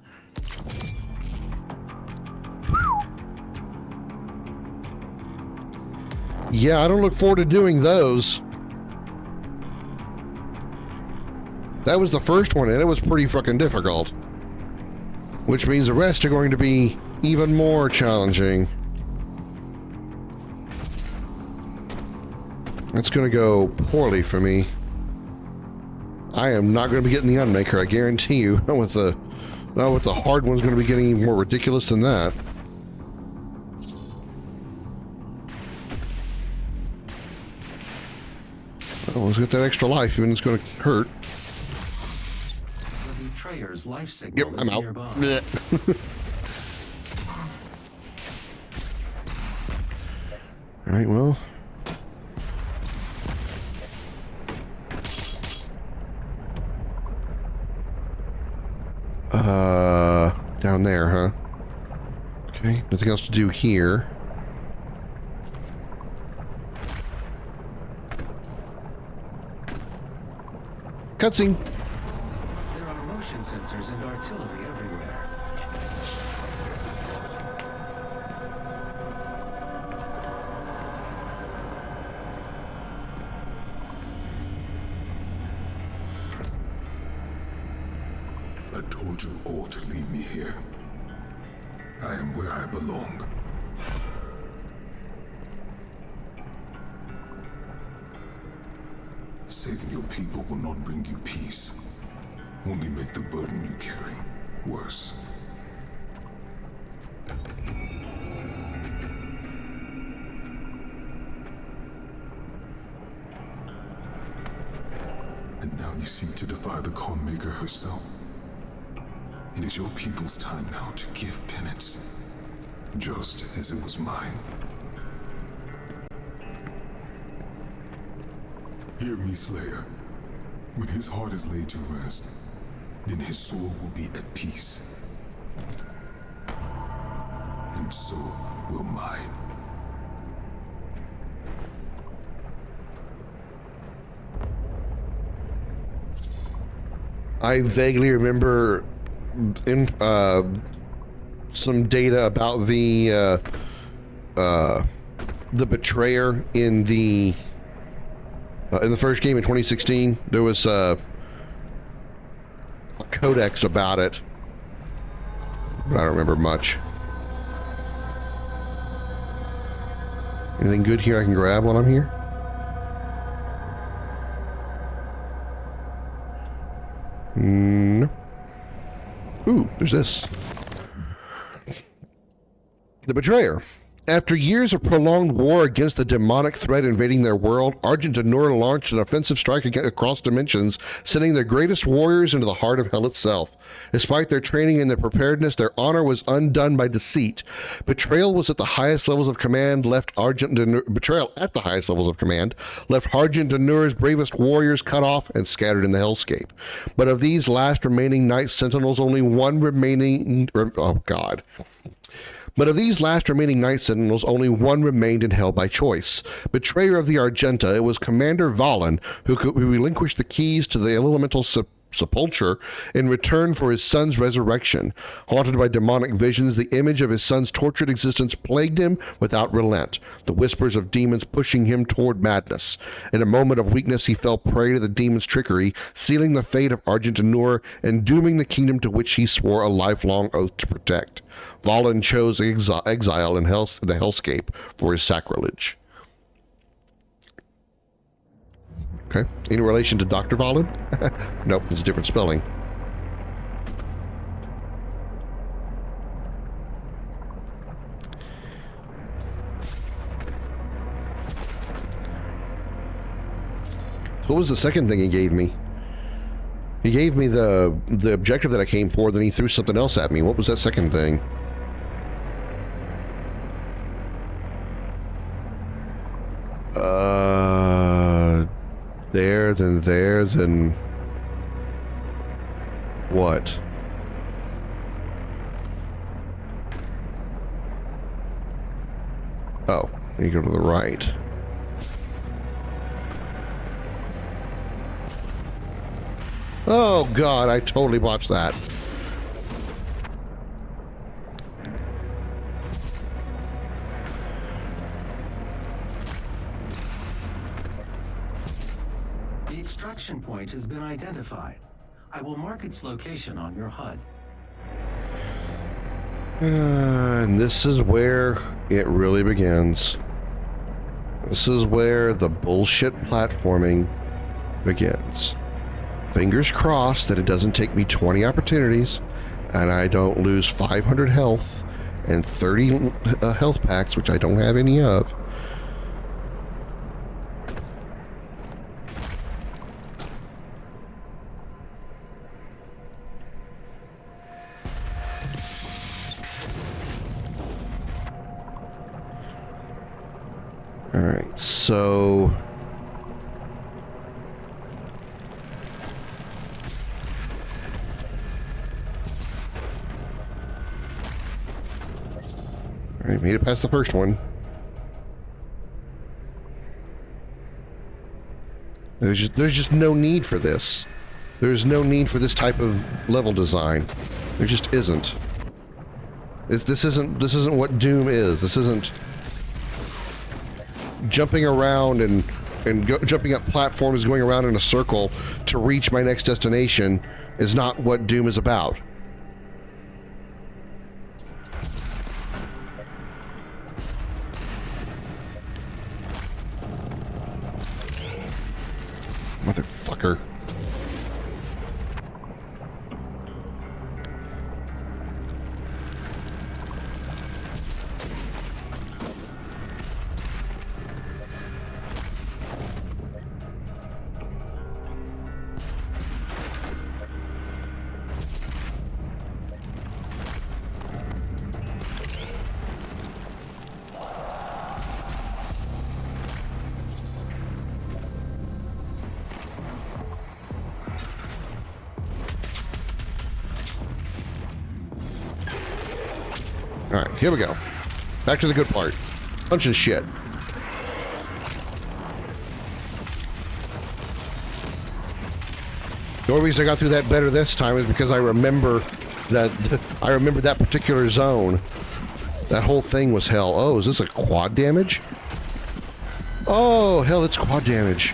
Yeah, I don't look forward to doing those. That was the first one, and it was pretty fucking difficult. Which means the rest are going to be even more challenging. It's going to go poorly for me. I am not going to be getting the Unmaker, I guarantee you, with the Now with the hard one's going to be getting even more ridiculous than that. Oh, let's get that extra life, even it's going to hurt. The betrayer's life signal Yep, I'm out. nearby. All right, well. Down there, huh? Okay, nothing else to do here. Cutscene. There are motion sensors and artillery everywhere. I told you all to leave me here. I am where I belong. Saving your people will not bring you peace. Only make the burden you carry worse. And now you seek to defy the Calm Maker herself. It is your people's time now to give penance, just as it was mine. Hear me, Slayer. When his heart is laid to rest, then his soul will be at peace. And so will mine. I vaguely remember in some data about the betrayer in the first game in 2016. There was a codex about it, but I don't remember much. Anything good here I can grab while I'm here? No. Ooh, there's this. The Betrayer. After years of prolonged war against the demonic threat invading their world, Argent and Nur launched an offensive strike across dimensions, sending their greatest warriors into the heart of hell itself. Despite their training and their preparedness, their honor was undone by deceit. Betrayal at the highest levels of command left Argent and Nur's bravest warriors cut off and scattered in the hellscape. But of these last remaining Night Sentinels, only one remained in hell by choice. Betrayer of the Argenta, it was Commander Valen who relinquished the keys to the elemental sepulture in return for his son's resurrection. Haunted by demonic visions, the image of his son's tortured existence plagued him without relent, the whispers of demons pushing him toward madness. In a moment of weakness, he fell prey to the demon's trickery, sealing the fate of Argent and Nur and dooming the kingdom to which he swore a lifelong oath to protect. Valen chose exile in the hellscape for his sacrilege. Okay. Any relation to Dr. Valen? Nope, it's a different spelling. What was the second thing he gave me? He gave me the objective that I came for, then he threw something else at me. What was that second thing? There, then what? Oh, you go to the right. Oh God, I totally botched that. The extraction point has been identified. I will mark its location on your HUD. And this is where it really begins. This is where the bullshit platforming begins. Fingers crossed that it doesn't take me 20 opportunities and I don't lose 500 health and 30 health packs, which I don't have any of. All right, so all right, made it past the first one. There's just no need for this. There's no need for this type of level design. There just isn't. This isn't what Doom is. This isn't jumping around and jumping up platforms, going around in a circle to reach my next destination is not what Doom is about. Motherfucker. Alright, here we go. Back to the good part. Bunch of shit. The only reason I got through that better this time is because I remember that particular zone. That whole thing was hell. Oh, is this a quad damage? Oh, hell, it's quad damage.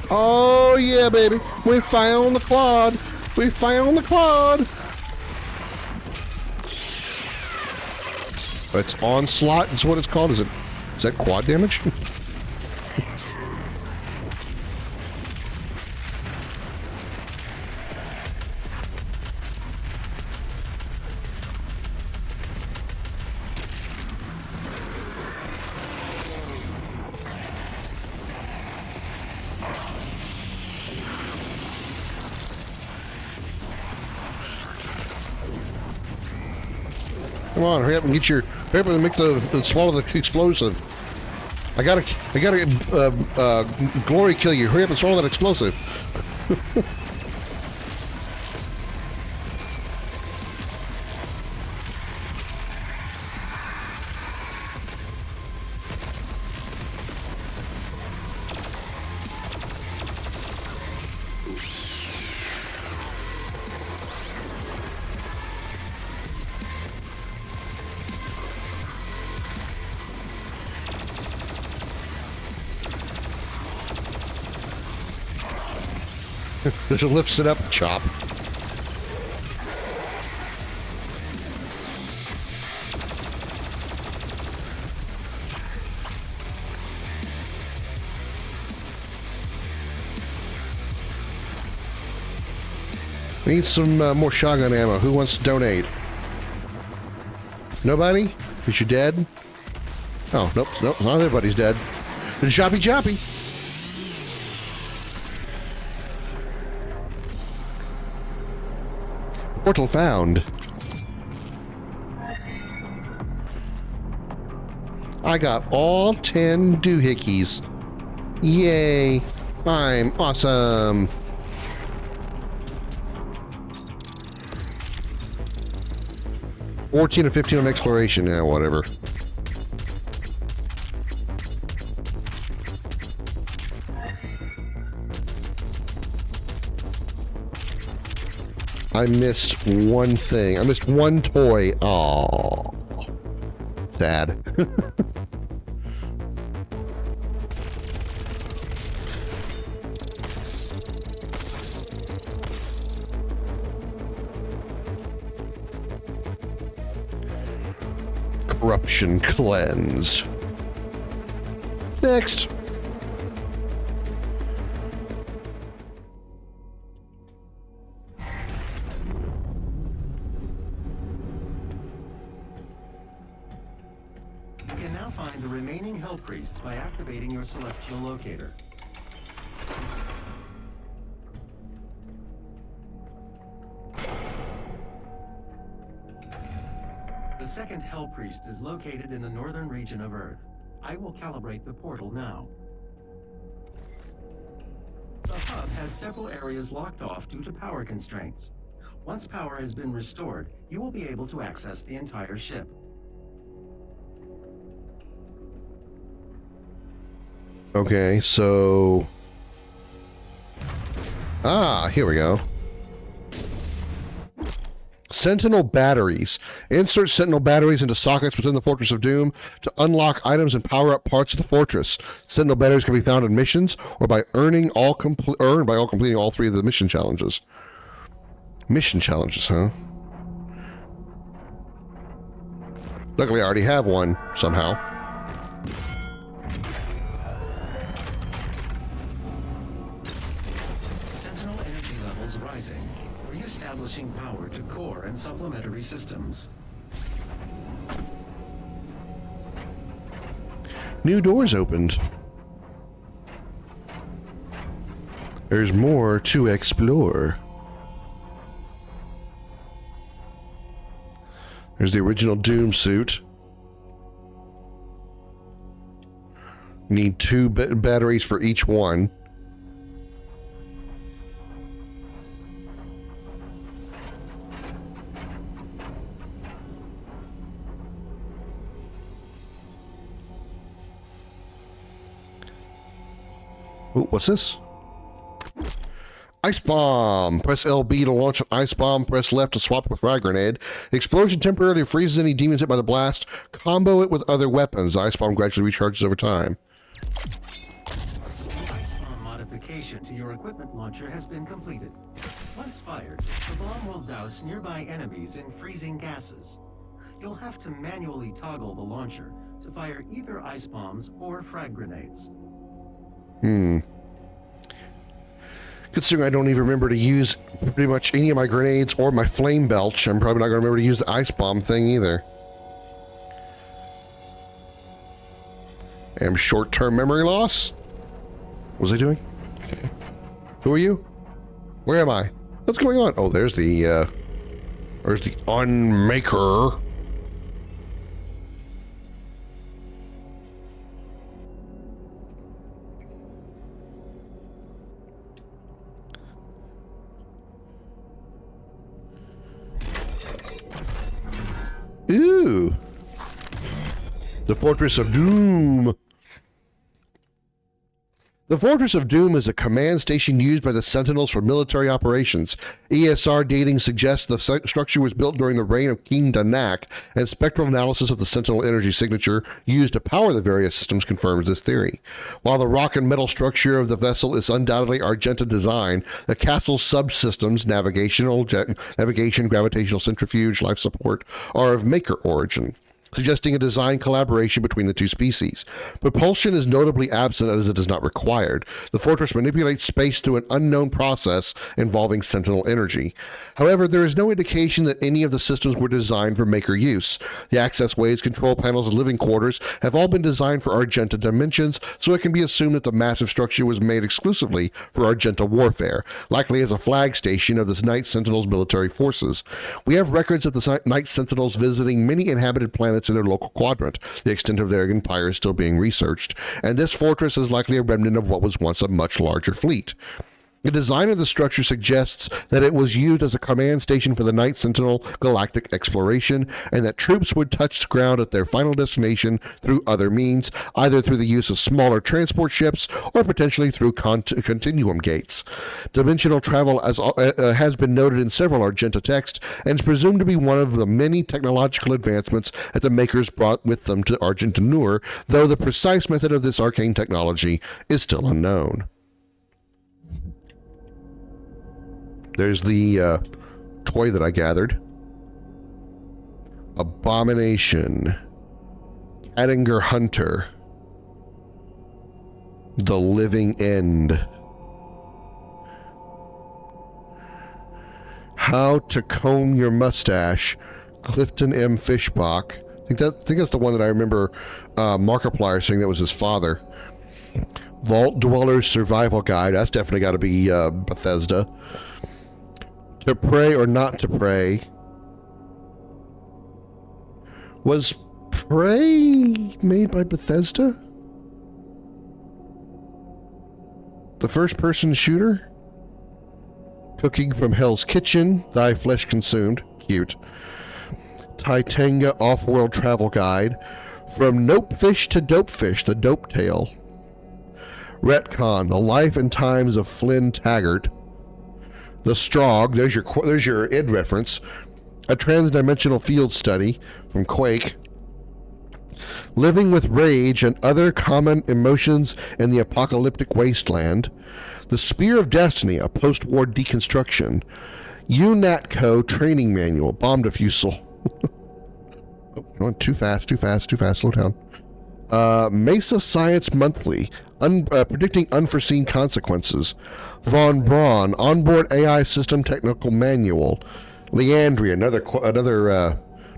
Oh, yeah, baby. We found the quad. We found the quad. It's onslaught, is what it's called. Is that quad damage? Come on, hurry up and get your. Hurry up and make the swallow the explosive. I gotta glory kill you. Hurry up and swallow that explosive. Just lifts it up, chop. Need some more shotgun ammo. Who wants to donate? Nobody? Is you dead? Oh, nope, not everybody's dead. Choppy choppy. Portal found. I got all 10 doohickeys. Yay! I'm awesome! $14 and $15 on exploration. Yeah, whatever. I missed one thing. I missed one toy. Oh, sad. Corruption cleansed. Next. find the remaining Hell Priests by activating your celestial locator. The second Hell Priest is located in the northern region of Earth. I will calibrate the portal now. The hub has several areas locked off due to power constraints. Once power has been restored, you will be able to access the entire ship. Okay, so... Ah, here we go. Sentinel batteries. Insert Sentinel batteries into sockets within the Fortress of Doom to unlock items and power up parts of the fortress. Sentinel batteries can be found in missions or by earned by completing all 3 of the mission challenges. Mission challenges, huh? Luckily, I already have one somehow. Sentinel energy levels rising, re-establishing power to core and supplementary systems. New doors opened. There's more to explore. There's the original Doom suit. Need 2 batteries for each one. Ooh, what's this? Ice bomb. Press LB to launch an ice bomb. Press left to swap with frag grenade. The explosion temporarily freezes any demons hit by the blast. Combo it with other weapons. The ice bomb gradually recharges over time. The ice bomb modification to your equipment launcher has been completed. Once fired, the bomb will douse nearby enemies in freezing gases. You'll have to manually toggle the launcher to fire either ice bombs or frag grenades. Considering I don't even remember to use pretty much any of my grenades or my flame belch, I'm probably not going to remember to use the ice bomb thing either. And short-term memory loss? What was I doing? Who are you? Where am I? What's going on? Oh, there's the Unmaker. Ooh. The Fortress of Doom. The Fortress of Doom is a command station used by the Sentinels for military operations. ESR dating suggests the structure was built during the reign of King Danak, and spectral analysis of the Sentinel energy signature used to power the various systems confirms this theory. While the rock and metal structure of the vessel is undoubtedly Argenta design, the castle's subsystems, navigation, gravitational centrifuge, life support, are of Maker origin, suggesting a design collaboration between the 2 species. Propulsion is notably absent as it is not required. The fortress manipulates space through an unknown process involving Sentinel energy. However, there is no indication that any of the systems were designed for Maker use. The access ways, control panels, and living quarters have all been designed for Argenta dimensions, so it can be assumed that the massive structure was made exclusively for Argenta warfare, likely as a flag station of the Night Sentinels military forces. We have records of the Night Sentinels visiting many inhabited planets in their local quadrant. The extent of their empire is still being researched, and this fortress is likely a remnant of what was once a much larger fleet. The design of the structure suggests that it was used as a command station for the Night Sentinel galactic exploration, and that troops would touch the ground at their final destination through other means, either through the use of smaller transport ships or potentially through continuum gates. Dimensional travel has been noted in several Argenta texts, and is presumed to be one of the many technological advancements that the Makers brought with them to Argenta Nur, though the precise method of this arcane technology is still unknown. There's the toy that I gathered. Abomination. Attinger Hunter. The Living End. How to Comb Your Mustache. Clifton M. Fishbach. I think that's the one that I remember Markiplier saying that was his father. Vault Dweller's Survival Guide. That's definitely got to be Bethesda. To Pray or Not to Pray. Was Prey made by Bethesda? The first-person shooter? Cooking from Hell's Kitchen. Thy Flesh Consumed. Cute. Titanga Off-World Travel Guide. From Nopefish to Dopefish, the Dope Tale. Retcon, The Life and Times of Flynn Taggart. The Strog, there's your id reference. A Transdimensional Field Study from Quake. Living with Rage and Other Common Emotions in the Apocalyptic Wasteland. The Spear of Destiny, a post-war deconstruction. UNATCO Training Manual, Bomb Defusal. Oh, going too fast, slow down. Mesa Science Monthly, Predicting Unforeseen Consequences. Von Braun, Onboard AI System Technical Manual. Leandry,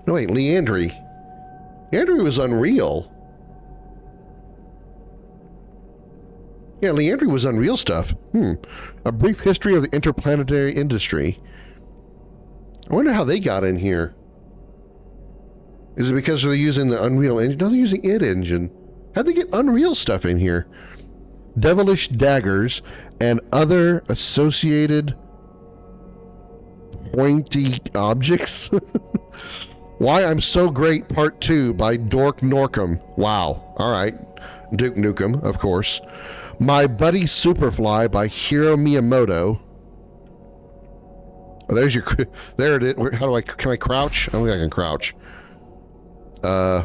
Leandry. Leandry was Unreal. Yeah, Leandry was Unreal stuff. A Brief History of the Interplanetary Industry. I wonder how they got in here. Is it because they're using the Unreal Engine? No, they're using id Engine. How'd they get Unreal stuff in here? Devilish Daggers and Other Associated Pointy Objects. Why I'm So Great Part 2 by Dork Norkum. Wow. Alright. Duke Nukem, of course. My Buddy Superfly by Hiro Miyamoto. Oh, there's your... There it is. Can I crouch? I don't think I can crouch.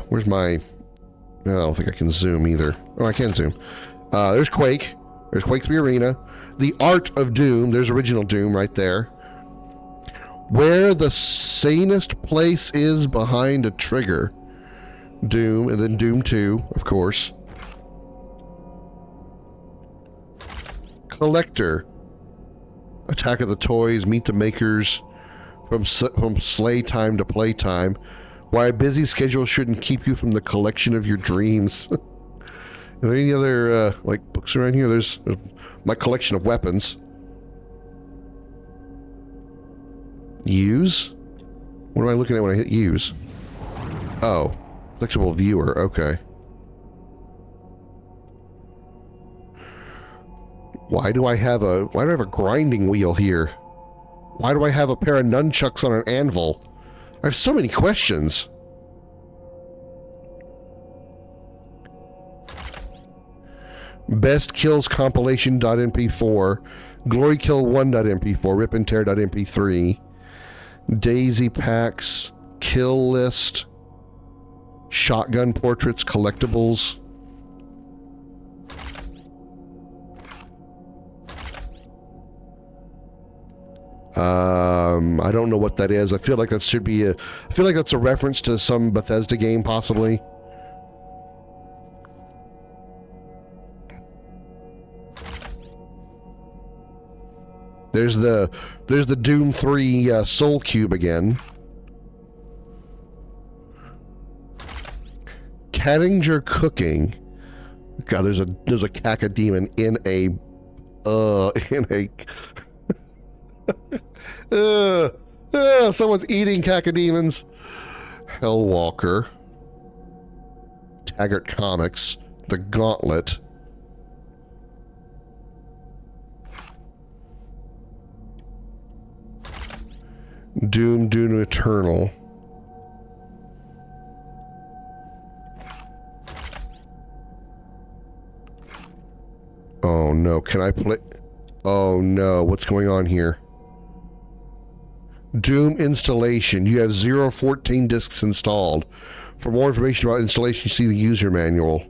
Where's my... No, I don't think I can zoom either. Oh, I can zoom. There's Quake. There's Quake 3 Arena. The Art of Doom. There's original Doom right there. Where the sanest place is behind a trigger. Doom, and then Doom 2, of course. Collector. Attack of the Toys, Meet the Makers, from slay time to playtime. Why a busy schedule shouldn't keep you from the collection of your dreams. Are there any other books around here? There's my collection of weapons. Use? What am I looking at when I hit use? Oh, flexible viewer. Okay. Why do I have a grinding wheel here? Why do I have a pair of nunchucks on an anvil? I have so many questions. Best Kills Compilation.mp4, Glory Kill 1.mp4, Rip and Tear.mp3, Daisy Packs, Kill List, Shotgun Portraits, Collectibles. I don't know what that is. I feel like that should be I feel like that's a reference to some Bethesda game, possibly. There's the Doom 3 Soul Cube again. Cattinger Cooking. God, there's a cacodemon in a someone's eating cacodemons. Hellwalker. Taggart Comics. The Gauntlet. Doom Eternal. Oh no, can I play? Oh no, what's going on here? Doom installation. You have 014 discs installed. For more information about installation, see the user manual.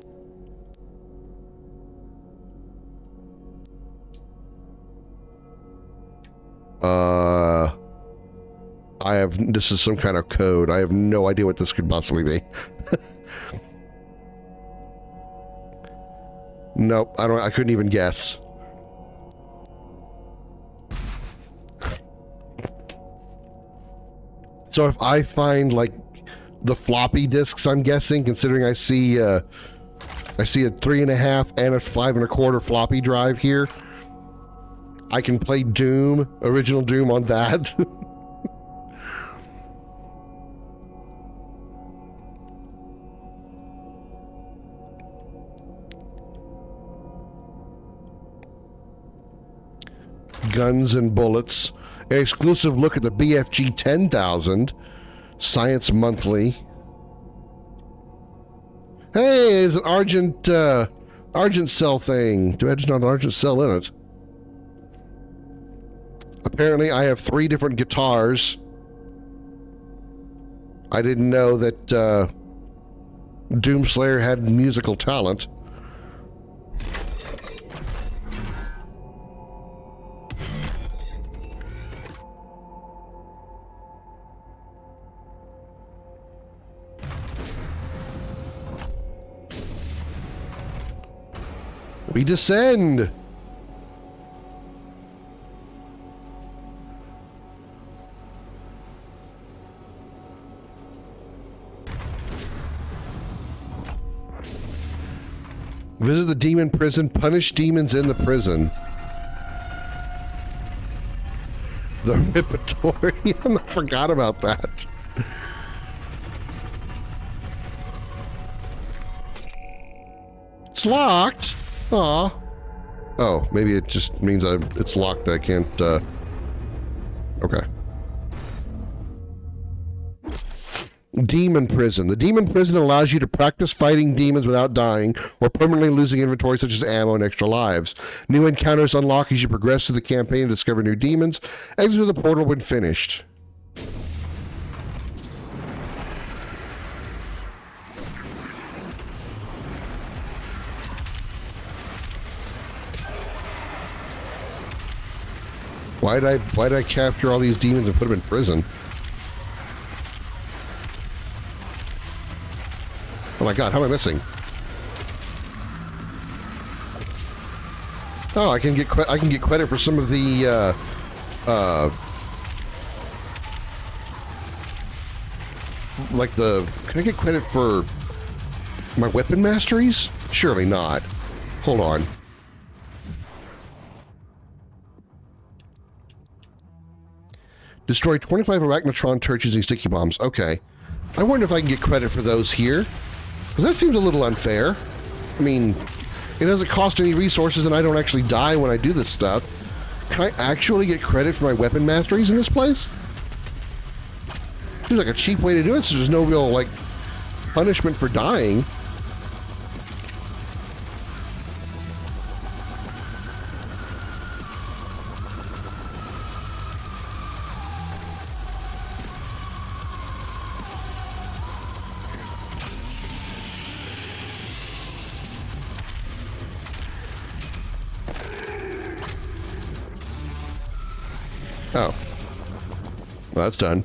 This is some kind of code. I have no idea what this could possibly be. Nope, I couldn't even guess. So if I find like the floppy disks, I'm guessing, considering I see a 3.5 and a 5 1/4 floppy drive here. I can play Doom, original Doom on that. Guns and bullets. An exclusive look at the BFG 10,000. Science Monthly. Hey, there's an Argent Cell thing. Too bad there's not an Argent Cell in it. Apparently, I have 3 different guitars. I didn't know that Doomslayer had musical talent. We descend. Visit the demon prison. Punish demons in the prison. The Rippatory. I forgot about that. It's locked. Aw. Oh, maybe it just means it's locked. I can't, okay. Demon Prison. The Demon Prison allows you to practice fighting demons without dying or permanently losing inventory such as ammo and extra lives. New encounters unlock as you progress through the campaign and discover new demons. Exit the portal when finished. Why'd I capture all these demons and put them in prison? Oh my god, how am I missing? Oh, I can get credit for some of the can I get credit for my weapon masteries? Surely not. Hold on. Destroy 25 arachnotron turrets using sticky bombs. Okay. I wonder if I can get credit for those here. Because that seems a little unfair. I mean, it doesn't cost any resources and I don't actually die when I do this stuff. Can I actually get credit for my weapon masteries in this place? Seems like a cheap way to do it, so there's no real, like, punishment for dying. Oh. Well, that's done.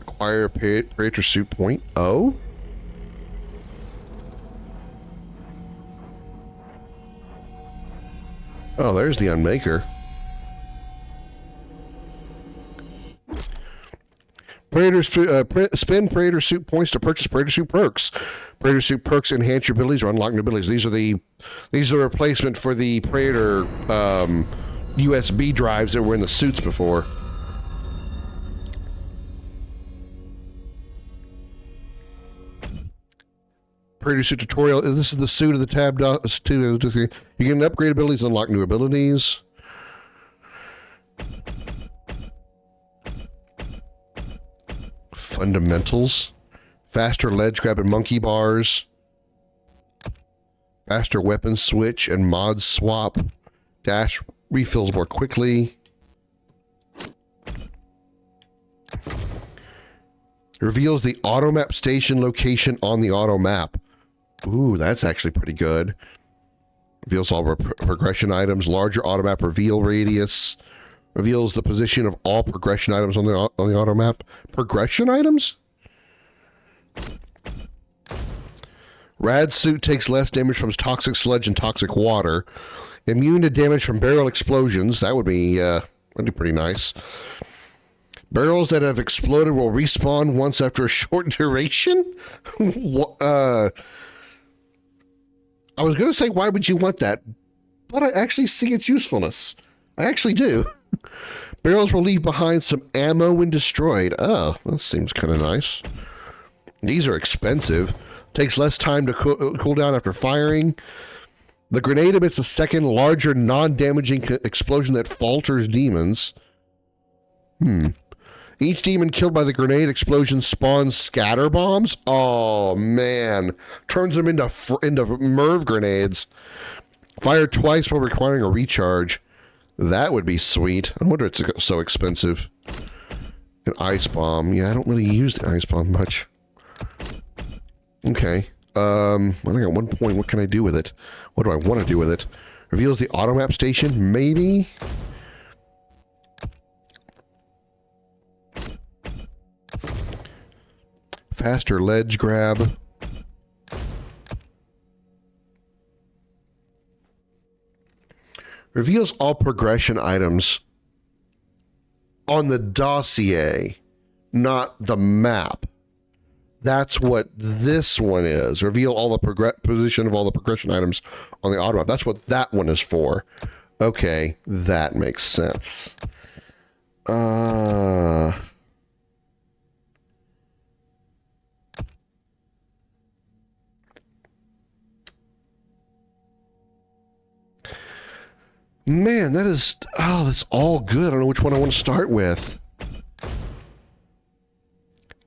Acquire Praetor Suit Point. Oh? Oh, there's the Unmaker. Spend Praetor Suit points to purchase Praetor Suit perks. Praetor Suit perks enhance your abilities or unlock new abilities. These are the replacement for the Praetor USB drives that were in the suits before. Praetor Suit tutorial. This is the suit of the tab. You can upgrade abilities, unlock new abilities. Fundamentals. Faster ledge grab and monkey bars. Faster weapon switch and mod swap. Dash refills more quickly. Reveals the auto map station location on the auto map. Ooh, that's actually pretty good. Reveals all progression items. Larger auto map reveal radius. Reveals the position of all progression items on the auto map. Progression items? Rad suit takes less damage from toxic sludge and toxic water. Immune to damage from barrel explosions. That would be pretty nice. Barrels that have exploded will respawn once after a short duration? I was going to say, why would you want that? But I actually see its usefulness. I actually do. Barrels will leave behind some ammo when destroyed. Oh, that seems kind of nice. These are expensive. Takes less time to cool down after firing. The grenade emits a second, larger, non-damaging explosion that falters demons. Each demon killed by the grenade explosion spawns scatter bombs. Oh, man. Turns them into Merv grenades. Fired twice while requiring a recharge. That would be sweet. I wonder it's so expensive. An ice bomb. Yeah, I don't really use the ice bomb much. Okay. I got 1 point. What can I do with it? What do I want to do with it? Reveals the auto map station? Maybe? Faster ledge grab. Reveals all progression items on the dossier, not the map. That's what this one is. Reveal all the position of all the progression items on the auto map. That's what that one is for. Okay, that makes sense. Man, that's all good. I don't know which one I want to start with.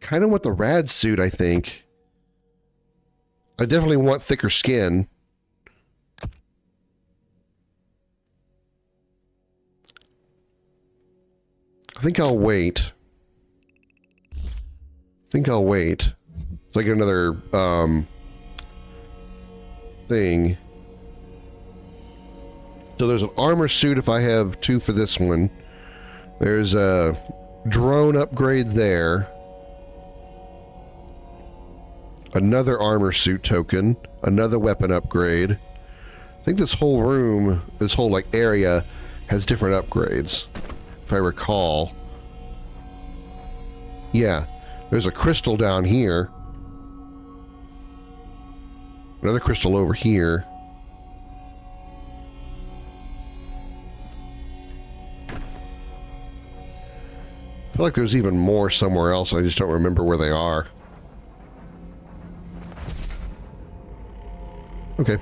Kind of want the rad suit, I think. I definitely want thicker skin. I think I'll wait. So I get another, thing. So there's an armor suit if I have 2 for this one. There's a drone upgrade there. Another armor suit token. Another weapon upgrade. I think this whole room, this whole like area has different upgrades. If I recall. Yeah. There's a crystal down here. Another crystal over here. I feel like there's even more somewhere else. I just don't remember where they are. Okay.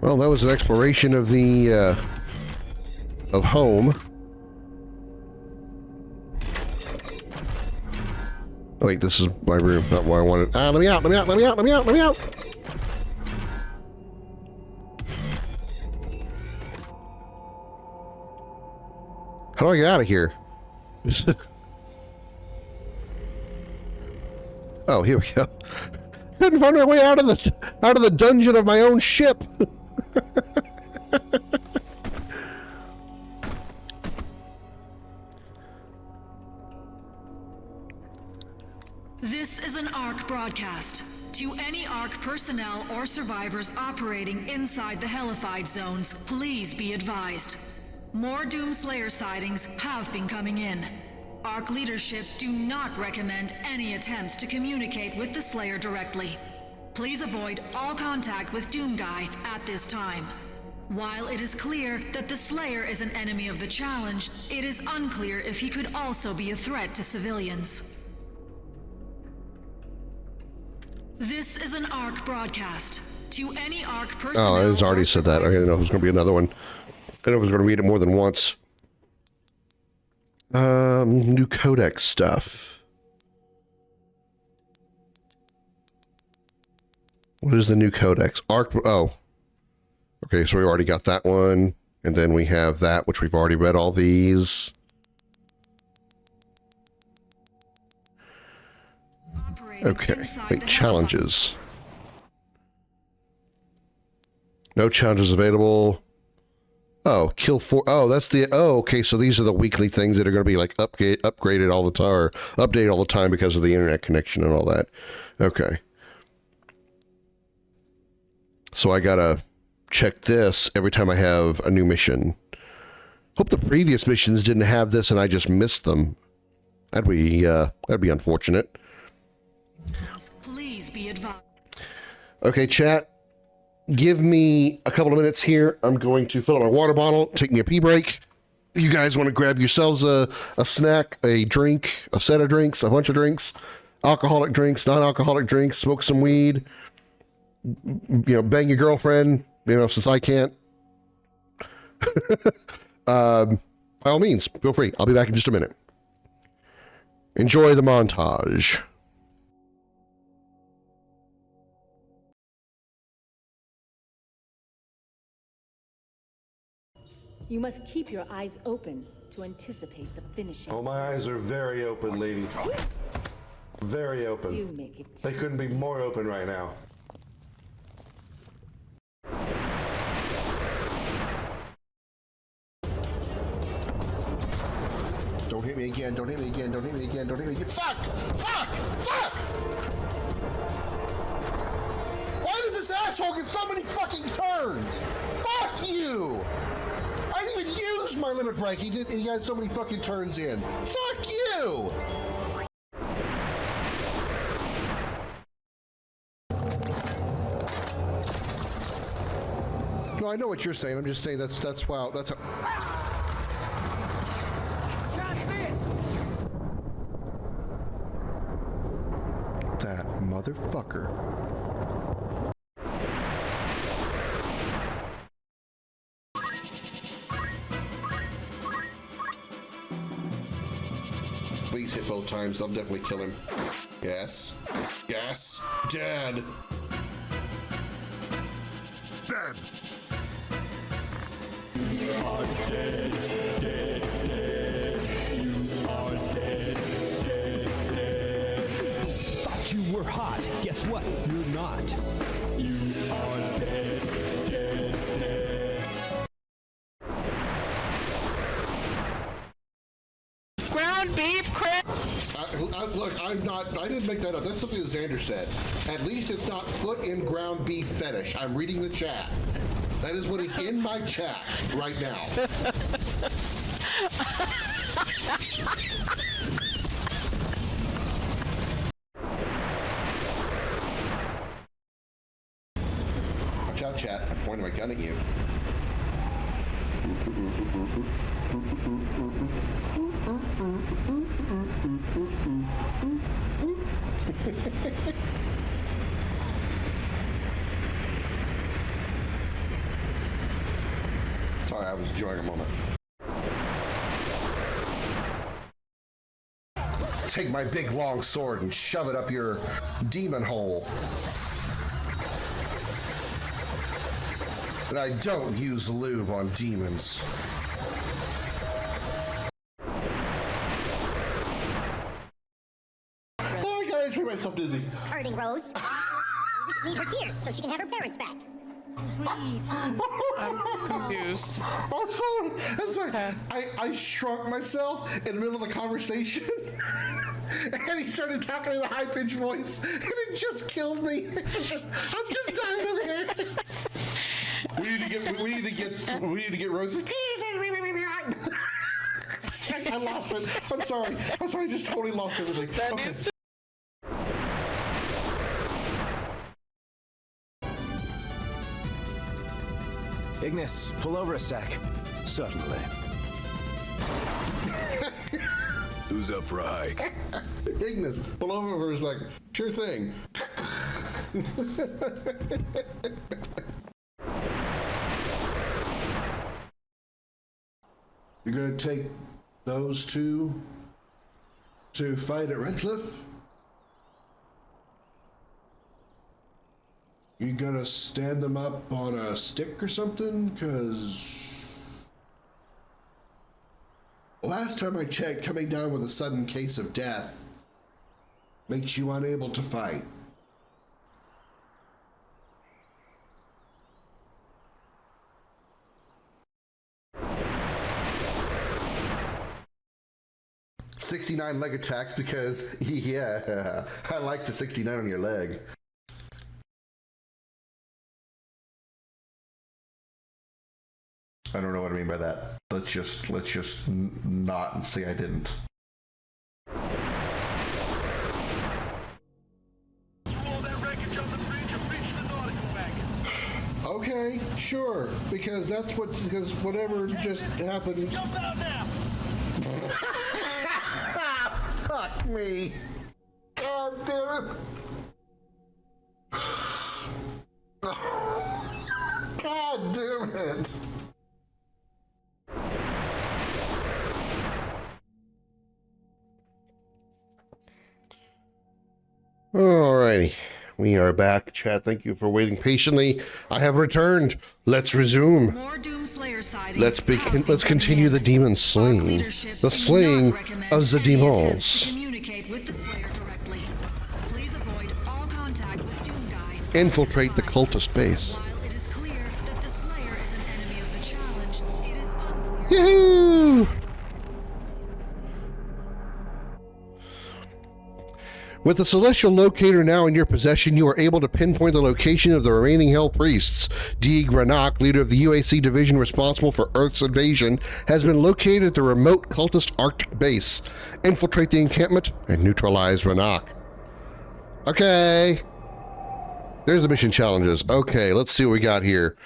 Well, that was an exploration of the, of home. Oh, wait, this is my room, not what I wanted. Ah, let me out, let me out, let me out, let me out, let me out! How do I get out of here? Oh, here we go. Couldn't find my way out of the dungeon of my own ship. This is an ARC broadcast. To any ARC personnel or survivors operating inside the Hellified zones, please be advised. More Doomslayer sightings have been coming in. ARC leadership do not recommend any attempts to communicate with the Slayer directly. Please avoid all contact with Doomguy at this time. While it is clear that the Slayer is an enemy of the Challenge, it is unclear if he could also be a threat to civilians. This is an ARC broadcast. To any ARC personnel... Oh, it's already said that. I didn't know if it was going to be another one. I know I was going to read it more than once. New codex stuff. What is the new codex? ARC... Oh. Okay, so we already got that one. And then we have that, which we've already read all these. Okay, wait, challenges. No challenges available. Oh, kill 4. Oh, that's the... Oh, okay, so these are the weekly things that are going to be like upgraded all the time, or updated all the time because of the internet connection and all that. Okay. So I gotta check this every time I have a new mission. Hope the previous missions didn't have this and I just missed them. That'd be unfortunate. Please be advised. Okay, chat. Give me a couple of minutes here. I'm going to fill up my water bottle, take me a pee break. You guys want to grab yourselves a snack, a drink, a set of drinks, a bunch of drinks, alcoholic drinks, non-alcoholic drinks, smoke some weed, bang your girlfriend, since I can't. By all means, feel free. I'll be back in just a minute. Enjoy the montage. You must keep your eyes open to anticipate the finishing. Oh, my eyes are very open, lady. Very open. You make it. They couldn't be more open right now. Don't hit me again, don't hit me again, don't hit me again, don't hit me again. Fuck! Fuck! Fuck! Why does this asshole get so many fucking turns? Fuck you! I didn't even use my limit break. He got so many fucking turns in. Fuck you! No, I know what you're saying. I'm just saying that's wow. That's a... That motherfucker. Please hit both times. They'll definitely kill him. Yes. Yes. Dead. Dead. You are dead. Dead. Dead. You are dead. Dead. Dead. Thought you were hot. Guess what? You're not. You are dead. Dead. Dead. Ground beef, Krim. Look, I didn't make that up. That's something that Xander said. At least it's not foot in ground beef fetish. I'm reading the chat. That is what is in my chat right now. Watch out, chat. I'm pointing my gun at you. Sorry, I was enjoying a moment. Take my big long sword and shove it up your demon hole. And I don't use lube on demons. Oh, I gotta treat myself dizzy. Hurting Rose. We need her tears so she can have her parents back. I'm confused. I'm sorry. Okay. I shrunk myself in the middle of the conversation. And he started talking in a high-pitched voice, and it just killed me. I'm just dying over here. We need to get Rose. I lost it. I'm sorry. I just totally lost everything. Okay. Ignis, pull over a sec. Certainly. Who's up for a hike? Ignis, pull over is like, sure thing. You're gonna take those two to fight at Redcliffe? You gonna stand them up on a stick or something? Cause last time I checked, coming down with a sudden case of death makes you unable to fight. 69 leg attacks because, yeah, I like to 69 on your leg. I don't know what I mean by that. Let's just not and say I didn't. Okay, sure, because whatever just happened. Jump out now! Fuck me. God damn it. God damn it. Alrighty, we are back. Chat, thank you for waiting patiently. I have returned. Let's resume. More Doomslayer sightings. Let's continue the demon slaying. The slaying of the demons. Communicate with the Slayer directly. Please avoid all contact with Doomguy. Infiltrate the cultist base. While it is clear that the Slayer is an enemy of the challenge, it is unclear. Yahoo! With the Celestial Locator now in your possession, you are able to pinpoint the location of the remaining Hell Priests. D. Granach, leader of the UAC division responsible for Earth's invasion, has been located at the remote cultist Arctic base. Infiltrate the encampment and neutralize Granach. Okay. There's the mission challenges. Okay, let's see what we got here.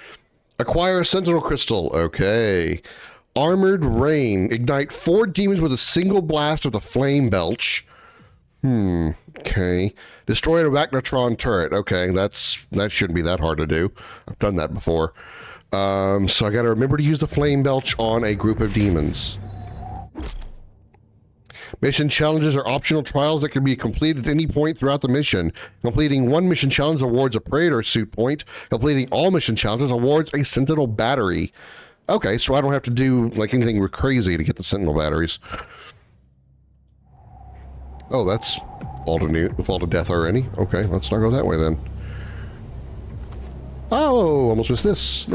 Acquire a Sentinel Crystal. Okay. Armored Rain. Ignite 4 demons with a single blast of the Flame Belch. Okay. Destroy an Arachnotron turret. Okay, that shouldn't be that hard to do. I've done that before. So I gotta remember to use the Flame Belch on a group of demons. Mission challenges are optional trials that can be completed at any point throughout the mission. Completing one mission challenge awards a Praetor suit point. Completing all mission challenges awards a Sentinel battery. Okay, so I don't have to do like anything crazy to get the Sentinel batteries. Oh, that's fall to death already. Okay, let's not go that way then. Oh, almost missed this.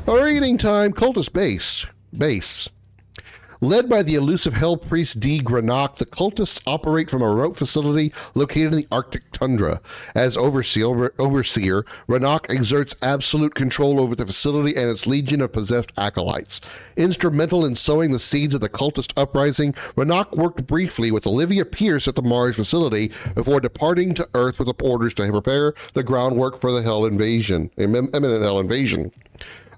Raiding time, cultist base. Led by the elusive Hell Priest D. Granach, the cultists operate from a remote facility located in the Arctic tundra. As overseer, Granach exerts absolute control over the facility and its legion of possessed acolytes. Instrumental in sowing the seeds of the cultist uprising, Granach worked briefly with Olivia Pierce at the Mars facility before departing to Earth with orders to prepare the groundwork for the Hell invasion, imminent Hell invasion.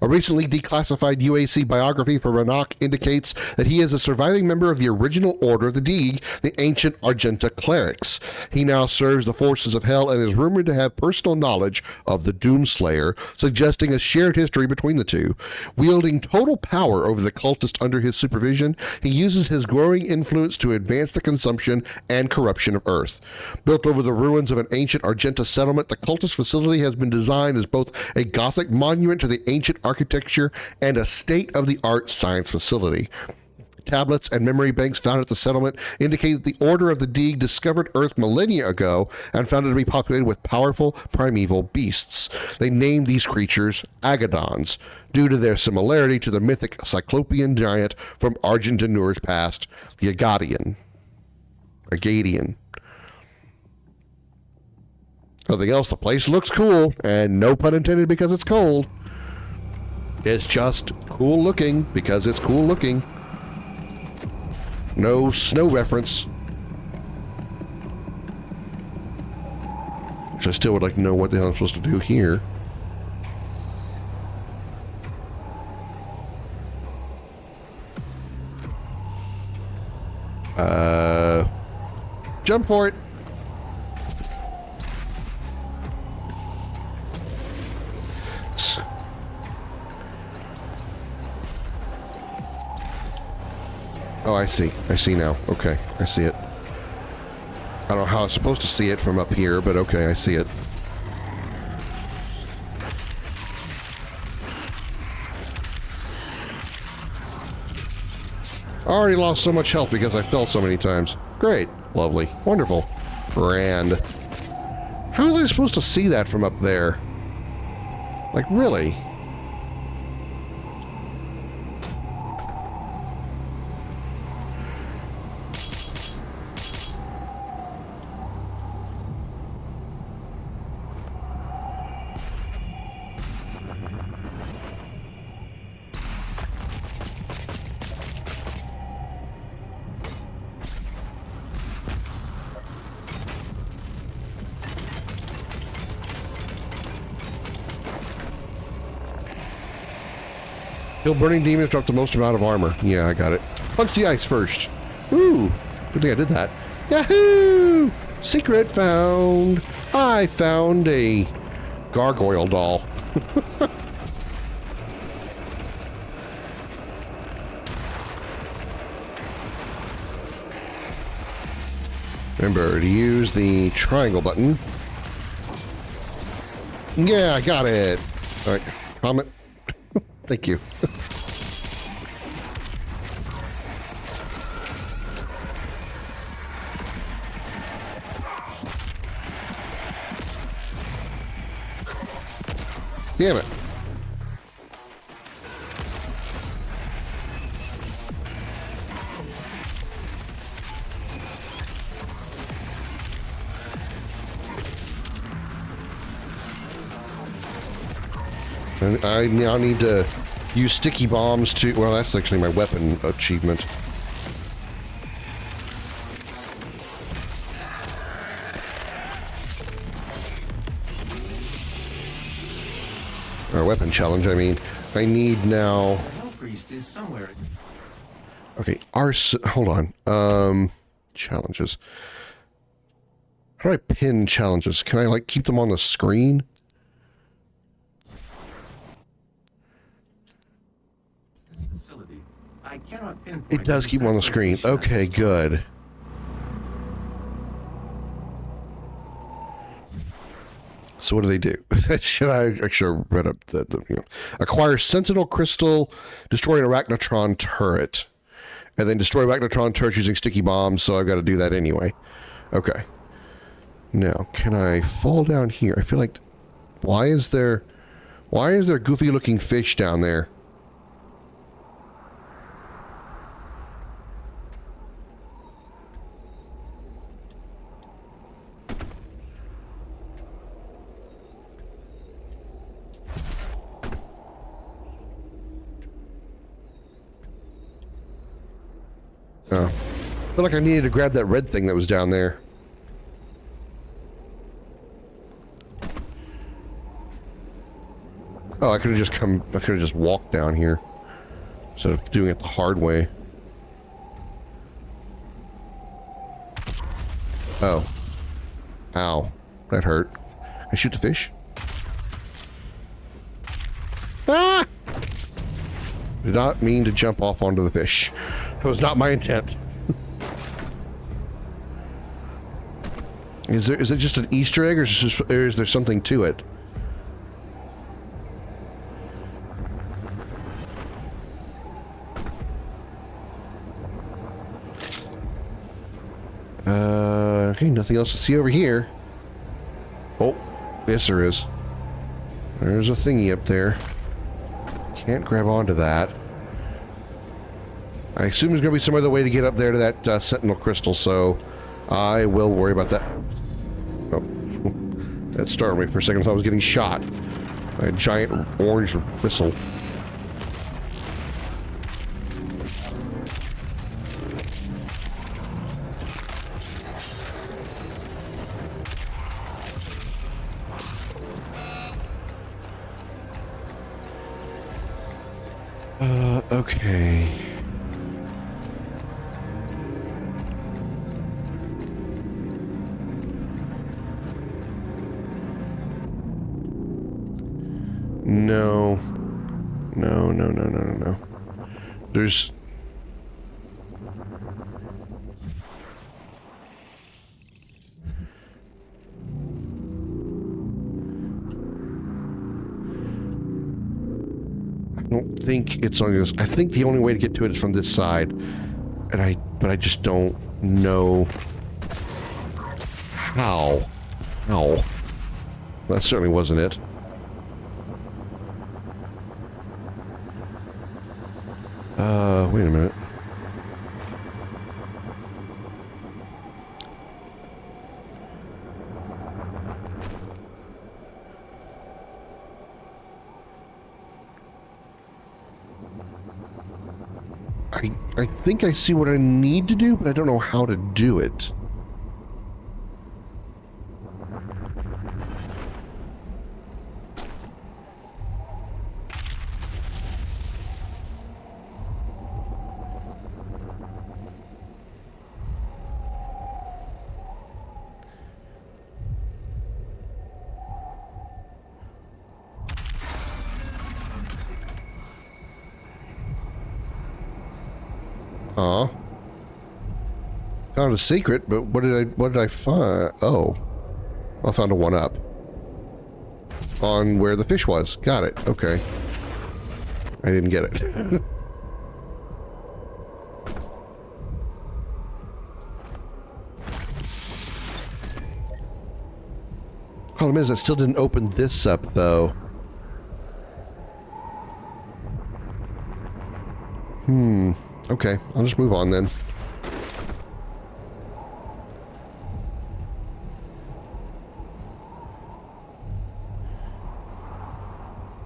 A recently declassified UAC biography for Granach indicates that he is a surviving member of the original Order of the Deeg, the ancient Argenta clerics. He now serves the forces of Hell and is rumored to have personal knowledge of the Doomslayer, suggesting a shared history between the two. Wielding total power over the cultist under his supervision, he uses his growing influence to advance the consumption and corruption of Earth. Built over the ruins of an ancient Argenta settlement, the cultist facility has been designed as both a Gothic monument to the ancient architecture and a state-of-the-art science facility. Tablets and memory banks found at the settlement indicate that the Order of the Deeg discovered Earth millennia ago and found it to be populated with powerful primeval beasts. They named these creatures Agadons, due to their similarity to the mythic Cyclopean giant from Argenteneur's past, the Agadian. Nothing else, the place looks cool, and no pun intended because it's cold. It's just cool looking because it's cool looking. No snow reference. Which I still would like to know what the hell I'm supposed to do here. Jump for it. Oh, I see. I see now. Okay, I see it. I don't know how I was supposed to see it from up here, but okay, I see it. I already lost so much health because I fell so many times. Great. Lovely. Wonderful. Grand. How was I supposed to see that from up there? Like, really? Kill burning demons, drop the most amount of armor. Yeah, I got it. Punch the ice first. Woo! Good thing I did that. Yahoo! Secret found. I found a gargoyle doll. Remember to use the triangle button. Yeah, I got it. All right, comment. Thank you. Damn it. And I now need to use sticky bombs to... Well, that's actually my weapon achievement. Or weapon challenge, I mean. I need now... Priest is somewhere. Okay, hold on. Challenges. How do I pin challenges? Can I, like, keep them on the screen? I cannot pinpoint. It does keep them on the screen. Okay, good. So what do they do? Should I actually read up the you know, acquire Sentinel Crystal, destroy an Arachnotron turret, and then destroy Arachnotron turrets using sticky bombs. So I've got to do that anyway. Okay. Now, can I fall down here? I feel like, why is there goofy looking fish down there? Oh. I feel like I needed to grab that red thing that was down there. Oh, I could have just walked down here instead of doing it the hard way. Oh. Ow. That hurt. I shoot the fish? Ah! Did not mean to jump off onto the fish. It was not my intent. Is it just an Easter egg, or is there something to it? Okay, nothing else to see over here. Oh, yes there is. There's a thingy up there. Can't grab onto that. I assume there's going to be some other way to get up there to that Sentinel Crystal, so I will worry about that. Oh, that startled me for a second. I thought I was getting shot by a giant orange whistle. Okay. No. No. There's... I don't think it's on this. I think the only way to get to it is from this side. But I just don't know how. How? That certainly wasn't it. Wait a minute. I think I see what I need to do, but I don't know how to do it. Aw. Found a secret, but what did I find? Oh. I found a 1-up. On where the fish was. Got it. Okay. I didn't get it. Problem is, I still didn't open this up, though. Okay, I'll just move on then.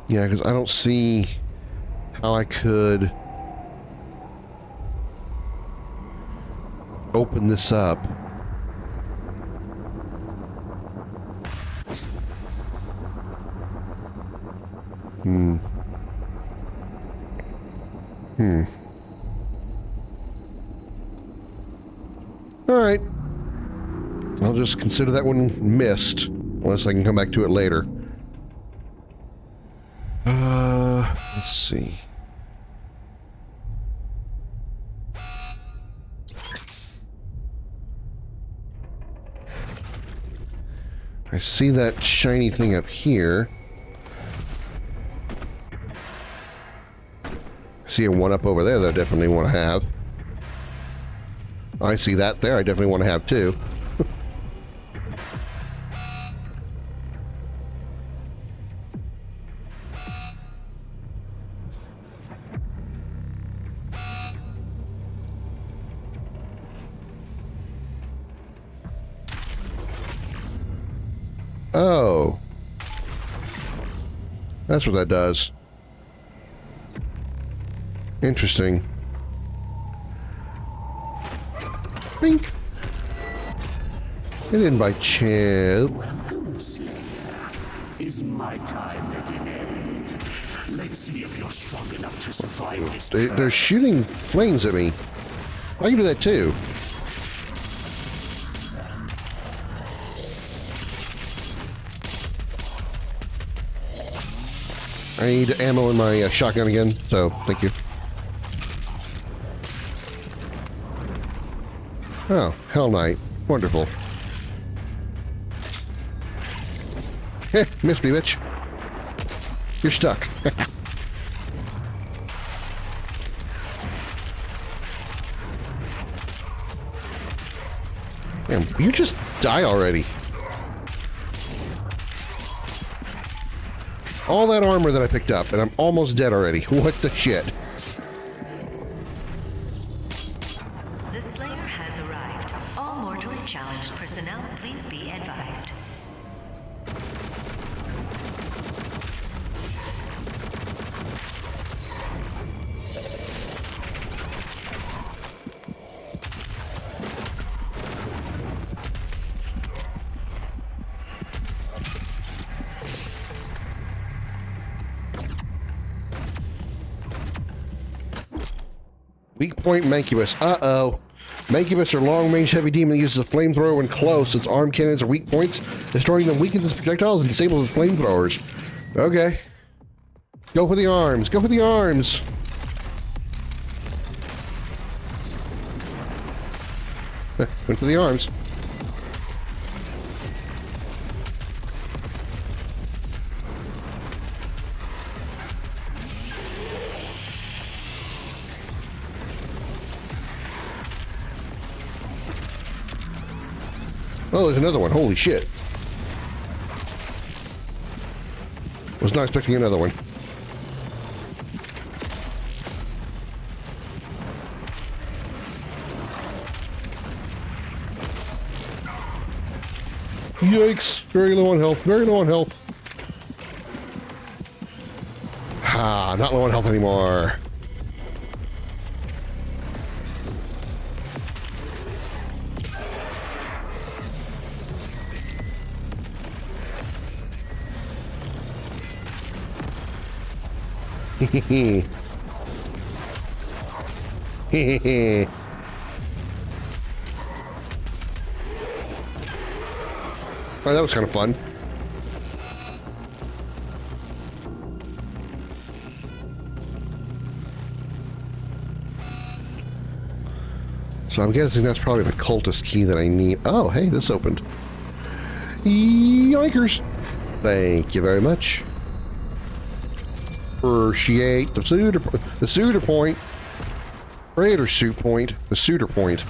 Yeah, because I don't see how I could open this up. Alright. I'll just consider that one missed, unless I can come back to it later. Let's see. I see that shiny thing up here. I see a 1-up over there that I definitely want to have. I see that there I definitely want to have too. Oh. That's what that does. Interesting. Bink. It didn't by chance. Welcome, Slayer. Is my time at an end? Let's see if you're strong enough to survive this. They're shooting flames at me. I can do that too. I need ammo in my shotgun again, so thank you. Oh, Hell Knight. Wonderful. Heh, missed me, bitch. You're stuck. Damn, you just die already. All that armor that I picked up, and I'm almost dead already. What the shit? The Slayer has arrived. All mortally challenged personnel, please be advised. Weak point Mancubus. Uh-oh. Mancubus are long-range heavy demon that uses a flamethrower when close. Its arm cannons are weak points. Destroying them weakens its projectiles and disables its flamethrowers. Okay. Go for the arms. Go for the arms. Went for the arms. Oh, there's another one. Holy shit. Was not expecting another one. Yikes. Very low on health. Very low on health. Ah, not low on health anymore. Hehehe. Hehehe. Oh, that was kind of fun. So I'm guessing that's probably the cultist key that I need. Oh, hey, this opened. Yoinkers! Thank you very much. Appreciate the suitor point. Raider suit point. The suitor point.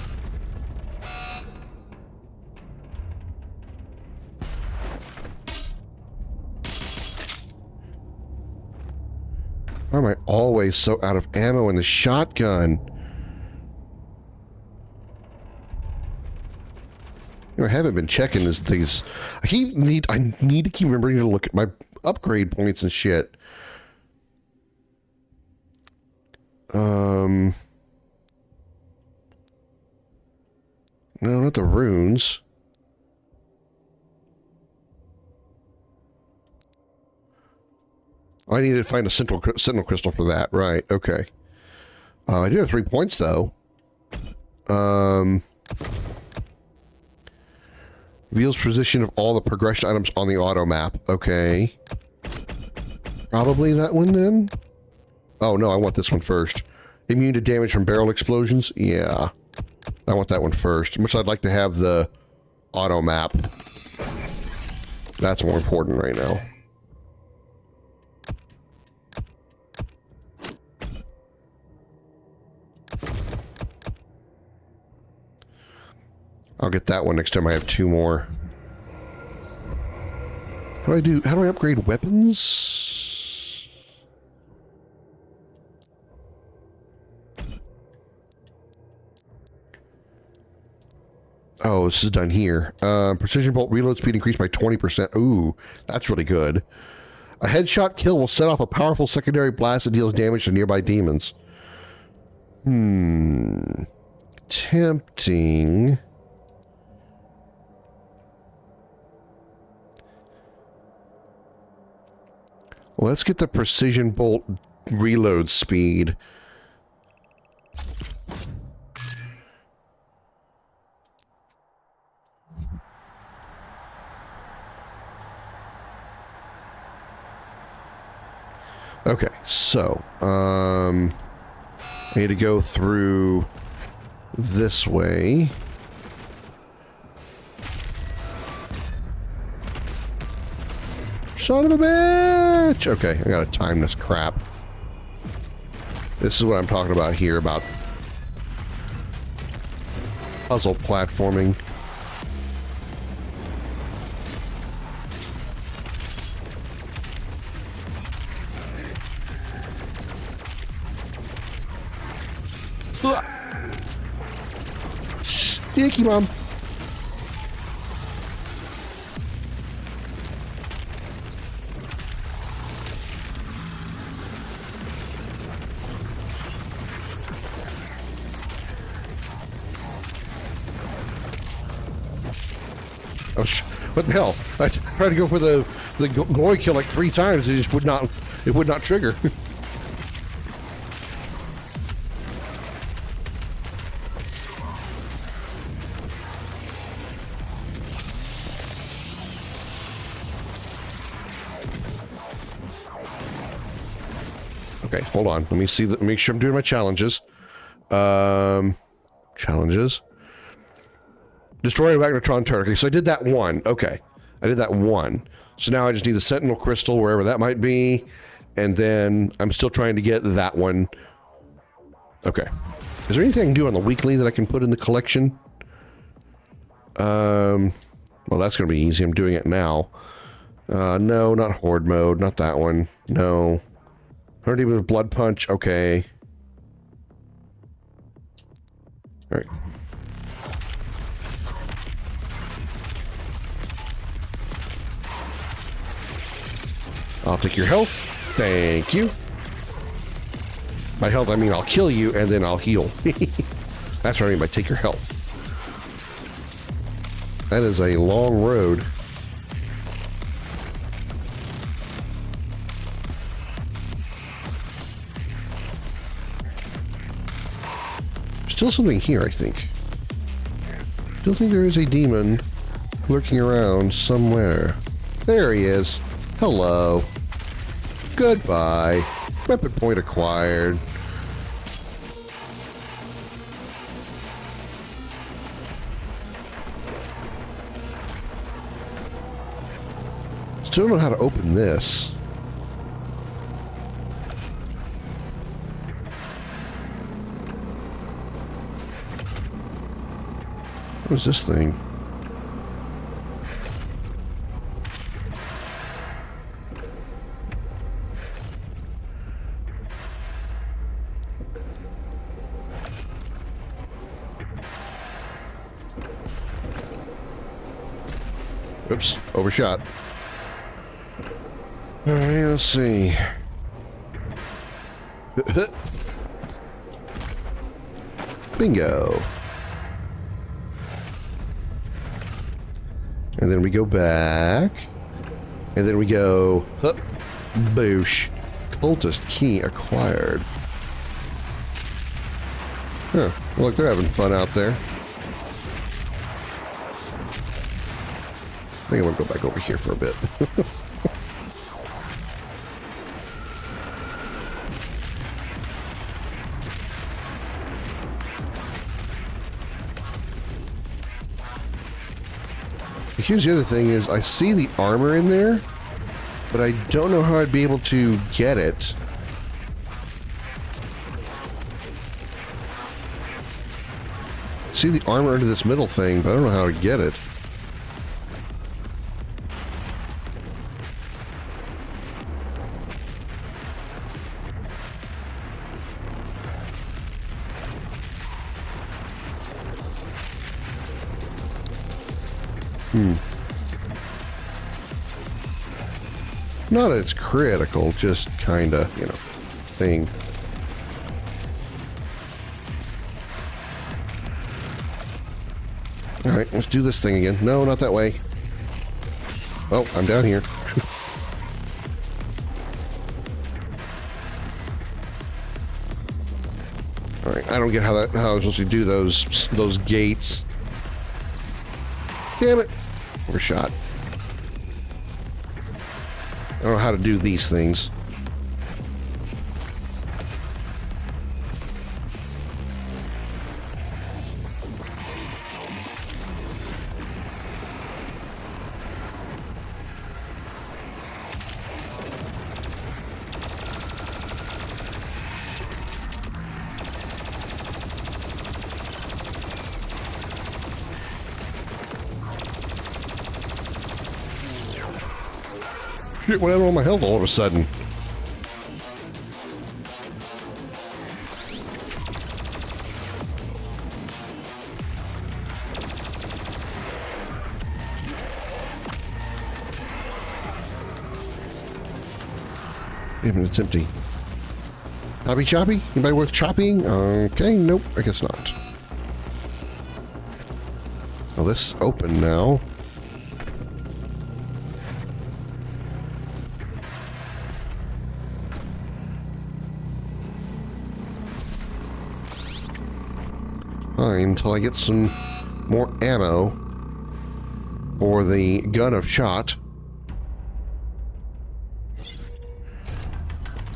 Why am I always so out of ammo in the shotgun? You know, I haven't been checking these. I need to keep remembering to look at my upgrade points and shit. No, not the runes. I need to find a sentinel crystal for that. Right, okay. I do have 3 points, though. Reveals position of all the progression items on the auto map. Okay. Probably that one, then? Oh, no, I want this one first. Immune to damage from barrel explosions? Yeah. I want that one first. Which I'd like to have the auto map. That's more important right now. I'll get that one next time I have 2 more. How do I upgrade weapons? Oh, this is done here. Precision bolt reload speed increased by 20%. Ooh, that's really good. A headshot kill will set off a powerful secondary blast that deals damage to nearby demons. Tempting. Let's get the precision bolt reload speed. Okay, so, I need to go through this way. Son of a bitch! Okay, I gotta time this crap. This is what I'm talking about here, about puzzle platforming. Sticky Mom. What the hell? I tried to go for the glory kill like 3 times. It just would not trigger. Okay, hold on. Let me see. Make sure I'm doing my challenges. Challenges. Destroy a magnetron turret. Okay, so I did that one. Okay, I did that one. So now I just need the sentinel crystal, wherever that might be, and then I'm still trying to get that one. Okay. Is there anything I can do on the weekly that I can put in the collection? Well, that's going to be easy. I'm doing it now. No, not horde mode. Not that one. No. Already with blood punch. Okay. All right. I'll take your health. Thank you. By health, I mean I'll kill you and then I'll heal. That's what I mean by take your health. That is a long road. Still something here, I think. Still think there is a demon lurking around somewhere. There he is. Hello. Goodbye. Weapon point acquired. Still don't know how to open this. What is this thing? Oops, overshot. Alright, let's see. Bingo. And then we go back. And then we go... Hup, boosh. Cultist key acquired. Huh. Look, they're having fun out there. I think I want to go back over here for a bit. Here's the other thing is, I see the armor in there, but I don't know how I'd be able to get it. See the armor under this middle thing, but I don't know how to get it. Not that it's critical, just kinda, you know, thing. Alright, let's do this thing again. No, not that way. Oh, I'm down here. Alright, I don't get how I'm supposed to do those gates. Damn it. Overshot. I don't know how to do these things. Shit, what happened on my health all of a sudden? Even it's empty. Choppy choppy? Anybody worth chopping? Okay, nope, I guess not. Well, this open now. Fine, until I get some more ammo for the gun of shot.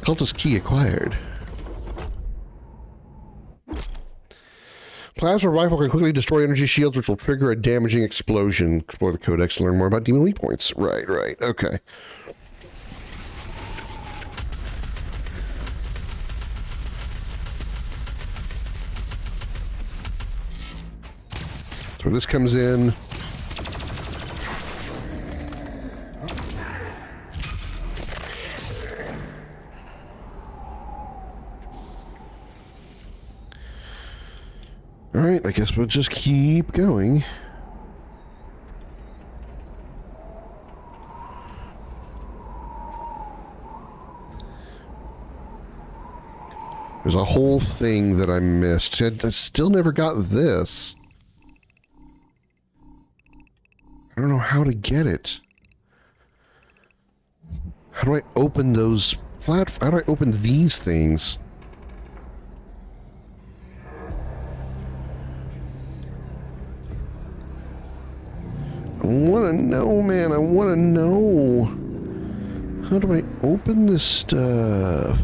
Cultist key acquired. Plasma rifle can quickly destroy energy shields, which will trigger a damaging explosion. Explore the codex to learn more about demon weak points. Right, okay. So this comes in. All right, I guess we'll just keep going. There's a whole thing that I missed. I still never got this. I don't know how to get it. How do I open those how do I open these things? I want to know, man. I want to know. How do I open this stuff?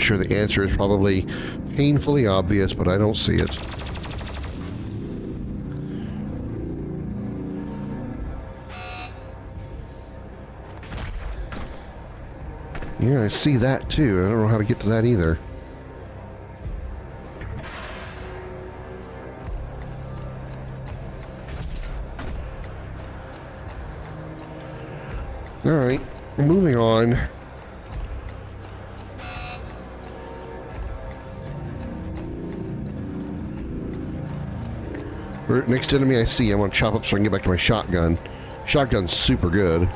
sure the answer is probably painfully obvious, but I don't see it. Yeah, I see that too. I don't know how to get to that either. Alright, moving on. Next enemy I see, I'm gonna chop up so I can get back to my shotgun. Shotgun's super good.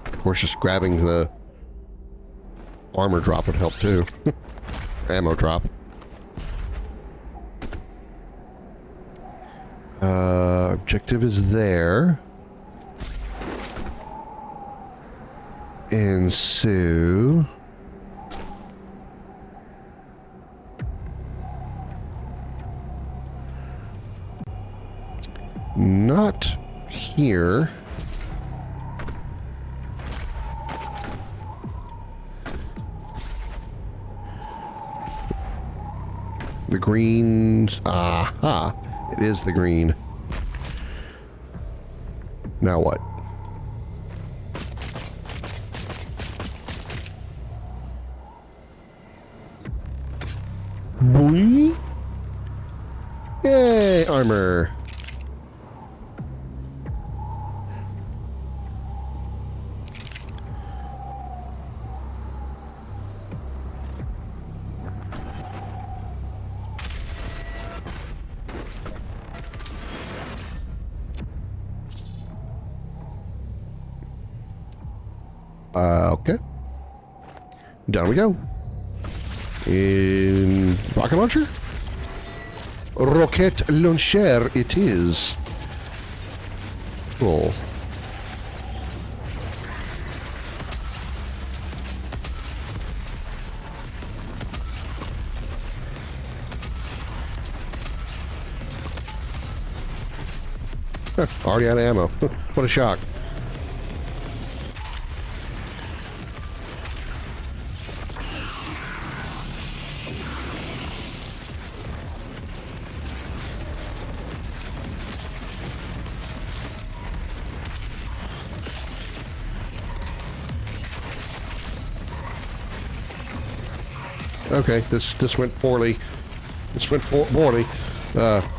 Of course, just grabbing the armor drop would help too. Ammo drop. Objective is there. And so... not here. The greens. Aha! It is the green. Now what? Boing! Yay! Armor. Okay. Down we go. In rocket launcher? Rocket launcher it is. Cool. Huh, already out of ammo. What a shock. Okay, this went poorly. This went poorly.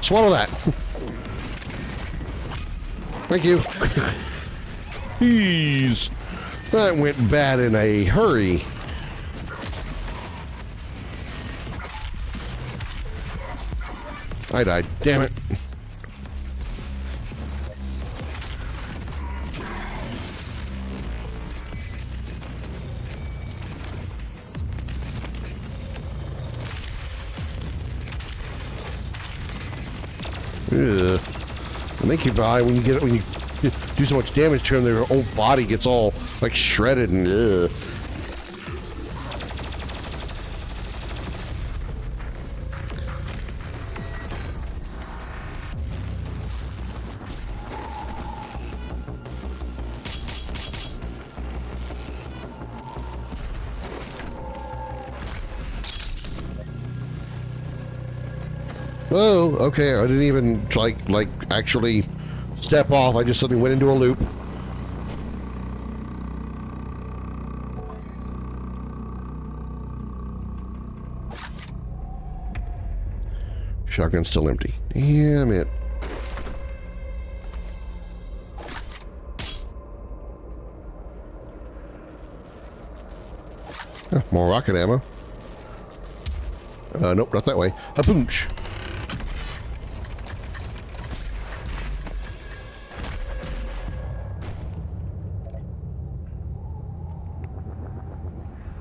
Swallow that. Thank you. Jeez. That went bad in a hurry. I died. Damn it. Ugh. They make you buy when you do so much damage to them, their whole body gets all like shredded and ugh. Oh, okay, I didn't even like actually step off. I just suddenly went into a loop. Shotgun's still empty. Damn it. Oh, more rocket ammo. Nope, not that way. A boonch.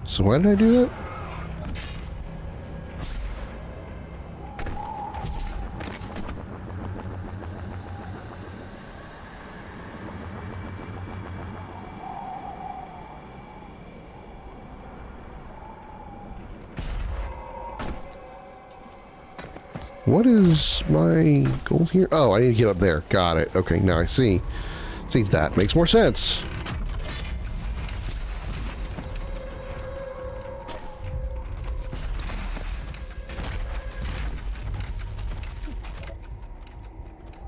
So why did I do that? What is my goal here? Oh, I need to get up there. Got it. Okay, now I see. See, that makes more sense.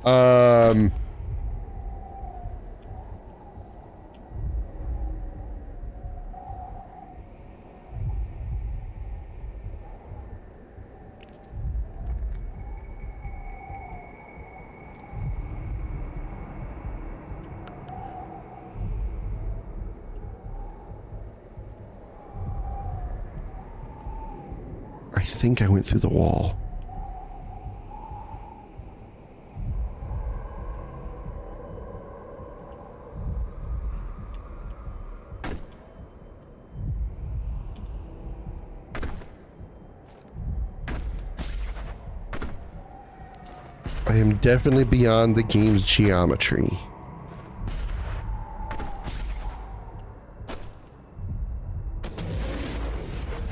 I think I went through the wall. I am definitely beyond the game's geometry.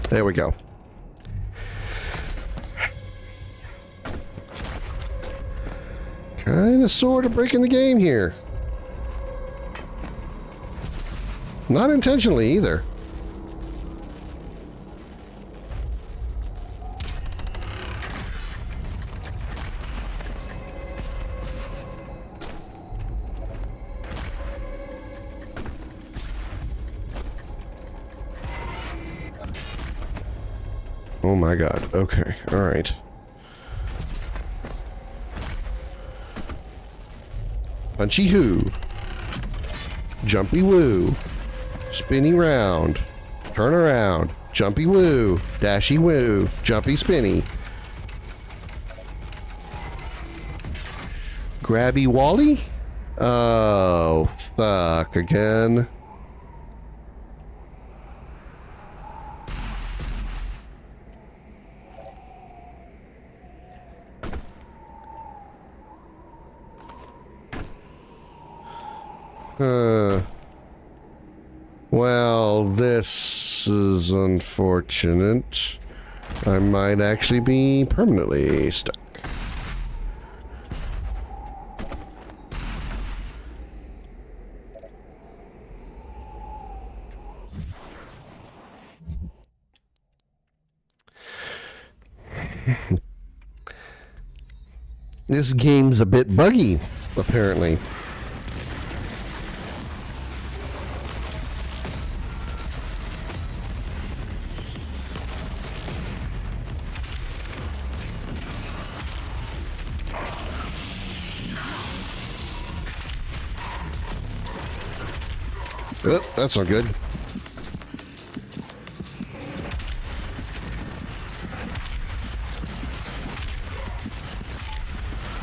There we go. Kind of sort of breaking the game here. Not intentionally either. Oh my god. Okay. All right. Punchy hoo. Jumpy woo. Spinny round. Turn around. Jumpy woo. Dashy woo. Jumpy spinny. Grabby Wally? Oh, fuck again. Well, this is unfortunate. I might actually be permanently stuck. This game's a bit buggy, apparently. Oh, that's not good.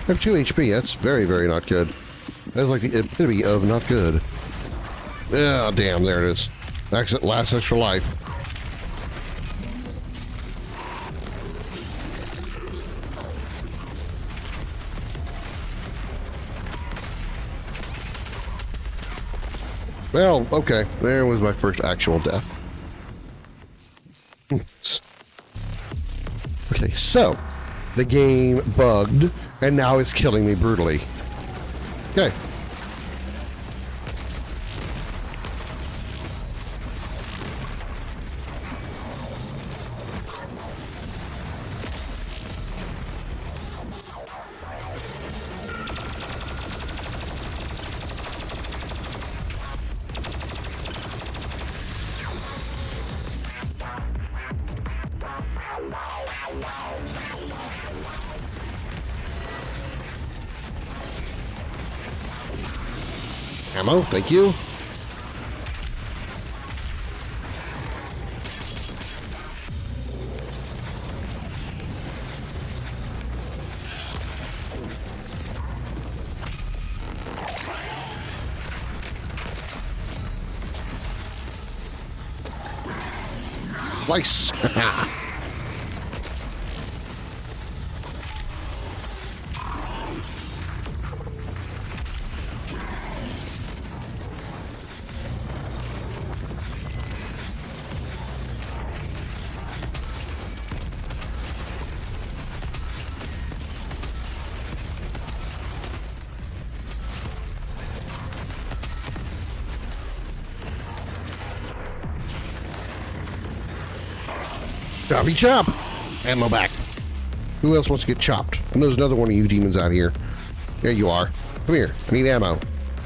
I have 2 HP. That's very, very not good. That's like the epitome of not good. Oh, damn. There it is. Last extra life. Well, okay. There was my first actual death. Okay, so the game bugged, and now it's killing me brutally. Okay. Ammo, thank you. Slice. Choppy chop! Ammo back. Who else wants to get chopped? And there's another one of you demons out here. There you are. Come here. I need ammo.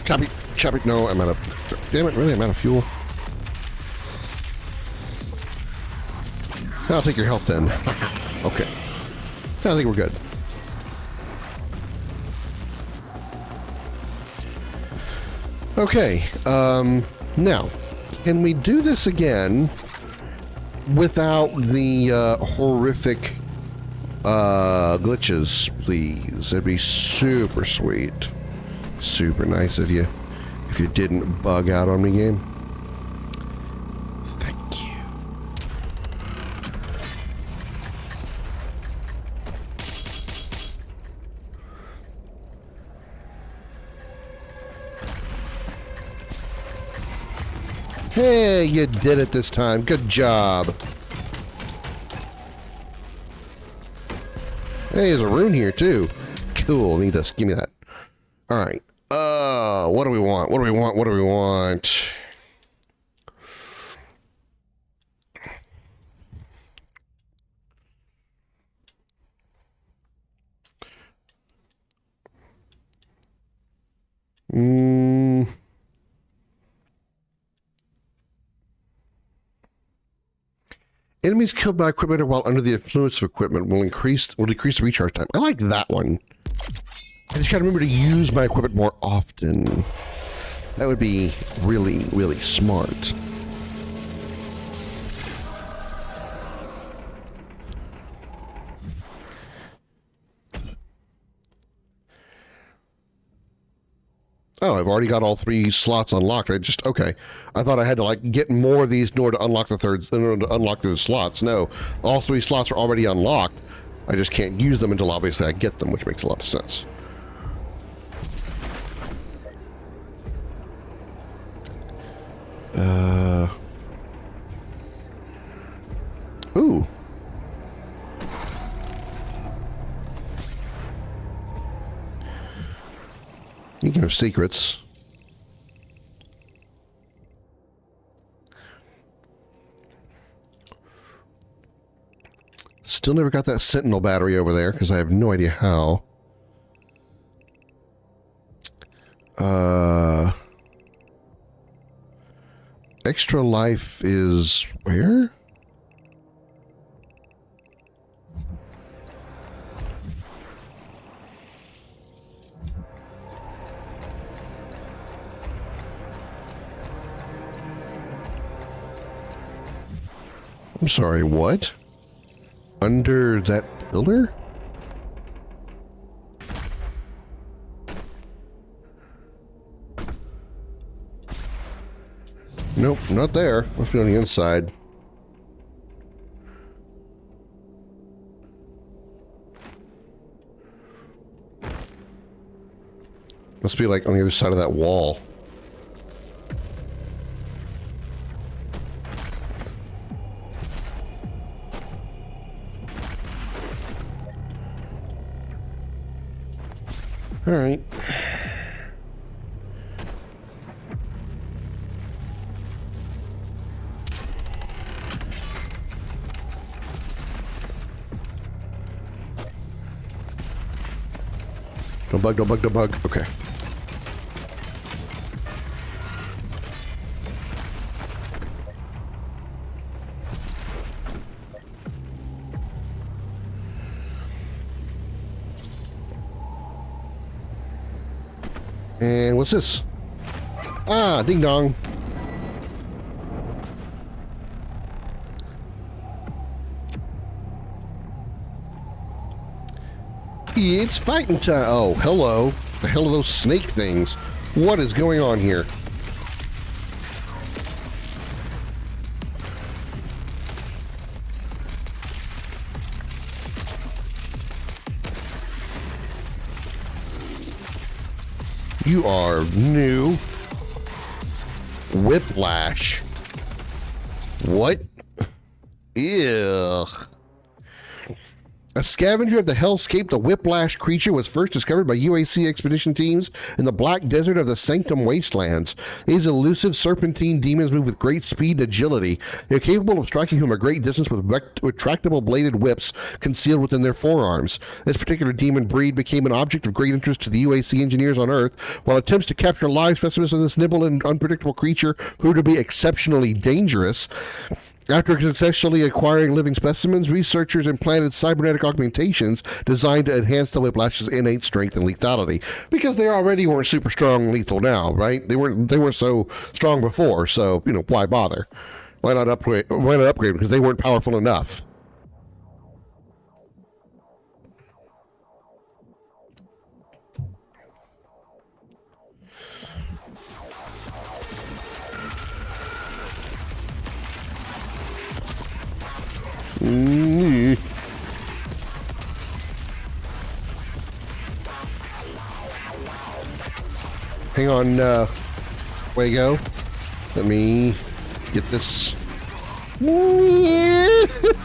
Chop it. Chop it. No, I'm out of... Damn it, really? I'm out of fuel. I'll take your health then. Okay. I think we're good. Okay. Now, can we do this again without the horrific glitches, please? That'd be super sweet. Super nice of you if you didn't bug out on me, game. Thank you. Hey, you did it this time. Good job. Hey, there's a rune here too. Cool. Need this. Give me that. All right. What do we want? What do we want? What do we want? Enemies killed by equipment or while under the influence of equipment will decrease recharge time. I like that one. I just gotta remember to use my equipment more often. That would be really, really smart. Oh, I've already got all 3 slots unlocked. Okay. I thought I had to like get more of these in order to unlock the slots. No, all 3 slots are already unlocked. I just can't use them until obviously I get them, which makes a lot of sense. Ooh. Speaking of secrets. Still never got that Sentinel battery over there because I have no idea how. Extra life is where? I'm sorry, what? Under that pillar? Nope, not there. Must be on the inside. Must be like on the other side of that wall. All right. Don't bug, don't bug, don't bug. Okay. And what's this? Ah, ding dong. It's fighting time. Oh, hello. The hell are those snake things? What is going on here? You are new. Whiplash. What? Ew. A scavenger of the hellscape, the Whiplash creature was first discovered by UAC expedition teams in the black desert of the Sanctum Wastelands. These elusive serpentine demons move with great speed and agility. They're capable of striking from a great distance with retractable bladed whips concealed within their forearms. This particular demon breed became an object of great interest to the UAC engineers on Earth, while attempts to capture live specimens of this nimble and unpredictable creature proved to be exceptionally dangerous. After successfully acquiring living specimens, researchers implanted cybernetic augmentations designed to enhance the Whiplash's innate strength and lethality. Because they already weren't super strong and lethal now, right? They weren't so strong before, so, you know, why bother? Why not upgrade? Because they weren't powerful enough. Hang on, Wago. Let me get this.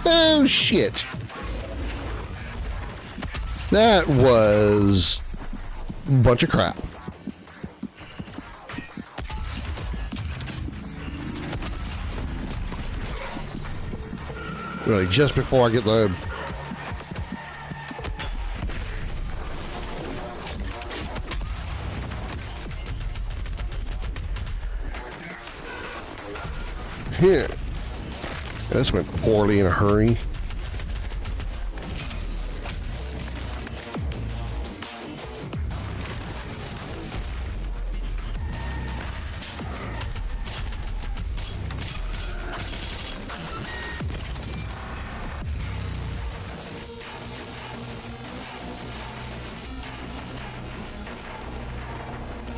Oh, shit. That was a bunch of crap. Really, just before I get the... Here. This went poorly in a hurry.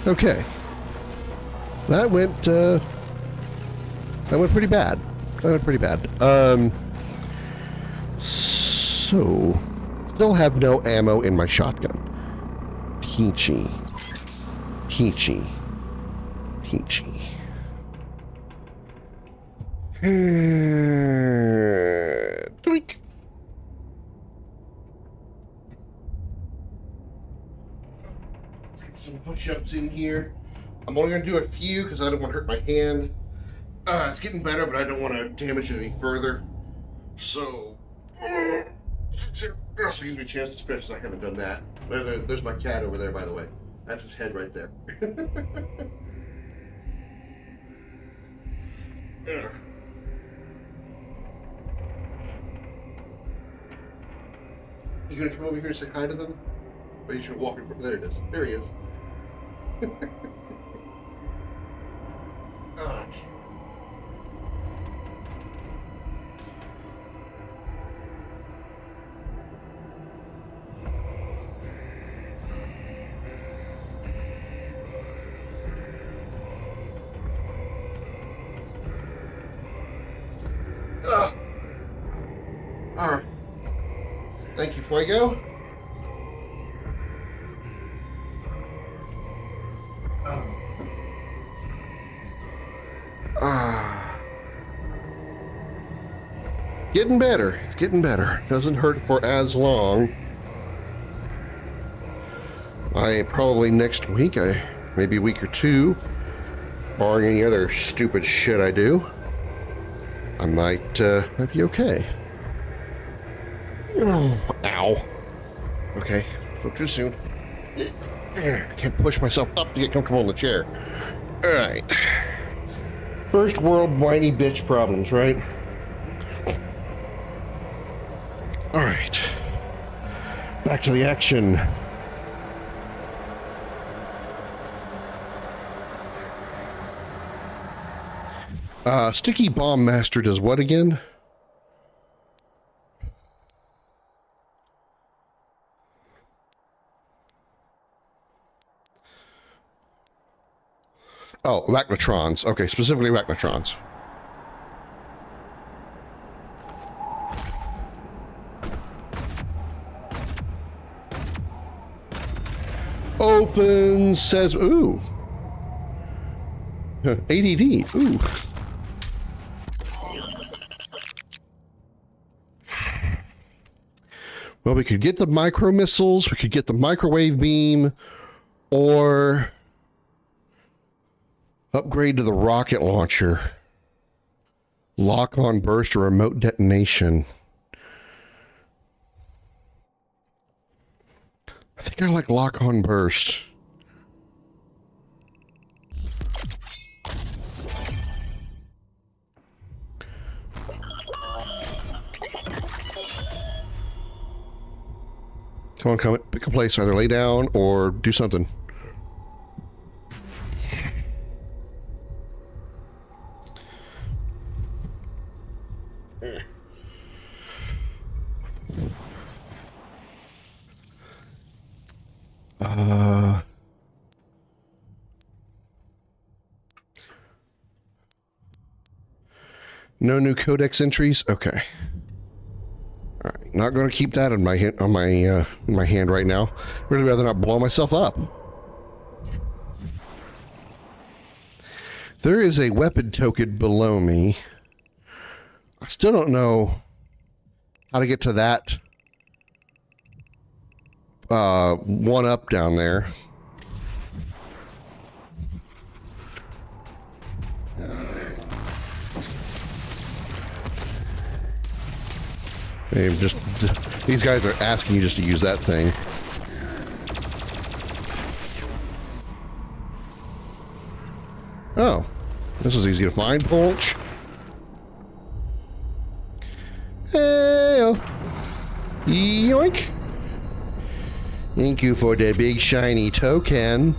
Okay. That went pretty bad. So still have no ammo in my shotgun. Peachy. Doink. Some push-ups in here. I'm only going to do a few because I don't want to hurt my hand. It's getting better, but I don't want to damage it any further. So, also gives me a chance to stretch, so I haven't done that. There's my cat over there, by the way. That's his head right there. You gonna come over here and say hi to them? Or you should walk in front? There it is. There he is. Alright. Thank you, Fuego. Getting better. It's getting better. Doesn't hurt for as long. Probably next week, maybe a week or two, barring any other stupid shit I do, I might be okay. Oh, ow. Okay, not too soon. Can't push myself up to get comfortable in the chair. Alright. First world whiny bitch problems, right? Alright. Back to the action. Sticky Bomb Master does what again? Oh, arachnotrons. Okay, specifically arachnotrons. Open says, ooh. ADD, ooh. Well, we could get the micro missiles, we could get the microwave beam, or upgrade to the rocket launcher. Lock on burst or remote detonation. I think I like lock on burst. Come on, come pick a place. Either lay down or do something. No new codex entries. Okay. All right. Not going to keep that in my hand, in my hand right now. Really rather not blow myself up. There is a weapon token below me. I still don't know how to get to that one up down there. Hey, these guys are asking you just to use that thing. Oh, this is easy to find. Punch. Hey, yoink. Thank you for the big shiny token.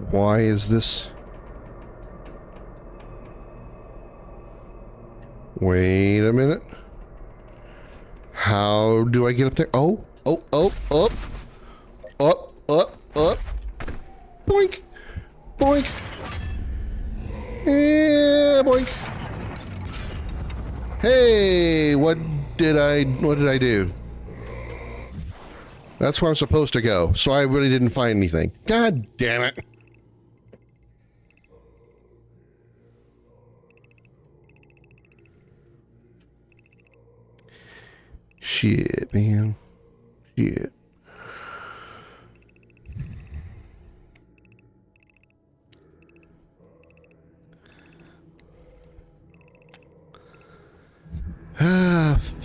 Why is this? Wait a minute. How do I get up there? Oh, up. Boink. Boink. Yeah, boink. Hey, what did I do? That's where I'm supposed to go, so I really didn't find anything. God damn it. Shit, man. Shit.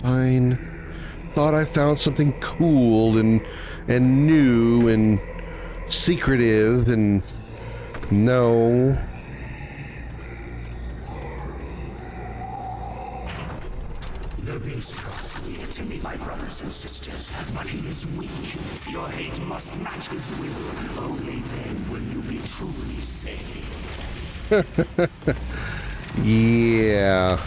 Fine. Thought I found something cool and new and secretive, and no. The beast draws near to me, my brothers and sisters, but he is weak. Your hate must match his will. Only then will you be truly saved. Yeah.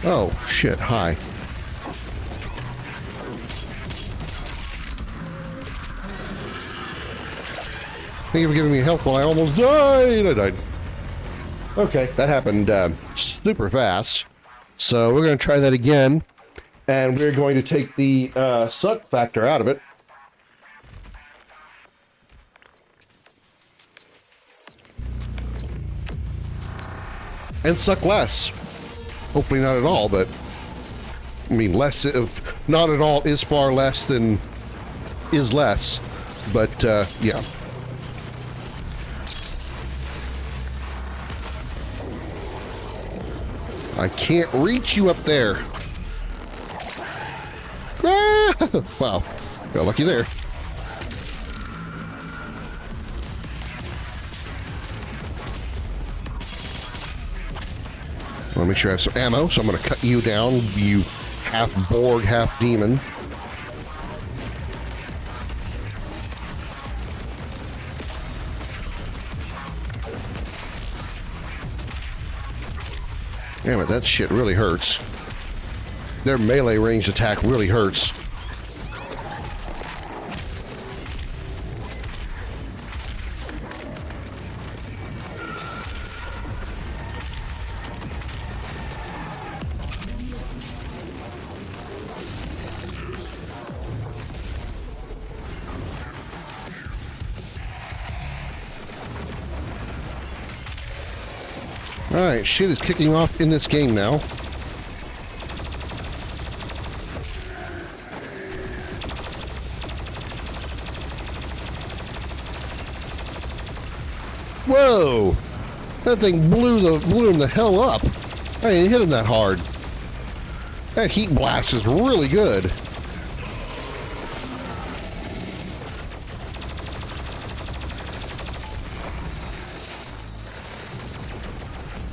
Oh, shit. Hi. Thank you for giving me health while I almost died. I died. Okay, that happened super fast. So we're going to try that again. And we're going to take the suck factor out of it. And suck less. Hopefully not at all, but I mean, less of not at all is far less than is less. But yeah. I can't reach you up there. Ah! Wow, got lucky there. to make sure I have some ammo, so I'm going to cut you down, you half Borg, half demon. Damn it, that shit really hurts. Their melee ranged attack really hurts. Alright, shit is kicking off in this game now. Whoa! That thing blew him the hell up. I didn't hit him that hard. That heat blast is really good.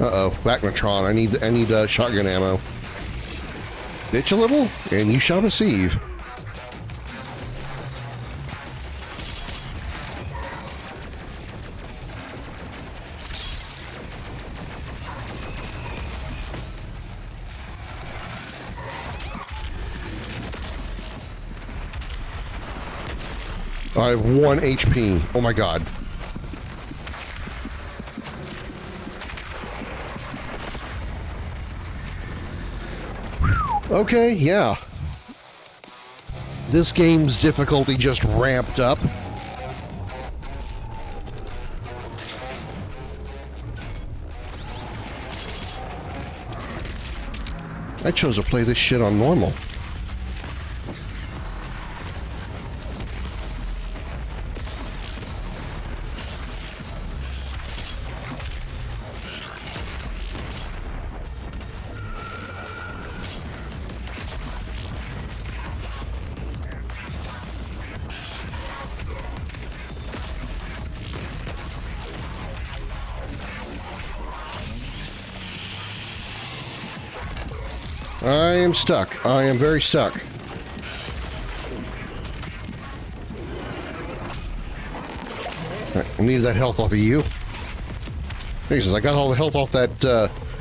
Uh-oh, Vacnatron, I need shotgun ammo. Bitch a little, and you shall receive. I have 1 HP. Oh my god. Okay, yeah. This game's difficulty just ramped up. I chose to play this shit on normal. I am stuck. I am very stuck. Right, I need that health off of you. Jesus, I got all the health off that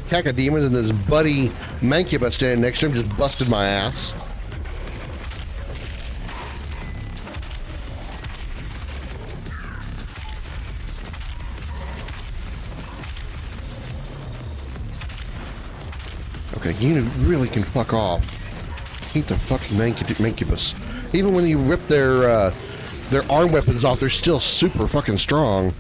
Cacodemon, and his buddy Mancubus standing next to him just busted my ass. Okay, you really can fuck off. Hate the fucking Mancubus. Even when you rip their arm weapons off, they're still super fucking strong.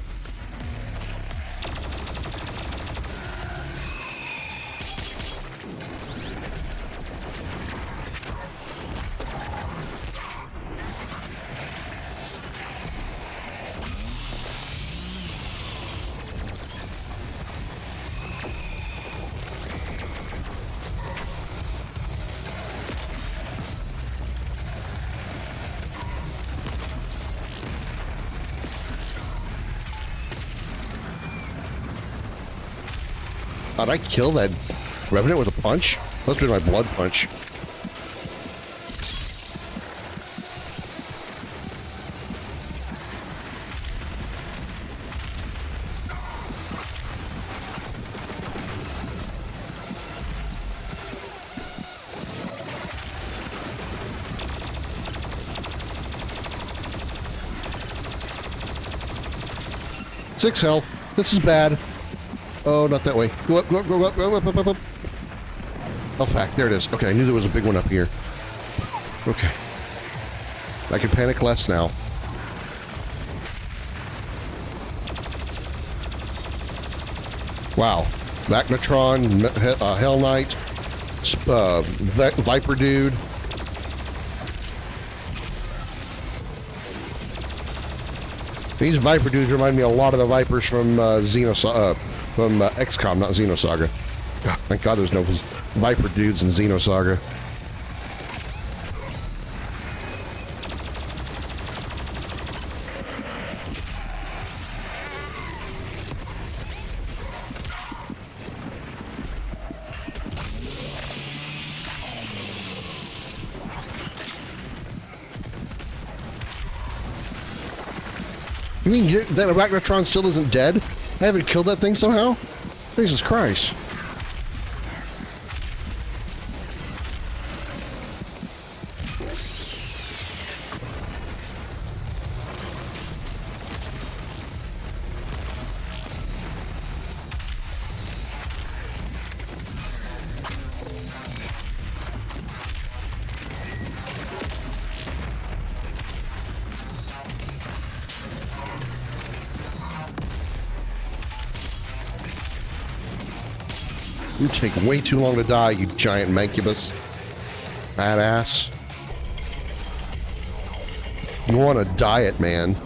How'd I kill that Revenant with a punch? Must have been my blood punch. Six health. This is bad. Oh, not that way. Go up, go up, go up, go up, up, up, up. Health pack. There it is. Okay, I knew there was a big one up here. Okay. I can panic less now. Wow. Vacnatron, Hell Knight, Viper Dude. These Viper Dudes remind me a lot of the Vipers from from XCOM, not Xenosaga. God, thank God there's no Viper Dudes in Xenosaga. You mean that Arachnotron still isn't dead? I haven't killed that thing somehow? Jesus Christ. You take way too long to die, you giant mancubus. Badass. You want a diet, man.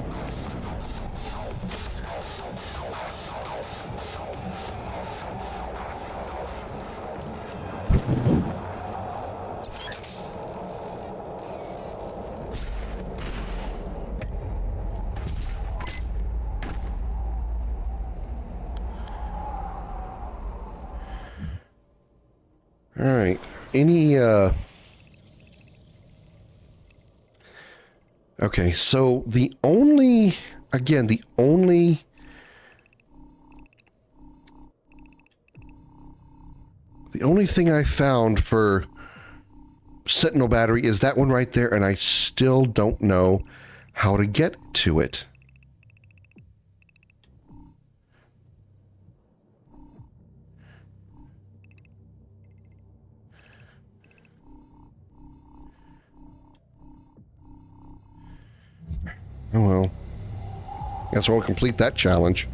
Alright. Any, Okay, so the only... Again, the only... The only thing I found for Sentinel Battery is that one right there, and I still don't know how to get to it. Oh well. Guess we'll complete that challenge.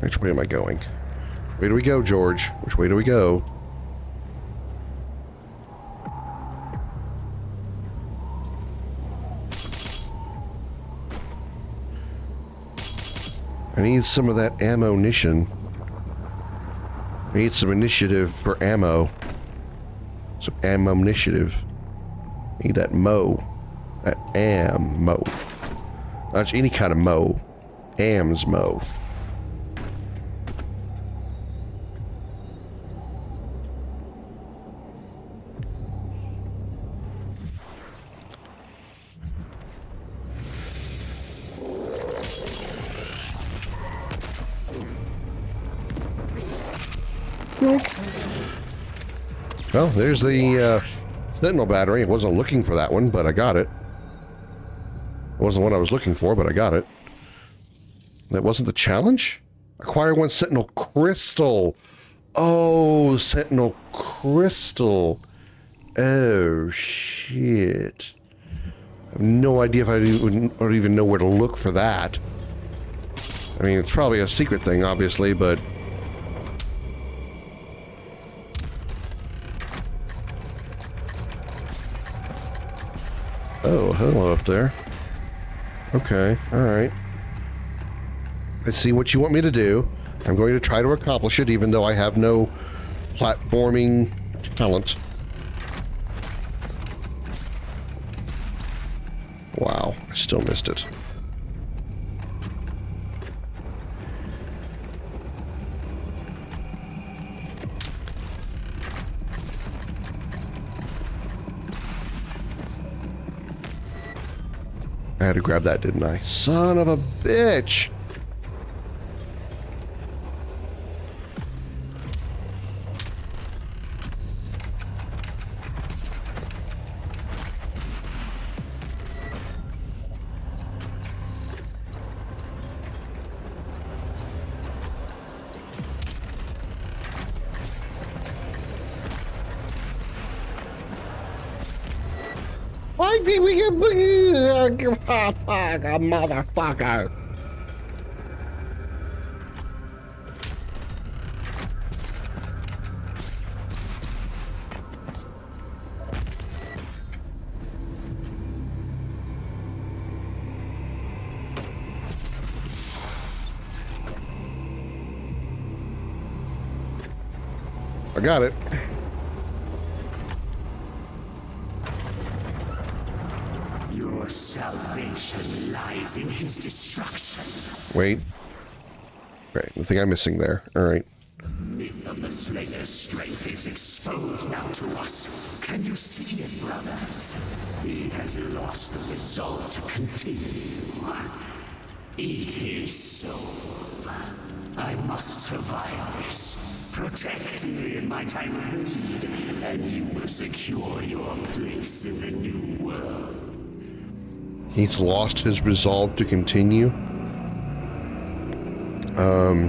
Which way am I going? Where do we go, George? Which way do we go? I need some of that ammunition. I need some initiative for ammo. Some ammo initiative. I need that mo. That ammo. Not any kind of mo. Am's mo. Well, there's the Sentinel battery. I wasn't looking for that one, but I got it. It wasn't what I was looking for, but I got it. That wasn't the challenge? Acquire one Sentinel Crystal. Oh, Sentinel Crystal. Oh, shit. I have no idea if I would even know where to look for that. I mean, it's probably a secret thing, obviously, but... Oh, hello up there. Okay, alright. Let's see what you want me to do. I'm going to try to accomplish it, even though I have no platforming talent. Wow, I still missed it. I had to grab that, didn't I? Son of a bitch! Motherfucker. I got it. Your salvation lies in his destruction. Wait. Okay, the thing I'm missing there. Alright. Myth of the Slayer's strength is exposed now to us. Can you see it, brothers? He has lost the resolve to continue. Eat his soul. I must survive this. Protect me in my time of need, and you will secure your place in the new world. He's lost his resolve to continue. I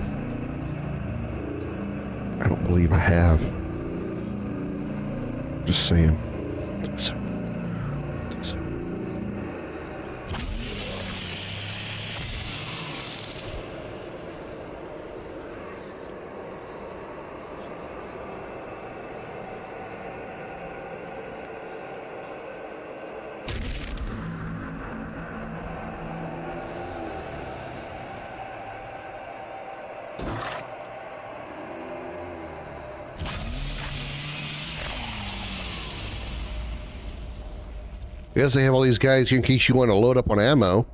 don't believe I have. Just saying. Yes, they have all these guys here in case you want to load up on ammo.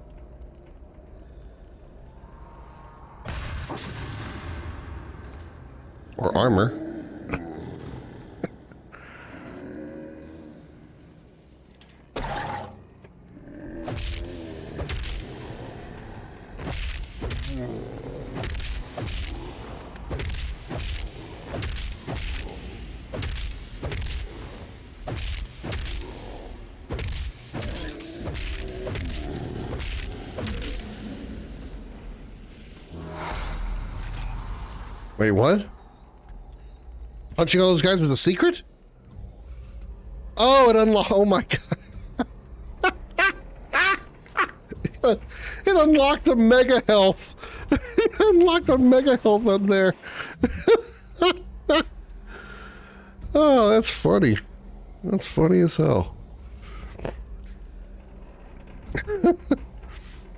Or armor. Wait, what? Punching all those guys was a secret? Oh, it unlocked. Oh my god. It unlocked a mega health. It unlocked a mega health up there. Oh, that's funny. That's funny as hell.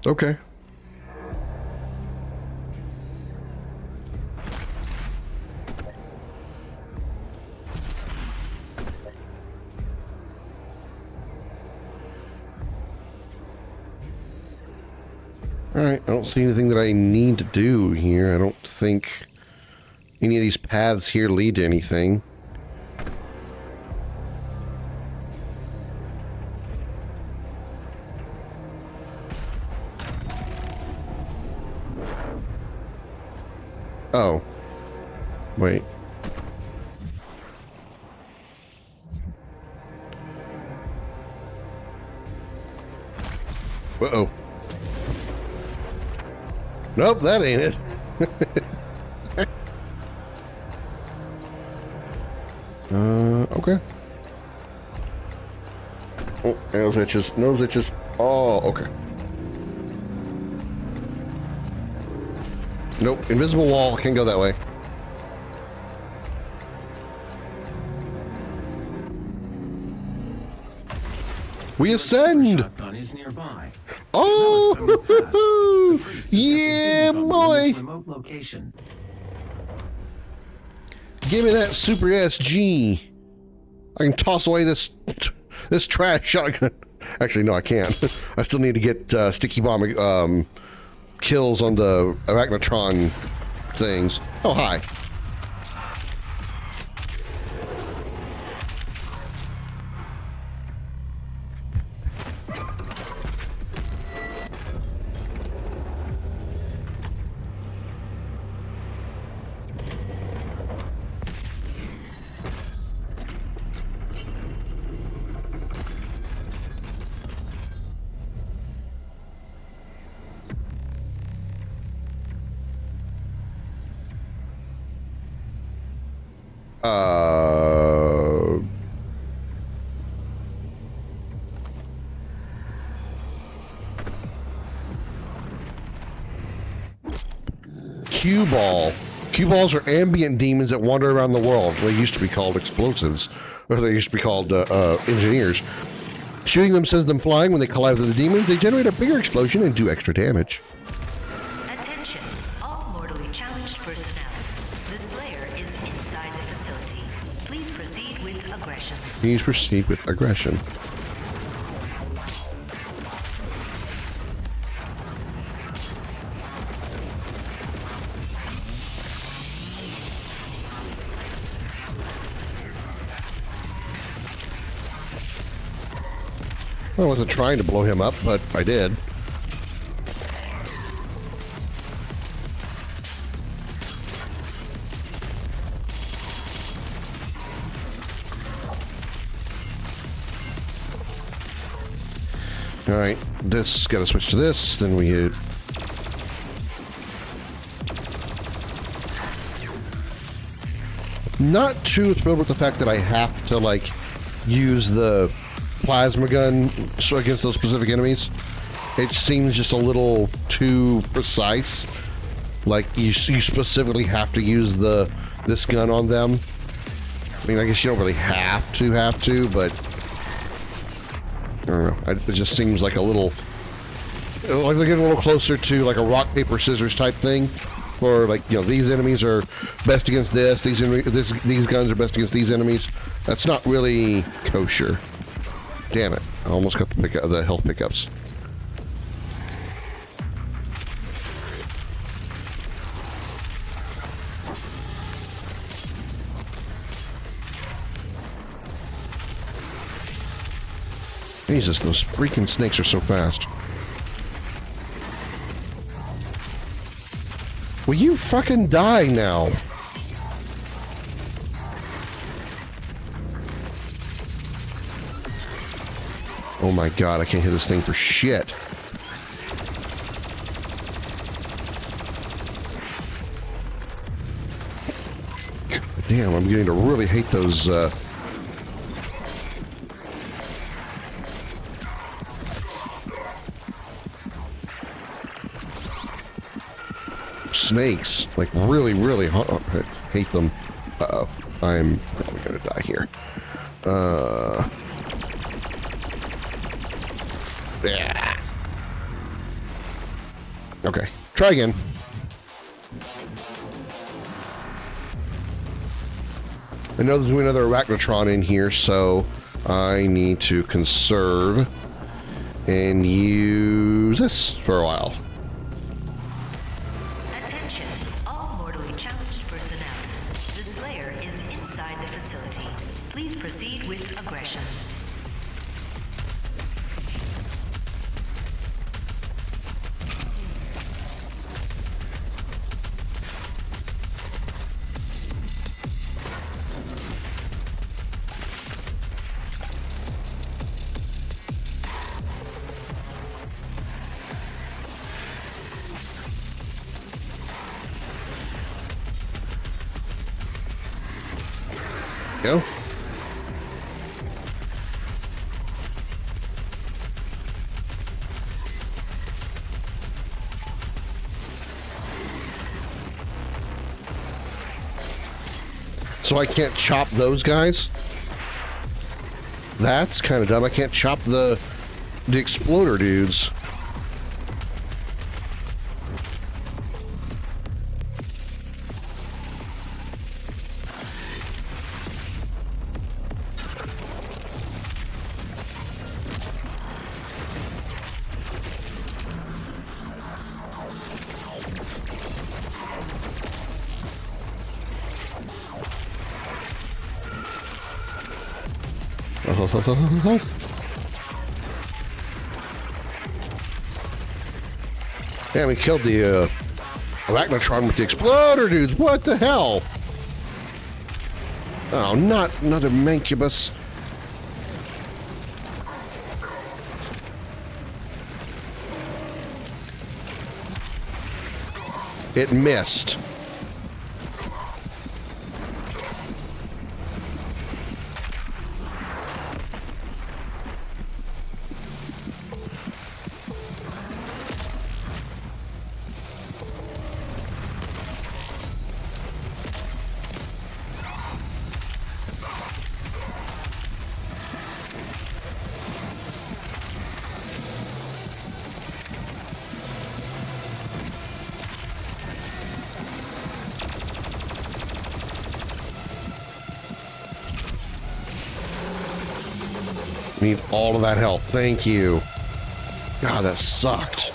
Okay. Alright, I don't see anything that I need to do here. I don't think any of these paths here lead to anything. Oh. Wait. Uh-oh. Nope, that ain't it. Okay. Oh, nose itches, nose itches. Oh, okay. Nope, invisible wall, can't go that way. We ascend! Is nearby. Oh! Yeah, boy! Remote location. Give me that super SG. I can toss away this trash shotgun. Actually, no, I can't. I still need to get sticky bomb kills on the arachnotron things. Oh, hi. Cue ball. Cue balls are ambient demons that wander around the world. They used to be called explosives, or they used to be called engineers. Shooting them sends them flying. When they collide with the demons, they generate a bigger explosion and do extra damage. Attention, all mortally challenged personnel. The Slayer is inside the facility. Please proceed with aggression. Please proceed with aggression. I wasn't trying to blow him up, but I did. Alright, this, gotta switch to this, then we hit. Not too thrilled with the fact that I have to, like, use the plasma gun against those specific enemies. It seems just a little too precise. Like, you specifically have to use this gun on them. I mean, I guess you don't really have to, but I don't know. It just seems like a little, like they're getting a little closer to like a rock, paper, scissors type thing. For like, you know, these enemies are best against this. These guns are best against these enemies. That's not really kosher. Damn it! I almost got the health pickups. Jesus, those freaking snakes are so fast. Will you fucking die now? Oh my god, I can't hit this thing for shit. God damn, I'm getting to really hate those, snakes. Like, really, really hate them. Uh-oh. I'm probably gonna die here. Yeah. Okay. Try again. I know there's another Arachnotron in here, so I need to conserve and use this for a while. Go. So I can't chop those guys? That's kind of dumb. I can't chop the exploder dudes. Yeah, we killed the Arachnotron with the exploder dudes. What the hell? Oh, not another Mancubus. It missed. Need all of that health. Thank you. God, that sucked.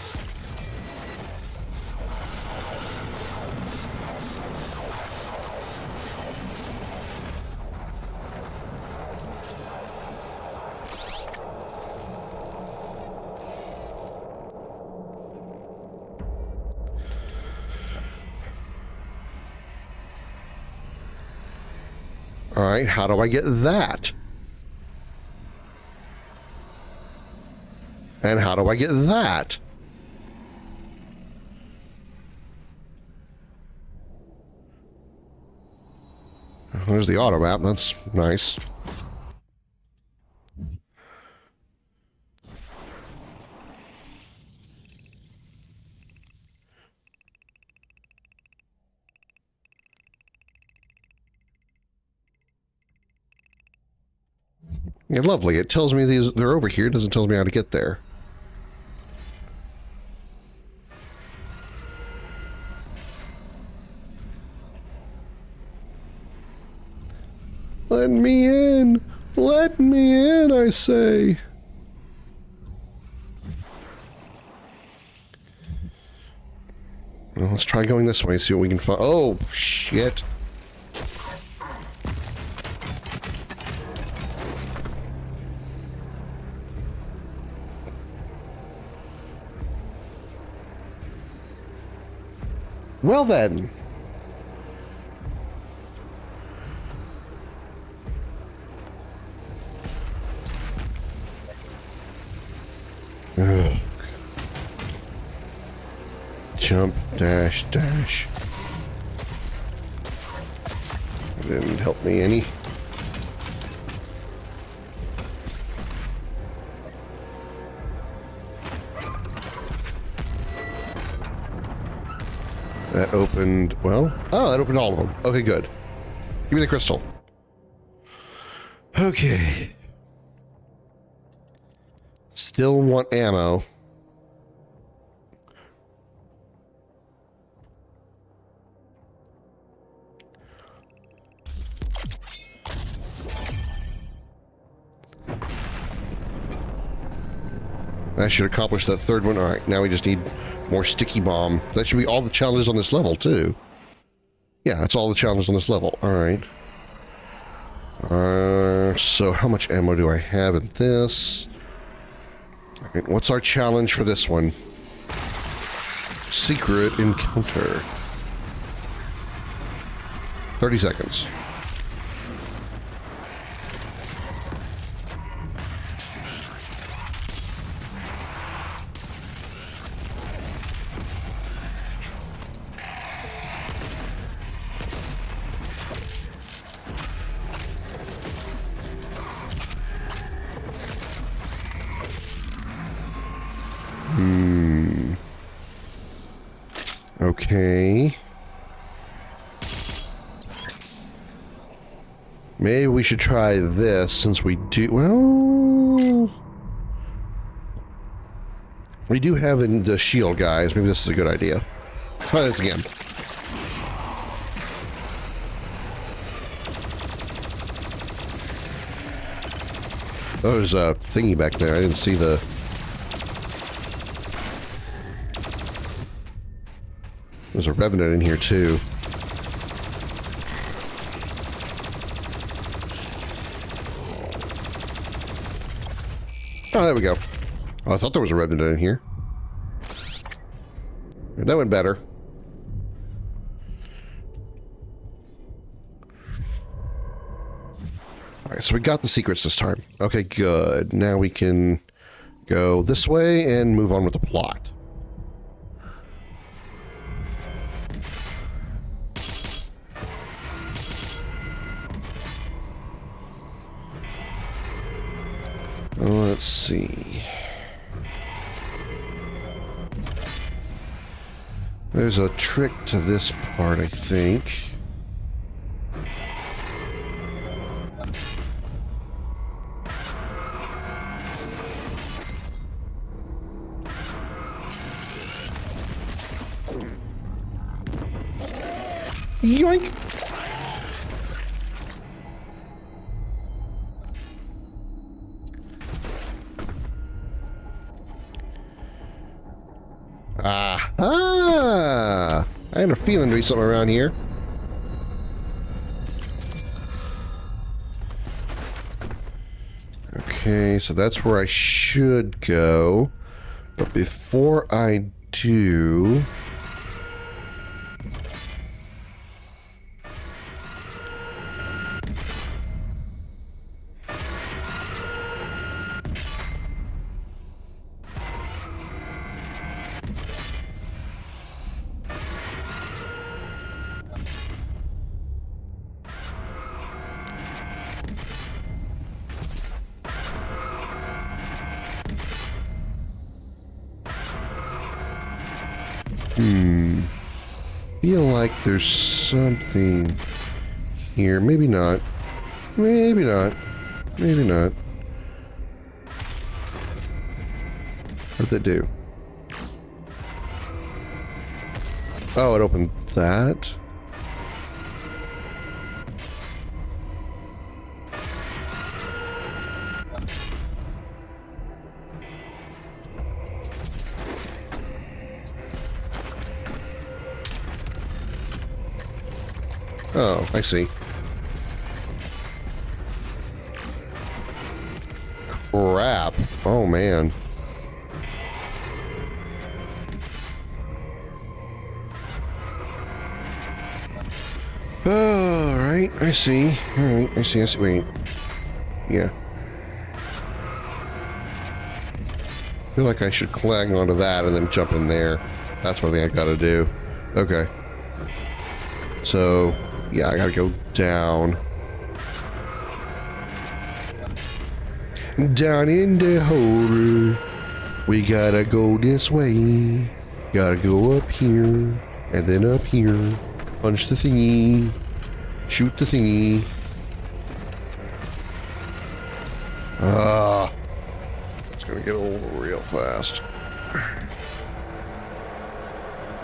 All right, how do I get that? And how do I get that? There's the auto map. That's nice. Yeah, lovely. It tells me they're over here. It doesn't tell me how to get there. Let me in! Let me in, I say! Well, let's try going this way, see what we can find. Oh, shit. Well then. Ugh. Jump, dash, dash. Didn't help me any. That opened, well, oh, that opened all of them. Okay, good. Give me the crystal. Okay. Still want ammo. That should accomplish that third one. All right, now we just need more sticky bomb. That should be all the challenges on this level, too. Yeah, that's all the challenges on this level. All right. So how much ammo do I have in this? All right, what's our challenge for this one? Secret encounter. 30 seconds. Okay. Maybe we should try this since we do... Well... We do have the shield, guys. Maybe this is a good idea. Try this again. Oh, there's a thingy back there. I didn't see the... There's a revenant in here, too. Oh, there we go. Oh, I thought there was a revenant in here. That went better. Alright, so we got the secrets this time. Okay, good. Now we can go this way and move on with the plot. Let's see. There's a trick to this part, I think. Yoink! Ah! I had a feeling there'd be something around here. Okay, so that's where I should go. But before I do... Feel like there's something here. Maybe not. Maybe not. Maybe not. What did that do? Oh, it opened that. Oh, I see. Crap. Oh, man. Oh, right. I see. All right. I see. Wait. Yeah. I feel like I should clang onto that and then jump in there. That's one thing I gotta do. Okay. So, yeah, I gotta go down. Down in the hole. We gotta go this way. Gotta go up here. And then up here. Punch the thingy. Shoot the thingy. It's gonna get old real fast.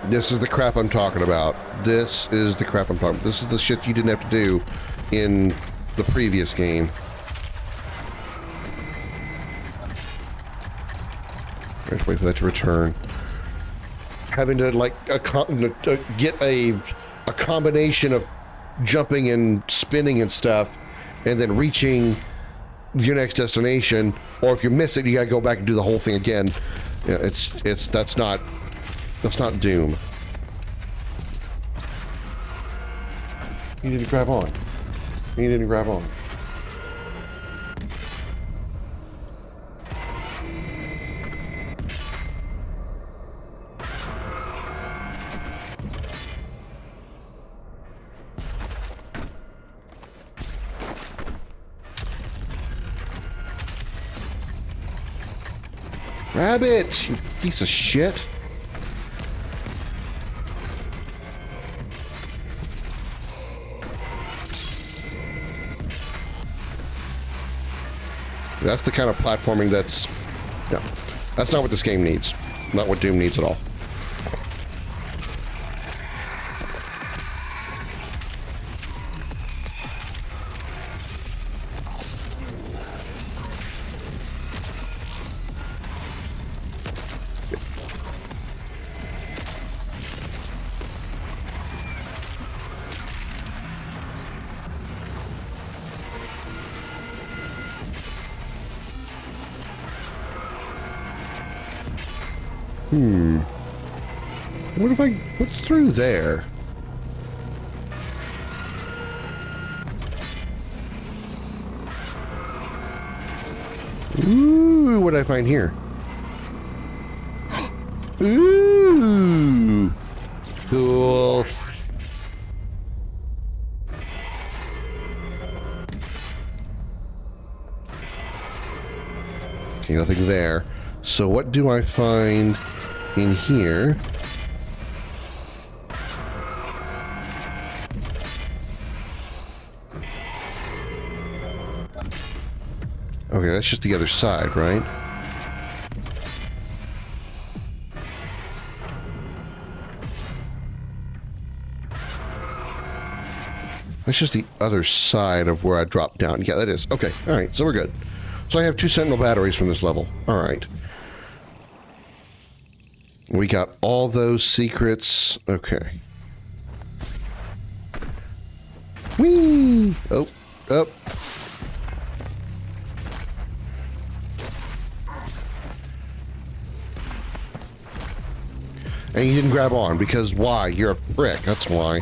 This is the crap I'm talking about. This is the crap I'm talking about. This is the shit you didn't have to do in the previous game. I have to wait for that to return. Having to like get a combination of jumping and spinning and stuff, and then reaching your next destination. Or if you miss it, you gotta go back and do the whole thing again. Yeah, that's not Doom. You didn't grab on. You didn't grab on. Grab it, you piece of shit. That's the kind of platforming that's not what this game needs. Not what Doom needs at all. What if what's through there? Ooh, what did I find here? Ooh, cool. Okay, nothing there. So what do I find in here? Okay, that's just the other side, right? That's just the other side of where I dropped down. Yeah, that is. Okay, all right, so we're good. So I have 2 Sentinel batteries from this level. All right. We got all those secrets. Okay. Whee! Oh, up. And you didn't grab on, because why? You're a prick, that's why.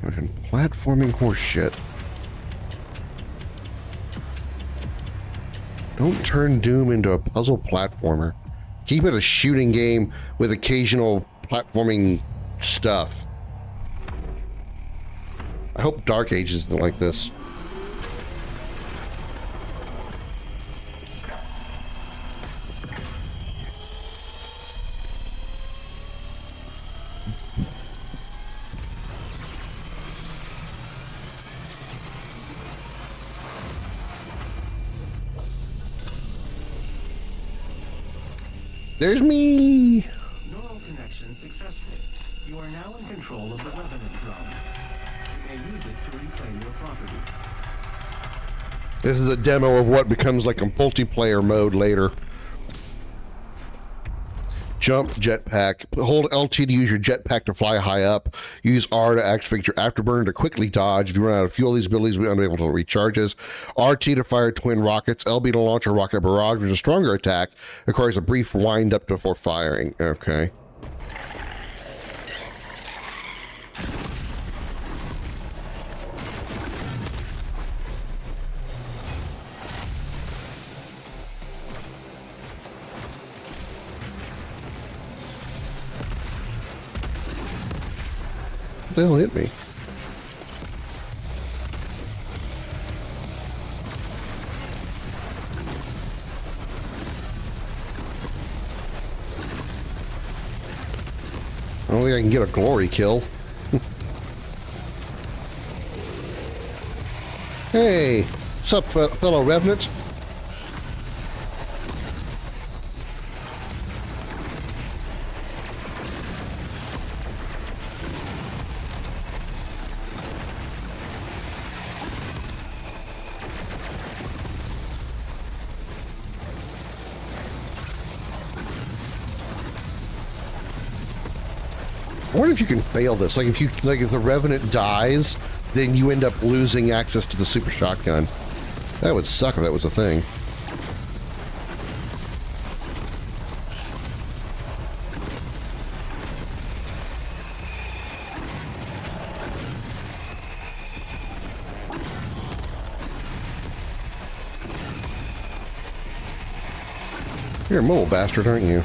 Fucking platforming horse shit. Don't turn Doom into a puzzle platformer. Keep it a shooting game with occasional platforming stuff. I hope Dark Age isn't like this. There's me. Neural connection successful. You are now in control of the Revenant drum. You may use it to reclaim your property. This is a demo of what becomes like a multiplayer mode later. Jump, jetpack. Hold LT to use your jetpack to fly high up. Use R to activate your afterburner to quickly dodge. If you run out of fuel, these abilities will be unable to recharges. RT to fire twin rockets. LB to launch a rocket barrage, which is a stronger attack. Requires a brief wind up before firing. Okay. What the hell hit me? I don't think I can get a glory kill. Hey, what's up, fellow revenants? I wonder if you can fail this. Like if the Revenant dies, then you end up losing access to the super shotgun. That would suck if that was a thing. You're a mole bastard, aren't you?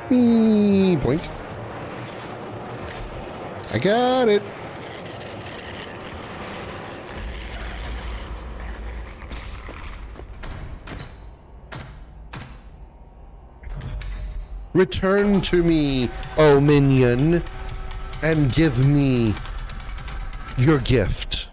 Blink. I got it. Return to me, O minion, and give me your gift.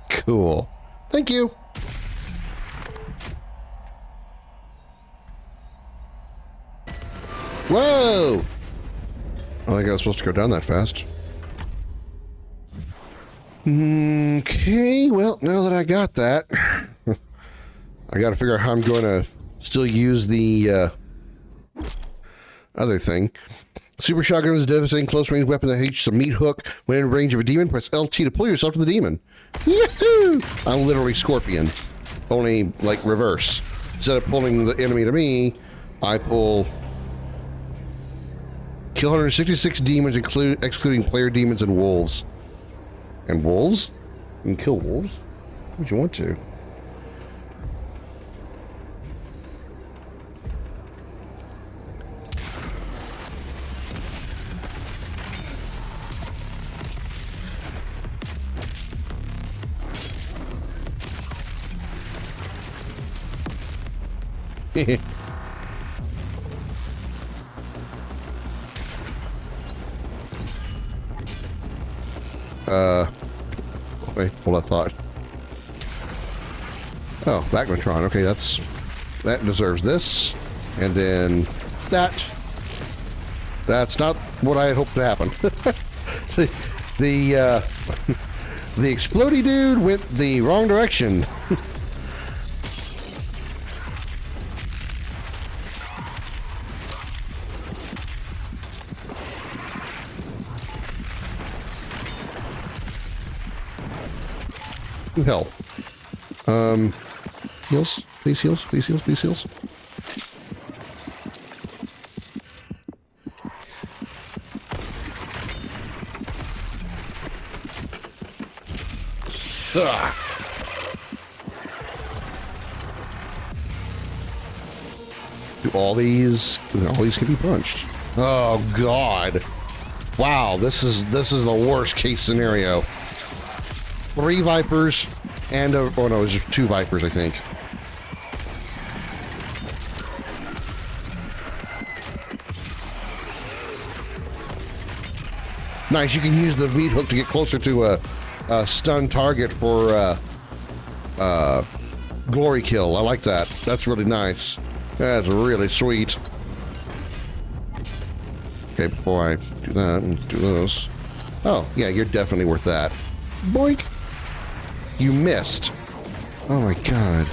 Cool. Thank you. Whoa! I think I was supposed to go down that fast. Okay, well, now that I got that, I got to figure out how I'm going to still use the other thing. Super shotgun is a devastating close-range weapon that hits a meat hook when in range of a demon. Press LT to pull yourself to the demon. Yahoo! I'm literally Scorpion, only like reverse. Instead of pulling the enemy to me, I pull. Kill 166 demons, excluding player demons and wolves. And wolves? You can kill wolves? What do you want to? Wait, hold on, thought. Oh, Magnetron. Okay, that deserves this. And then that. That's not what I had hoped to happen. the explodey dude went the wrong direction. Health. Heals. Please heals. Please heals. Please heals. Ugh. All these can be punched. Oh God! Wow, this is the worst case scenario. 3 Vipers and oh no, it was just 2 Vipers, I think. Nice, you can use the meat hook to get closer to a stun target for glory kill. I like that. That's really nice. That's really sweet. Okay, before I do that and do those. Oh, yeah, you're definitely worth that. Boink! You missed. Oh my God.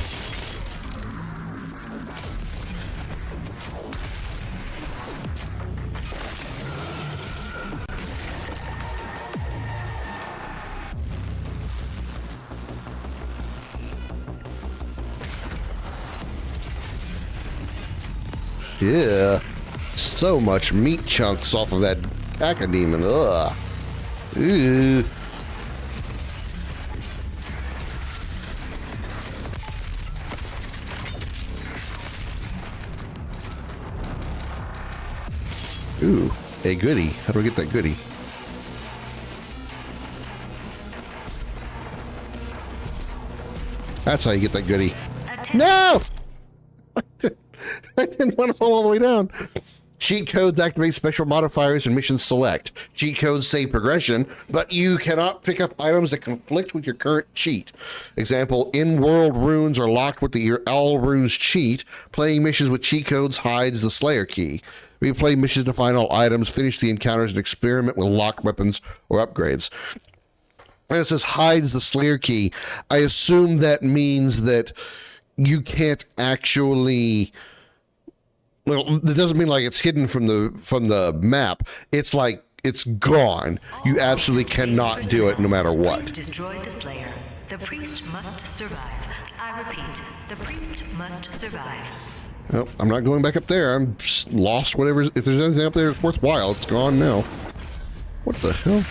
Yeah, so much meat chunks off of that Cacodemon. Ugh. Ooh. Ooh, a goodie. How do I get that goodie? That's how you get that goodie. No! I didn't want to fall all the way down. Cheat codes activate special modifiers and mission select. Cheat codes save progression, but you cannot pick up items that conflict with your current cheat. Example, in-world runes are locked with the Owl runes cheat. Playing missions with cheat codes hides the Slayer key. Replay missions to find all items, finish the encounters, and experiment with locked weapons or upgrades. And it says hides the Slayer key. I assume that means that you can't actually... Well, it doesn't mean like it's hidden from the map. It's like it's gone. You absolutely cannot do it no matter what. Destroy the Slayer. The priest must survive. I repeat, the priest must survive. Well, I'm not going back up there. I'm just lost whatever. If there's anything up there that's worthwhile, it's gone now. What the hell?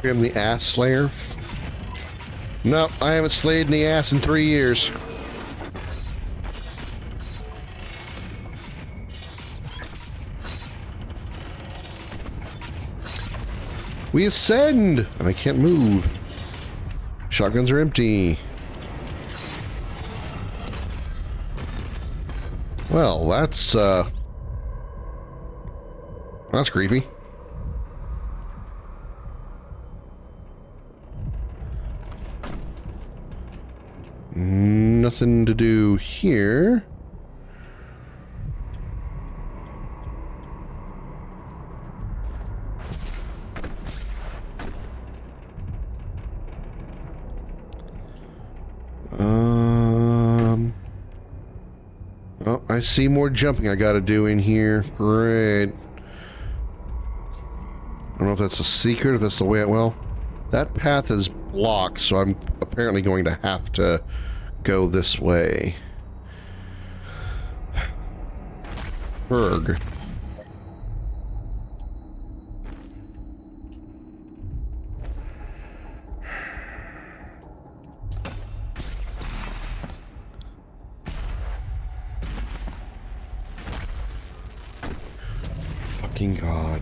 Krim the ass slayer? No, I haven't slayed in the ass in 3 years. We ascend! And I can't move. Shotguns are empty. Well, that's creepy. Nothing to do here. Oh, I see more jumping I gotta do in here. Great. I don't know if that's a secret, if that's the way well, that path is blocked, so I'm apparently going to have to go this way. Berg. Fucking God.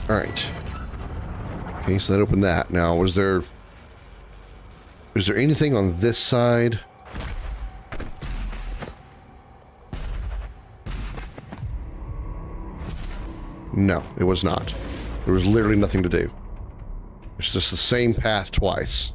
All right. Okay, so that opened that. Now, was there is there anything on this side? No, it was not. There was literally nothing to do. It's just the same path twice.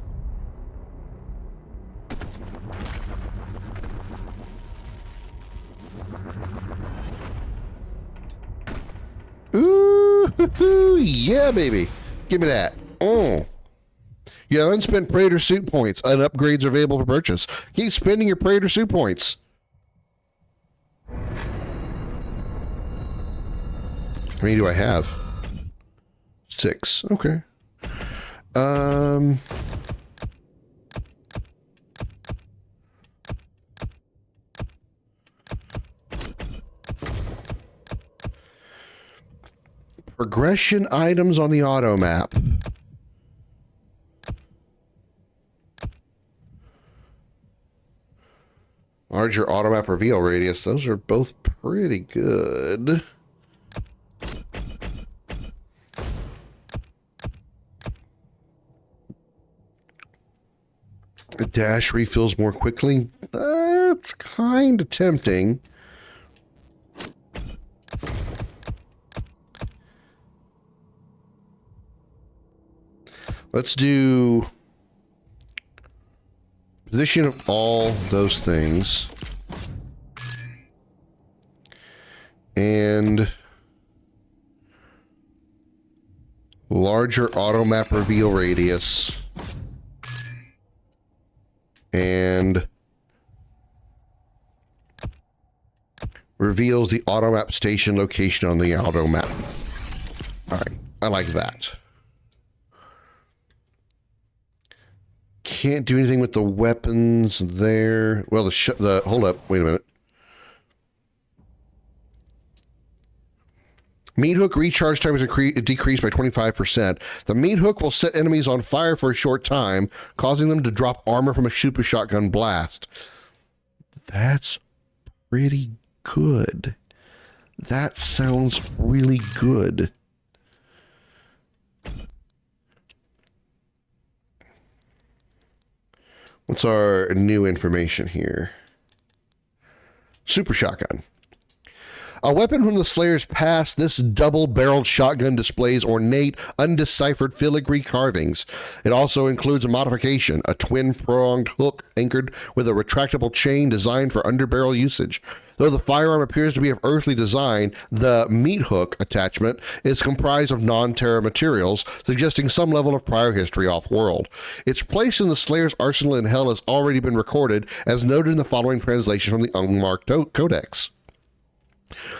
Ooh, yeah, baby. Give me that. Oh. Yeah, unspent Praetor suit points and upgrades are available for purchase. Keep spending your Praetor suit points. How many do I have? 6. Okay. Progression items on the auto map. Larger auto map reveal radius. Those are both pretty good. The dash refills more quickly. That's kind of tempting. Let's do position of all those things. And larger auto map reveal radius. And reveals the auto map station location on the auto map. All right, I like that. Can't do anything with the weapons there. Well, hold up, wait a minute. Meat hook recharge time is decreased by 25%. The meat hook will set enemies on fire for a short time, causing them to drop armor from a super shotgun blast. That's pretty good. That sounds really good. What's our new information here? Super shotgun. A weapon from the Slayer's past, this double-barreled shotgun displays ornate, undeciphered filigree carvings. It also includes a modification, a twin-pronged hook anchored with a retractable chain designed for underbarrel usage. Though the firearm appears to be of earthly design, the meat hook attachment is comprised of non-terra materials, suggesting some level of prior history off-world. Its place in the Slayer's arsenal in Hell has already been recorded, as noted in the following translation from the Unmarked Codex.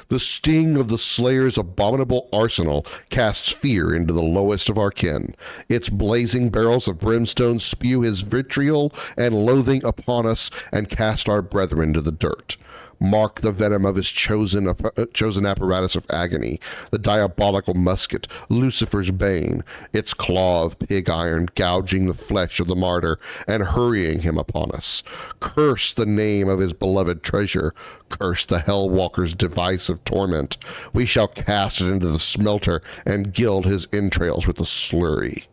The sting of the Slayer's abominable arsenal casts fear into the lowest of our kin. Its blazing barrels of brimstone spew his vitriol and loathing upon us and cast our brethren to the dirt. Mark the venom of his chosen apparatus of agony, the diabolical musket, Lucifer's bane, its claw of pig iron gouging the flesh of the martyr and hurrying him upon us. Curse the name of his beloved treasure. Curse the hell-walker's device of torment. We shall cast it into the smelter and gild his entrails with the slurry.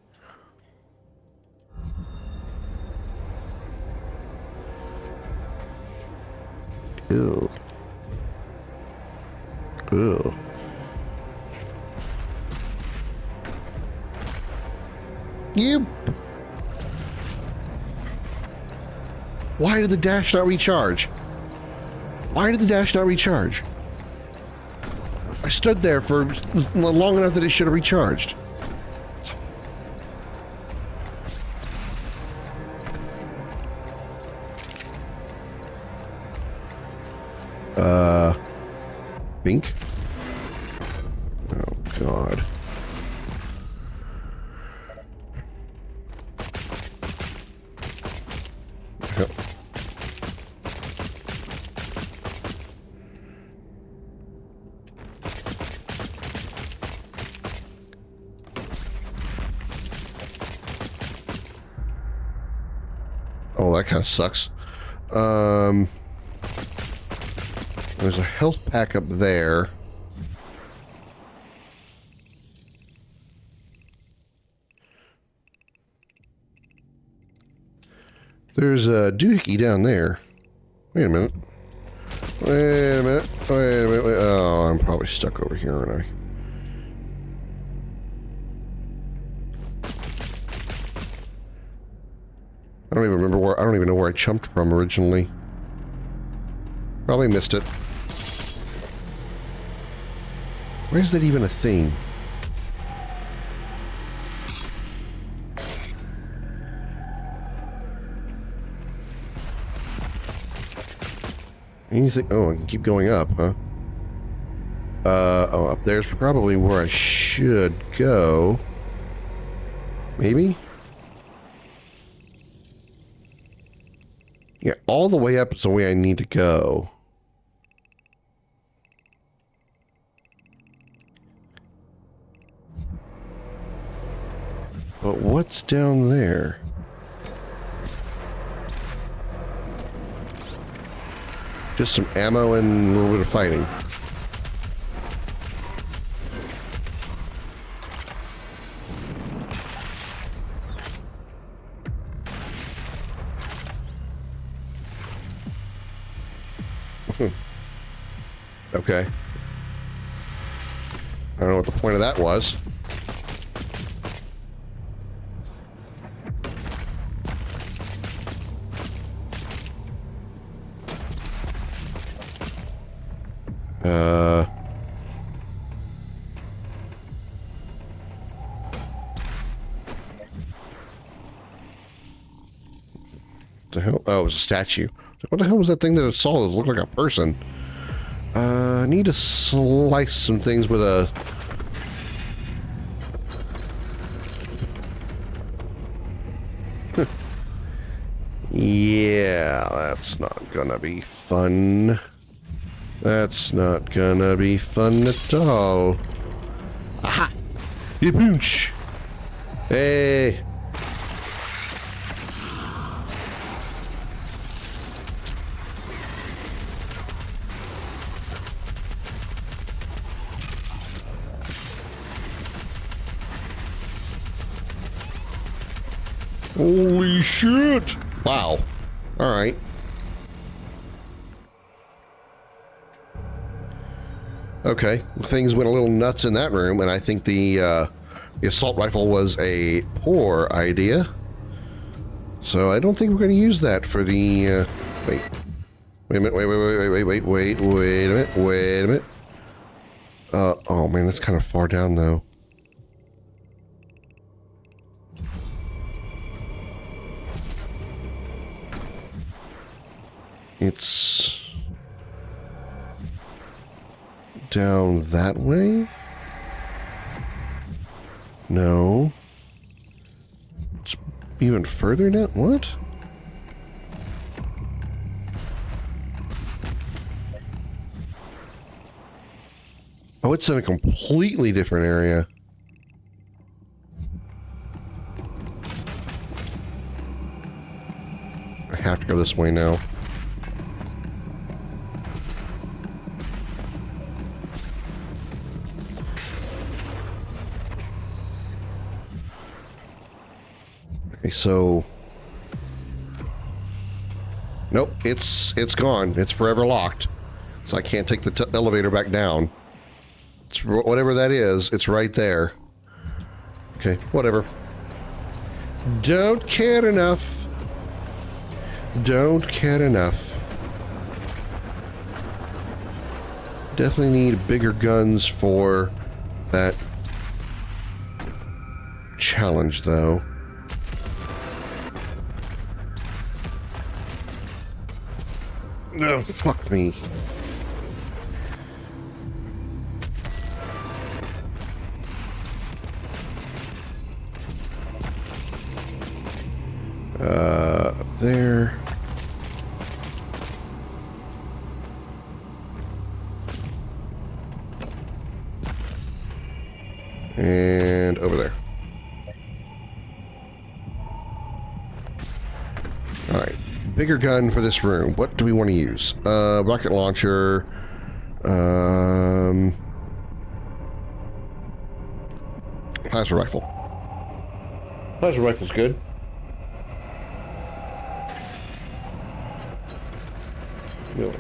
Ew. Ew. Yep. Why did the dash not recharge? Why did the dash not recharge? I stood there for long enough that it should have recharged. Bink? Oh, God. Yep. Oh, that kind of sucks. There's a health pack up there. There's a doohickey down there. Wait a minute. Wait a minute. Wait a minute. Wait. Oh, I'm probably stuck over here, aren't I? I don't even remember where. I don't even know where I jumped from originally. Probably missed it. Why is that even a thing? And you think, oh, I can keep going up, huh? Oh, up there's probably where I should go. Maybe? Yeah, all the way up is the way I need to go. But what's down there? Just some ammo and a little bit of fighting. Okay. I don't know what the point of that was. The hell? Oh, it was a statue. What the hell was that thing that I saw that looked like a person? I need to slice some things with a... Yeah, that's not gonna be fun. That's not gonna be fun at all. Aha! You pooch! Hey! Holy shit! Wow. Alright. Okay, things went a little nuts in that room, and I think the assault rifle was a poor idea. So I don't think we're going to use that for the, wait. Wait a minute, wait a minute. Oh man, that's kind of far down though. It's down that way? No. It's even further down? What? Oh, it's in a completely different area. I have to go this way now. Okay, so... Nope, it's gone. It's forever locked. So I can't take the elevator back down. It's whatever that is, it's right there. Okay, whatever. Don't care enough. Don't care enough. Definitely need bigger guns for that challenge, though. Oh, fuck me. There. And over there. Alright. Bigger gun for this room. What do we want to use? Rocket launcher. Plasma rifle. Plasma rifle's good. Really?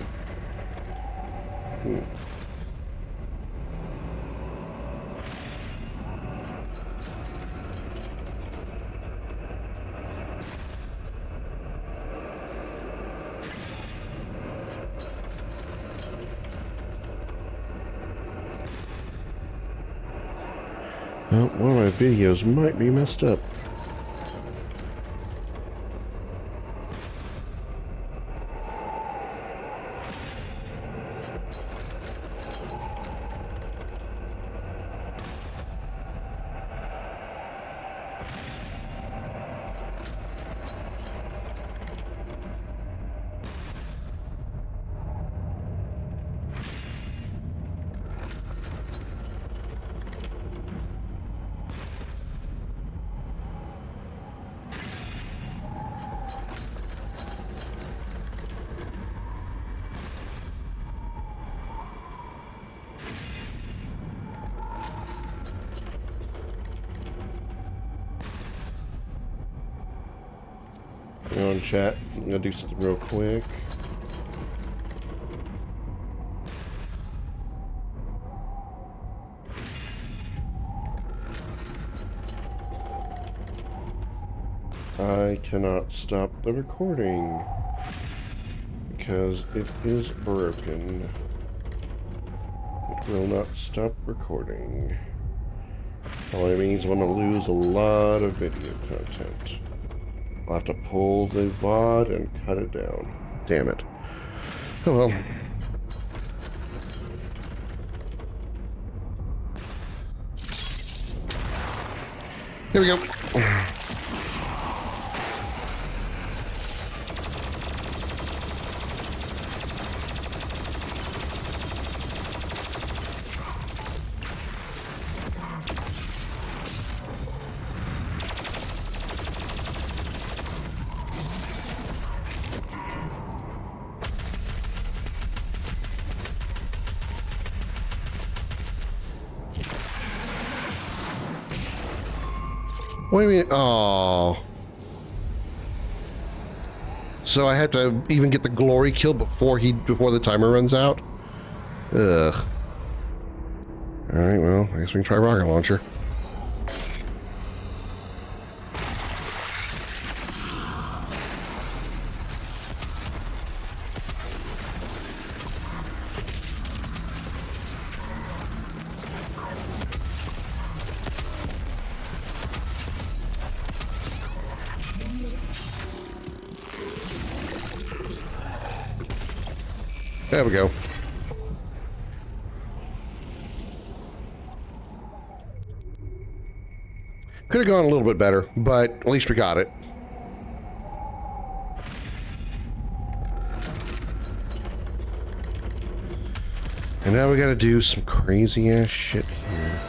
Well, one of my videos might be messed up. Hang on, chat. I'm gonna do something real quick. I cannot stop the recording because it is broken. It will not stop recording. All that means I'm gonna lose a lot of video content. I'll have to pull the VOD and cut it down. Damn it. Oh well. Here we go. What do you mean? Oh. So I had to even get the glory kill before the timer runs out? Ugh. Alright, well, I guess we can try rocket launcher. There we go. Could have gone a little bit better, but at least we got it. And now we gotta do some crazy ass shit here.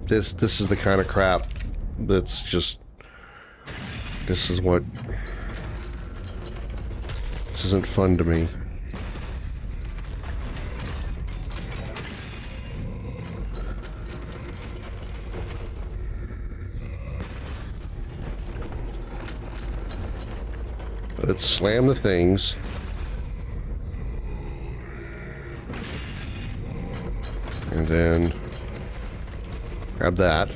This is the kind of crap that's just, this isn't fun to me. Let's slam the things. And then grab that.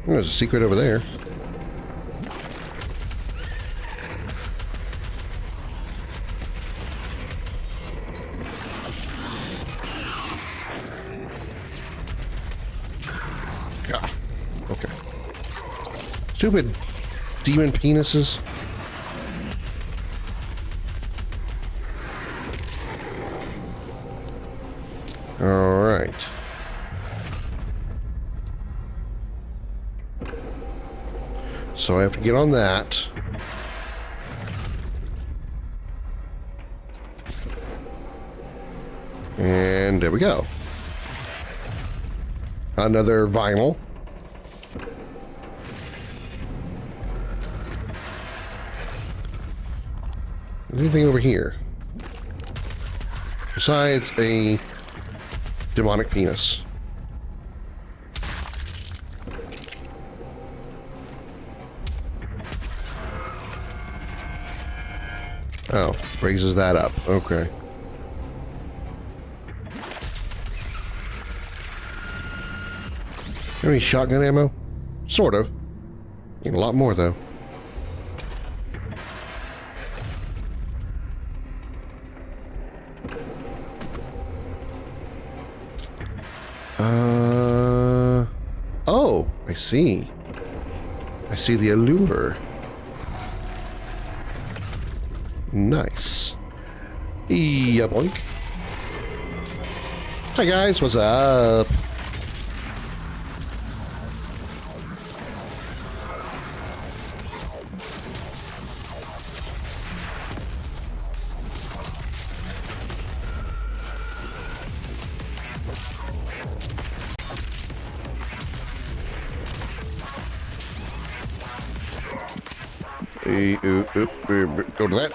Oh, there's a secret over there. Ah, okay. Stupid demon penises. All right. So I have to get on that. And there we go. Anything over here? Besides a demonic penis. Oh, raises that up. Okay. Any shotgun ammo? Sort of. Need a lot more, though. Oh, I see. I see the allure. Nice. Yeah, boink. Hi guys, what's up? Go to that.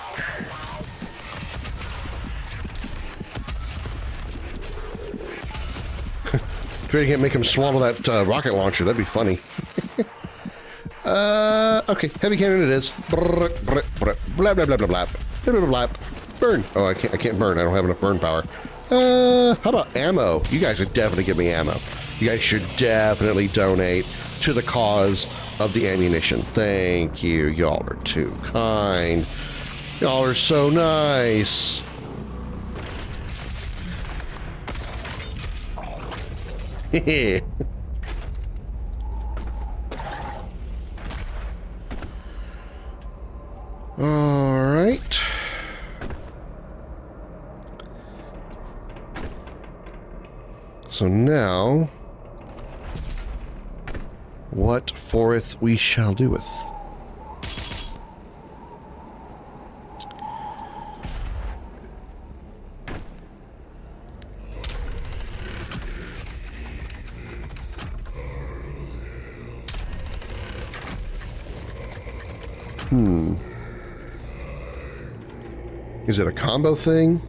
Try to make him swallow that rocket launcher. That'd be funny. Okay, heavy cannon it is. Blah blah blah blah blah blah blah blah. Burn. Oh, I can't burn. I don't have enough burn power. How about ammo? You guys should definitely give me ammo. You guys should definitely donate to the cause of the ammunition. Thank you. Y'all are too kind. Y'all are so nice. Hehe. All right. So now, what forth we shall doeth. Is it a combo thing?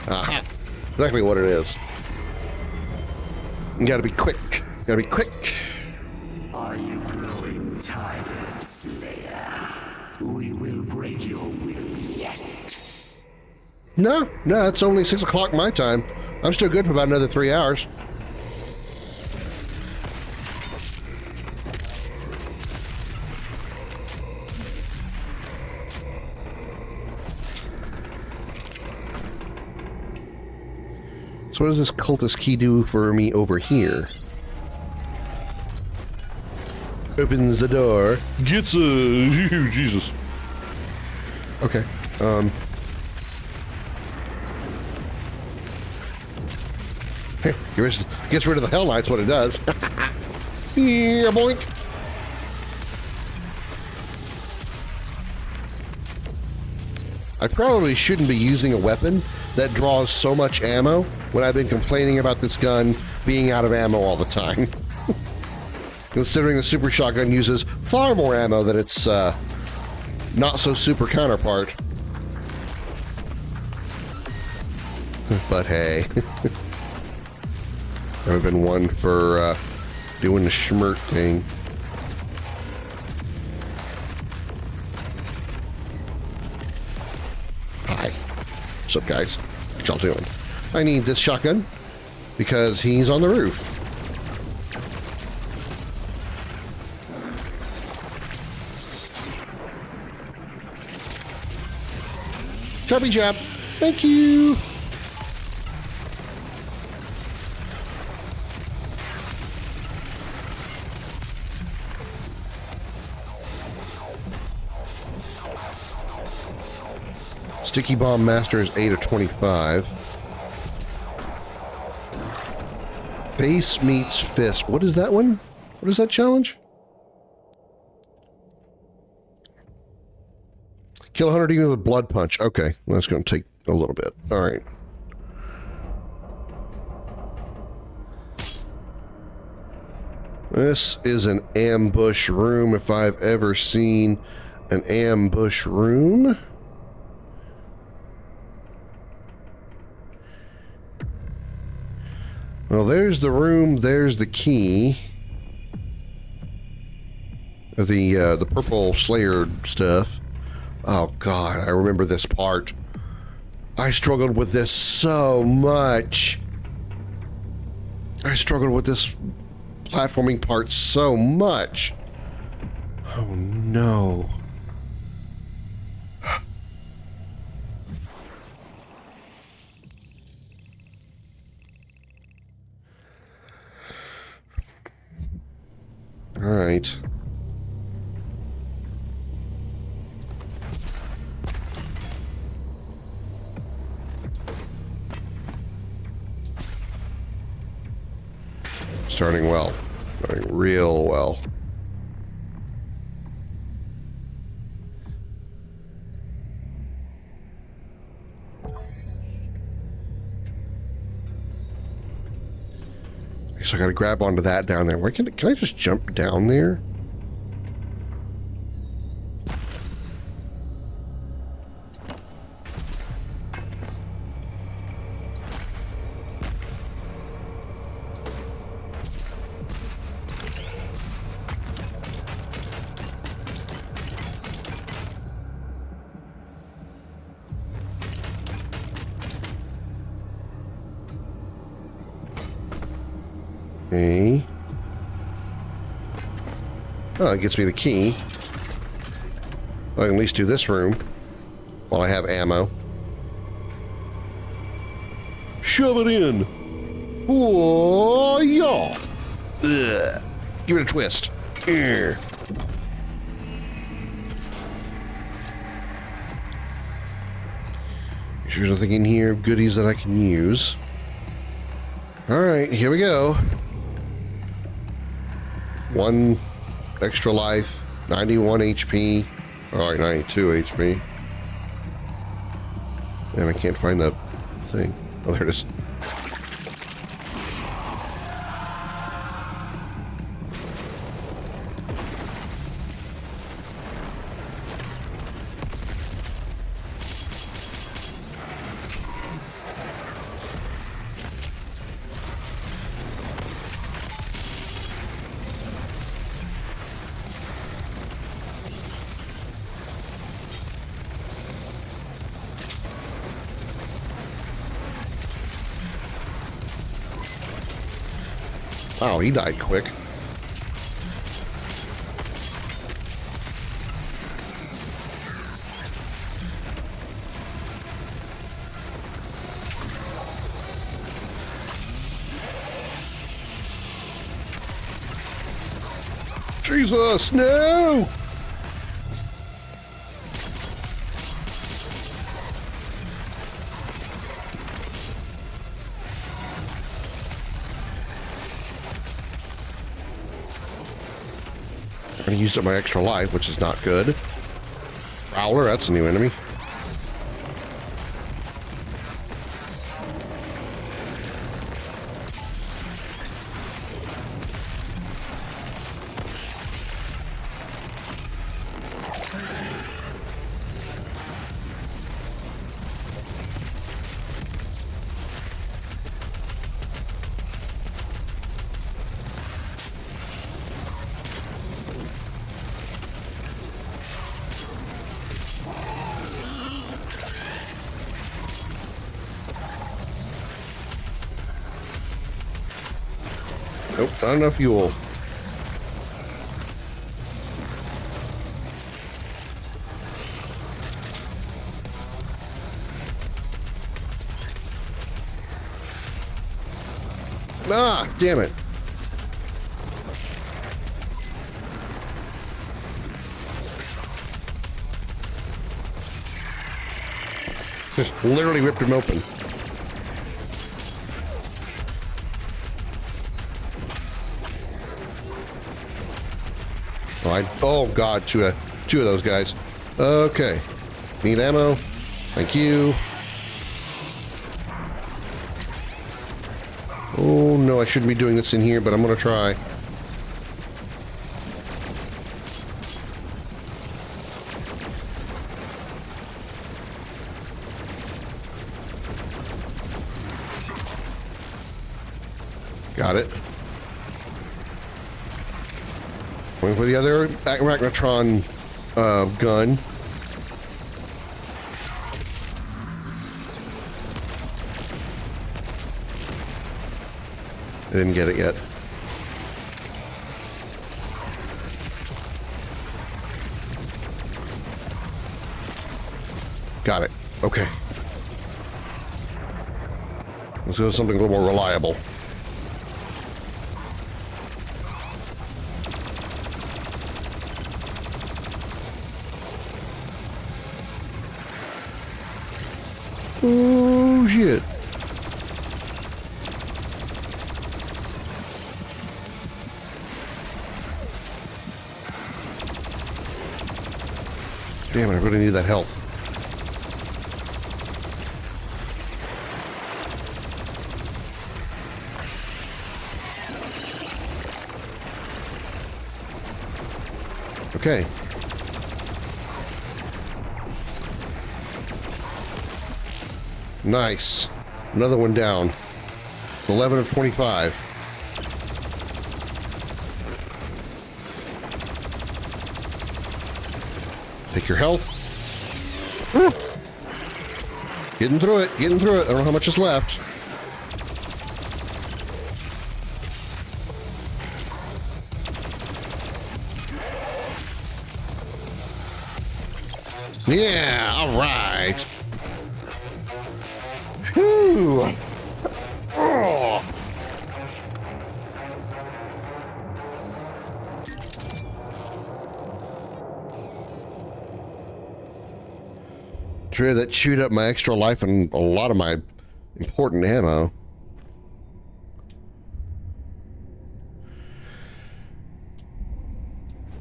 Aha. Exactly what it is. You gotta be quick. Gotta be quick. Are you growing tired, Slayer? We will break your will yet. No, it's only 6 o'clock my time. I'm still good for about another 3 hours. So what does this cultist key do for me over here? Opens the door. Gets Jesus. Okay. Gets rid of the Hell Knight's what it does. Yeah, boink. I probably shouldn't be using a weapon that draws so much ammo when I've been complaining about this gun being out of ammo all the time. Considering the super shotgun uses far more ammo than its not so super counterpart. But hey. I've been one for doing the schmirt thing. Hi. What's up, guys? What y'all doing? I need this shotgun because he's on the roof. Chubby chap. Thank you. Sticky Bomb Master is 8 of 25. Base meets fist. What is that one? What is that challenge? Kill 100 even with blood punch. Okay, well, that's going to take a little bit. All right. This is an ambush room if I've ever seen an ambush room. Well, there's the room, there's the key. The purple Slayer stuff. Oh god, I remember this part. I struggled with this so much. I struggled with this platforming part so much. Oh no. All right. Starting well. Starting real well. So I gotta grab onto that down there. Where can I just jump down there? Okay. Oh, it gets me the key. I can at least do this room while I have ammo. Shove it in. Oh, yeah. Ugh. Give it a twist. Ugh. There's nothing in here. Goodies that I can use. All right, here we go. 1 extra life, 91 HP. All right, 92 HP. And I can't find the thing. Oh, there it is. Oh, he died quick. Jesus, no! I used up my extra life, which is not good. Prowler, that's a new enemy. Nope, not enough fuel. Ah, damn it. Just literally ripped him open. Oh god, two of those guys. Okay. Need ammo. Thank you. Oh no, I shouldn't be doing this in here, but I'm gonna try. Got it. Waiting for the other Arachnotron gun. I didn't get it yet. Got it. Okay. Let's go with something a little more reliable. Oh, shit. Damn it, I really need that health. Okay. Nice. Another one down. 11 of 25. Take your health. Woo. Getting through it. Getting through it. I don't know how much is left. Yeah, all right. Whew. Oh. True, that chewed up my extra life and a lot of my important ammo.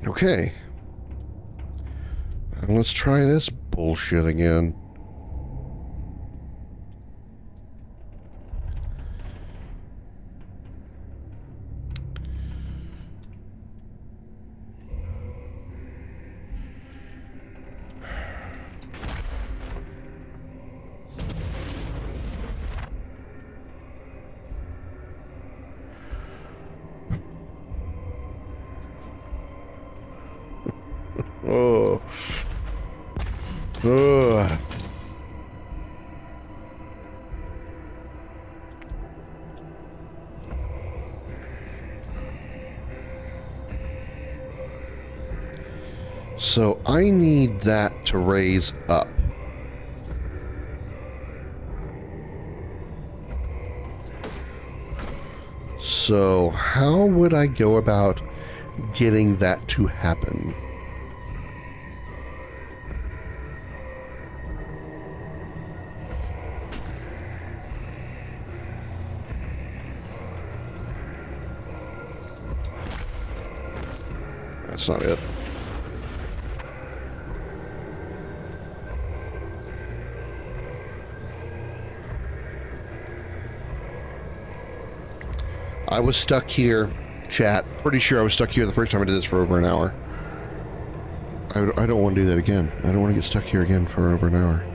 Okay. Let's try this bullshit again. Oh. Ugh. So I need that to raise up. So how would I go about getting that to happen? That's not it. I was stuck here, chat. Pretty sure I was stuck here the first time I did this for over an hour. I don't want to do that again. I don't want to get stuck here again for over an hour.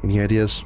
Any ideas?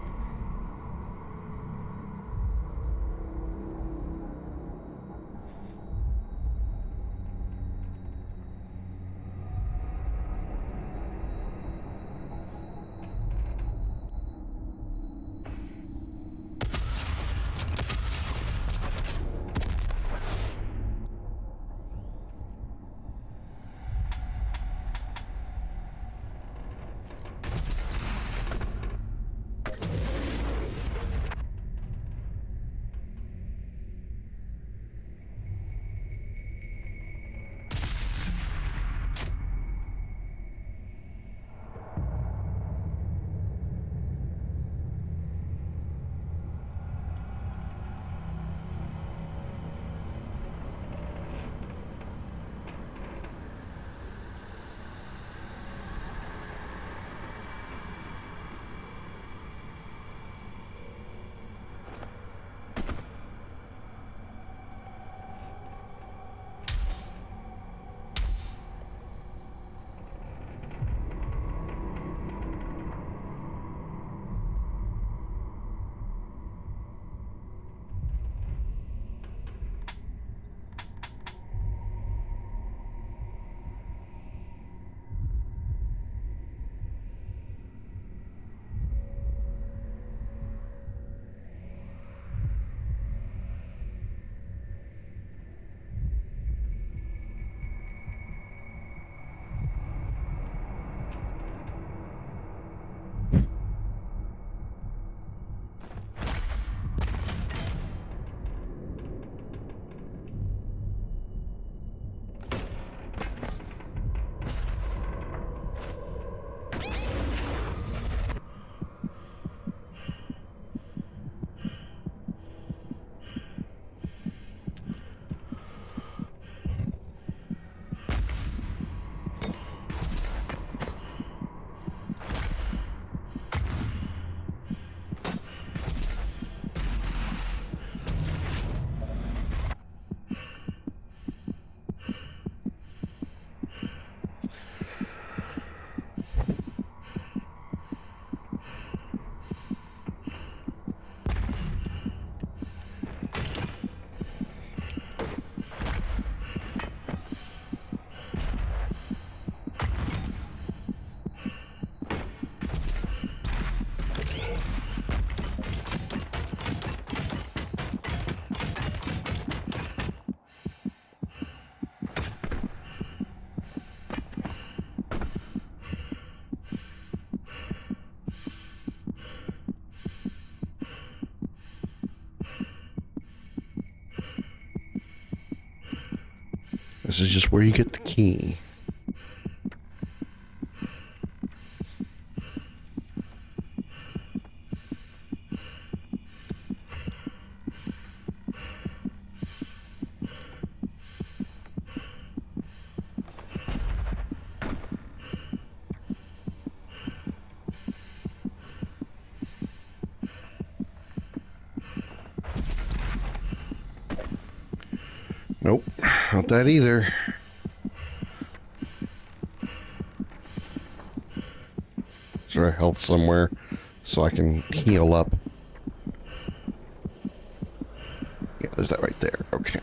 This is just where you get the key. Nope, not that either. Is there a health somewhere so I can heal up? Yeah, there's that right there. Okay.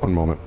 One moment.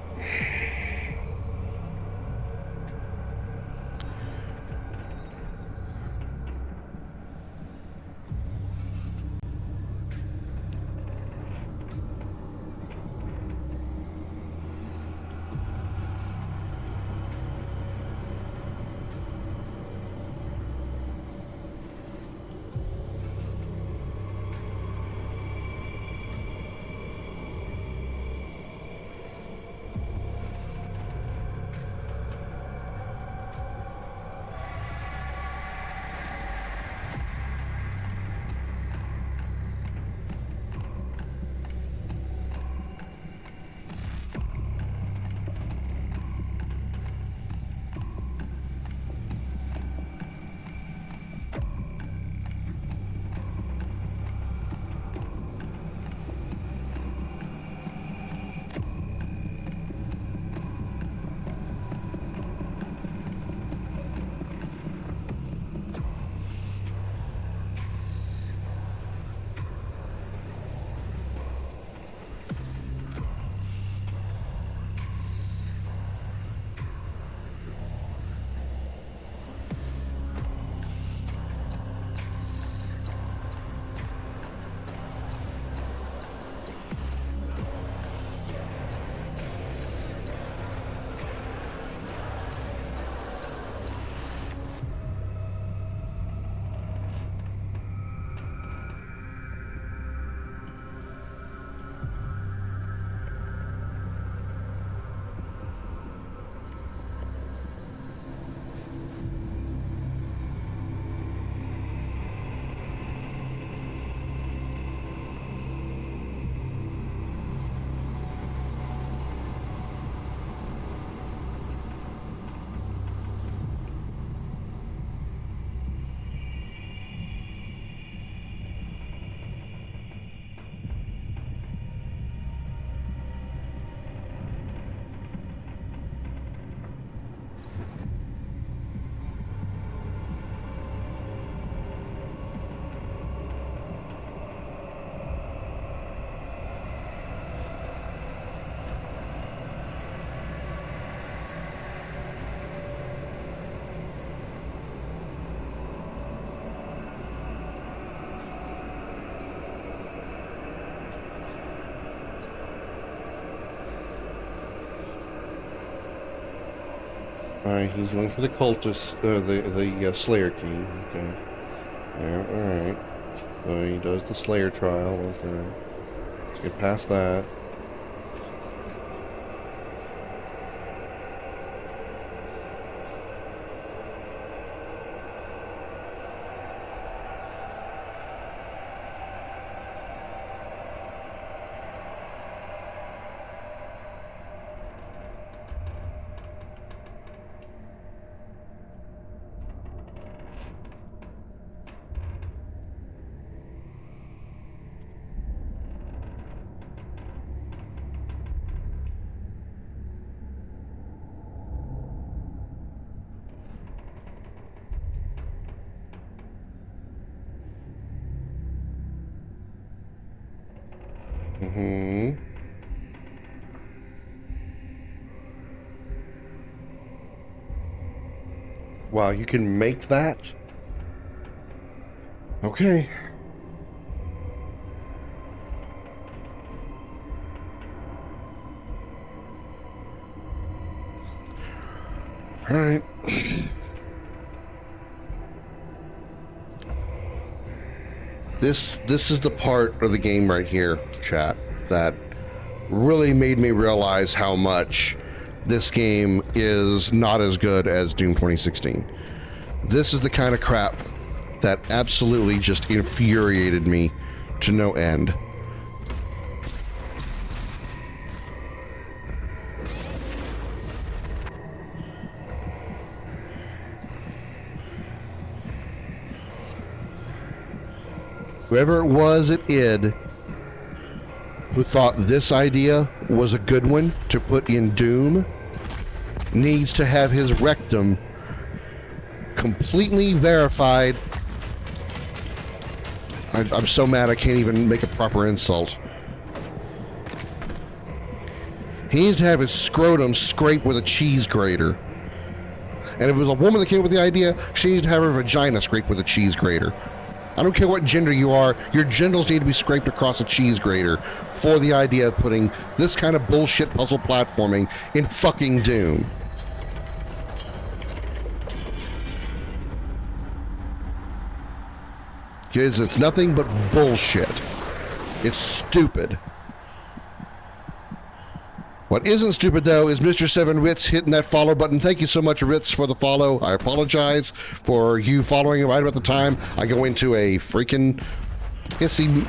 Alright, he's going for the cultist, the Slayer King. Okay. Yeah, alright. So he does the Slayer trial. Okay. Let's get past that. Mm-hmm. Wow, you can make that? Okay. All right. This is the part of the game right here, chat, that really made me realize how much this game is not as good as Doom 2016. This is the kind of crap that absolutely just infuriated me to no end. Whoever it was at id who thought this idea was a good one to put in Doom needs to have his rectum completely verified. I'm so mad I can't even make a proper insult. He needs to have his scrotum scraped with a cheese grater. And if it was a woman that came up with the idea, she needs to have her vagina scraped with a cheese grater. I don't care what gender you are, your genitals need to be scraped across a cheese grater for the idea of putting this kind of bullshit puzzle platforming in fucking Doom. Because it's nothing but bullshit. It's stupid. What isn't stupid, though, is Mr. 7 Ritz hitting that follow button. Thank you so much, Ritz, for the follow. I apologize for you following right about the time I go into a freaking hissy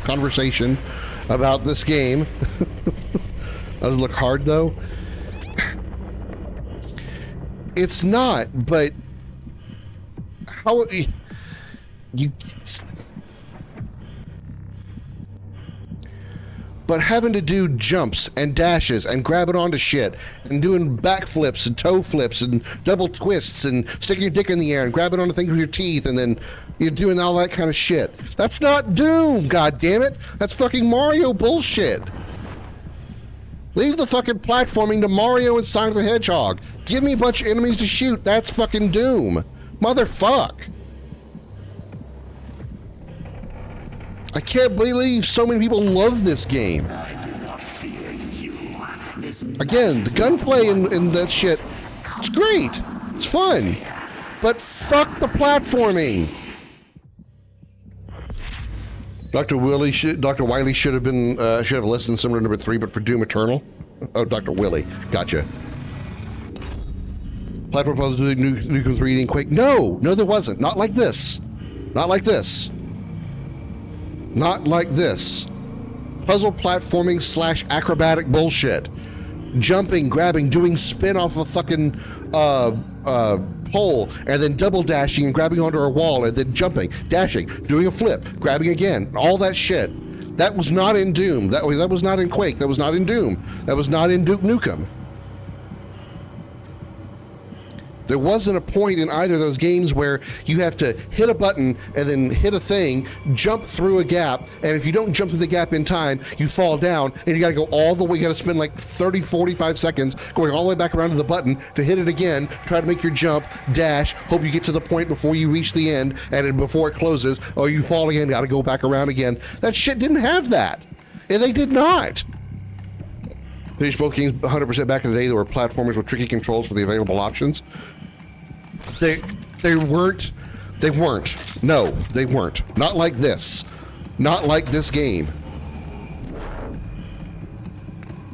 conversation about this game. Doesn't look hard, though. It's not, but how... But having to do jumps and dashes and grabbing onto shit and doing backflips and toe flips and double twists and sticking your dick in the air and grabbing onto things with your teeth and then you're doing all that kind of shit. That's not Doom, goddammit. That's fucking Mario bullshit. Leave the fucking platforming to Mario and Sonic the Hedgehog. Give me a bunch of enemies to shoot. That's fucking Doom. Motherfuck. I can't believe so many people love this game. I do not fear you. Again, the gunplay in that shit, it's great. It's fun. But fuck the platforming. Dr. Wiley should have been should have listened similar to number 3, but for Doom Eternal. Oh, Dr. Willie, gotcha. Platform puzzles doing Nukem 3D and Quake. No, there wasn't. Not like this. Not like this. Not like this. Puzzle platforming / acrobatic bullshit. Jumping, grabbing, doing spin off a fucking pole, and then double dashing and grabbing onto a wall, and then jumping, dashing, doing a flip, grabbing again. All that shit. That was not in Doom. That was not in Quake. That was not in Doom. That was not in Duke Nukem. There wasn't a point in either of those games where you have to hit a button and then hit a thing, jump through a gap, and if you don't jump through the gap in time, you fall down, and you gotta go all the way, you gotta spend like 30, 45 seconds going all the way back around to the button to hit it again, try to make your jump, dash, hope you get to the point before you reach the end, and then before it closes, or you fall again, gotta go back around again. That shit didn't have that. And they did not. Finished both games 100% back in the day. There were platformers with tricky controls for the available options. They weren't. No, they weren't. Not like this. Not like this game.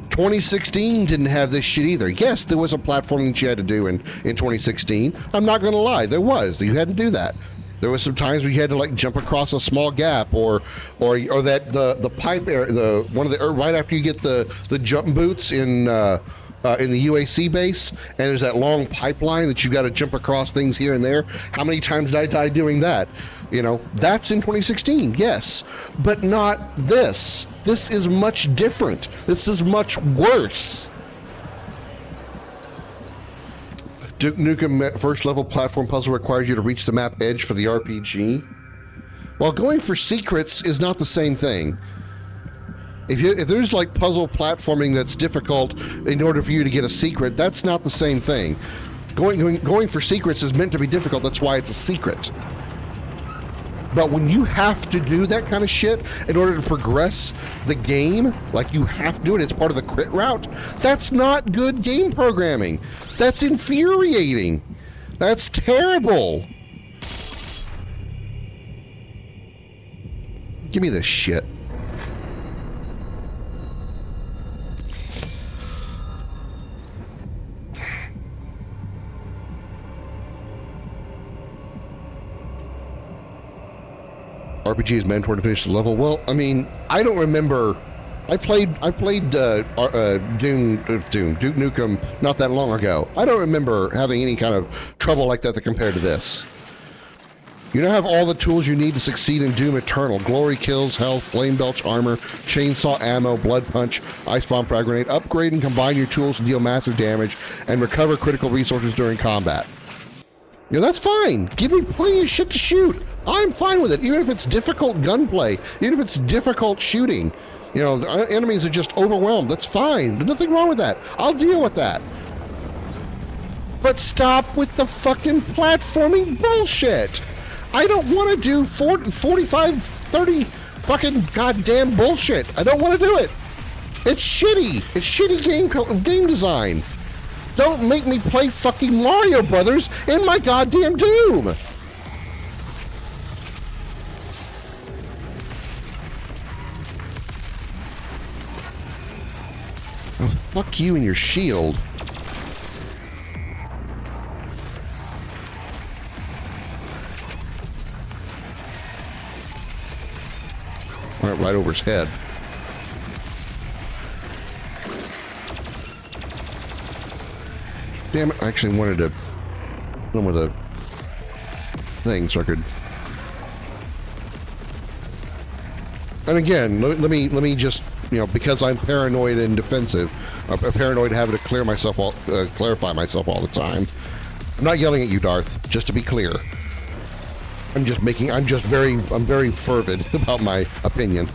2016 didn't have this shit either. Yes, there was a platforming that you had to do in 2016. I'm not gonna lie, there was. You had to do that. There was some times where you had to like jump across a small gap, or that the pipe area, right after you get the jump boots in the UAC base, and there's that long pipeline that you got to jump across things here and there. How many times did I die doing that? You know, that's in 2016, yes, but not this. This is much different. This is much worse. Duke Nukem first level platform puzzle requires you to reach the map edge for the RPG. While going for secrets is not the same thing. If there's like puzzle platforming that's difficult in order for you to get a secret, that's not the same thing. Going for secrets is meant to be difficult, that's why it's a secret. But when you have to do that kind of shit in order to progress the game, like you have to do it, it's part of the crit route, that's not good game programming. That's infuriating. That's terrible. Give me this shit. RPG is mentored to finish the level. Well, I mean, I don't remember. I played Duke Nukem not that long ago. I don't remember having any kind of trouble like that to compare to this. You now have all the tools you need to succeed in Doom Eternal. Glory kills, health, flame belch armor, chainsaw ammo, blood punch, ice bomb frag grenade. Upgrade and combine your tools to deal massive damage and recover critical resources during combat. Yeah, that's fine. Give me plenty of shit to shoot. I'm fine with it, even if it's difficult gunplay, even if it's difficult shooting. You know, the enemies are just overwhelmed. That's fine. There's nothing wrong with that. I'll deal with that. But stop with the fucking platforming bullshit. I don't want to do 45, 30 fucking goddamn bullshit. I don't want to do it. It's shitty. It's shitty game design. Don't make me play fucking Mario Brothers in my goddamn Doom. Oh, fuck you and your shield. Right over his head. Damn it, I actually wanted to hit him with a thing so I could. And again, let me just, you know, because I'm paranoid and defensive, I'm paranoid having to clarify myself all the time. I'm not yelling at you, Darth, just to be clear. I'm very fervid about my opinion.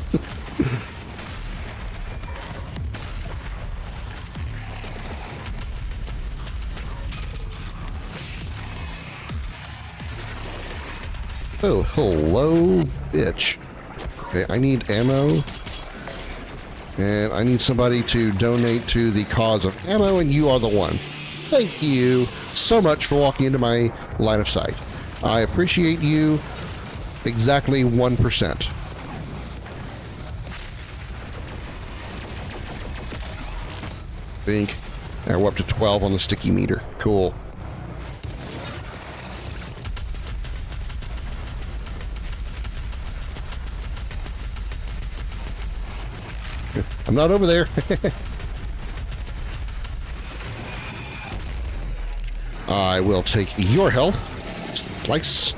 Oh, hello, bitch. Okay, I need ammo. And I need somebody to donate to the cause of ammo, and you are the one. Thank you so much for walking into my line of sight. I appreciate you exactly 1%. Bink. Now we're up to 12 on the sticky meter. Cool. I'm not over there. I will take your health. Slice.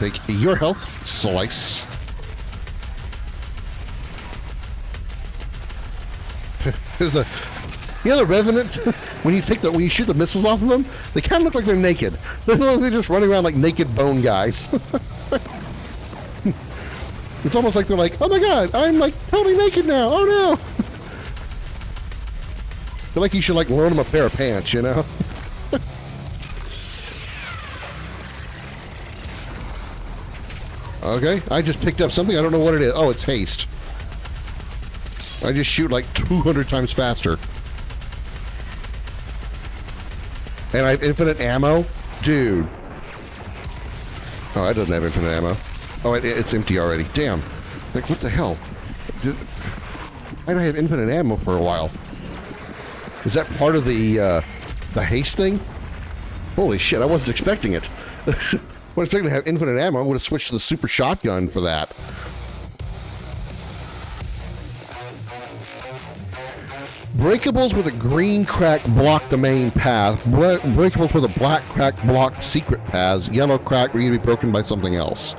Take your health. Slice. The Revenant, when you shoot the missiles off of them, they kind of look like they're naked. They're just running around like naked bone guys. It's almost like they're like, oh my god, I'm like totally naked now. Oh no. Feel like you should like loan them a pair of pants, you know? Okay, I just picked up something. I don't know what it is. Oh, it's haste. I just shoot like 200 times faster. And I have infinite ammo? Dude. Oh, that doesn't have infinite ammo. Oh, it's empty already. Damn. Like, what the hell? I don't have infinite ammo for a while. Is that part of the haste thing? Holy shit, I wasn't expecting it. I was expecting to have infinite ammo. I would have switched to the super shotgun for that. Breakables with a green crack block the main path. Breakables with a black crack block secret paths. Yellow crack need to be broken by something else.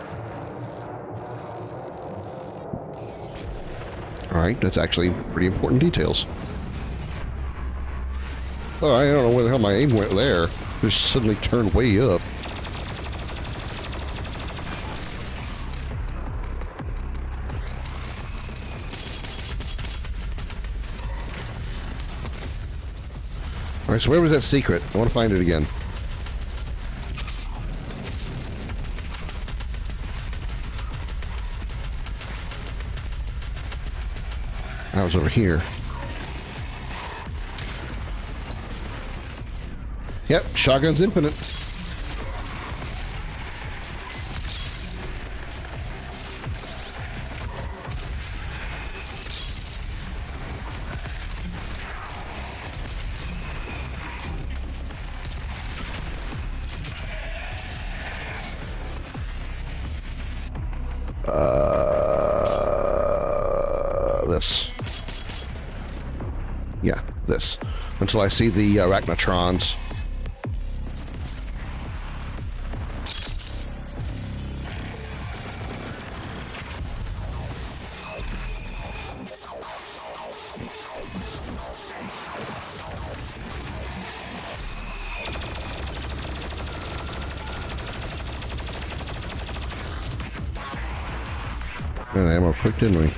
Alright, that's actually pretty important details. Oh, I don't know where the hell my aim went there. Just suddenly turned way up. Alright, so where was that secret? I want to find it again. I was over here. Yep, shotgun's infinite. This. Yeah, this. Until I see the arachnotrons. Man, ammo quick, didn't we?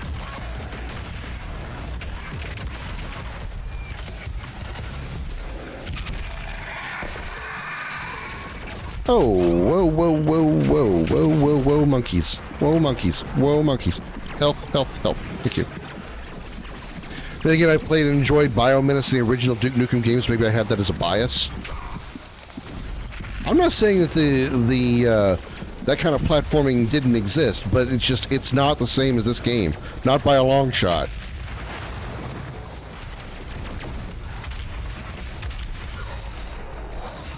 Oh, whoa, whoa, whoa, whoa, whoa, whoa, whoa, monkeys. Whoa, monkeys. Whoa, monkeys. Health, health, health. Thank you. Then again, I played and enjoyed Biomenace, the original Duke Nukem games. Maybe I had that as a bias. I'm not saying that that kind of platforming didn't exist, but it's not the same as this game. Not by a long shot.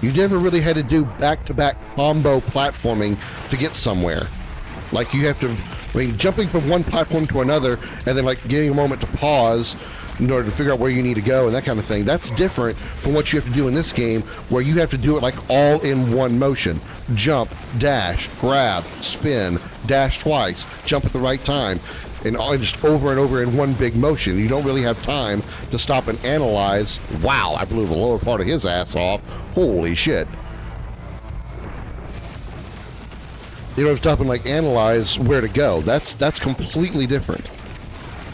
You never really had to do back-to-back combo platforming to get somewhere. Like, you have to, I mean, jumping from one platform to another and then, like, getting a moment to pause in order to figure out where you need to go and that kind of thing. That's different from what you have to do in this game, where you have to do it, like, all in one motion. Jump, dash, grab, spin, dash twice, jump at the right time. And just over and over in one big motion. You don't really have time to stop and analyze. Wow, I blew the lower part of his ass off. Holy shit. You don't have to stop and like analyze where to go. That's completely different.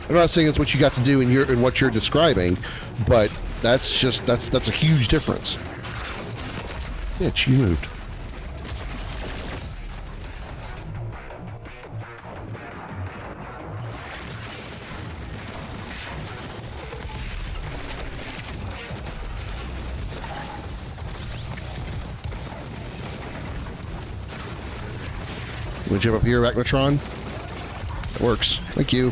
I'm not saying that's what you got to do in what you're describing, but that's a huge difference. Yeah, she moved. Would you jump up here, Arachnotron? That works. Thank you.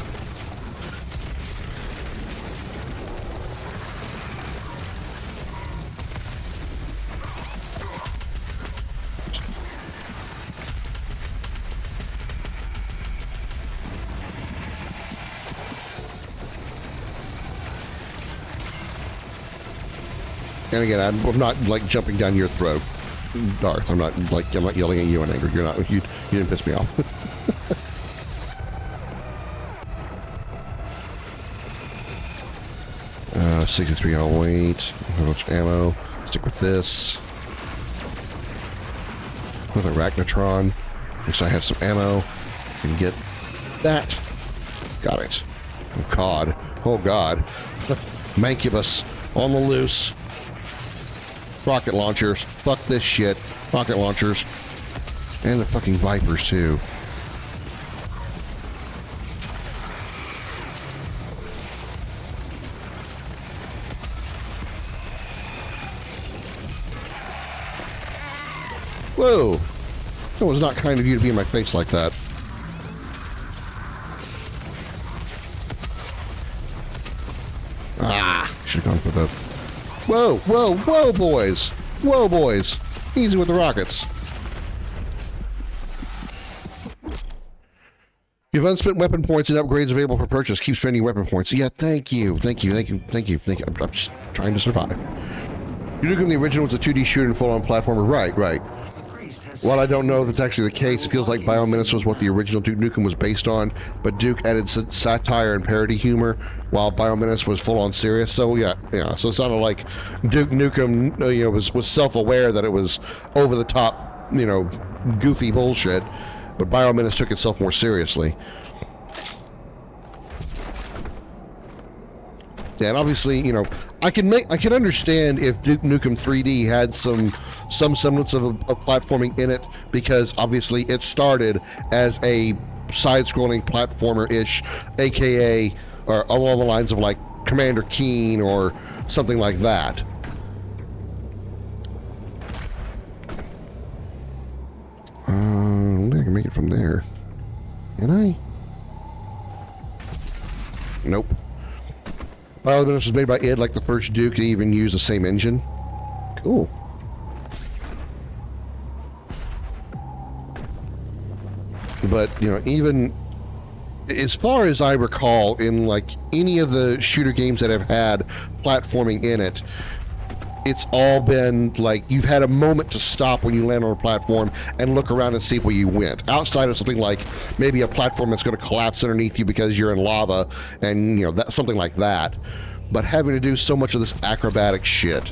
And again, I'm not like jumping down your throat, Darth. I'm not yelling at you in anger. You didn't piss me off. 63, I'll wait. How much ammo? Stick with this. With Arachnotron. At least I have some ammo. Can get that. Got it. Oh God. Oh God. Mancubus on the loose. Rocket launchers. Fuck this shit. Rocket launchers. And the fucking Vipers too. Whoa. That was not kind of you to be in my face like that. Ah, should have gone for that. Whoa, whoa, whoa, boys. Whoa, boys. Easy with the rockets. You have unspent weapon points and upgrades available for purchase. Keep spending weapon points. Yeah, thank you. Thank you, thank you, thank you, thank you. I'm just trying to survive. Duke Nukem the original was a 2D shooter and full-on platformer. Right, right. While I don't know if it's actually the case, feels like Biomenace was what the original Duke Nukem was based on, but Duke added satire and parody humor, while Biomenace was full-on serious. So yeah. So it sounded like Duke Nukem, was self-aware that it was over-the-top, goofy bullshit, but Biomenace took itself more seriously. Yeah, and obviously, I can understand if Duke Nukem 3D had some semblance of platforming in it, because obviously it started as a side-scrolling platformer-ish, aka or along the lines of like Commander Keen or something like that. I don't think I can make it from there. Can I? Nope. Biomenace was made by id, like the first Duke, to even use the same engine. Cool. But, even as far as I recall, in like any of the shooter games that have had platforming in it, it's all been like you've had a moment to stop when you land on a platform and look around and see where you went. Outside of something like maybe a platform that's going to collapse underneath you because you're in lava, and that something like that. But having to do so much of this acrobatic shit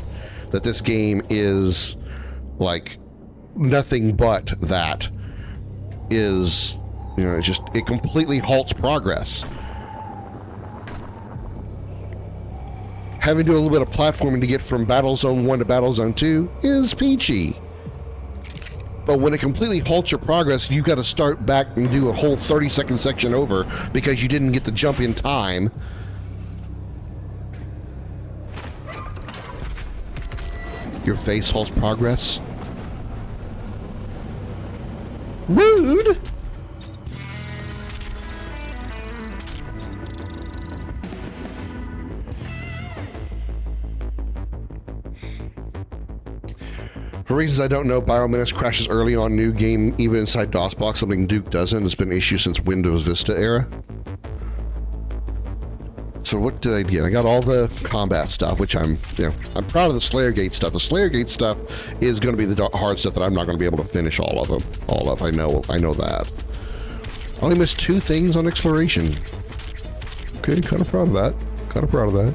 that this game is like nothing but that is, it completely halts progress. Having to do a little bit of platforming to get from Battle Zone 1 to Battle Zone 2 is peachy. But when it completely halts your progress, you've got to start back and do a whole 30-second section over because you didn't get the jump in time. Your face halts progress. Rude! For reasons I don't know, Biomenace crashes early on new game, even inside DOSBox, something Duke doesn't. It's been an issue since Windows Vista era. So what did I get? I got all the combat stuff, which I'm proud of the Slayergate stuff. The Slayergate stuff is going to be the hard stuff that I'm not going to be able to finish all of them. I know that. I only missed 2 things on exploration. Okay, kind of proud of that.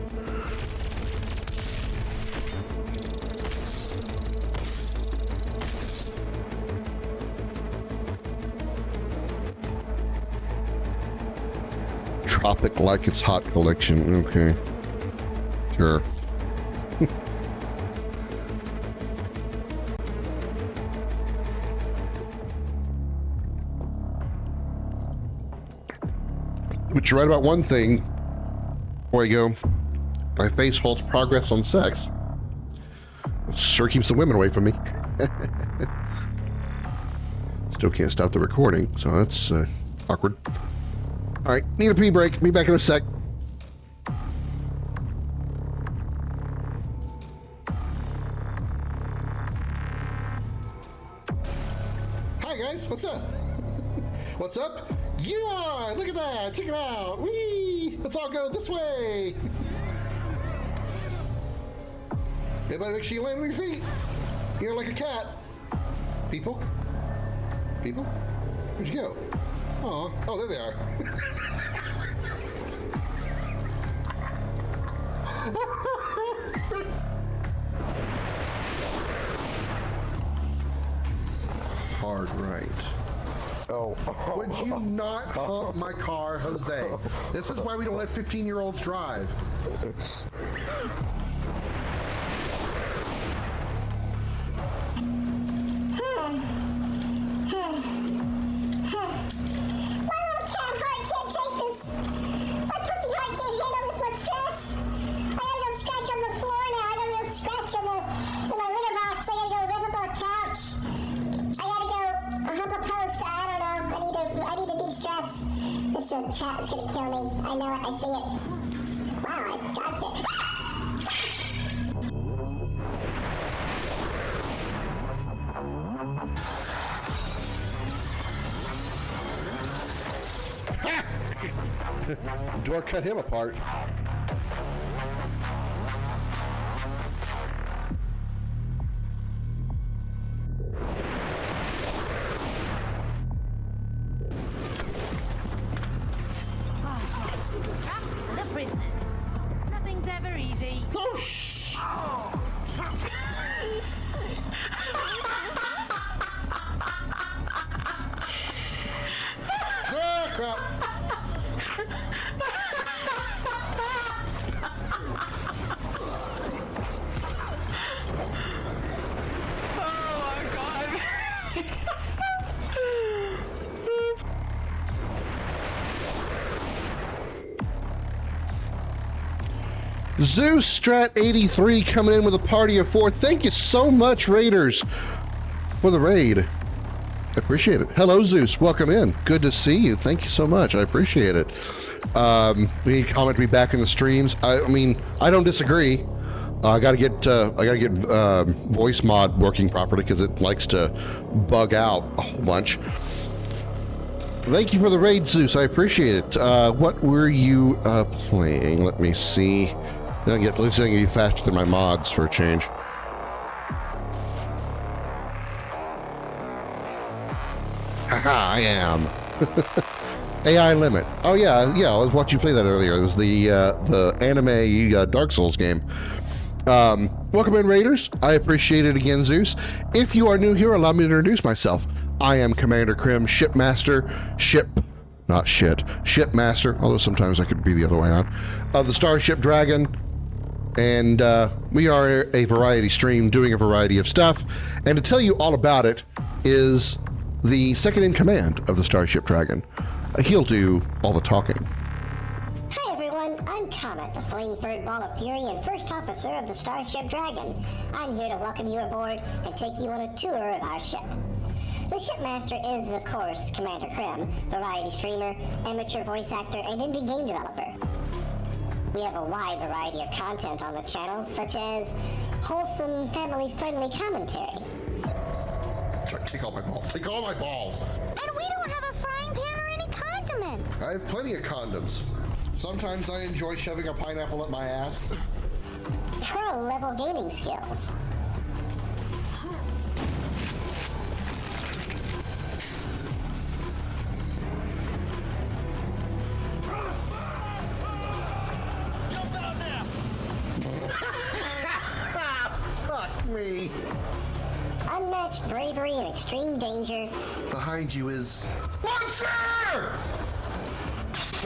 Tropic Like It's Hot collection. Okay. Sure. But you're right about one thing. Before you go, my face halts progress on sex. It sure keeps the women away from me. Still can't stop the recording, so that's awkward. All right, need a pee break. Be back in a sec. Hi guys, what's up? What's up? You are! Look at that! Check it out! Whee! Let's all go this way! Everybody make sure you land on your feet. You're like a cat. People? People? Where'd you go? Oh, there they are. Hard right. Oh. Would you not hump my car, Jose? This is why we don't let 15-year-olds drive. It's a trap that's gonna kill me. I know it, I see it. Wow, I dodged it. Door cut him apart. Traps for the prisoners. Nothing's ever easy. Ah, crap. Zeus Strat 83 coming in with a party of 4. Thank you so much, Raiders, for the raid. I appreciate it. Hello, Zeus. Welcome in. Good to see you. Thank you so much. I appreciate it. We need comment to be back in the streams. I mean, I don't disagree. I gotta get voice mod working properly because it likes to bug out a whole bunch. Thank you for the raid, Zeus. I appreciate it. What were you playing? Let me see. At least I can be faster than my mods for a change. Haha, I am. AI Limit. Oh yeah, I was watching you play that earlier. It was the anime Dark Souls game. Welcome in, Raiders. I appreciate it again, Zeus. If you are new here, allow me to introduce myself. I am Commander Krim, Shipmaster, Shipmaster, although sometimes I could be the other way on, of the Starship Dragon. And we are a variety stream doing a variety of stuff. And to tell you all about it is the second in command of the Starship Dragon. He'll do all the talking. Hi everyone, I'm Comet, the flame-furred ball of fury and first officer of the Starship Dragon. I'm here to welcome you aboard and take you on a tour of our ship. The Shipmaster is, of course, Commander Krim, variety streamer, amateur voice actor, and indie game developer. We have a wide variety of content on the channel, such as wholesome, family-friendly commentary. Sorry, take all my balls. Take all my balls! And we don't have a frying pan or any condiments! I have plenty of condoms. Sometimes I enjoy shoving a pineapple up my ass. Pro-level gaming skills. Fuck me. Unmatched bravery and extreme danger. Behind you is... Monster!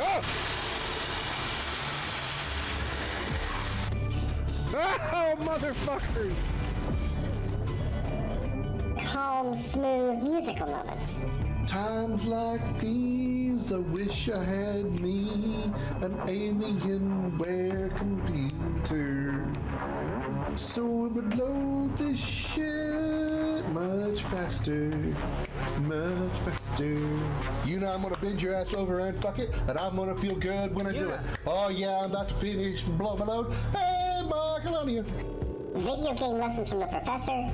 Oh! Oh, motherfuckers! Calm, smooth musical moments. Times like these, I wish I had me an Alienware computer, so it would load this shit much faster, much faster. You know I'm gonna bend your ass over and fuck it, and I'm gonna feel good when I do it. Oh yeah, I'm about to finish and blow my load. Hey, Michaelonia! Video game lessons from the professor.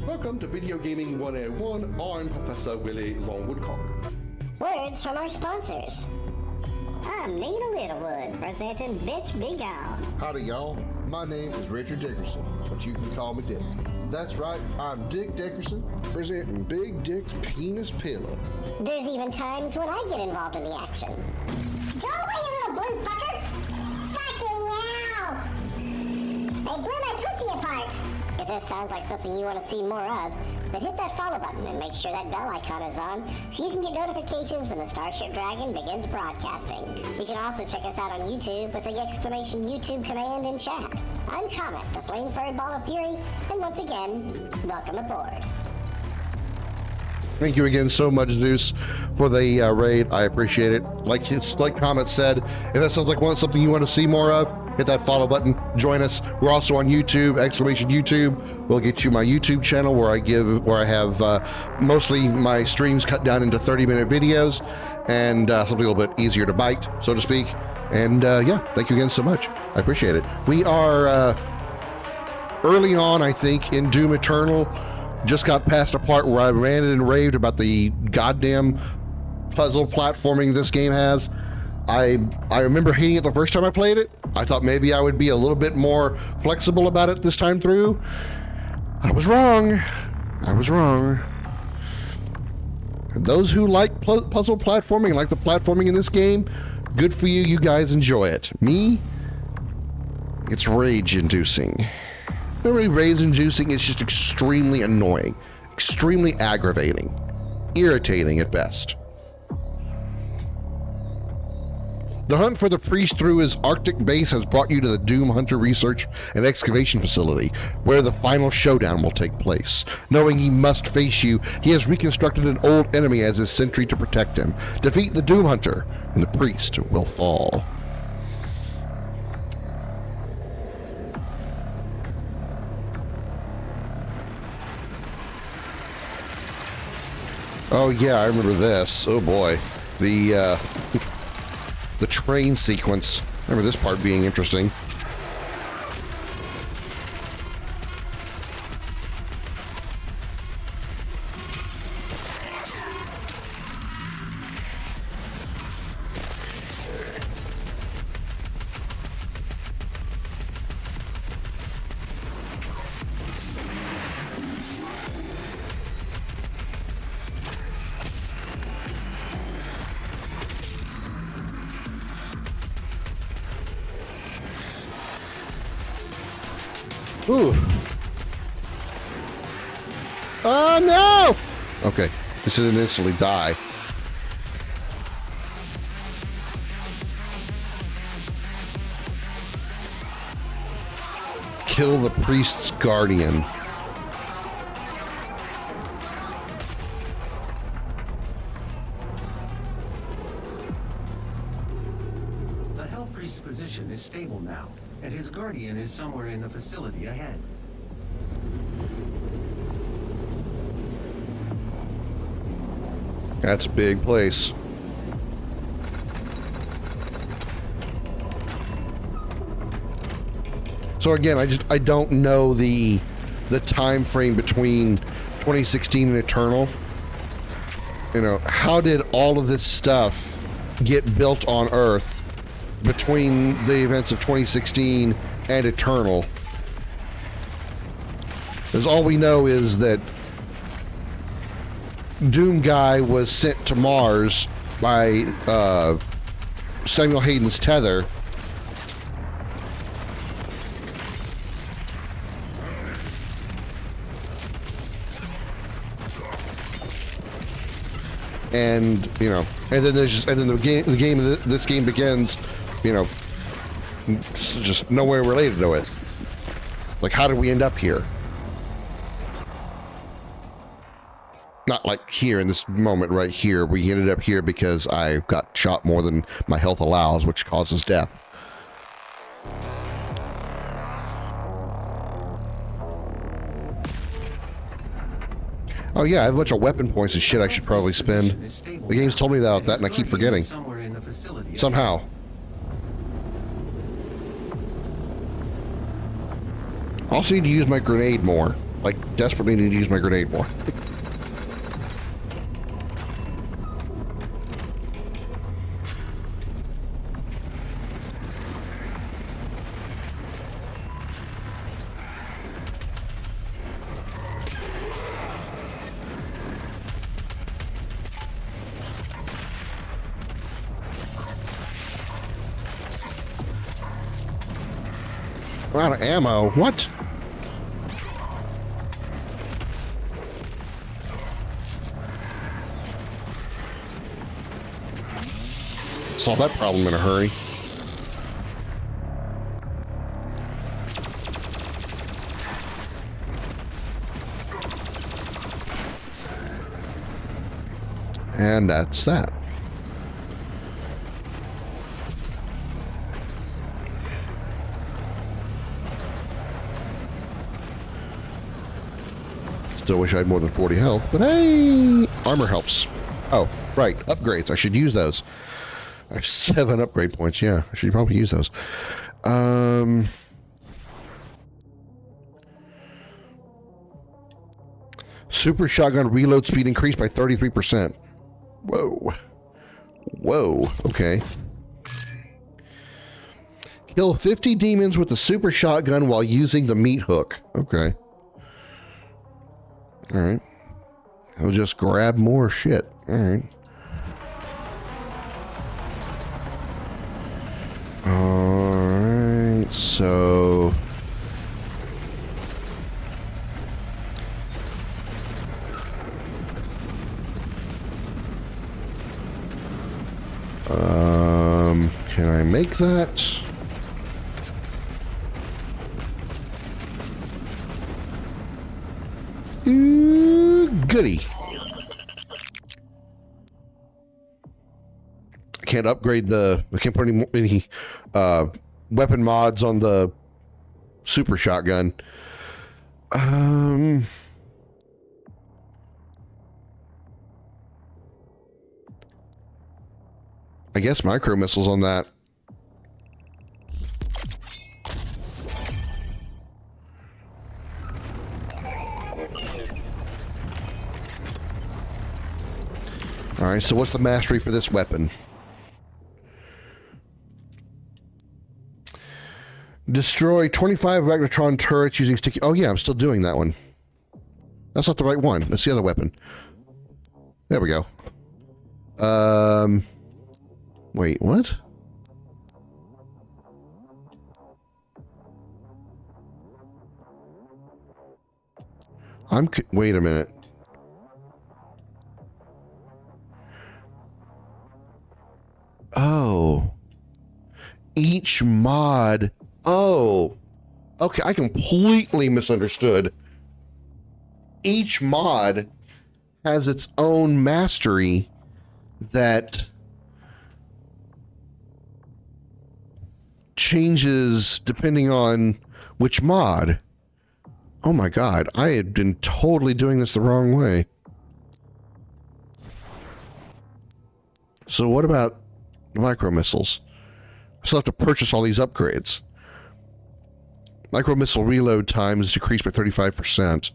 Welcome to Video Gaming 101. I'm Professor Willie Longwoodcock. Words from our sponsors. I'm Nina Littlewood, presenting Bitch Be Gone. Howdy, y'all. My name is Richard Dickerson, but you can call me Dick. That's right, I'm Dick Dickerson, presenting Big Dick's Penis Pillow. There's even times when I get involved in the action. Go away, you little blue fucker! Fucking hell! They blew my pussy apart! If this sounds like something you want to see more of, then hit that follow button and make sure that bell icon is on so you can get notifications when the Starship Dragon begins broadcasting. You can also check us out on YouTube with the exclamation YouTube command in chat. I'm Comet, the flame-furred ball of fury, and once again, welcome aboard. Thank you again so much, Zeus, for the raid. I appreciate it. Like Comet said, if that sounds like something you want to see more of, hit that follow button, join us. We're also on YouTube, !YouTube. We'll get you my YouTube channel where I have mostly my streams cut down into 30-minute videos and something a little bit easier to bite, so to speak. And yeah, thank you again so much. I appreciate it. We are early on, I think, in Doom Eternal. Just got past a part where I ranted and raved about the goddamn puzzle platforming this game has. I remember hating it the first time I played it. I thought maybe I would be a little bit more flexible about it this time through. I was wrong. I was wrong. Those who like puzzle platforming, like the platforming in this game, good for you. You guys enjoy it. Me, it's rage-inducing. Not really rage-inducing, it's just extremely annoying, extremely aggravating, irritating at best. The hunt for the priest through his Arctic base has brought you to the Doom Hunter Research and Excavation Facility, where the final showdown will take place. Knowing he must face you, he has reconstructed an old enemy as his sentry to protect him. Defeat the Doom Hunter, and the priest will fall. Oh yeah, I remember this. Oh boy. The train sequence. I remember this part being interesting. Ooh. Oh no! Okay, this didn't instantly die. Kill the priest's guardian. The Hell Priest's position is stable now, and his guardian is somewhere in the facility ahead. That's a big place. So again, I don't know the time frame between 2016 and Eternal. You know, how did all of this stuff get built on Earth between the events of 2016 and Eternal? Because all we know is that Doom Guy was sent to Mars by Samuel Hayden's tether. And you know, and then there's just, and then this game begins, you know, just nowhere related to it. Like, how did we end up here? Not like here in this moment right here. We ended up here because I got shot more than my health allows, which causes death. Oh yeah, I have a bunch of weapon points and shit I should probably spend. The game's told me that and I keep forgetting. Somehow. I also need to use my grenade more. Like, desperately need to use my grenade more. We're out of ammo. What? Solve that problem in a hurry. And that's that. Still wish I had more than 40 health, but hey, armor helps. Oh, right, upgrades. I should use those. I have 7 upgrade points. Yeah, I should probably use those. Super shotgun reload speed increased by 33%. Whoa. Whoa, okay. Kill 50 demons with the super shotgun while using the meat hook. Okay. Alright. I'll just grab more shit. Alright. Alright, so... can I make that? Goody. I can't upgrade the... I can't put any weapon mods on the super shotgun. I guess micro missiles on that. All right, so what's the mastery for this weapon? Destroy 25 Magnetron turrets using sticky... Oh yeah, I'm still doing that one. That's not the right one. That's the other weapon. There we go. Wait, what? Wait a minute. Oh. Each mod... Oh. Okay, I completely misunderstood. Each mod has its own mastery that changes depending on which mod. Oh my god, I had been totally doing this the wrong way. So what about micro missiles? I still have to purchase all these upgrades. Micro missile reload time is decreased by 35%.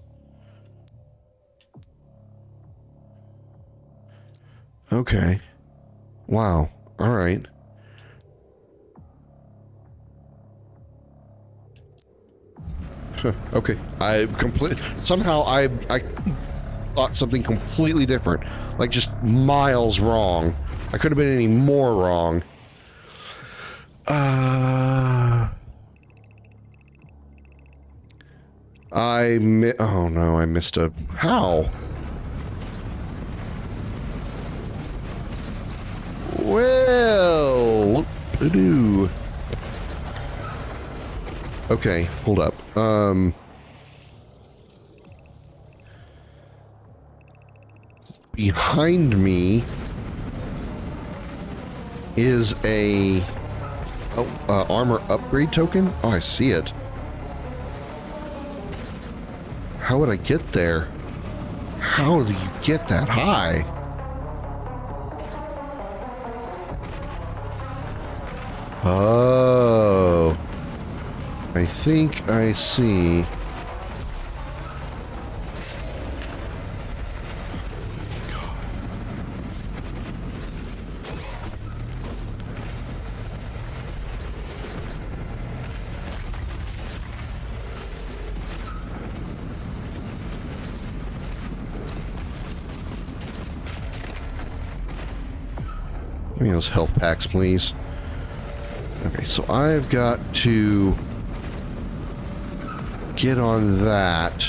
Okay. Wow. All right. Okay. Somehow I thought something completely different. Like just miles wrong. I could have been any more wrong. Oh no, I missed a... How? Well, whoop-a-doo. Okay, hold up. Behind me is a armor upgrade token. Oh, I see it. How would I get there? How do you get that high? Oh, I think I see. Give me those health packs, please. Okay, so I've got to get on that.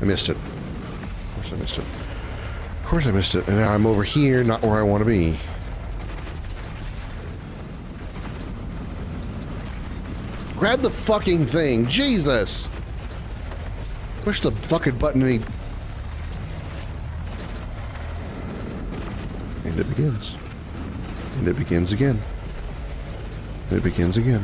I missed it. Of course I missed it. Of course I missed it. And now I'm over here, not where I want to be. Grab the fucking thing. Jesus! Push the fucking button and it begins. And it begins again. It begins again.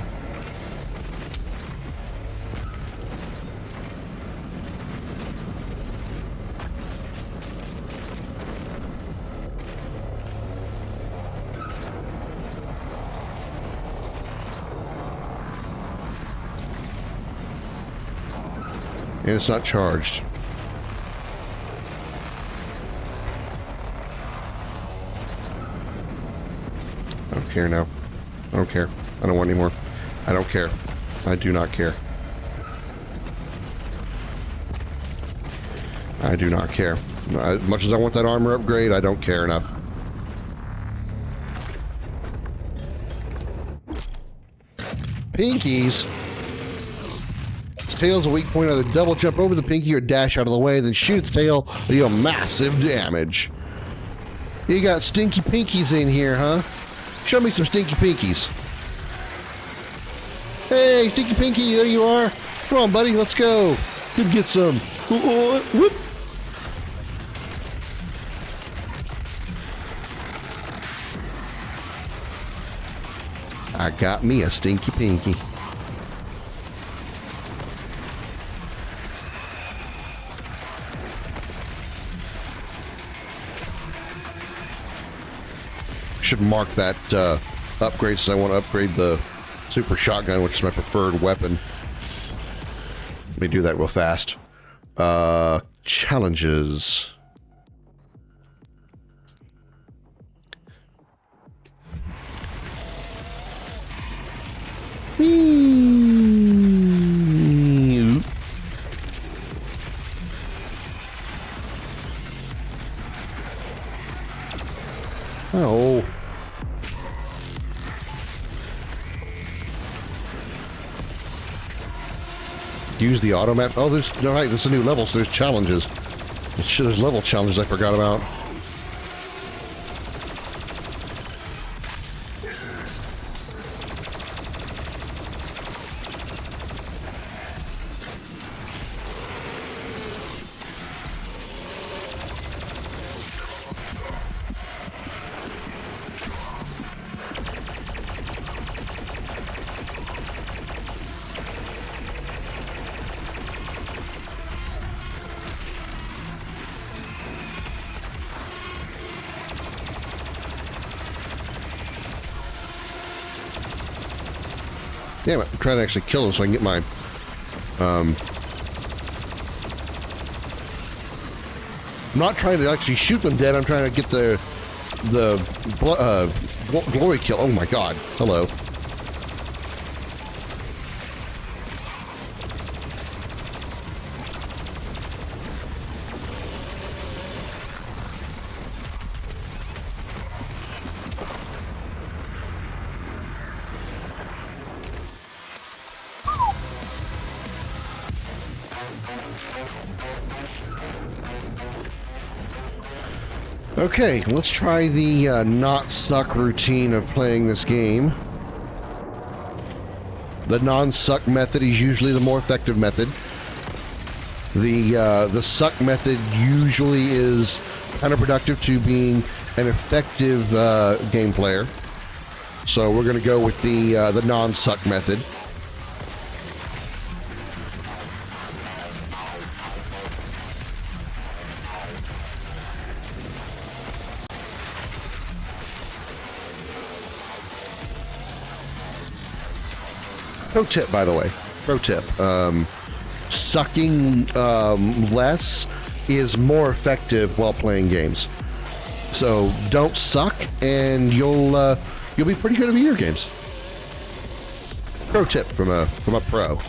And it's not charged. I don't care now. I don't care. I don't want any more. I don't care. I do not care. I do not care. As much as I want that armor upgrade, I don't care enough. Pinkies. Its tail's a weak point. Either double jump over the pinky or dash out of the way, then shoot its tail, deal massive damage. You got stinky pinkies in here, huh? Show me some stinky pinkies. Hey, stinky pinky, there you are. Come on, buddy, let's go. Come get some. Whoop. I got me a stinky pinky. Should mark that upgrade, since I want to upgrade the super shotgun, which is my preferred weapon. Let me do that real fast. Challenges. Oh. Use the auto map. Oh, there's no right. There's a new level, so there's challenges. Shit, there's level challenges I forgot about. Damn it, I'm trying to actually kill him so I can get my, I'm not trying to actually shoot them dead, I'm trying to get the glory kill. Oh my god, hello. Okay, let's try the not suck routine of playing this game. The non-suck method is usually the more effective method. The suck method usually is counterproductive to being an effective game player. So we're going to go with the non-suck method. Pro tip, by the way. Pro tip. Sucking less is more effective while playing games. So don't suck, and you'll be pretty good at video games. Pro tip from a pro.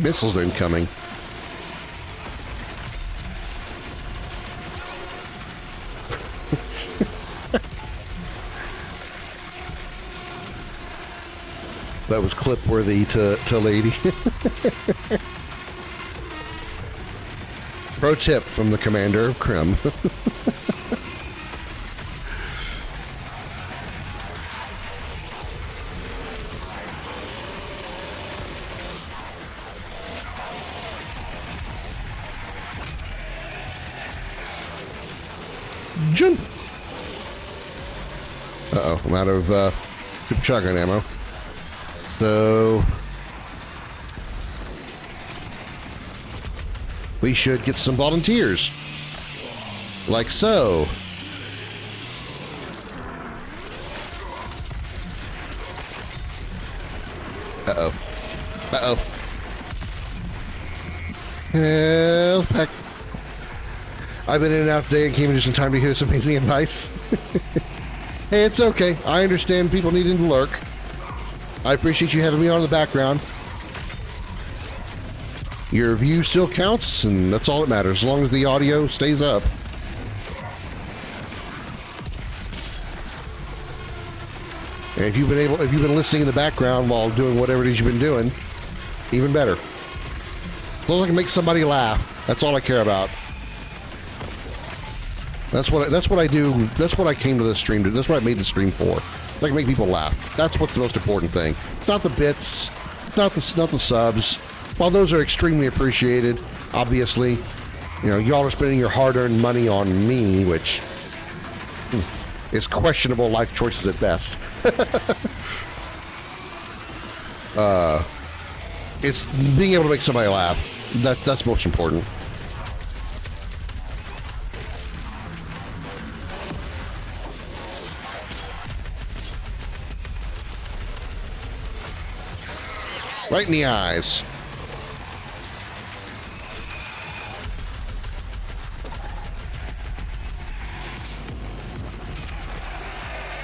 Missiles incoming. That was clip worthy to lady. Pro tip from the commander of Krim. Jump. Uh-oh, I'm out of super shotgun ammo. So we should get some volunteers. Like so. Uh-oh. Uh-oh. Help pack. I've been in and out today and came in just in time to hear some amazing advice. Hey, it's okay. I understand people needing to lurk. I appreciate you having me on in the background. Your view still counts, and that's all that matters, as long as the audio stays up. And if you've been listening in the background while doing whatever it is you've been doing, even better. As long as I can make somebody laugh, that's all I care about. That's what I do. That's what I came to this stream to. That's what I made the stream for. I can make people laugh. That's what's the most important thing. It's not the bits. It's not the subs. While those are extremely appreciated, obviously, you know, y'all are spending your hard-earned money on me, which is questionable life choices at best. It's being able to make somebody laugh. That's most important. Right in the eyes.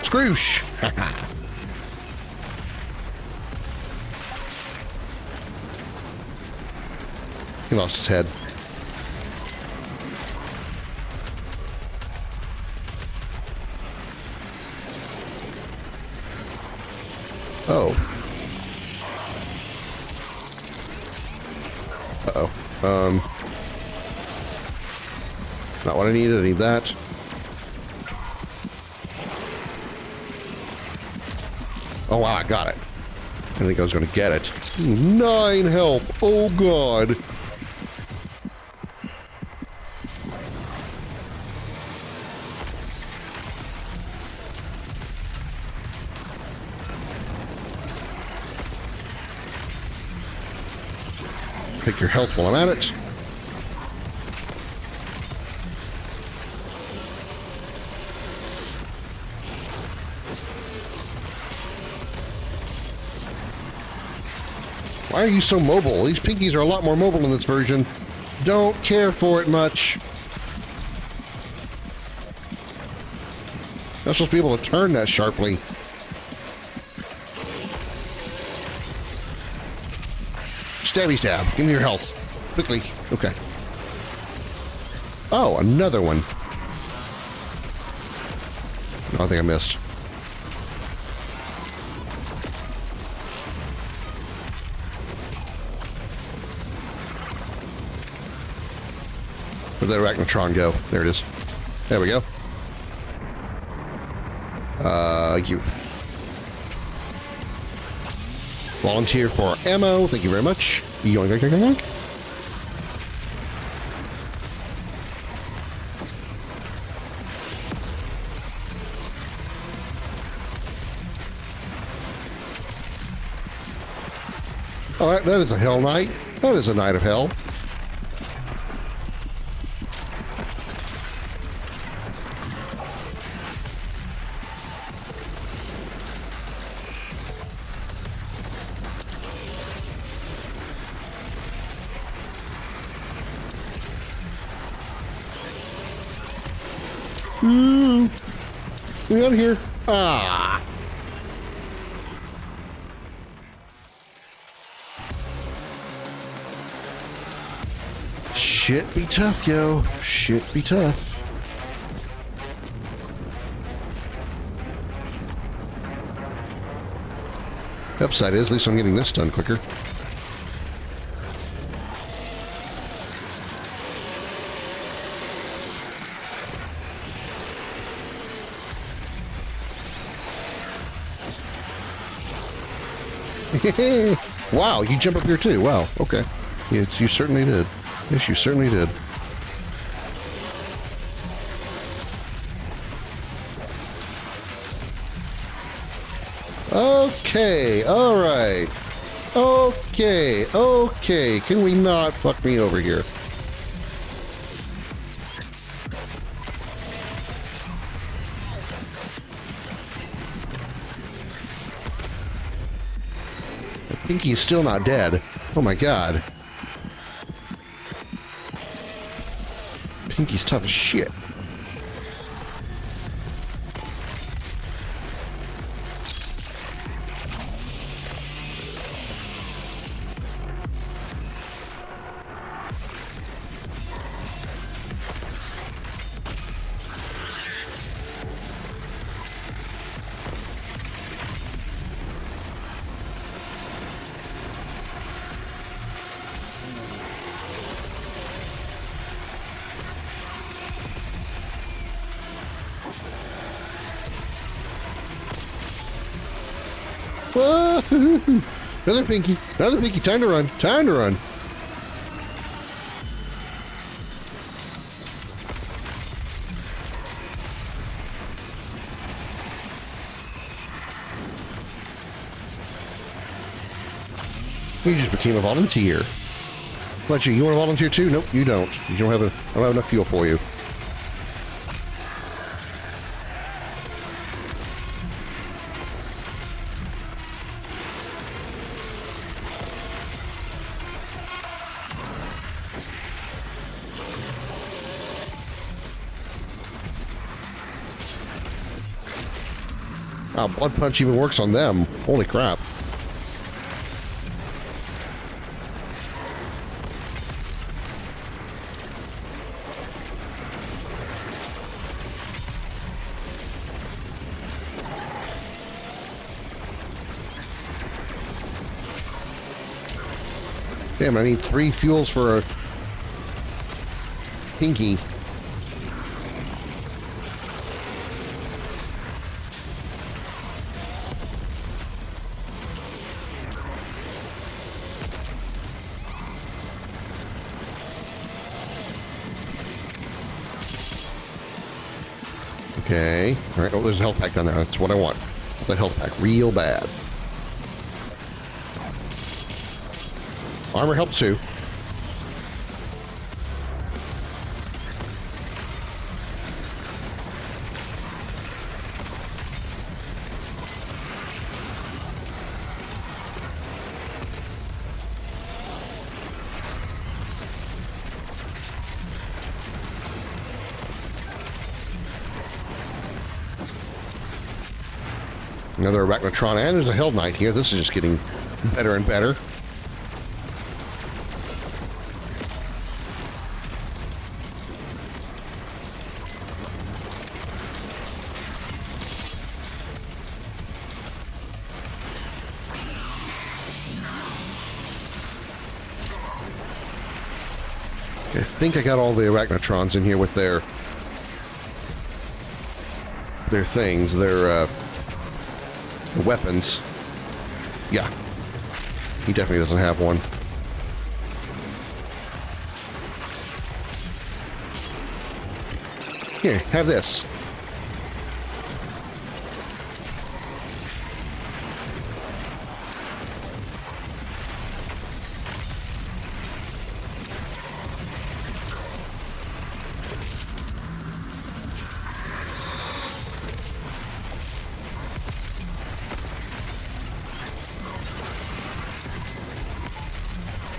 Scrooge. He lost his head. Oh. Uh-oh. Not what I needed. I need that. Oh, wow, I got it. I didn't think I was going to get it. 9 health. Oh, God. Take your health while I'm at it. Why are you so mobile? These pinkies are a lot more mobile in this version. Don't care for it much. Not supposed to be able to turn that sharply. Stabby stab. Give me your health. Quickly. Okay. Oh, another one. No, I think I missed. Where'd that Arachnotron go? There it is. There we go. You. Volunteer for ammo. Thank you very much. Yoink, yoink, yoink, yoink. Alright, that is a hell night. That is a night of hell. Get out of here. Ah. Shit be tough, yo. Shit be tough. Upside is, at least I'm getting this done quicker. Wow, you jump up here too. Wow, okay. Yes, you certainly did. Yes, you certainly did. Okay, alright. Okay, okay. Can we not fuck me over here? Pinky is still not dead. Oh my god. Pinky's tough as shit. Another Pinky. Another Pinky. Time to run. Time to run. You just became a volunteer. What, you want to volunteer too? Nope, you don't. You don't have I don't have enough fuel for you. Oh, Blood Punch even works on them. Holy crap. Damn, I need 3 fuels for a Pinky. Okay. Alright, oh, there's a health pack down there. That's what I want. That health pack real bad. Armor helps too. Another Arachnotron, and there's a Hell Knight here. This is just getting better and better. I think I got all the Arachnotrons in here with their things, their weapons. Yeah. He definitely doesn't have one. Here, have this.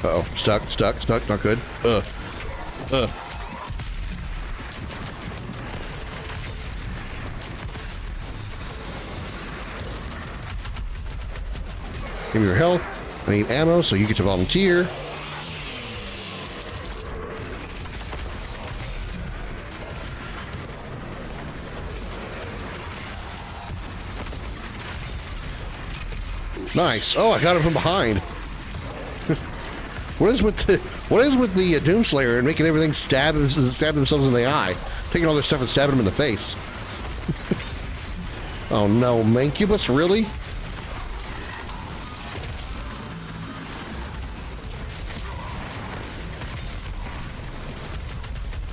Uh-oh. Stuck, not good. Give me your health. I need ammo, so you get to volunteer. Nice. Oh, I got him from behind. What is with the Doomslayer and making everything stab themselves in the eye? Taking all this stuff and stabbing them in the face. Oh no, Mancubus, really?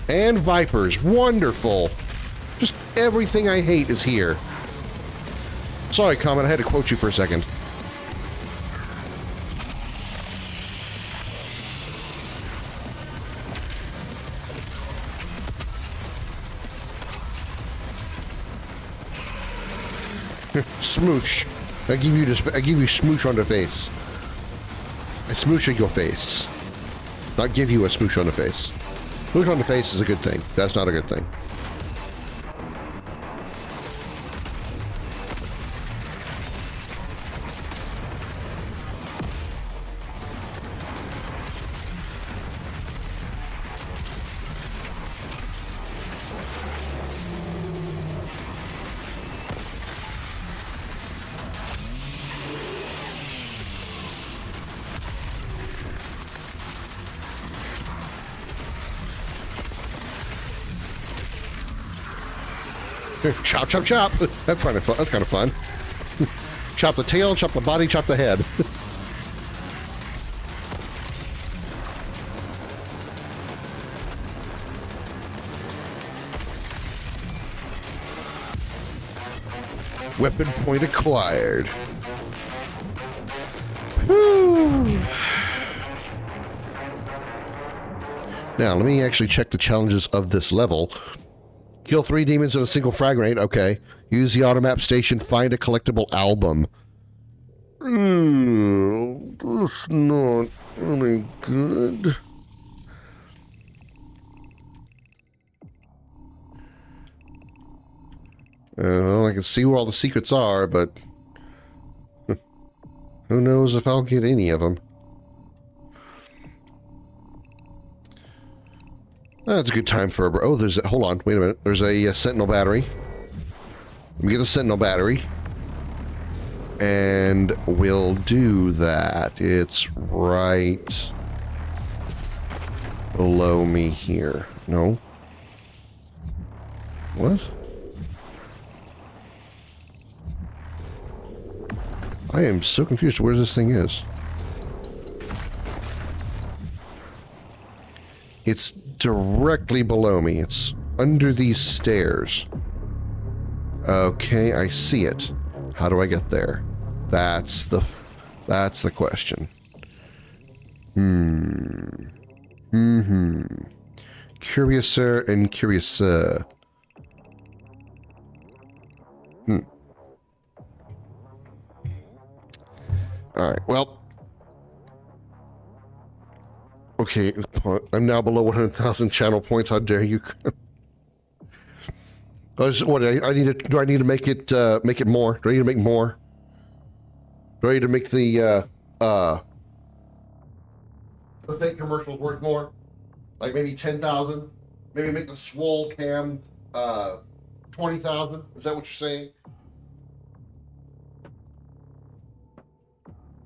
And vipers. Wonderful. Just everything I hate is here. Sorry, Comet, I had to quote you for a second. Smoosh. I give you smoosh on the face. I smoosh at your face. Not give you a smoosh on the face. Smoosh on the face is a good thing. That's not a good thing. Chop, chop, chop. That's kind of fun. That's kind of fun. Chop the tail, chop the body, chop the head. Weapon point acquired. Whew. Now, let me actually check the challenges of this level. Kill 3 demons in a single frag grenade. Okay. Use the automap station. Find a collectible album. That's not really good. Well, I can see where all the secrets are, but who knows if I'll get any of them. That's a good time for a... Oh, there's a... Hold on. Wait a minute. There's a sentinel battery. Let me get the sentinel battery. And we'll do that. It's right below me here. No? What? I am so confused where this thing is. It's directly below me. It's under these stairs. Okay, I see it. How do I get there? That's the question. Curiouser and curiouser. Alright, well. Okay, I'm now below 100,000 channel points. How dare you? What I need to do? I need to make it more. Do I need to make more? Do I need to make the fake commercials worth more? Like maybe 10,000? Maybe make the swole cam 20,000? Is that what you're saying?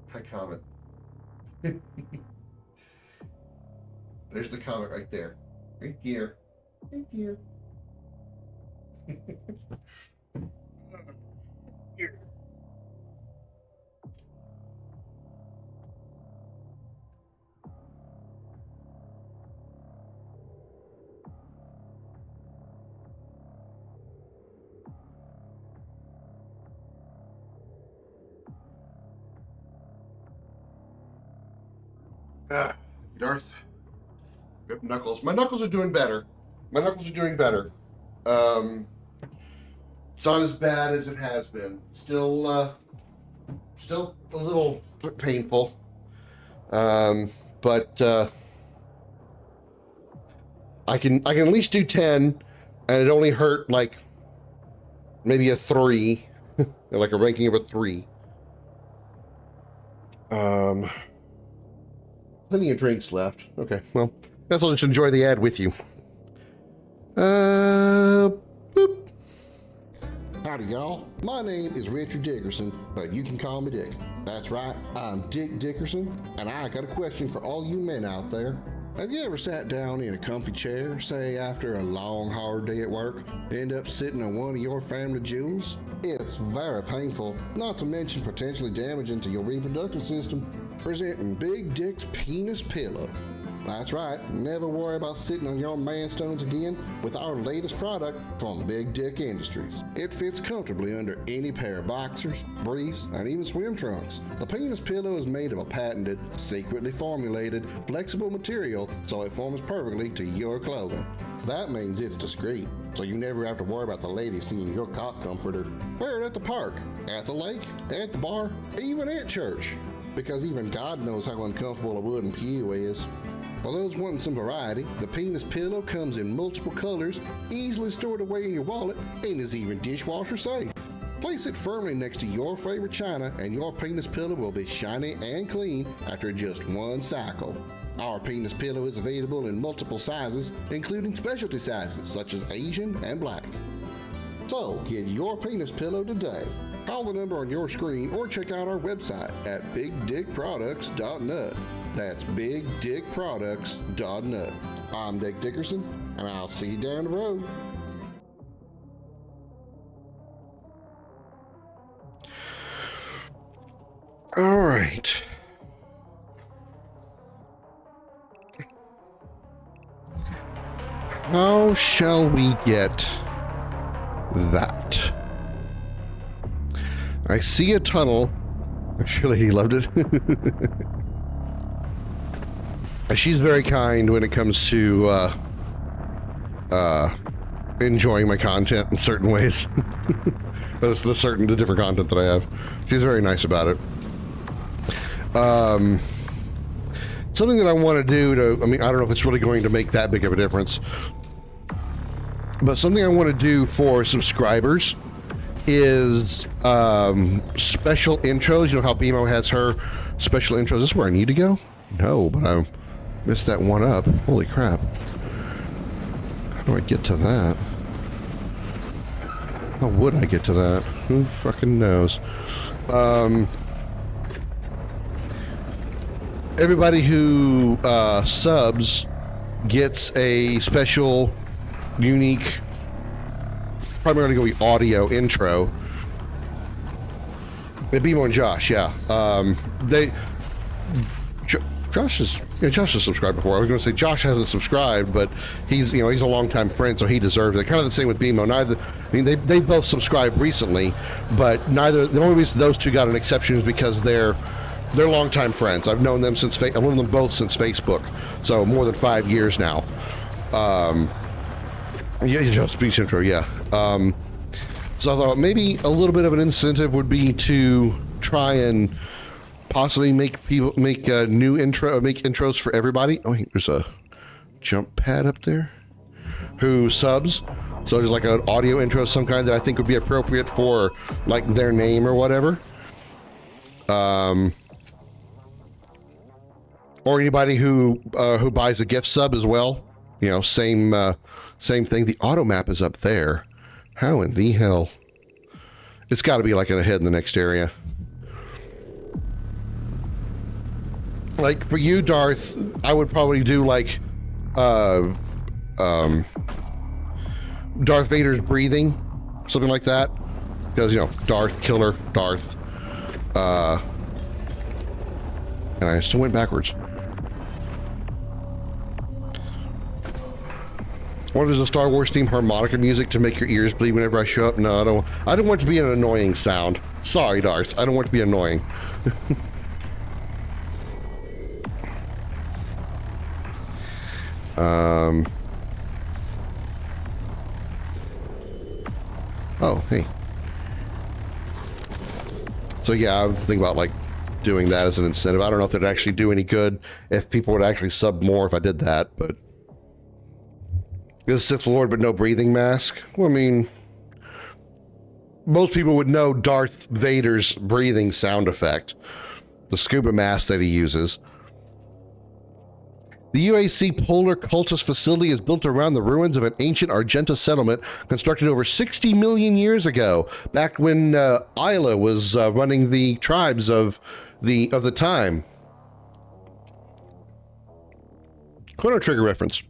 Hi, comment. There's the comment right there. Right there. Right there. Here. Darth. Rip Knuckles. My knuckles are doing better. My knuckles are doing better. It's not as bad as it has been. Still a little painful. But I can at least do 10, and it only hurt like maybe a 3, like a ranking of a 3. Plenty of drinks left. Okay, well, guess I'll just enjoy the ad with you. Boop. Howdy, y'all. My name is Richard Dickerson, but you can call me Dick. That's right, I'm Dick Dickerson, and I got a question for all you men out there. Have you ever sat down in a comfy chair, say after a long, hard day at work, end up sitting on one of your family jewels? It's very painful, not to mention potentially damaging to your reproductive system. Presenting Big Dick's Penis Pillow. That's right, never worry about sitting on your man stones again with our latest product from Big Dick Industries. It fits comfortably under any pair of boxers, briefs, and even swim trunks. The penis pillow is made of a patented, secretly formulated, flexible material so it forms perfectly to your clothing. That means it's discreet, so you never have to worry about the ladies seeing your cock comforter. Wear it at the park, at the lake, at the bar, even at church. Because even God knows how uncomfortable a wooden pew is. For those wanting some variety, the penis pillow comes in multiple colors, easily stored away in your wallet, and is even dishwasher safe. Place it firmly next to your favorite china, and your penis pillow will be shiny and clean after just one cycle. Our penis pillow is available in multiple sizes, including specialty sizes such as Asian and Black. So get your penis pillow today. Call the number on your screen or check out our website at bigdickproducts.net. That's bigdickproducts.net. I'm Dick Dickerson, and I'll see you down the road. All right. How shall we get that? I see a tunnel. Actually, he loved it. She's very kind when it comes to enjoying my content in certain ways. the different content that I have. She's very nice about it. Something that I want to do to, I mean, I don't know if it's really going to make that big of a difference, but something I want to do for subscribers is special intros. You know how BMO has her special intros. Is this where I need to go? No, but I missed that one up. Holy crap. How do I get to that? How would I get to that? Who fucking knows? Everybody who subs gets a special, unique, primarily going to be audio intro. BMO and Josh, yeah. Josh has subscribed before. I was going to say Josh hasn't subscribed, but he's a longtime friend, so he deserves it. Kind of the same with BMO. They both subscribed recently, but the only reason those two got an exception is because they're longtime friends. I've known them I've known them both since Facebook, so more than 5 years now. Speech intro, yeah. So I thought maybe a little bit of an incentive would be to try and possibly make intros for everybody. Oh, there's a jump pad up there. Who subs? So there's like an audio intro of some kind that I think would be appropriate for like their name or whatever. Or anybody who buys a gift sub as well. You know, same thing. The auto map is up there. How in the hell? It's got to be like ahead in the next area. Like for you, Darth, I would probably do like Darth Vader's breathing, something like that, because Darth Killer, Darth. And I still went backwards. What is a Star Wars theme harmonica music to make your ears bleed whenever I show up? No, I don't want it to be an annoying sound. Sorry, Darth. I don't want it to be annoying. Oh, hey. So yeah, I was thinking about like doing that as an incentive. I don't know if it'd actually do any good, if people would actually sub more if I did that, but this Sith Lord but no breathing mask. Well, I mean, most people would know Darth Vader's breathing sound effect, the scuba mask that he uses. The UAC Polar Cultist Facility is built around the ruins of an ancient Argenta settlement constructed over 60 million years ago, back when Isla was running the tribes of the time. Chrono Trigger reference.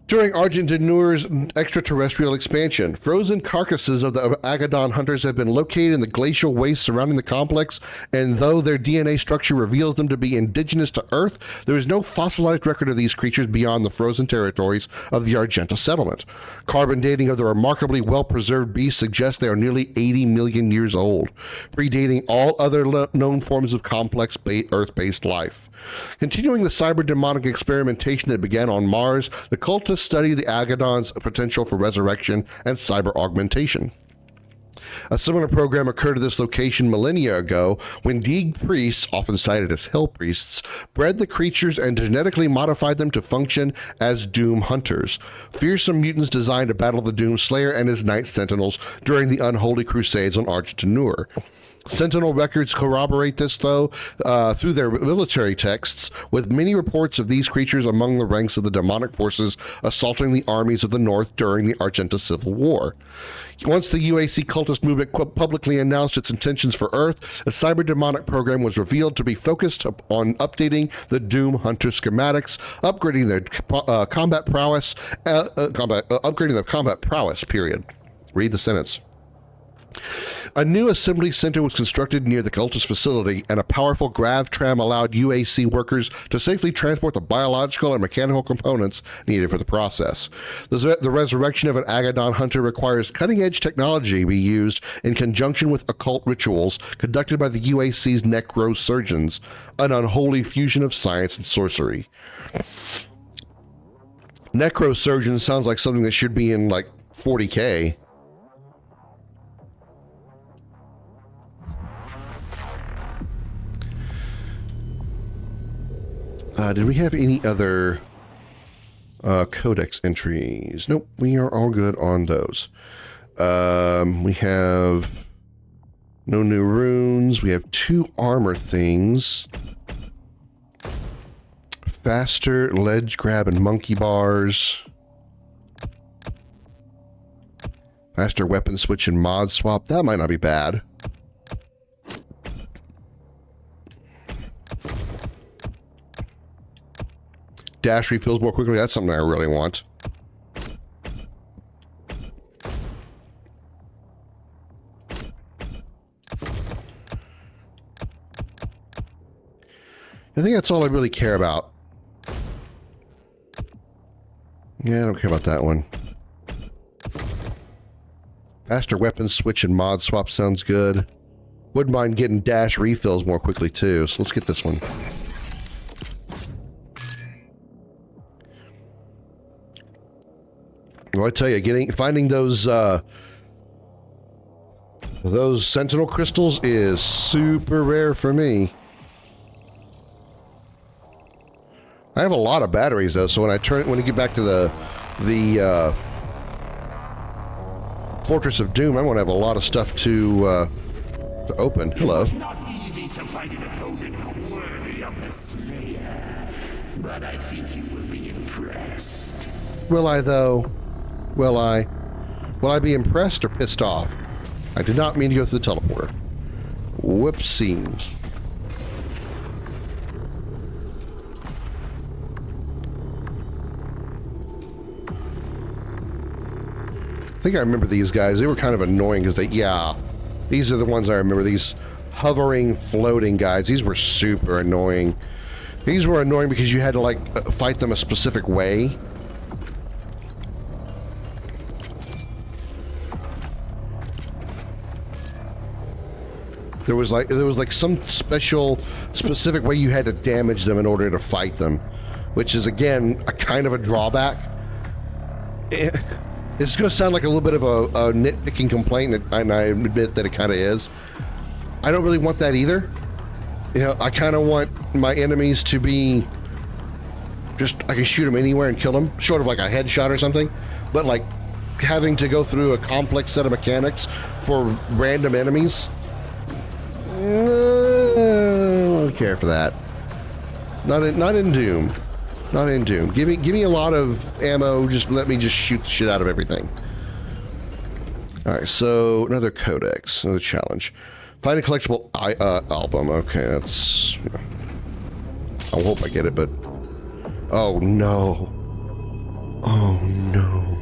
During Argent Denure's extraterrestrial expansion, frozen carcasses of the Agadon hunters have been located in the glacial wastes surrounding the complex, and though their DNA structure reveals them to be indigenous to Earth, there is no fossilized record of these creatures beyond the frozen territories of the Argenta settlement. Carbon dating of the remarkably well-preserved beasts suggests they are nearly 80 million years old, predating all other known forms of complex Earth-based life. Continuing the cyber-demonic experimentation that began on Mars, the cultists studied the Agadon's potential for resurrection and cyber augmentation. A similar program occurred at this location millennia ago when Deeg priests, often cited as hell priests, bred the creatures and genetically modified them to function as Doom Hunters, fearsome mutants designed to battle the Doom Slayer and his Night Sentinels during the unholy crusades on Argent Denure. Sentinel records corroborate this, though, through their military texts, with many reports of these creatures among the ranks of the demonic forces assaulting the armies of the North during the Argenta Civil War. Once the UAC cultist movement publicly announced its intentions for Earth, a cyber-demonic program was revealed to be focused on updating the Doom Hunter schematics, upgrading their combat prowess, upgrading their combat prowess, period. Read the sentence. A new assembly center was constructed near the cultist facility, and a powerful grav tram allowed UAC workers to safely transport the biological and mechanical components needed for the process. The resurrection of an Agadon hunter requires cutting-edge technology be used in conjunction with occult rituals conducted by the UAC's necrosurgeons, an unholy fusion of science and sorcery. Necrosurgeon sounds like something that should be in, like, 40K. Did we have any other codex entries? Nope, we are all good on those. We have no new runes. We have 2 armor things. Faster ledge grab and monkey bars. Faster weapon switch and mod swap. That might not be bad. Dash refills more quickly. That's something I really want. I think that's all I really care about. Yeah, I don't care about that one. Faster weapon switch and mod swap sounds good. Wouldn't mind getting dash refills more quickly too, so let's get this one. Well, I tell you, finding those sentinel crystals is super rare for me. I have a lot of batteries though, so when I get back to the Fortress of Doom, I want to have a lot of stuff to open. Hello. It's not easy to find an opponent worthy of the Slayer, but I think you will be impressed. Will I though? Will I be impressed or pissed off? I did not mean to go through the teleporter. Whoopsies. I think I remember these guys. They were kind of annoying because these are the ones I remember. These hovering, floating guys. These were super annoying. These were annoying because you had to like fight them a specific way. There was like some specific way you had to damage them in order to fight them, which is again a kind of a drawback. It's going to sound like a little bit of a nitpicking complaint, and I admit that it kind of is. I don't really want that either. You know, I kind of want my enemies to be just, I can shoot them anywhere and kill them, short of like a headshot or something. But like having to go through a complex set of mechanics for random enemies, I don't care for that. Not in Doom. Not in Doom. Give me a lot of ammo. Just let me just shoot the shit out of everything. All right. So another codex, another challenge. Find a collectible album. Okay, that's. I hope I get it, but oh no. Oh no.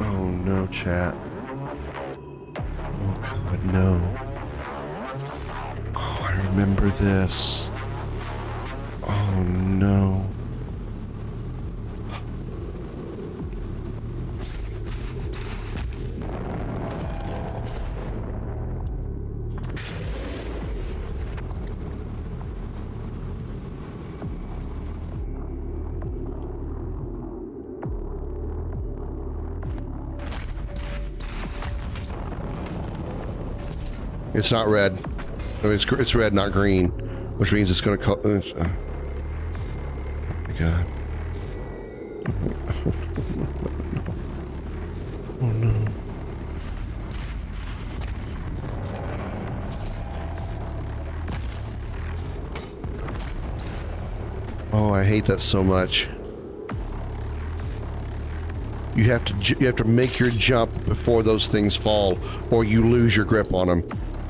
Oh no, chat. Oh god, no. Oh, I remember this. Oh no. It's not red. I mean, it's red, not green, which means it's going to oh my god. Oh no. Oh, I hate that so much. You have to make your jump before those things fall, or you lose your grip on them.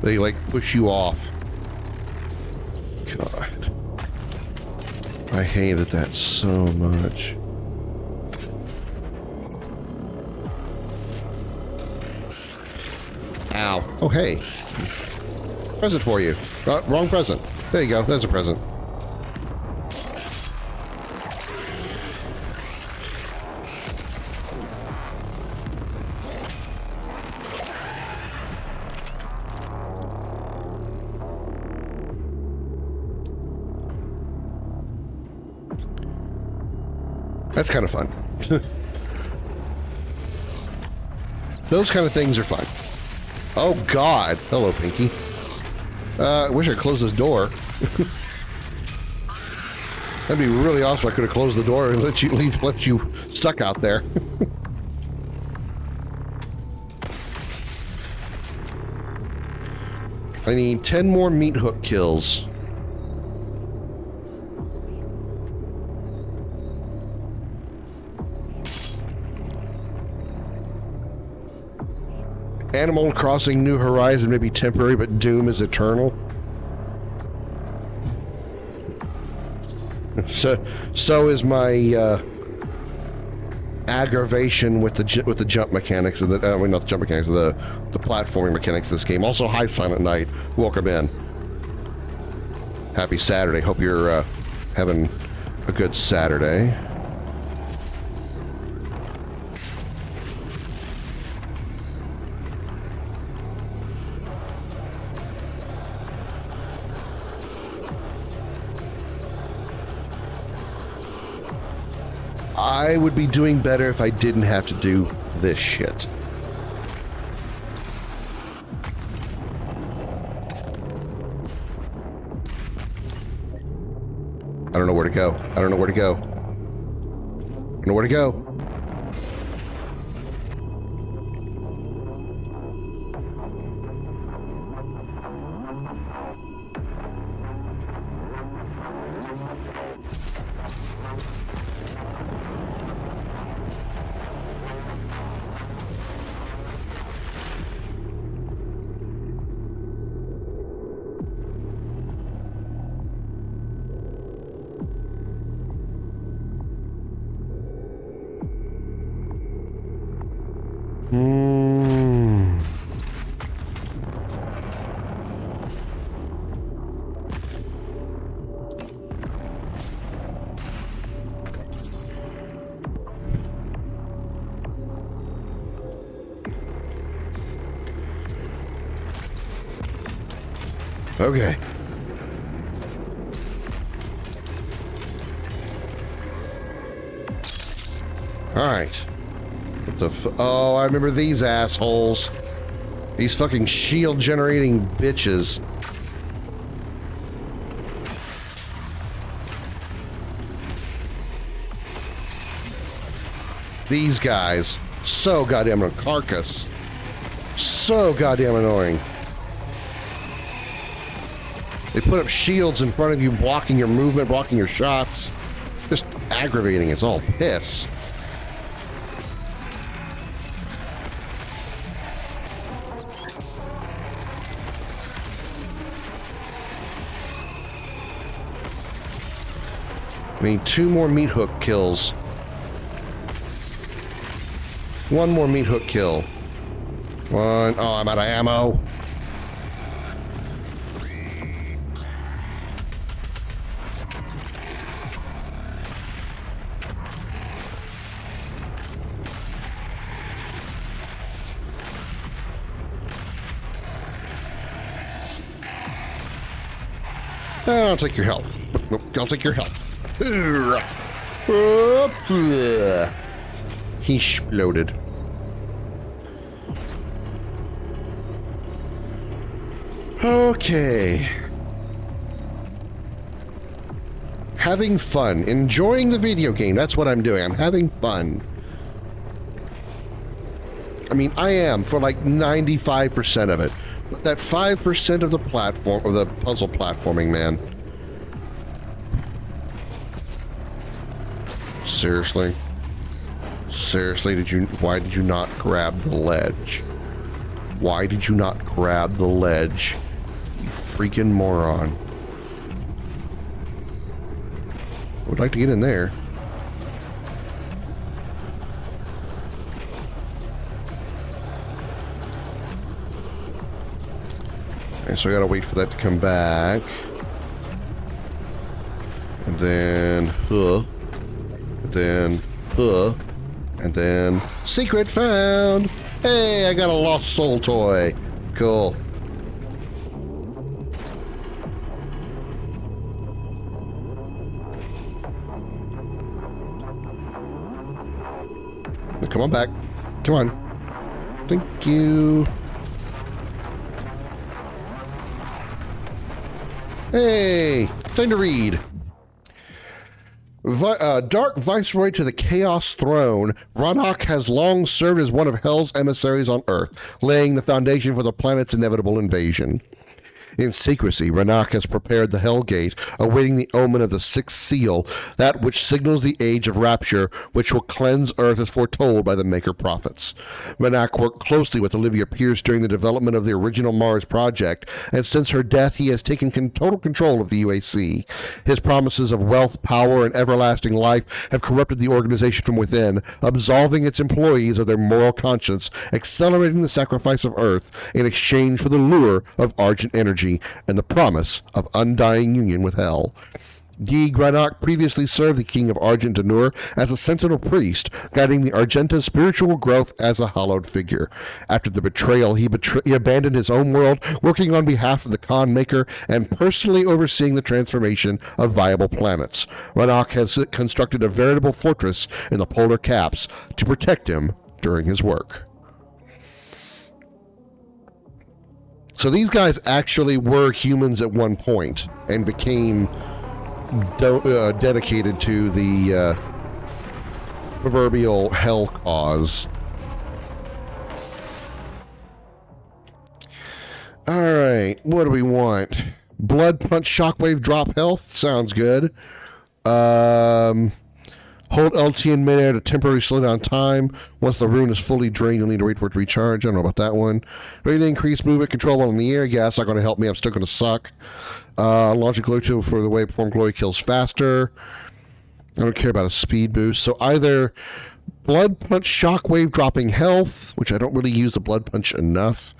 They like push you off. God, I hated that so much. Ow! Oh hey, present for you. Wrong present. There you go. There's a present. That's kind of fun. Those kind of things are fun. Oh God! Hello, Pinky. I wish I closed this door. That'd be really awesome. I could have closed the door and let you stuck out there. I need 10 more meat hook kills. Animal Crossing New Horizon may be temporary, but Doom is eternal. So is my aggravation with the jump mechanics of the not the jump mechanics, the platforming mechanics of this game. Also, hi Silent Night, welcome in. Happy Saturday. Hope you're having a good Saturday. I would be doing better if I didn't have to do this shit. I don't know where to go. I don't know where to go. I don't know where to go. Okay. All right. What the oh, I remember these assholes. These fucking shield generating bitches. These guys. So goddamn a carcass. So goddamn annoying. They put up shields in front of you, blocking your movement, blocking your shots. Just aggravating. It's all piss. I need 2 more meat hook kills. 1 more meat hook kill. 1. Oh, I'm out of ammo. I'll take your health. Nope, I'll take your health. He exploded. Okay. Having fun. Enjoying the video game. That's what I'm doing. I'm having fun. I mean, I am for like 95% of it. But that 5% of the platform, or the puzzle platforming, man. Seriously? Seriously, why did you not grab the ledge? Why did you not grab the ledge? You freaking moron. I would like to get in there. Okay, so I gotta wait for that to come back. And then, and then, secret found! Hey, I got a lost soul toy. Cool. Come on back. Come on. Thank you. Hey, time to read. Dark Viceroy to the Chaos Throne, Rannoch has long served as one of Hell's emissaries on Earth, laying the foundation for the planet's inevitable invasion. In secrecy, Rannoch has prepared the Hell Gate, awaiting the omen of the sixth seal, that which signals the age of rapture, which will cleanse Earth as foretold by the Maker prophets. Rannoch worked closely with Olivia Pierce during the development of the original Mars project, and since her death, he has taken total control of the UAC. His promises of wealth, power, and everlasting life have corrupted the organization from within, absolving its employees of their moral conscience, accelerating the sacrifice of Earth in exchange for the lure of Argent energy and the promise of undying union with Hell. Guy Rannoch previously served the King of Argent Danur as a sentinel priest, guiding the Argenta's spiritual growth as a hallowed figure. After the betrayal, he abandoned his own world, working on behalf of the Khan Maker and personally overseeing the transformation of viable planets. Rannoch has constructed a veritable fortress in the polar caps to protect him during his work. So these guys actually were humans at one point and became dedicated to the proverbial hell cause. All right, what do we want? Blood punch, shockwave, drop health. Sounds good. Hold LT in midair to temporarily slow down time. Once the rune is fully drained, you'll need to wait for it to recharge. I don't know about that one. Ready to increase movement control while in the air. Yeah, that's not going to help me. I'm still going to suck. Launch a glow tool for the way perform glory kills faster. I don't care about a speed boost. So either blood punch, shockwave, dropping health, which I don't really use the blood punch enough,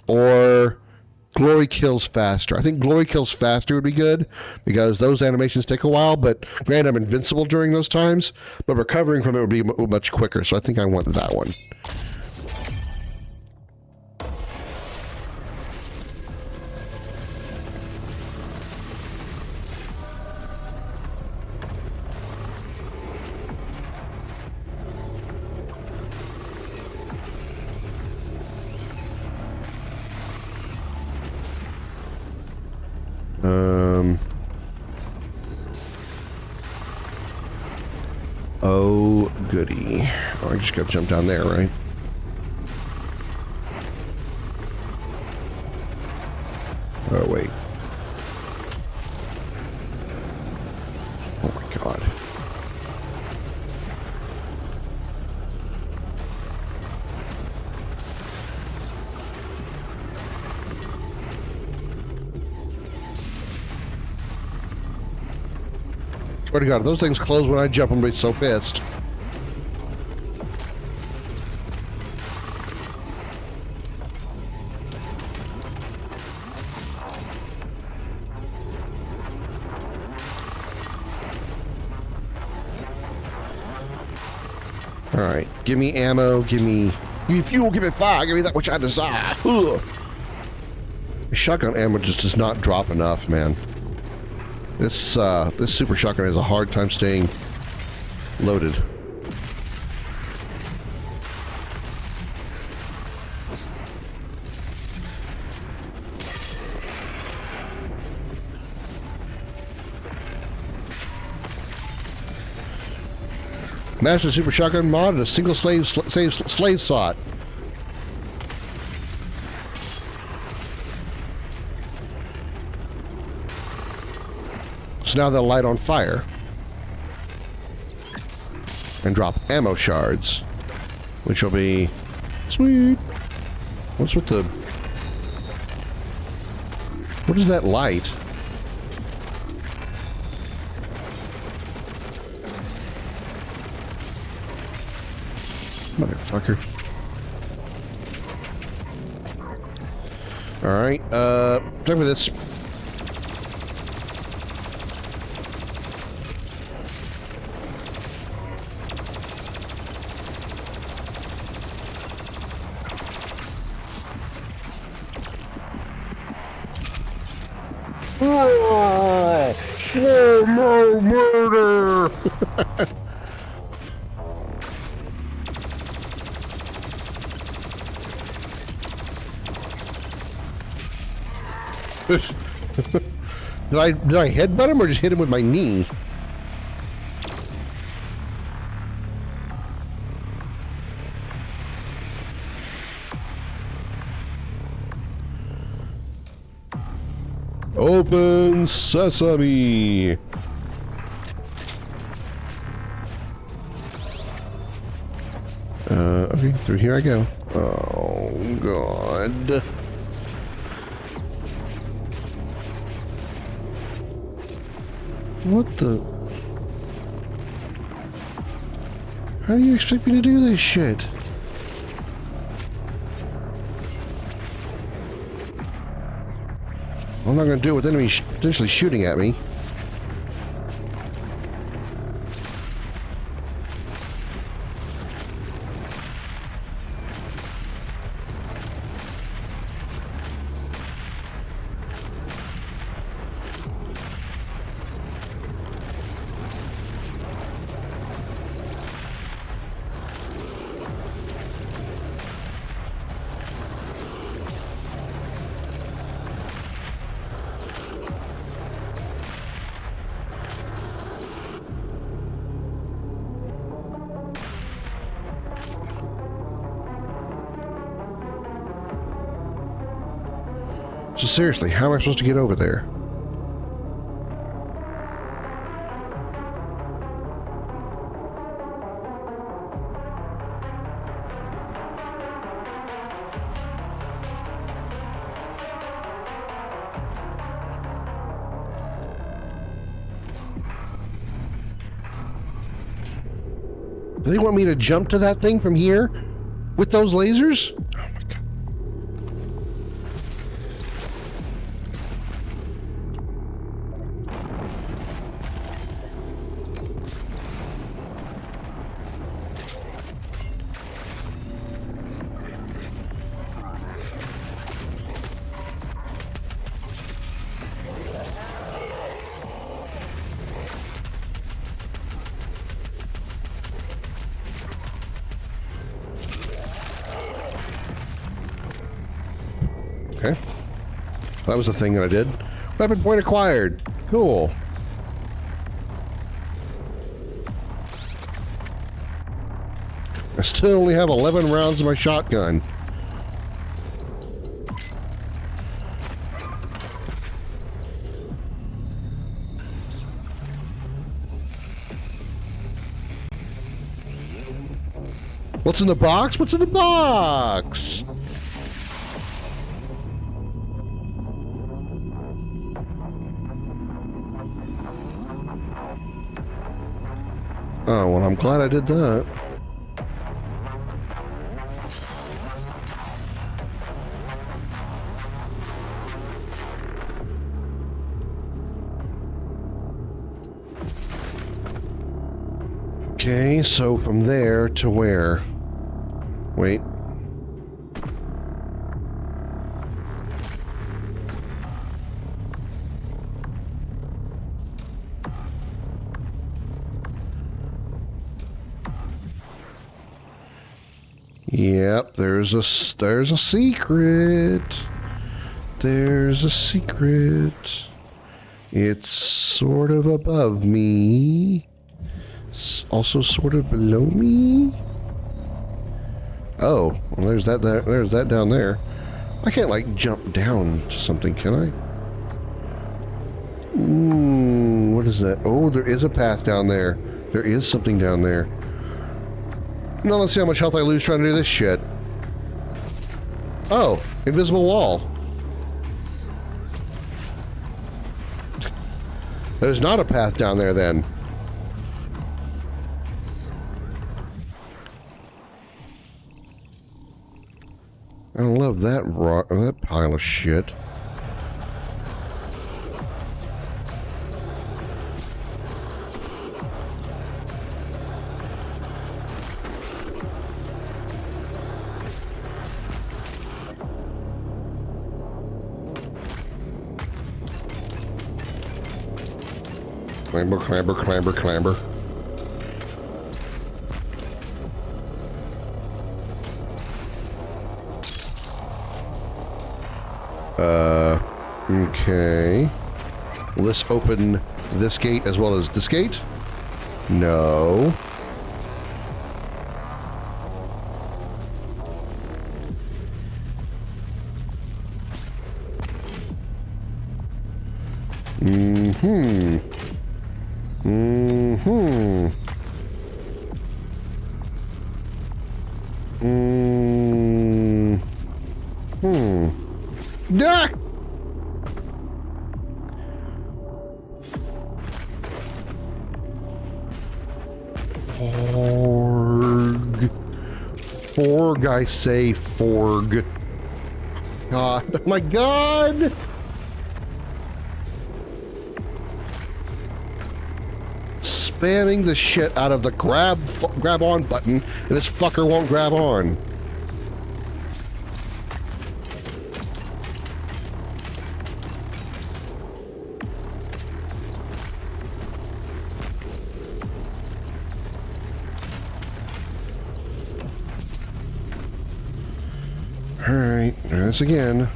or glory kills faster. I think glory kills faster would be good because those animations take a while, but granted, I'm invincible during those times, but recovering from it would be much quicker, so I think I want that one. Oh, goody. Oh, I just gotta jump down there, right? Oh, wait. Oh, my God. Swear to God, those things close when I jump. I'm gonna be so pissed. Alright, give me ammo, give me fuel, give me fire, give me that which I desire. Ugh. Shotgun ammo just does not drop enough, man. This super shotgun has a hard time staying loaded. Master Super Shotgun mod and a single slave slot. So now they'll light on fire and drop ammo shards, which will be sweet. What's with the... What is that light? Motherfucker. Alright, time for this. Slow-mo murder! Did I headbutt him or just hit him with my knee? Open sesame. Okay, through here I go. Oh, God. What the? How do you expect me to do this shit? I'm not going to do it with enemies potentially shooting at me. So seriously, how am I supposed to get over there? Do they want me to jump to that thing from here with those lasers? Okay. That was the thing that I did. Weapon point acquired. Cool. I still only have 11 rounds of my shotgun. What's in the box? What's in the box? well, I'm glad I did that. Okay, so from there to where? Wait. Yep, there's a secret. There's a secret. It's sort of above me. It's also sort of below me. Oh, well, there's that down there. I can't like jump down to something, can I? Ooh, what is that? Oh, there is a path down there. There is something down there. Now let's see how much health I lose trying to do this shit. Oh, invisible wall. There's not a path down there then. I don't love that rock, that pile of shit. Clamber, clamber, clamber, clamber. Okay. Will this open this gate as well as this gate? No. Mm-hmm. Mm-hmm. Mm-hmm. Ah! Forg. Forg, I say forg. God, oh my God! Spamming the shit out of the grab on button, and this fucker won't grab on. All right, there it is again.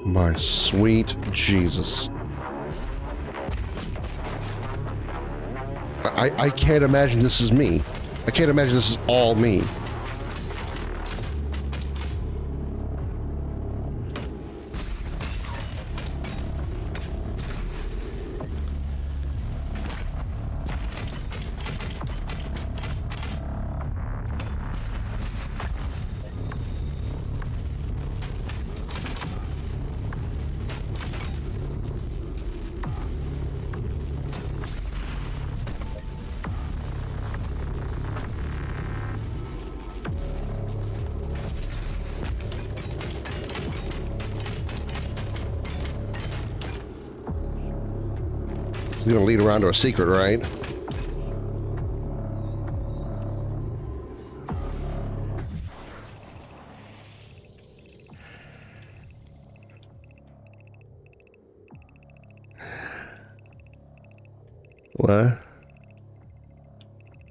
My sweet Jesus. I can't imagine this is me. I can't imagine this is all me. It's gonna lead around to a secret, right? What?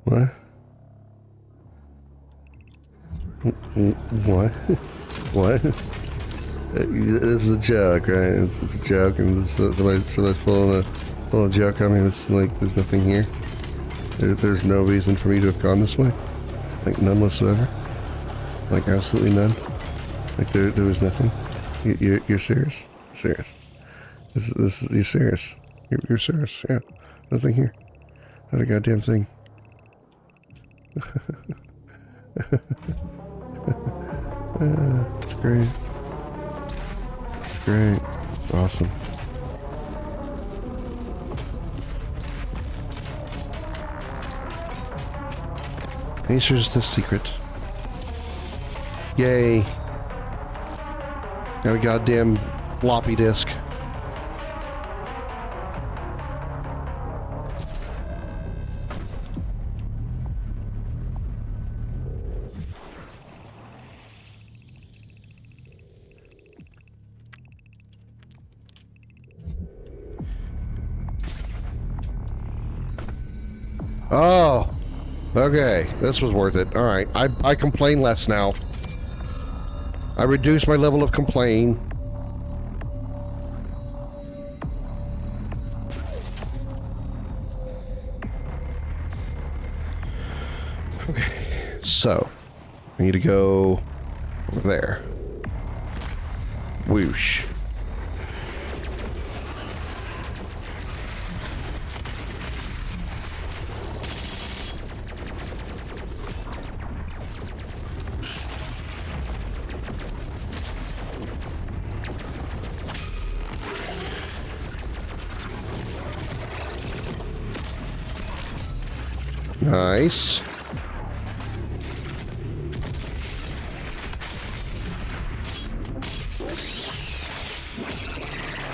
What? What? What? This is a joke, right? It's a joke, and somebody's pulling a joke. I mean, it's like there's nothing here. There's no reason for me to have gone this way. Like none whatsoever. Like absolutely none. Like there was nothing. You're serious? Serious? This you're serious? You're serious? Yeah. Nothing here. Not a goddamn thing. That's great. Great. Awesome. Here's the secret. Yay. Got a goddamn floppy disk. Oh, okay. This was worth it. All right. I complain less now. I reduced my level of complain. Okay. So, I need to go over there. Whoosh. Nice.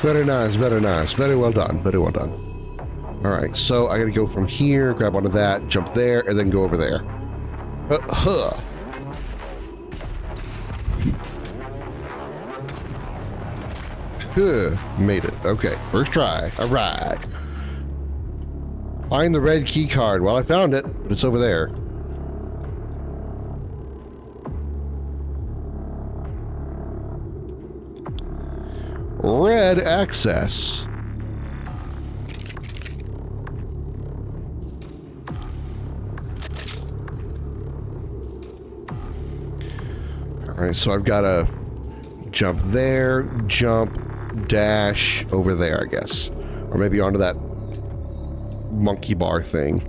Very nice, very nice. Very well done, very well done. Alright, so I gotta go from here, grab onto that, jump there, and then go over there. Made it. Okay, first try. Alright. Find the red key card. Well, I found it, but it's over there. Red access. Alright, so I've got to jump there, jump, dash over there, I guess. Or maybe onto that monkey bar thing.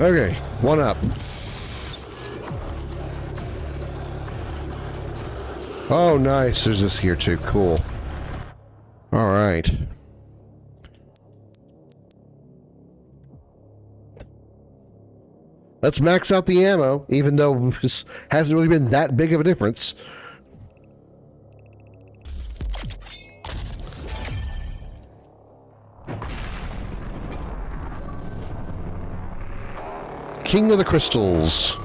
Okay, one up. Oh, nice. There's this here too. Cool. All right. Let's max out the ammo, even though this hasn't really been that big of a difference. King of the Crystals.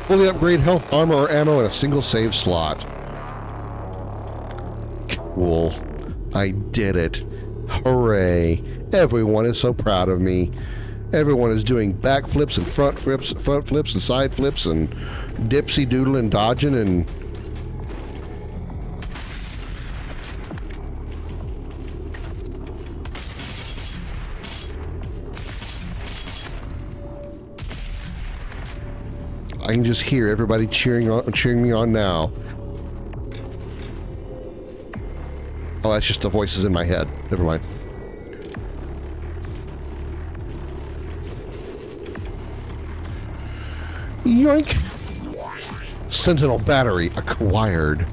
Fully upgrade health, armor, or ammo in a single save slot. Cool. I did it. Hooray. Everyone is so proud of me. Everyone is doing backflips and front flips and side flips and dipsy doodle and dodging and I can just hear everybody cheering me on now. Oh, that's just the voices in my head. Never mind. Yoink! Sentinel battery acquired.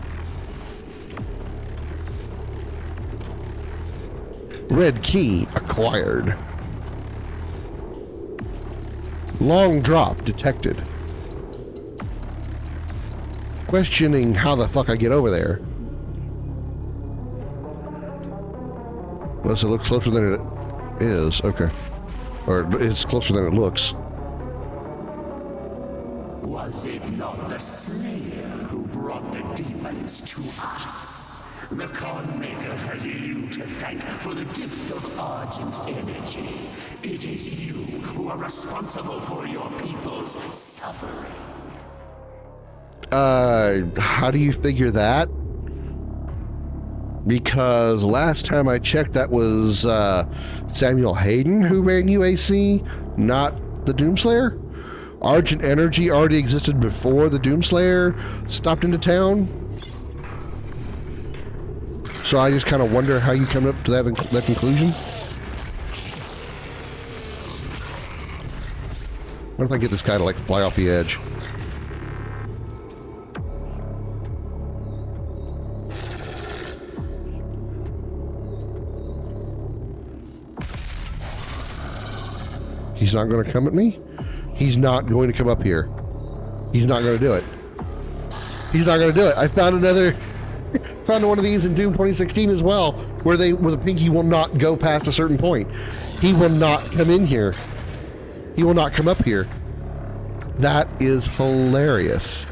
Red key acquired. Long drop detected. Questioning how the fuck I get over there. Unless it looks closer than it is. Okay. Or it's closer than it looks. Was it not the Slayer who brought the demons to us? The Khan Maker has you to thank for the gift of Argent energy. It is you who are responsible for your people's suffering. How do you figure that? Because last time I checked, that was Samuel Hayden who ran UAC, not the Doomslayer. Argent energy already existed before the Doomslayer stopped into town. So I just kind of wonder how you come up to that conclusion. What if I get this guy to like fly off the edge? He's not going to come at me? He's not going to come up here. He's not going to do it. He's not going to do it. I found one of these in Doom 2016 as well, where the pinky will not go past a certain point. He will not come in here. He will not come up here. That is hilarious.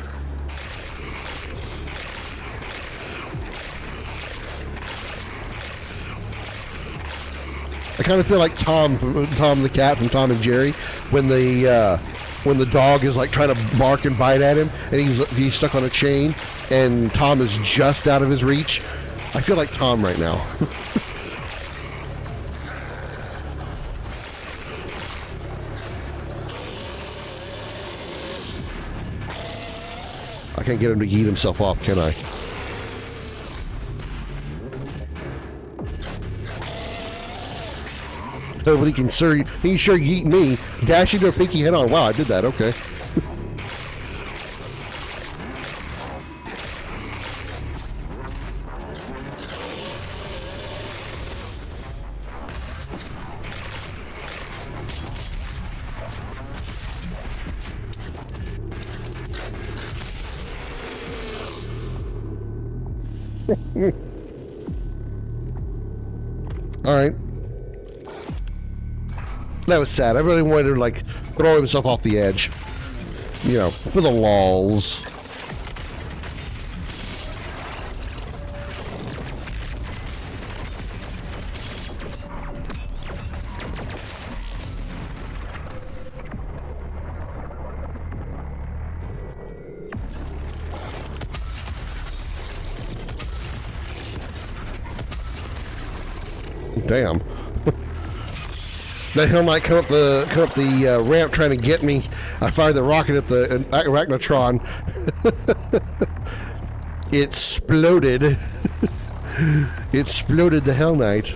I kind of feel like Tom the cat from Tom and Jerry when the dog is like trying to bark and bite at him and he's stuck on a chain and Tom is just out of his reach. I feel like Tom right now. I can't get him to yeet himself off, can I? Nobody can sure yeet me. Dash into a pinky head on. Wow, I did that. Okay. All right. That was sad. I really wanted to like throw himself off the edge. You know, for the lulz. Damn. The hell might come up the ramp trying to get me. I fired the rocket at the Arachnotron. It exploded. It exploded the Hell Knight.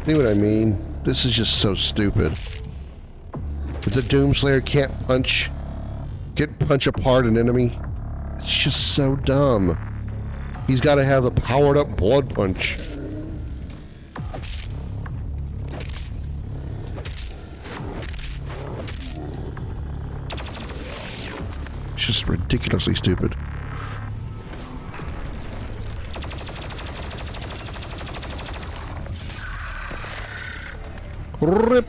See what I mean? This is just so stupid. But the Doomslayer can't punch apart an enemy. It's just so dumb. He's got to have the powered up blood punch. It's just ridiculously stupid. Rip.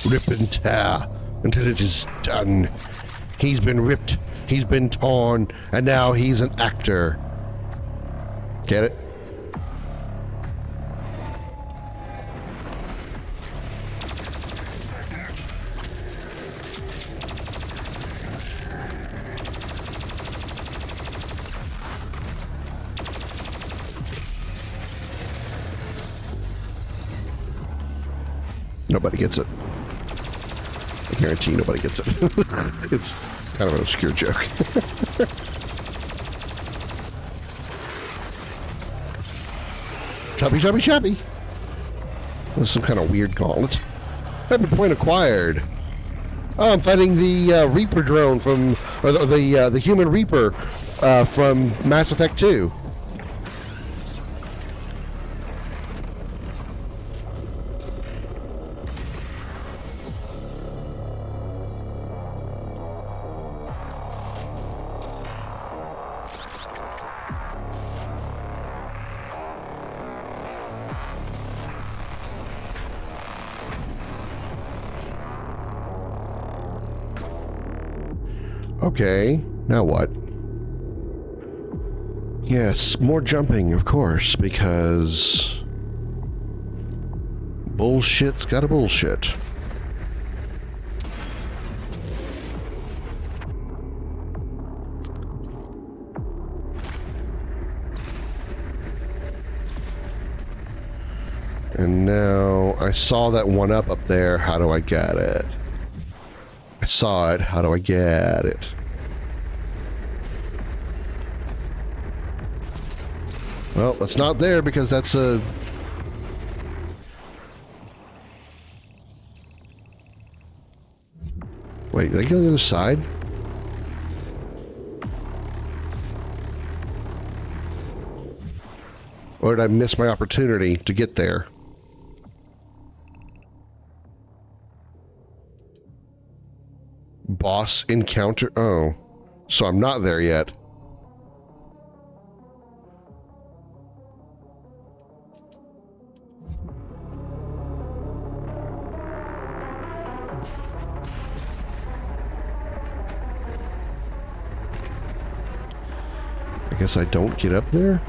Rip and tear until it is done. He's been ripped, he's been torn, and now he's an actor. Get it? Nobody gets it. I guarantee nobody gets it. It's kind of an obscure joke. Choppy, choppy, choppy. This is some kind of weird gauntlet. Weapon point acquired. Oh, I'm fighting the Reaper drone from, or the human Reaper from Mass Effect 2. Okay, now what? Yes, more jumping, of course, because bullshit's gotta bullshit. And now I saw that one up there. How do I get it? I saw it. How do I get it? Well, it's not there because that's a... Wait, did I go to the other side? Or did I miss my opportunity to get there? Boss encounter? Oh. So I'm not there yet. I guess I don't get up there?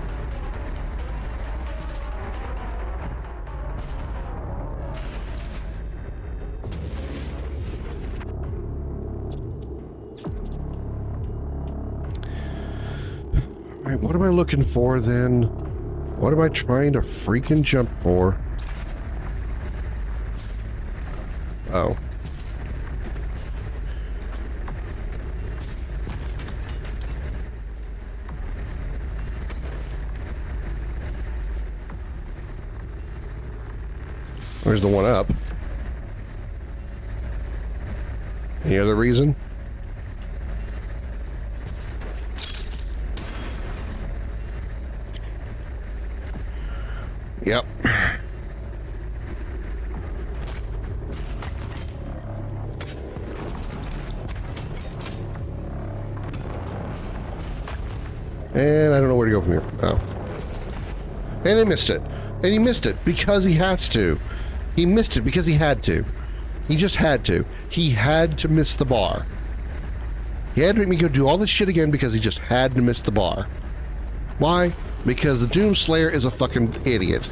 Alright, what am I looking for then? What am I trying to freaking jump for? Oh. Where's the one up? Any other reason? Yep. And I don't know where to go from here. Oh. And he missed it. And he missed it because he has to. He missed it because he had to. He just had to. He had to miss the bar. He had to make me go do all this shit again because he just had to miss the bar. Why? Because the Doomslayer is a fucking idiot.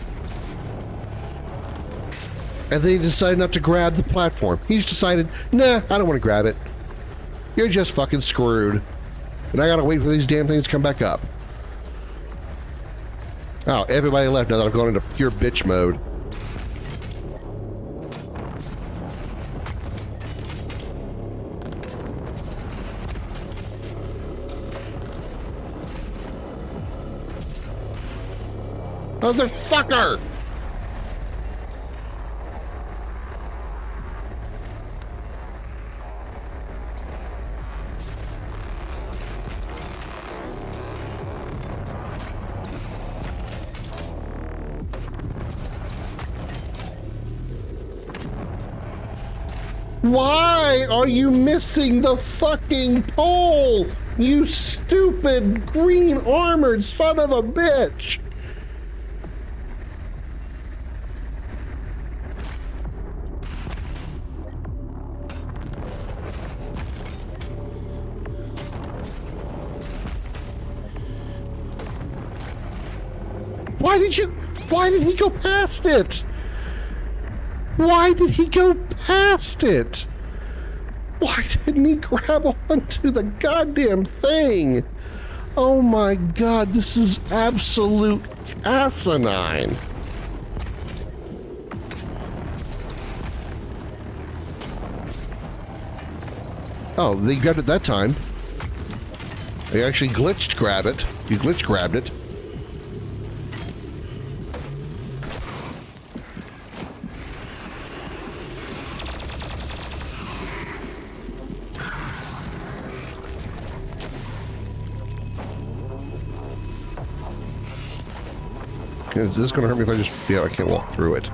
And then he decided not to grab the platform. He's decided, nah, I don't want to grab it. You're just fucking screwed. And I gotta wait for these damn things to come back up. Oh, everybody left now that I've gone into pure bitch mode. Motherfucker! Why are you missing the fucking pole? You stupid green armored son of a bitch! Why did he go past it? Why did he go past it? Why didn't he grab onto the goddamn thing? Oh my god, this is absolute asinine. Oh, they grabbed it that time. They actually glitched grab it. You glitch grabbed it. Is this going to hurt me if I just... Yeah, I can't walk through it.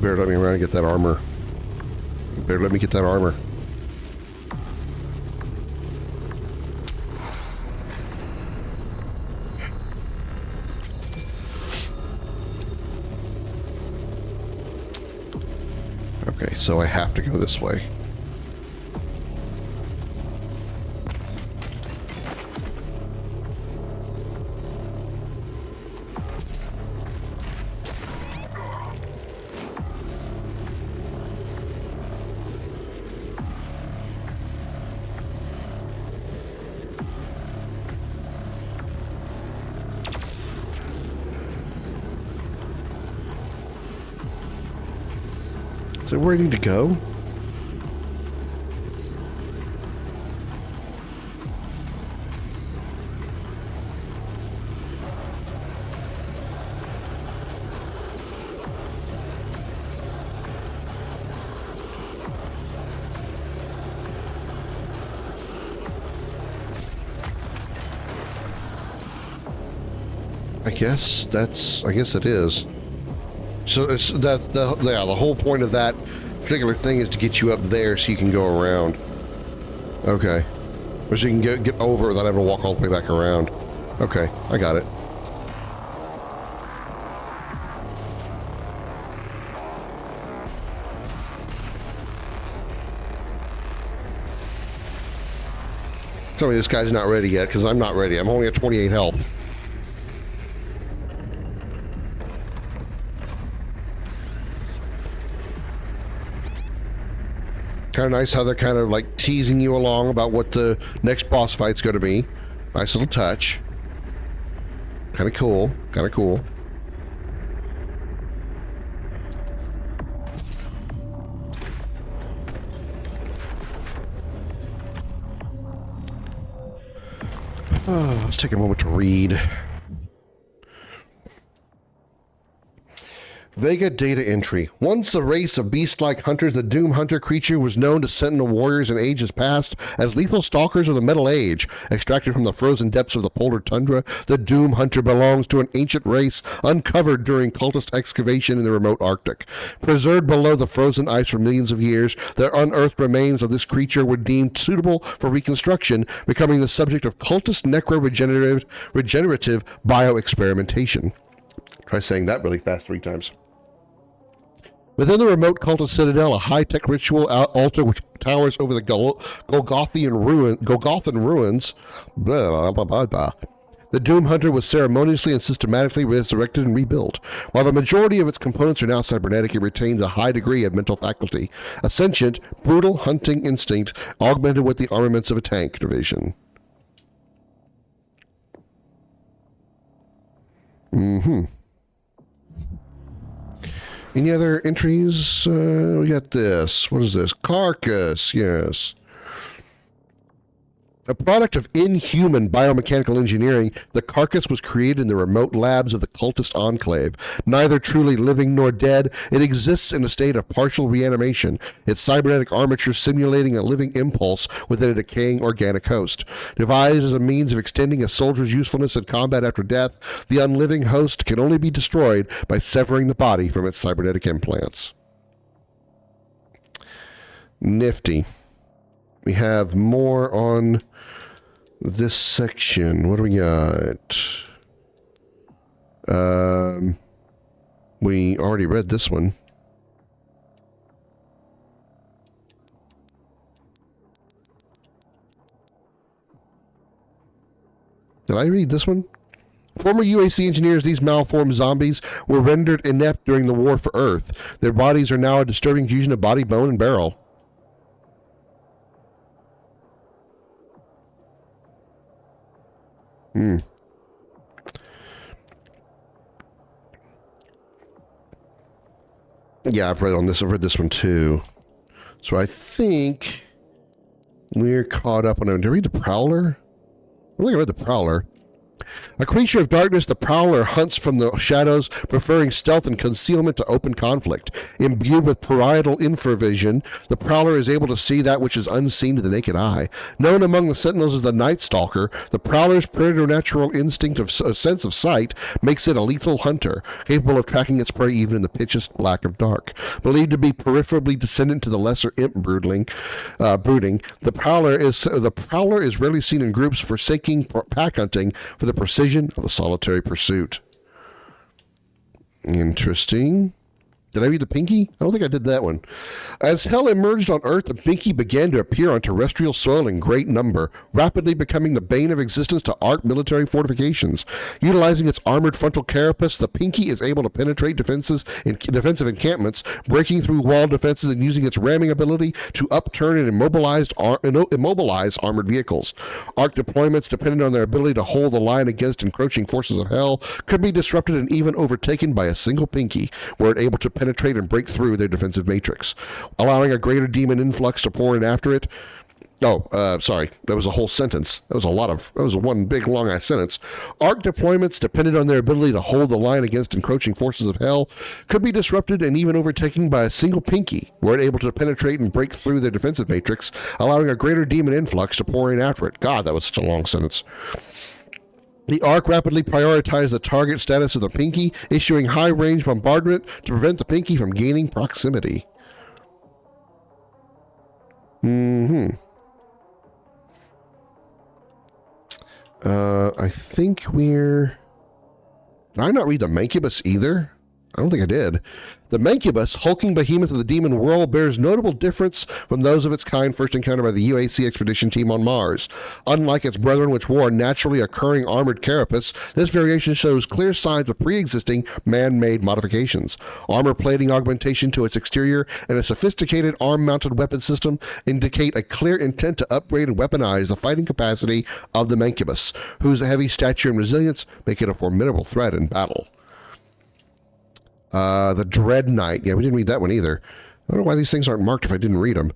Better let me around and get that armor. Better let me get that armor. Okay, so I have to go this way. So where do I need to go? I guess it is. So it's the whole point of that particular thing is to get you up there so you can go around. Okay. Or so you can get over without having to walk all the way back around. Okay, I got it. Tell me this guy's not ready yet, because I'm not ready. I'm only at 28 health. Kind of nice how they're kind of like teasing you along about what the next boss fight's going to be. Nice little touch. Kind of cool. Kind of cool. Let's take a moment to read. Vega data entry. Once a race of beast-like hunters, the Doom Hunter creature was known to Sentinel warriors in ages past as lethal stalkers of the Metal Age. Extracted from the frozen depths of the polar tundra, the Doom Hunter belongs to an ancient race uncovered during cultist excavation in the remote Arctic. Preserved below the frozen ice for millions of years, the unearthed remains of this creature were deemed suitable for reconstruction, becoming the subject of cultist necro-regenerative bioexperimentation. Try saying that really fast 3 times. Within the remote cultist citadel, a high-tech ritual altar which towers over the Golgothan ruins. Blah, blah, blah, blah. The Doom Hunter was ceremoniously and systematically resurrected and rebuilt. While the majority of its components are now cybernetic, it retains a high degree of mental faculty. A sentient, brutal hunting instinct augmented with the armaments of a tank division. Mm-hmm. Any other entries? We got this. What is this? Carcass, yes. A product of inhuman biomechanical engineering, the carcass was created in the remote labs of the cultist enclave. Neither truly living nor dead, it exists in a state of partial reanimation, its cybernetic armature simulating a living impulse within a decaying organic host. Devised as a means of extending a soldier's usefulness in combat after death, the unliving host can only be destroyed by severing the body from its cybernetic implants. Nifty. We have more on this section. What do we got? We already read this one. Did I read this one? Former UAC engineers, these malformed zombies were rendered inept during the war for Earth. Their bodies are now a disturbing fusion of body, bone, and barrel. Yeah, I've read this one too. So I think we're caught up on it. Did I read the Prowler? I don't think I read the Prowler. A creature of darkness, the Prowler hunts from the shadows, preferring stealth and concealment to open conflict. Imbued with parietal infravision, the Prowler is able to see that which is unseen to the naked eye. Known among the Sentinels as the Night Stalker, the Prowler's preternatural instinct of sense of sight makes it a lethal hunter, capable of tracking its prey even in the pitchest black of dark. Believed to be peripherally descendant to the lesser imp brooding, the Prowler is rarely seen in groups, forsaking pack hunting for the precision of the solitary pursuit. Interesting. Did I read the Pinky? I don't think I did that one. As hell emerged on Earth, the Pinky began to appear on terrestrial soil in great number, rapidly becoming the bane of existence to Ark military fortifications. Utilizing its armored frontal carapace, the Pinky is able to penetrate defensive encampments, breaking through wall defenses and using its ramming ability to upturn and immobilize armored vehicles. Ark deployments, dependent on their ability to hold the line against encroaching forces of hell, could be disrupted and even overtaken by a single Pinky, were it able to penetrate and break through their defensive matrix, allowing a greater demon influx to pour in after it. Sorry, that was a whole sentence. That was one big long ass sentence. Ark deployments, dependent on their ability to hold the line against encroaching forces of hell, could be disrupted and even overtaken by a single Pinky, were it able to penetrate and break through their defensive matrix, allowing a greater demon influx to pour in after it. God, that was such a long sentence. The Ark rapidly prioritized the target status of the Pinky, issuing high-range bombardment to prevent the Pinky from gaining proximity. I think we're... Did I not read the Mancubus either? I don't think I did. The Mancubus, hulking behemoth of the demon world, bears notable difference from those of its kind first encountered by the UAC expedition team on Mars. Unlike its brethren, which wore a naturally occurring armored carapace, this variation shows clear signs of pre-existing man-made modifications. Armor plating augmentation to its exterior and a sophisticated arm-mounted weapon system indicate a clear intent to upgrade and weaponize the fighting capacity of the Mancubus, whose heavy stature and resilience make it a formidable threat in battle. The Dread Knight. Yeah, we didn't read that one either. I don't know why these things aren't marked if I didn't read them.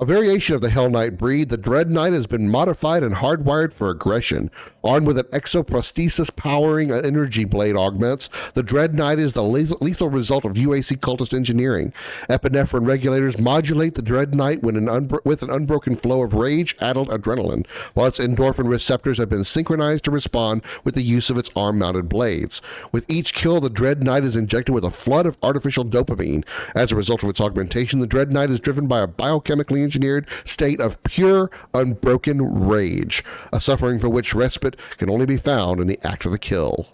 A variation of the Hell Knight breed, the Dread Knight has been modified and hardwired for aggression. Armed with an exoprosthesis powering an energy blade augments, the Dread Knight is the lethal result of UAC cultist engineering. Epinephrine regulators modulate the Dread Knight with an unbroken flow of rage-addled adrenaline, while its endorphin receptors have been synchronized to respond with the use of its arm-mounted blades. With each kill, the Dread Knight is injected with a flood of artificial dopamine. As a result of its augmentation, the Dread Knight is driven by a biochemically engineered state of pure, unbroken rage, a suffering for which respite can only be found in the act of the kill.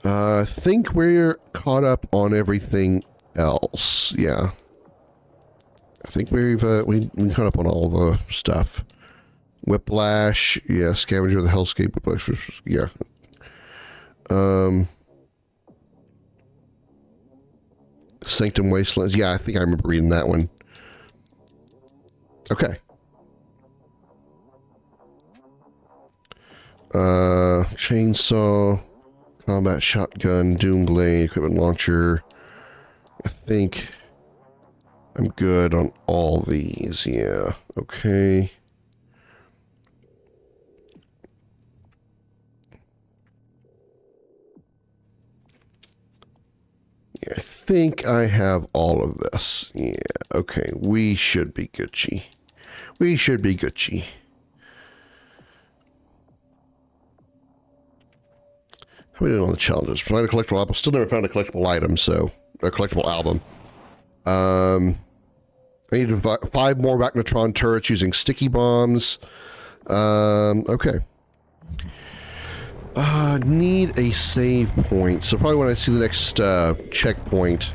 I think we're caught up on everything else. Yeah. I think we've caught up on all the stuff. Whiplash, yeah. Scavenger of the Hellscape, Whiplash, yeah. Sanctum Wastelands. Yeah, I think I remember reading that one. Okay. Chainsaw, combat shotgun, Doomblade, equipment launcher. I think I'm good on all these. Yeah. Okay. Yeah, I think I have all of this. Yeah, okay. We should be Gucci. We should be Gucci. How are we doing on the challenges? Find a collectible album. Still never found a collectible item, so... A collectible album. I need to buy 5 more Arachnotron turrets using sticky bombs. Okay. Need a save point. So probably when I see the next checkpoint,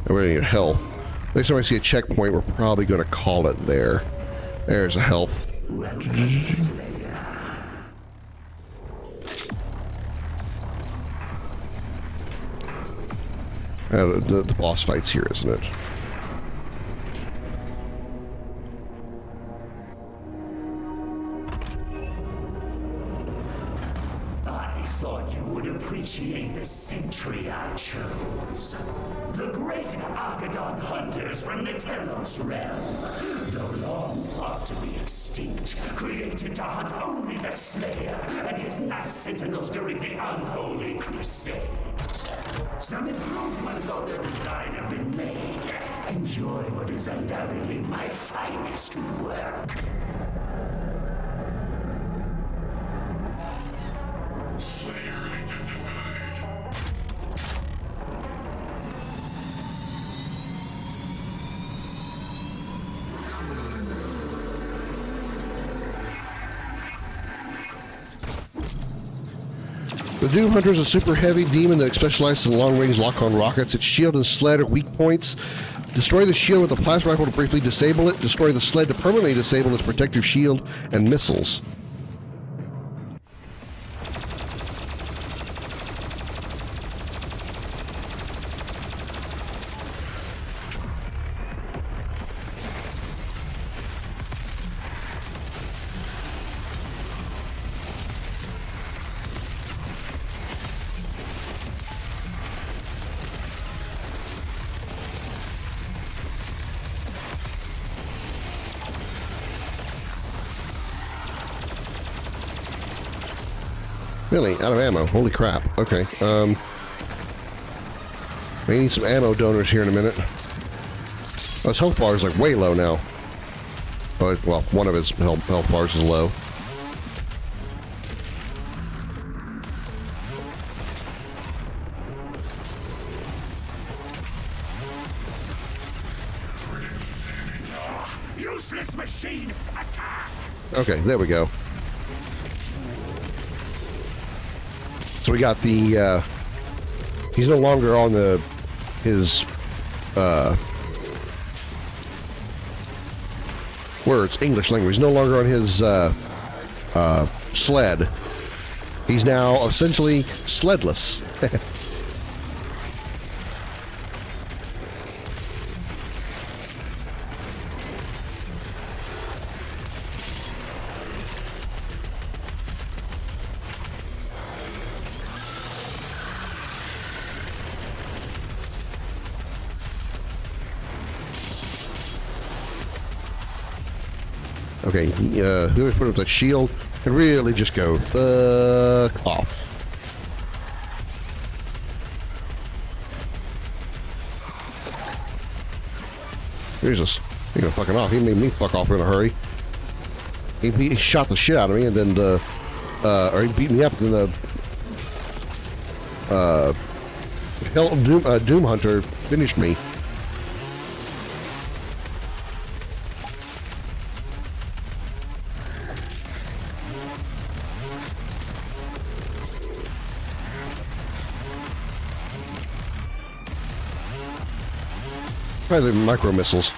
I'm going to need health. Next time I see a checkpoint, we're probably going to call it there. There's a health. The boss fight's here, isn't it? I thought you would would appreciate the century I chose. The great Argadon hunters from the Telos realm, though long thought to be extinct, created to hunt only the Slayer and his Night Sentinels during the Unholy Crusades. Some improvements on their design have been made. Enjoy what is undoubtedly my finest work. The Doom Hunter is a super heavy demon that specializes in long-range lock-on rockets. Its shield and sled are weak points. Destroy the shield with a plasma rifle to briefly disable it. Destroy the sled to permanently disable its protective shield and missiles. Really? Out of ammo. Holy crap. Okay. May need some ammo donors here in a minute. Oh, his health bar is like way low now. Oh, well, one of his health bars is low. Useless machine, attack! Okay, there we go. So we got the, he's no longer on his words, English language. He's no longer on his, sled. He's now essentially sledless. Okay, whoever put up that shield can really just go fuck off. Jesus, he go fucking off. He made me fuck off in a hurry. He shot the shit out of me, and then or he beat me up, and then the Doom Hunter finished me. Try the micro missiles.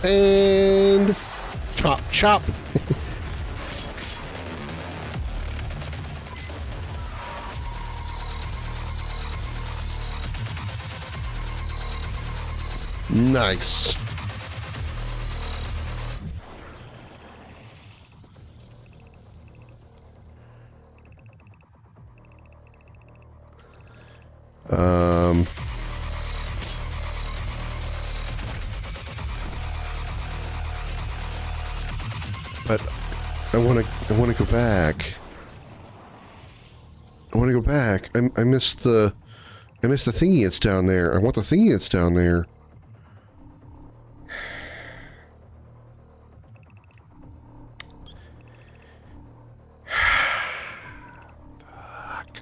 And chop, chop. Nice. But I want to go back. I want to go back. I missed the thingy that's down there. I want the thingy that's down there. Fuck.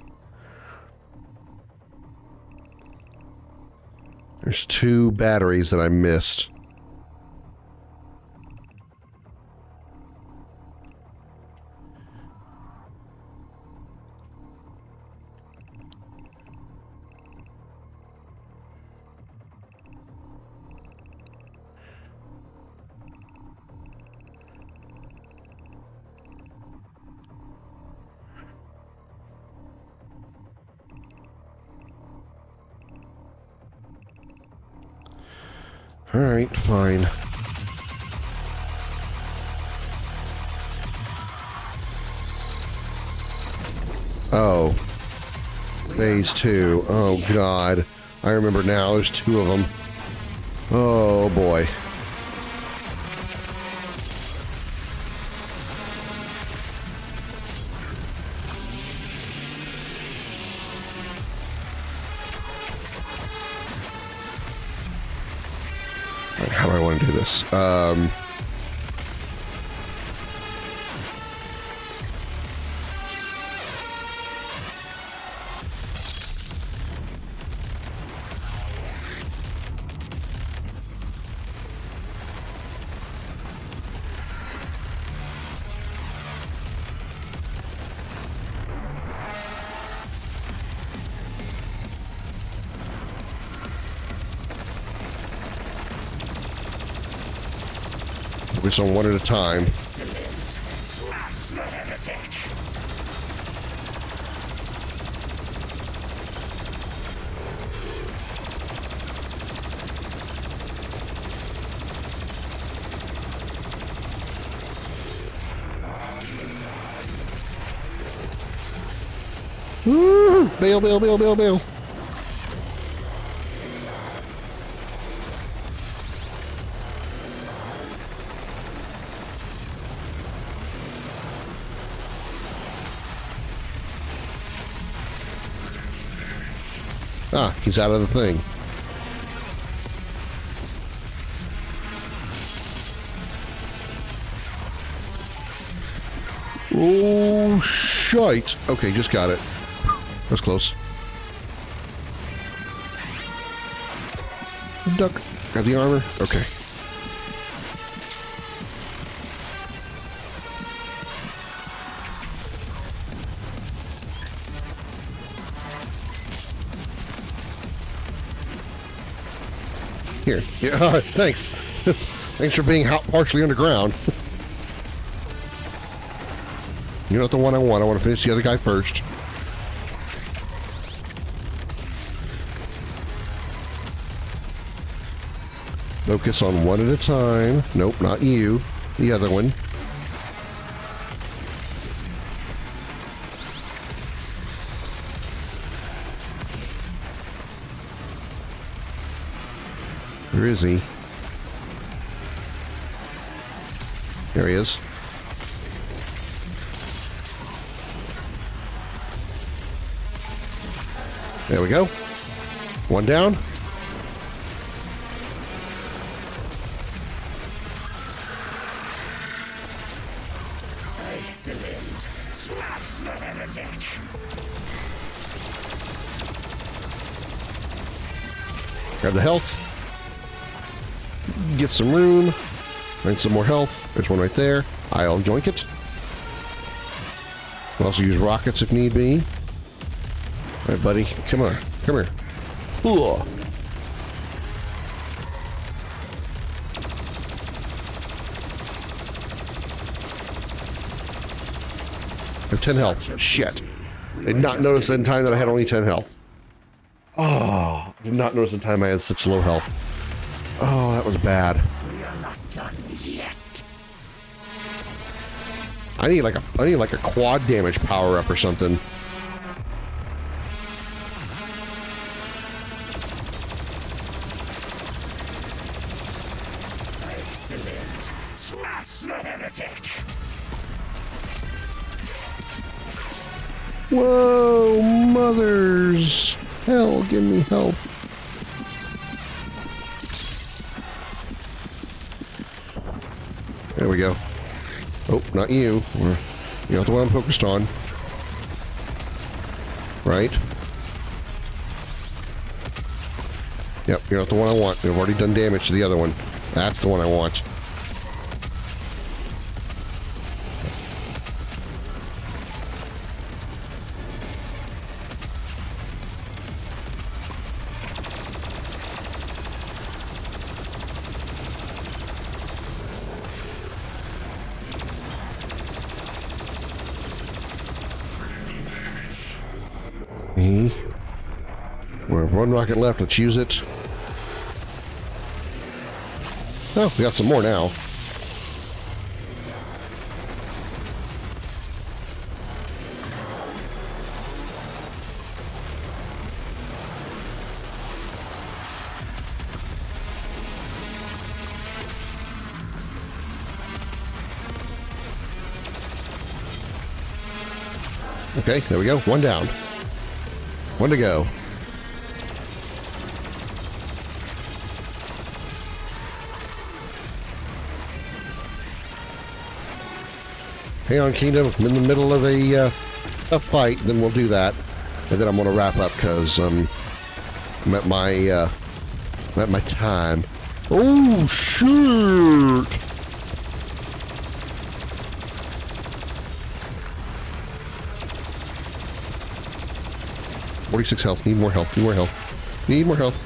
There's 2 batteries that I missed. Alright, fine. Oh. Phase 2. Oh, God. I remember now. There's 2 of them. Oh, boy. All right, how do I want to do this? Focus on one at a time. Woo! Bail, bail, bail, bail, bail. Ah, he's out of the thing. Oh, shite. Okay, just got it. That was close. Duck. Got the armor? Okay. Here. Yeah, thanks. Thanks for being partially underground. You're not the one I want. I want to finish the other guy first. Focus on one at a time. Nope, not you. The other one. Where is he? There he is. There we go. One down. Excellent. Smash the heretic. Grab the health. Get some room. Find some more health. There's one right there. I'll yoink it. I'll also use rockets if need be. All right, buddy. Come on. Come here. Ooh. I have 10 health. Shit. I did not notice in time that I had only 10 health. Oh, I did not notice in time I had such low health. Oh, that was bad. We are not done yet. I need like a quad damage power up or something. Excellent. Smash the heretic. Whoa, mothers! Hell, give me help. There we go. Oh, not you. You're not the one I'm focused on. Right? Yep, you're not the one I want. You've already done damage to the other one. That's the one I want. We have one rocket left. Let's use it. Oh, we got some more now. Okay, there we go. One down. One to go. Hang on, Kingdom. I'm in the middle of a fight. Then we'll do that, and then I'm going to wrap up because I'm at my time. Oh shit! .46 health. Need more health. Need more health. Need more health.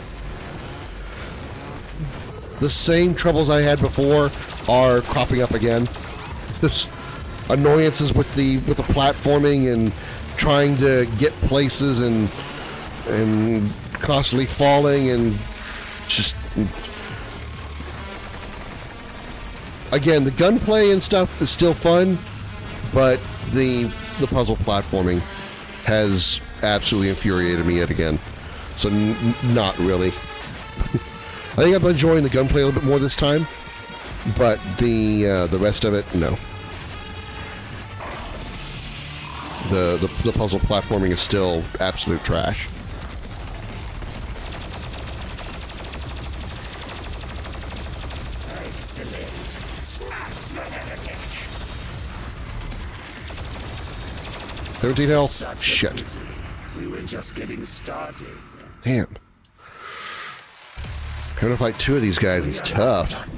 The same troubles I had before are cropping up again. Just annoyances with the platforming and trying to get places and constantly falling and just again, the gunplay and stuff is still fun, but the puzzle platforming has absolutely infuriated me yet again. So not really. I think I'm enjoying the gunplay a little bit more this time, but the rest of it, no. The puzzle platforming is still absolute trash. Excellent. Smash the heretic. 17 health. Shit. We were just getting started. Damn. Having to fight two of these guys is tough.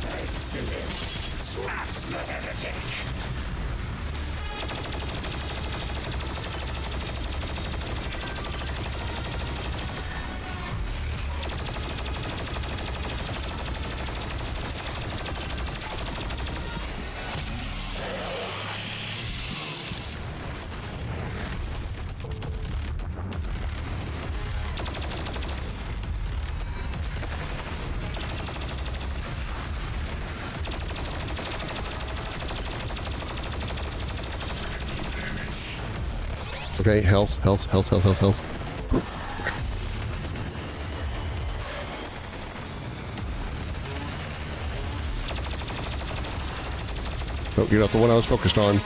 Excellent. Smash the heretic. Okay, health. Oh, you're not the one I was focused on.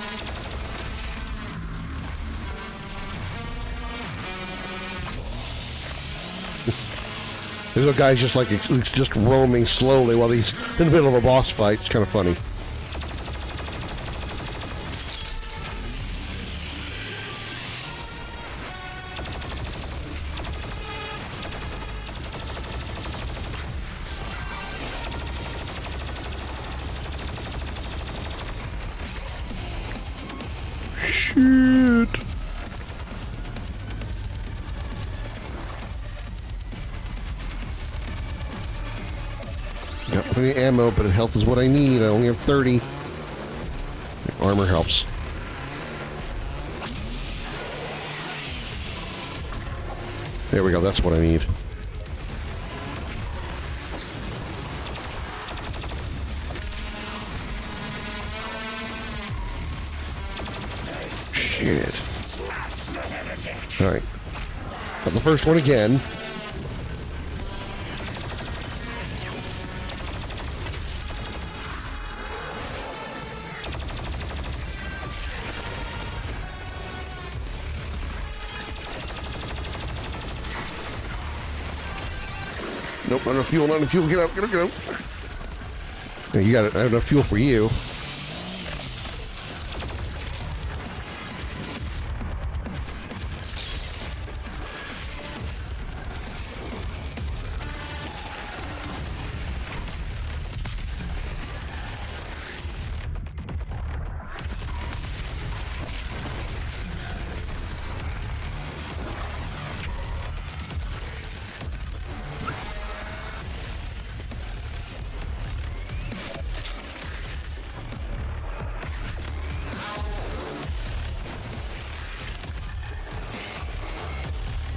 There's a guy's just roaming slowly while he's in the middle of a boss fight. It's kind of funny. Shit. Got plenty of ammo, but health is what I need. I only have 30. Armor helps. There we go, that's what I need. Shit. Alright. Got the first one again. Nope, not enough fuel, not enough fuel. Get out, get out, get out. Yeah, you got it. I have enough fuel for you.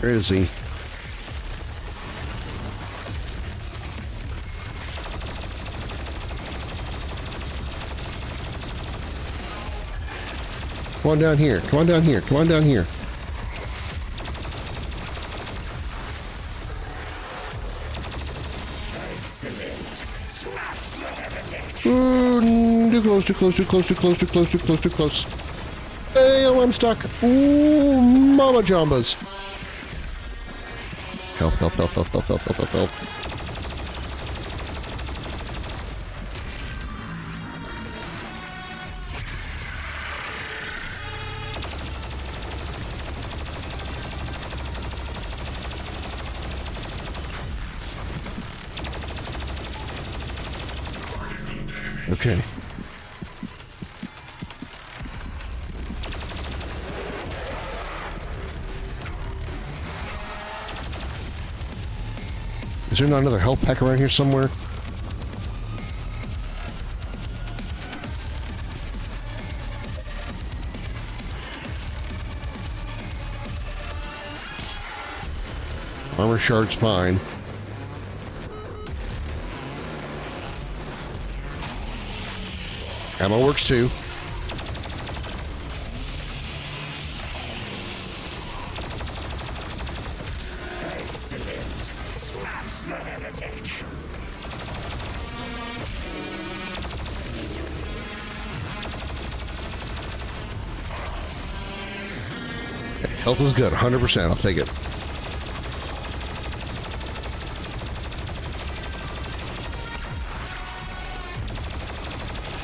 Where is he? Come on down here. Come on down here. Come on down here. Excellent. Smash the heretic. Ooh, too close, too close, too close, too close, too close, too close, too close. Hey, oh, I'm stuck. Ooh, mama jambas. Health, health, health, health, health, health, health, health, health. Okay. Is there not another health pack around here somewhere? Armor shard's fine. Ammo works too. Excellent. Smash the heretic. Okay, health is good, 100%. I'll take it.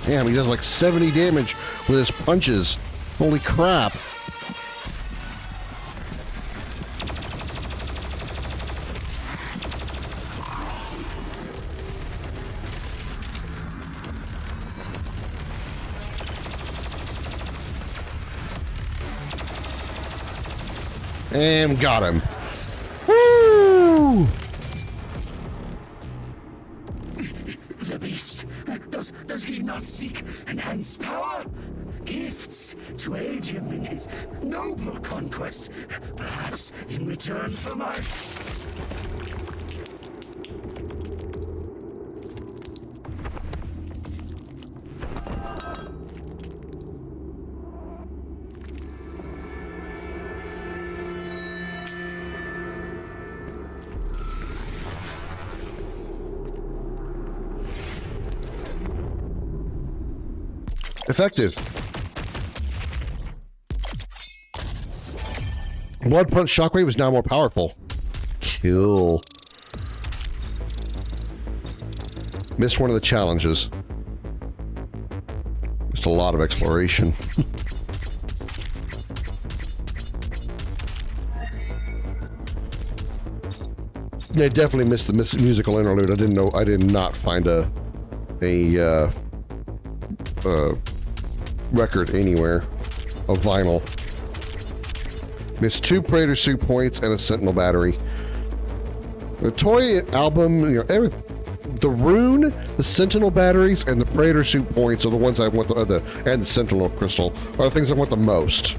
Damn, he does like 70 damage with his punches. Holy crap. And got him. Woo! The beast. Does he not seek enhanced power? Gifts to aid him in his noble conquest. Perhaps in return for my... Effective. Blood Punch Shockwave is now more powerful. Kill. Missed one of the challenges. Just a lot of exploration. Yeah, definitely missed the musical interlude. I did not find a record anywhere of vinyl. Missed 2 Praetor Suit points and a Sentinel battery. The toy album, you know, the rune, the Sentinel batteries, and the Praetor Suit points are the ones I want and the Sentinel crystal are the things I want the most.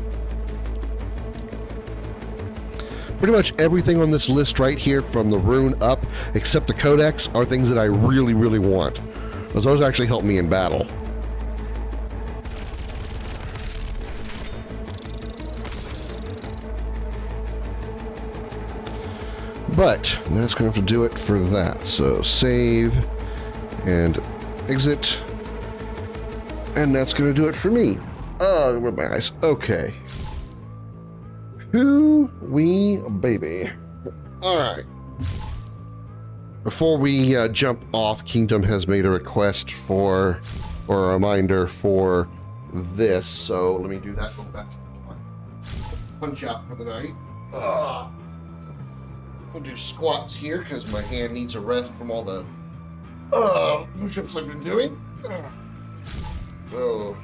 Pretty much everything on this list right here, from the rune up, except the codex, are things that I really, really want, because those actually help me in battle. But that's going to have to do it for that. So save and exit. And that's going to do it for me. Oh, where are my eyes? Okay. Who-wee baby. Alright. Before we jump off, Kingdom has made a request for, or a reminder for this. So let me do that. Go back to the punch out for the night. I'll do squats here because my hand needs a rest from all the push-ups I've been doing. So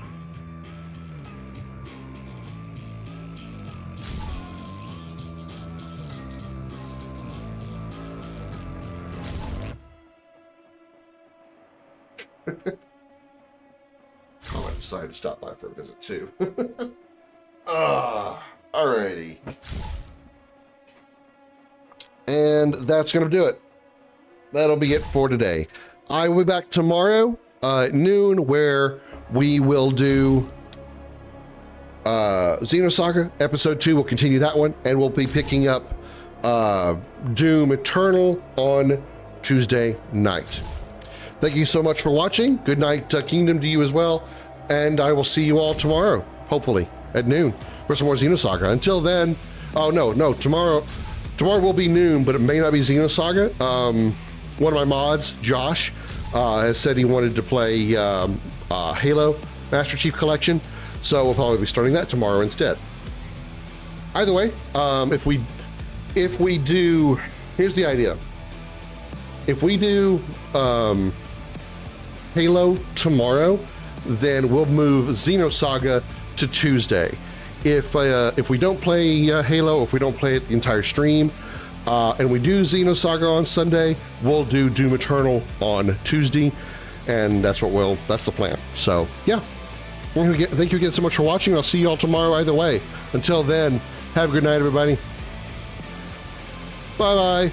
I decided to stop by for a visit too. Alrighty. And that's going to do it. That'll be it for today. I will be back tomorrow at noon, where we will do Xenosaga Episode 2. We'll continue that one, and we'll be picking up Doom Eternal on Tuesday night. Thank you so much for watching. Good night, Kingdom, to you as well. And I will see you all tomorrow, hopefully, at noon for some more Xenosaga. Until then, oh, no, tomorrow will be noon, but it may not be Xenosaga. One of my mods, Josh, has said he wanted to play Halo Master Chief Collection, so we'll probably be starting that tomorrow instead. Either way, if we do, here's the idea. If we do Halo tomorrow, then we'll move Xenosaga to Tuesday. If we don't play Halo, if we don't play it the entire stream, and we do Xenosaga on Sunday, we'll do Doom Eternal on Tuesday, and that's the plan. So yeah, thank you again so much for watching. I'll see you all tomorrow either way. Until then, have a good night, everybody. Bye-bye.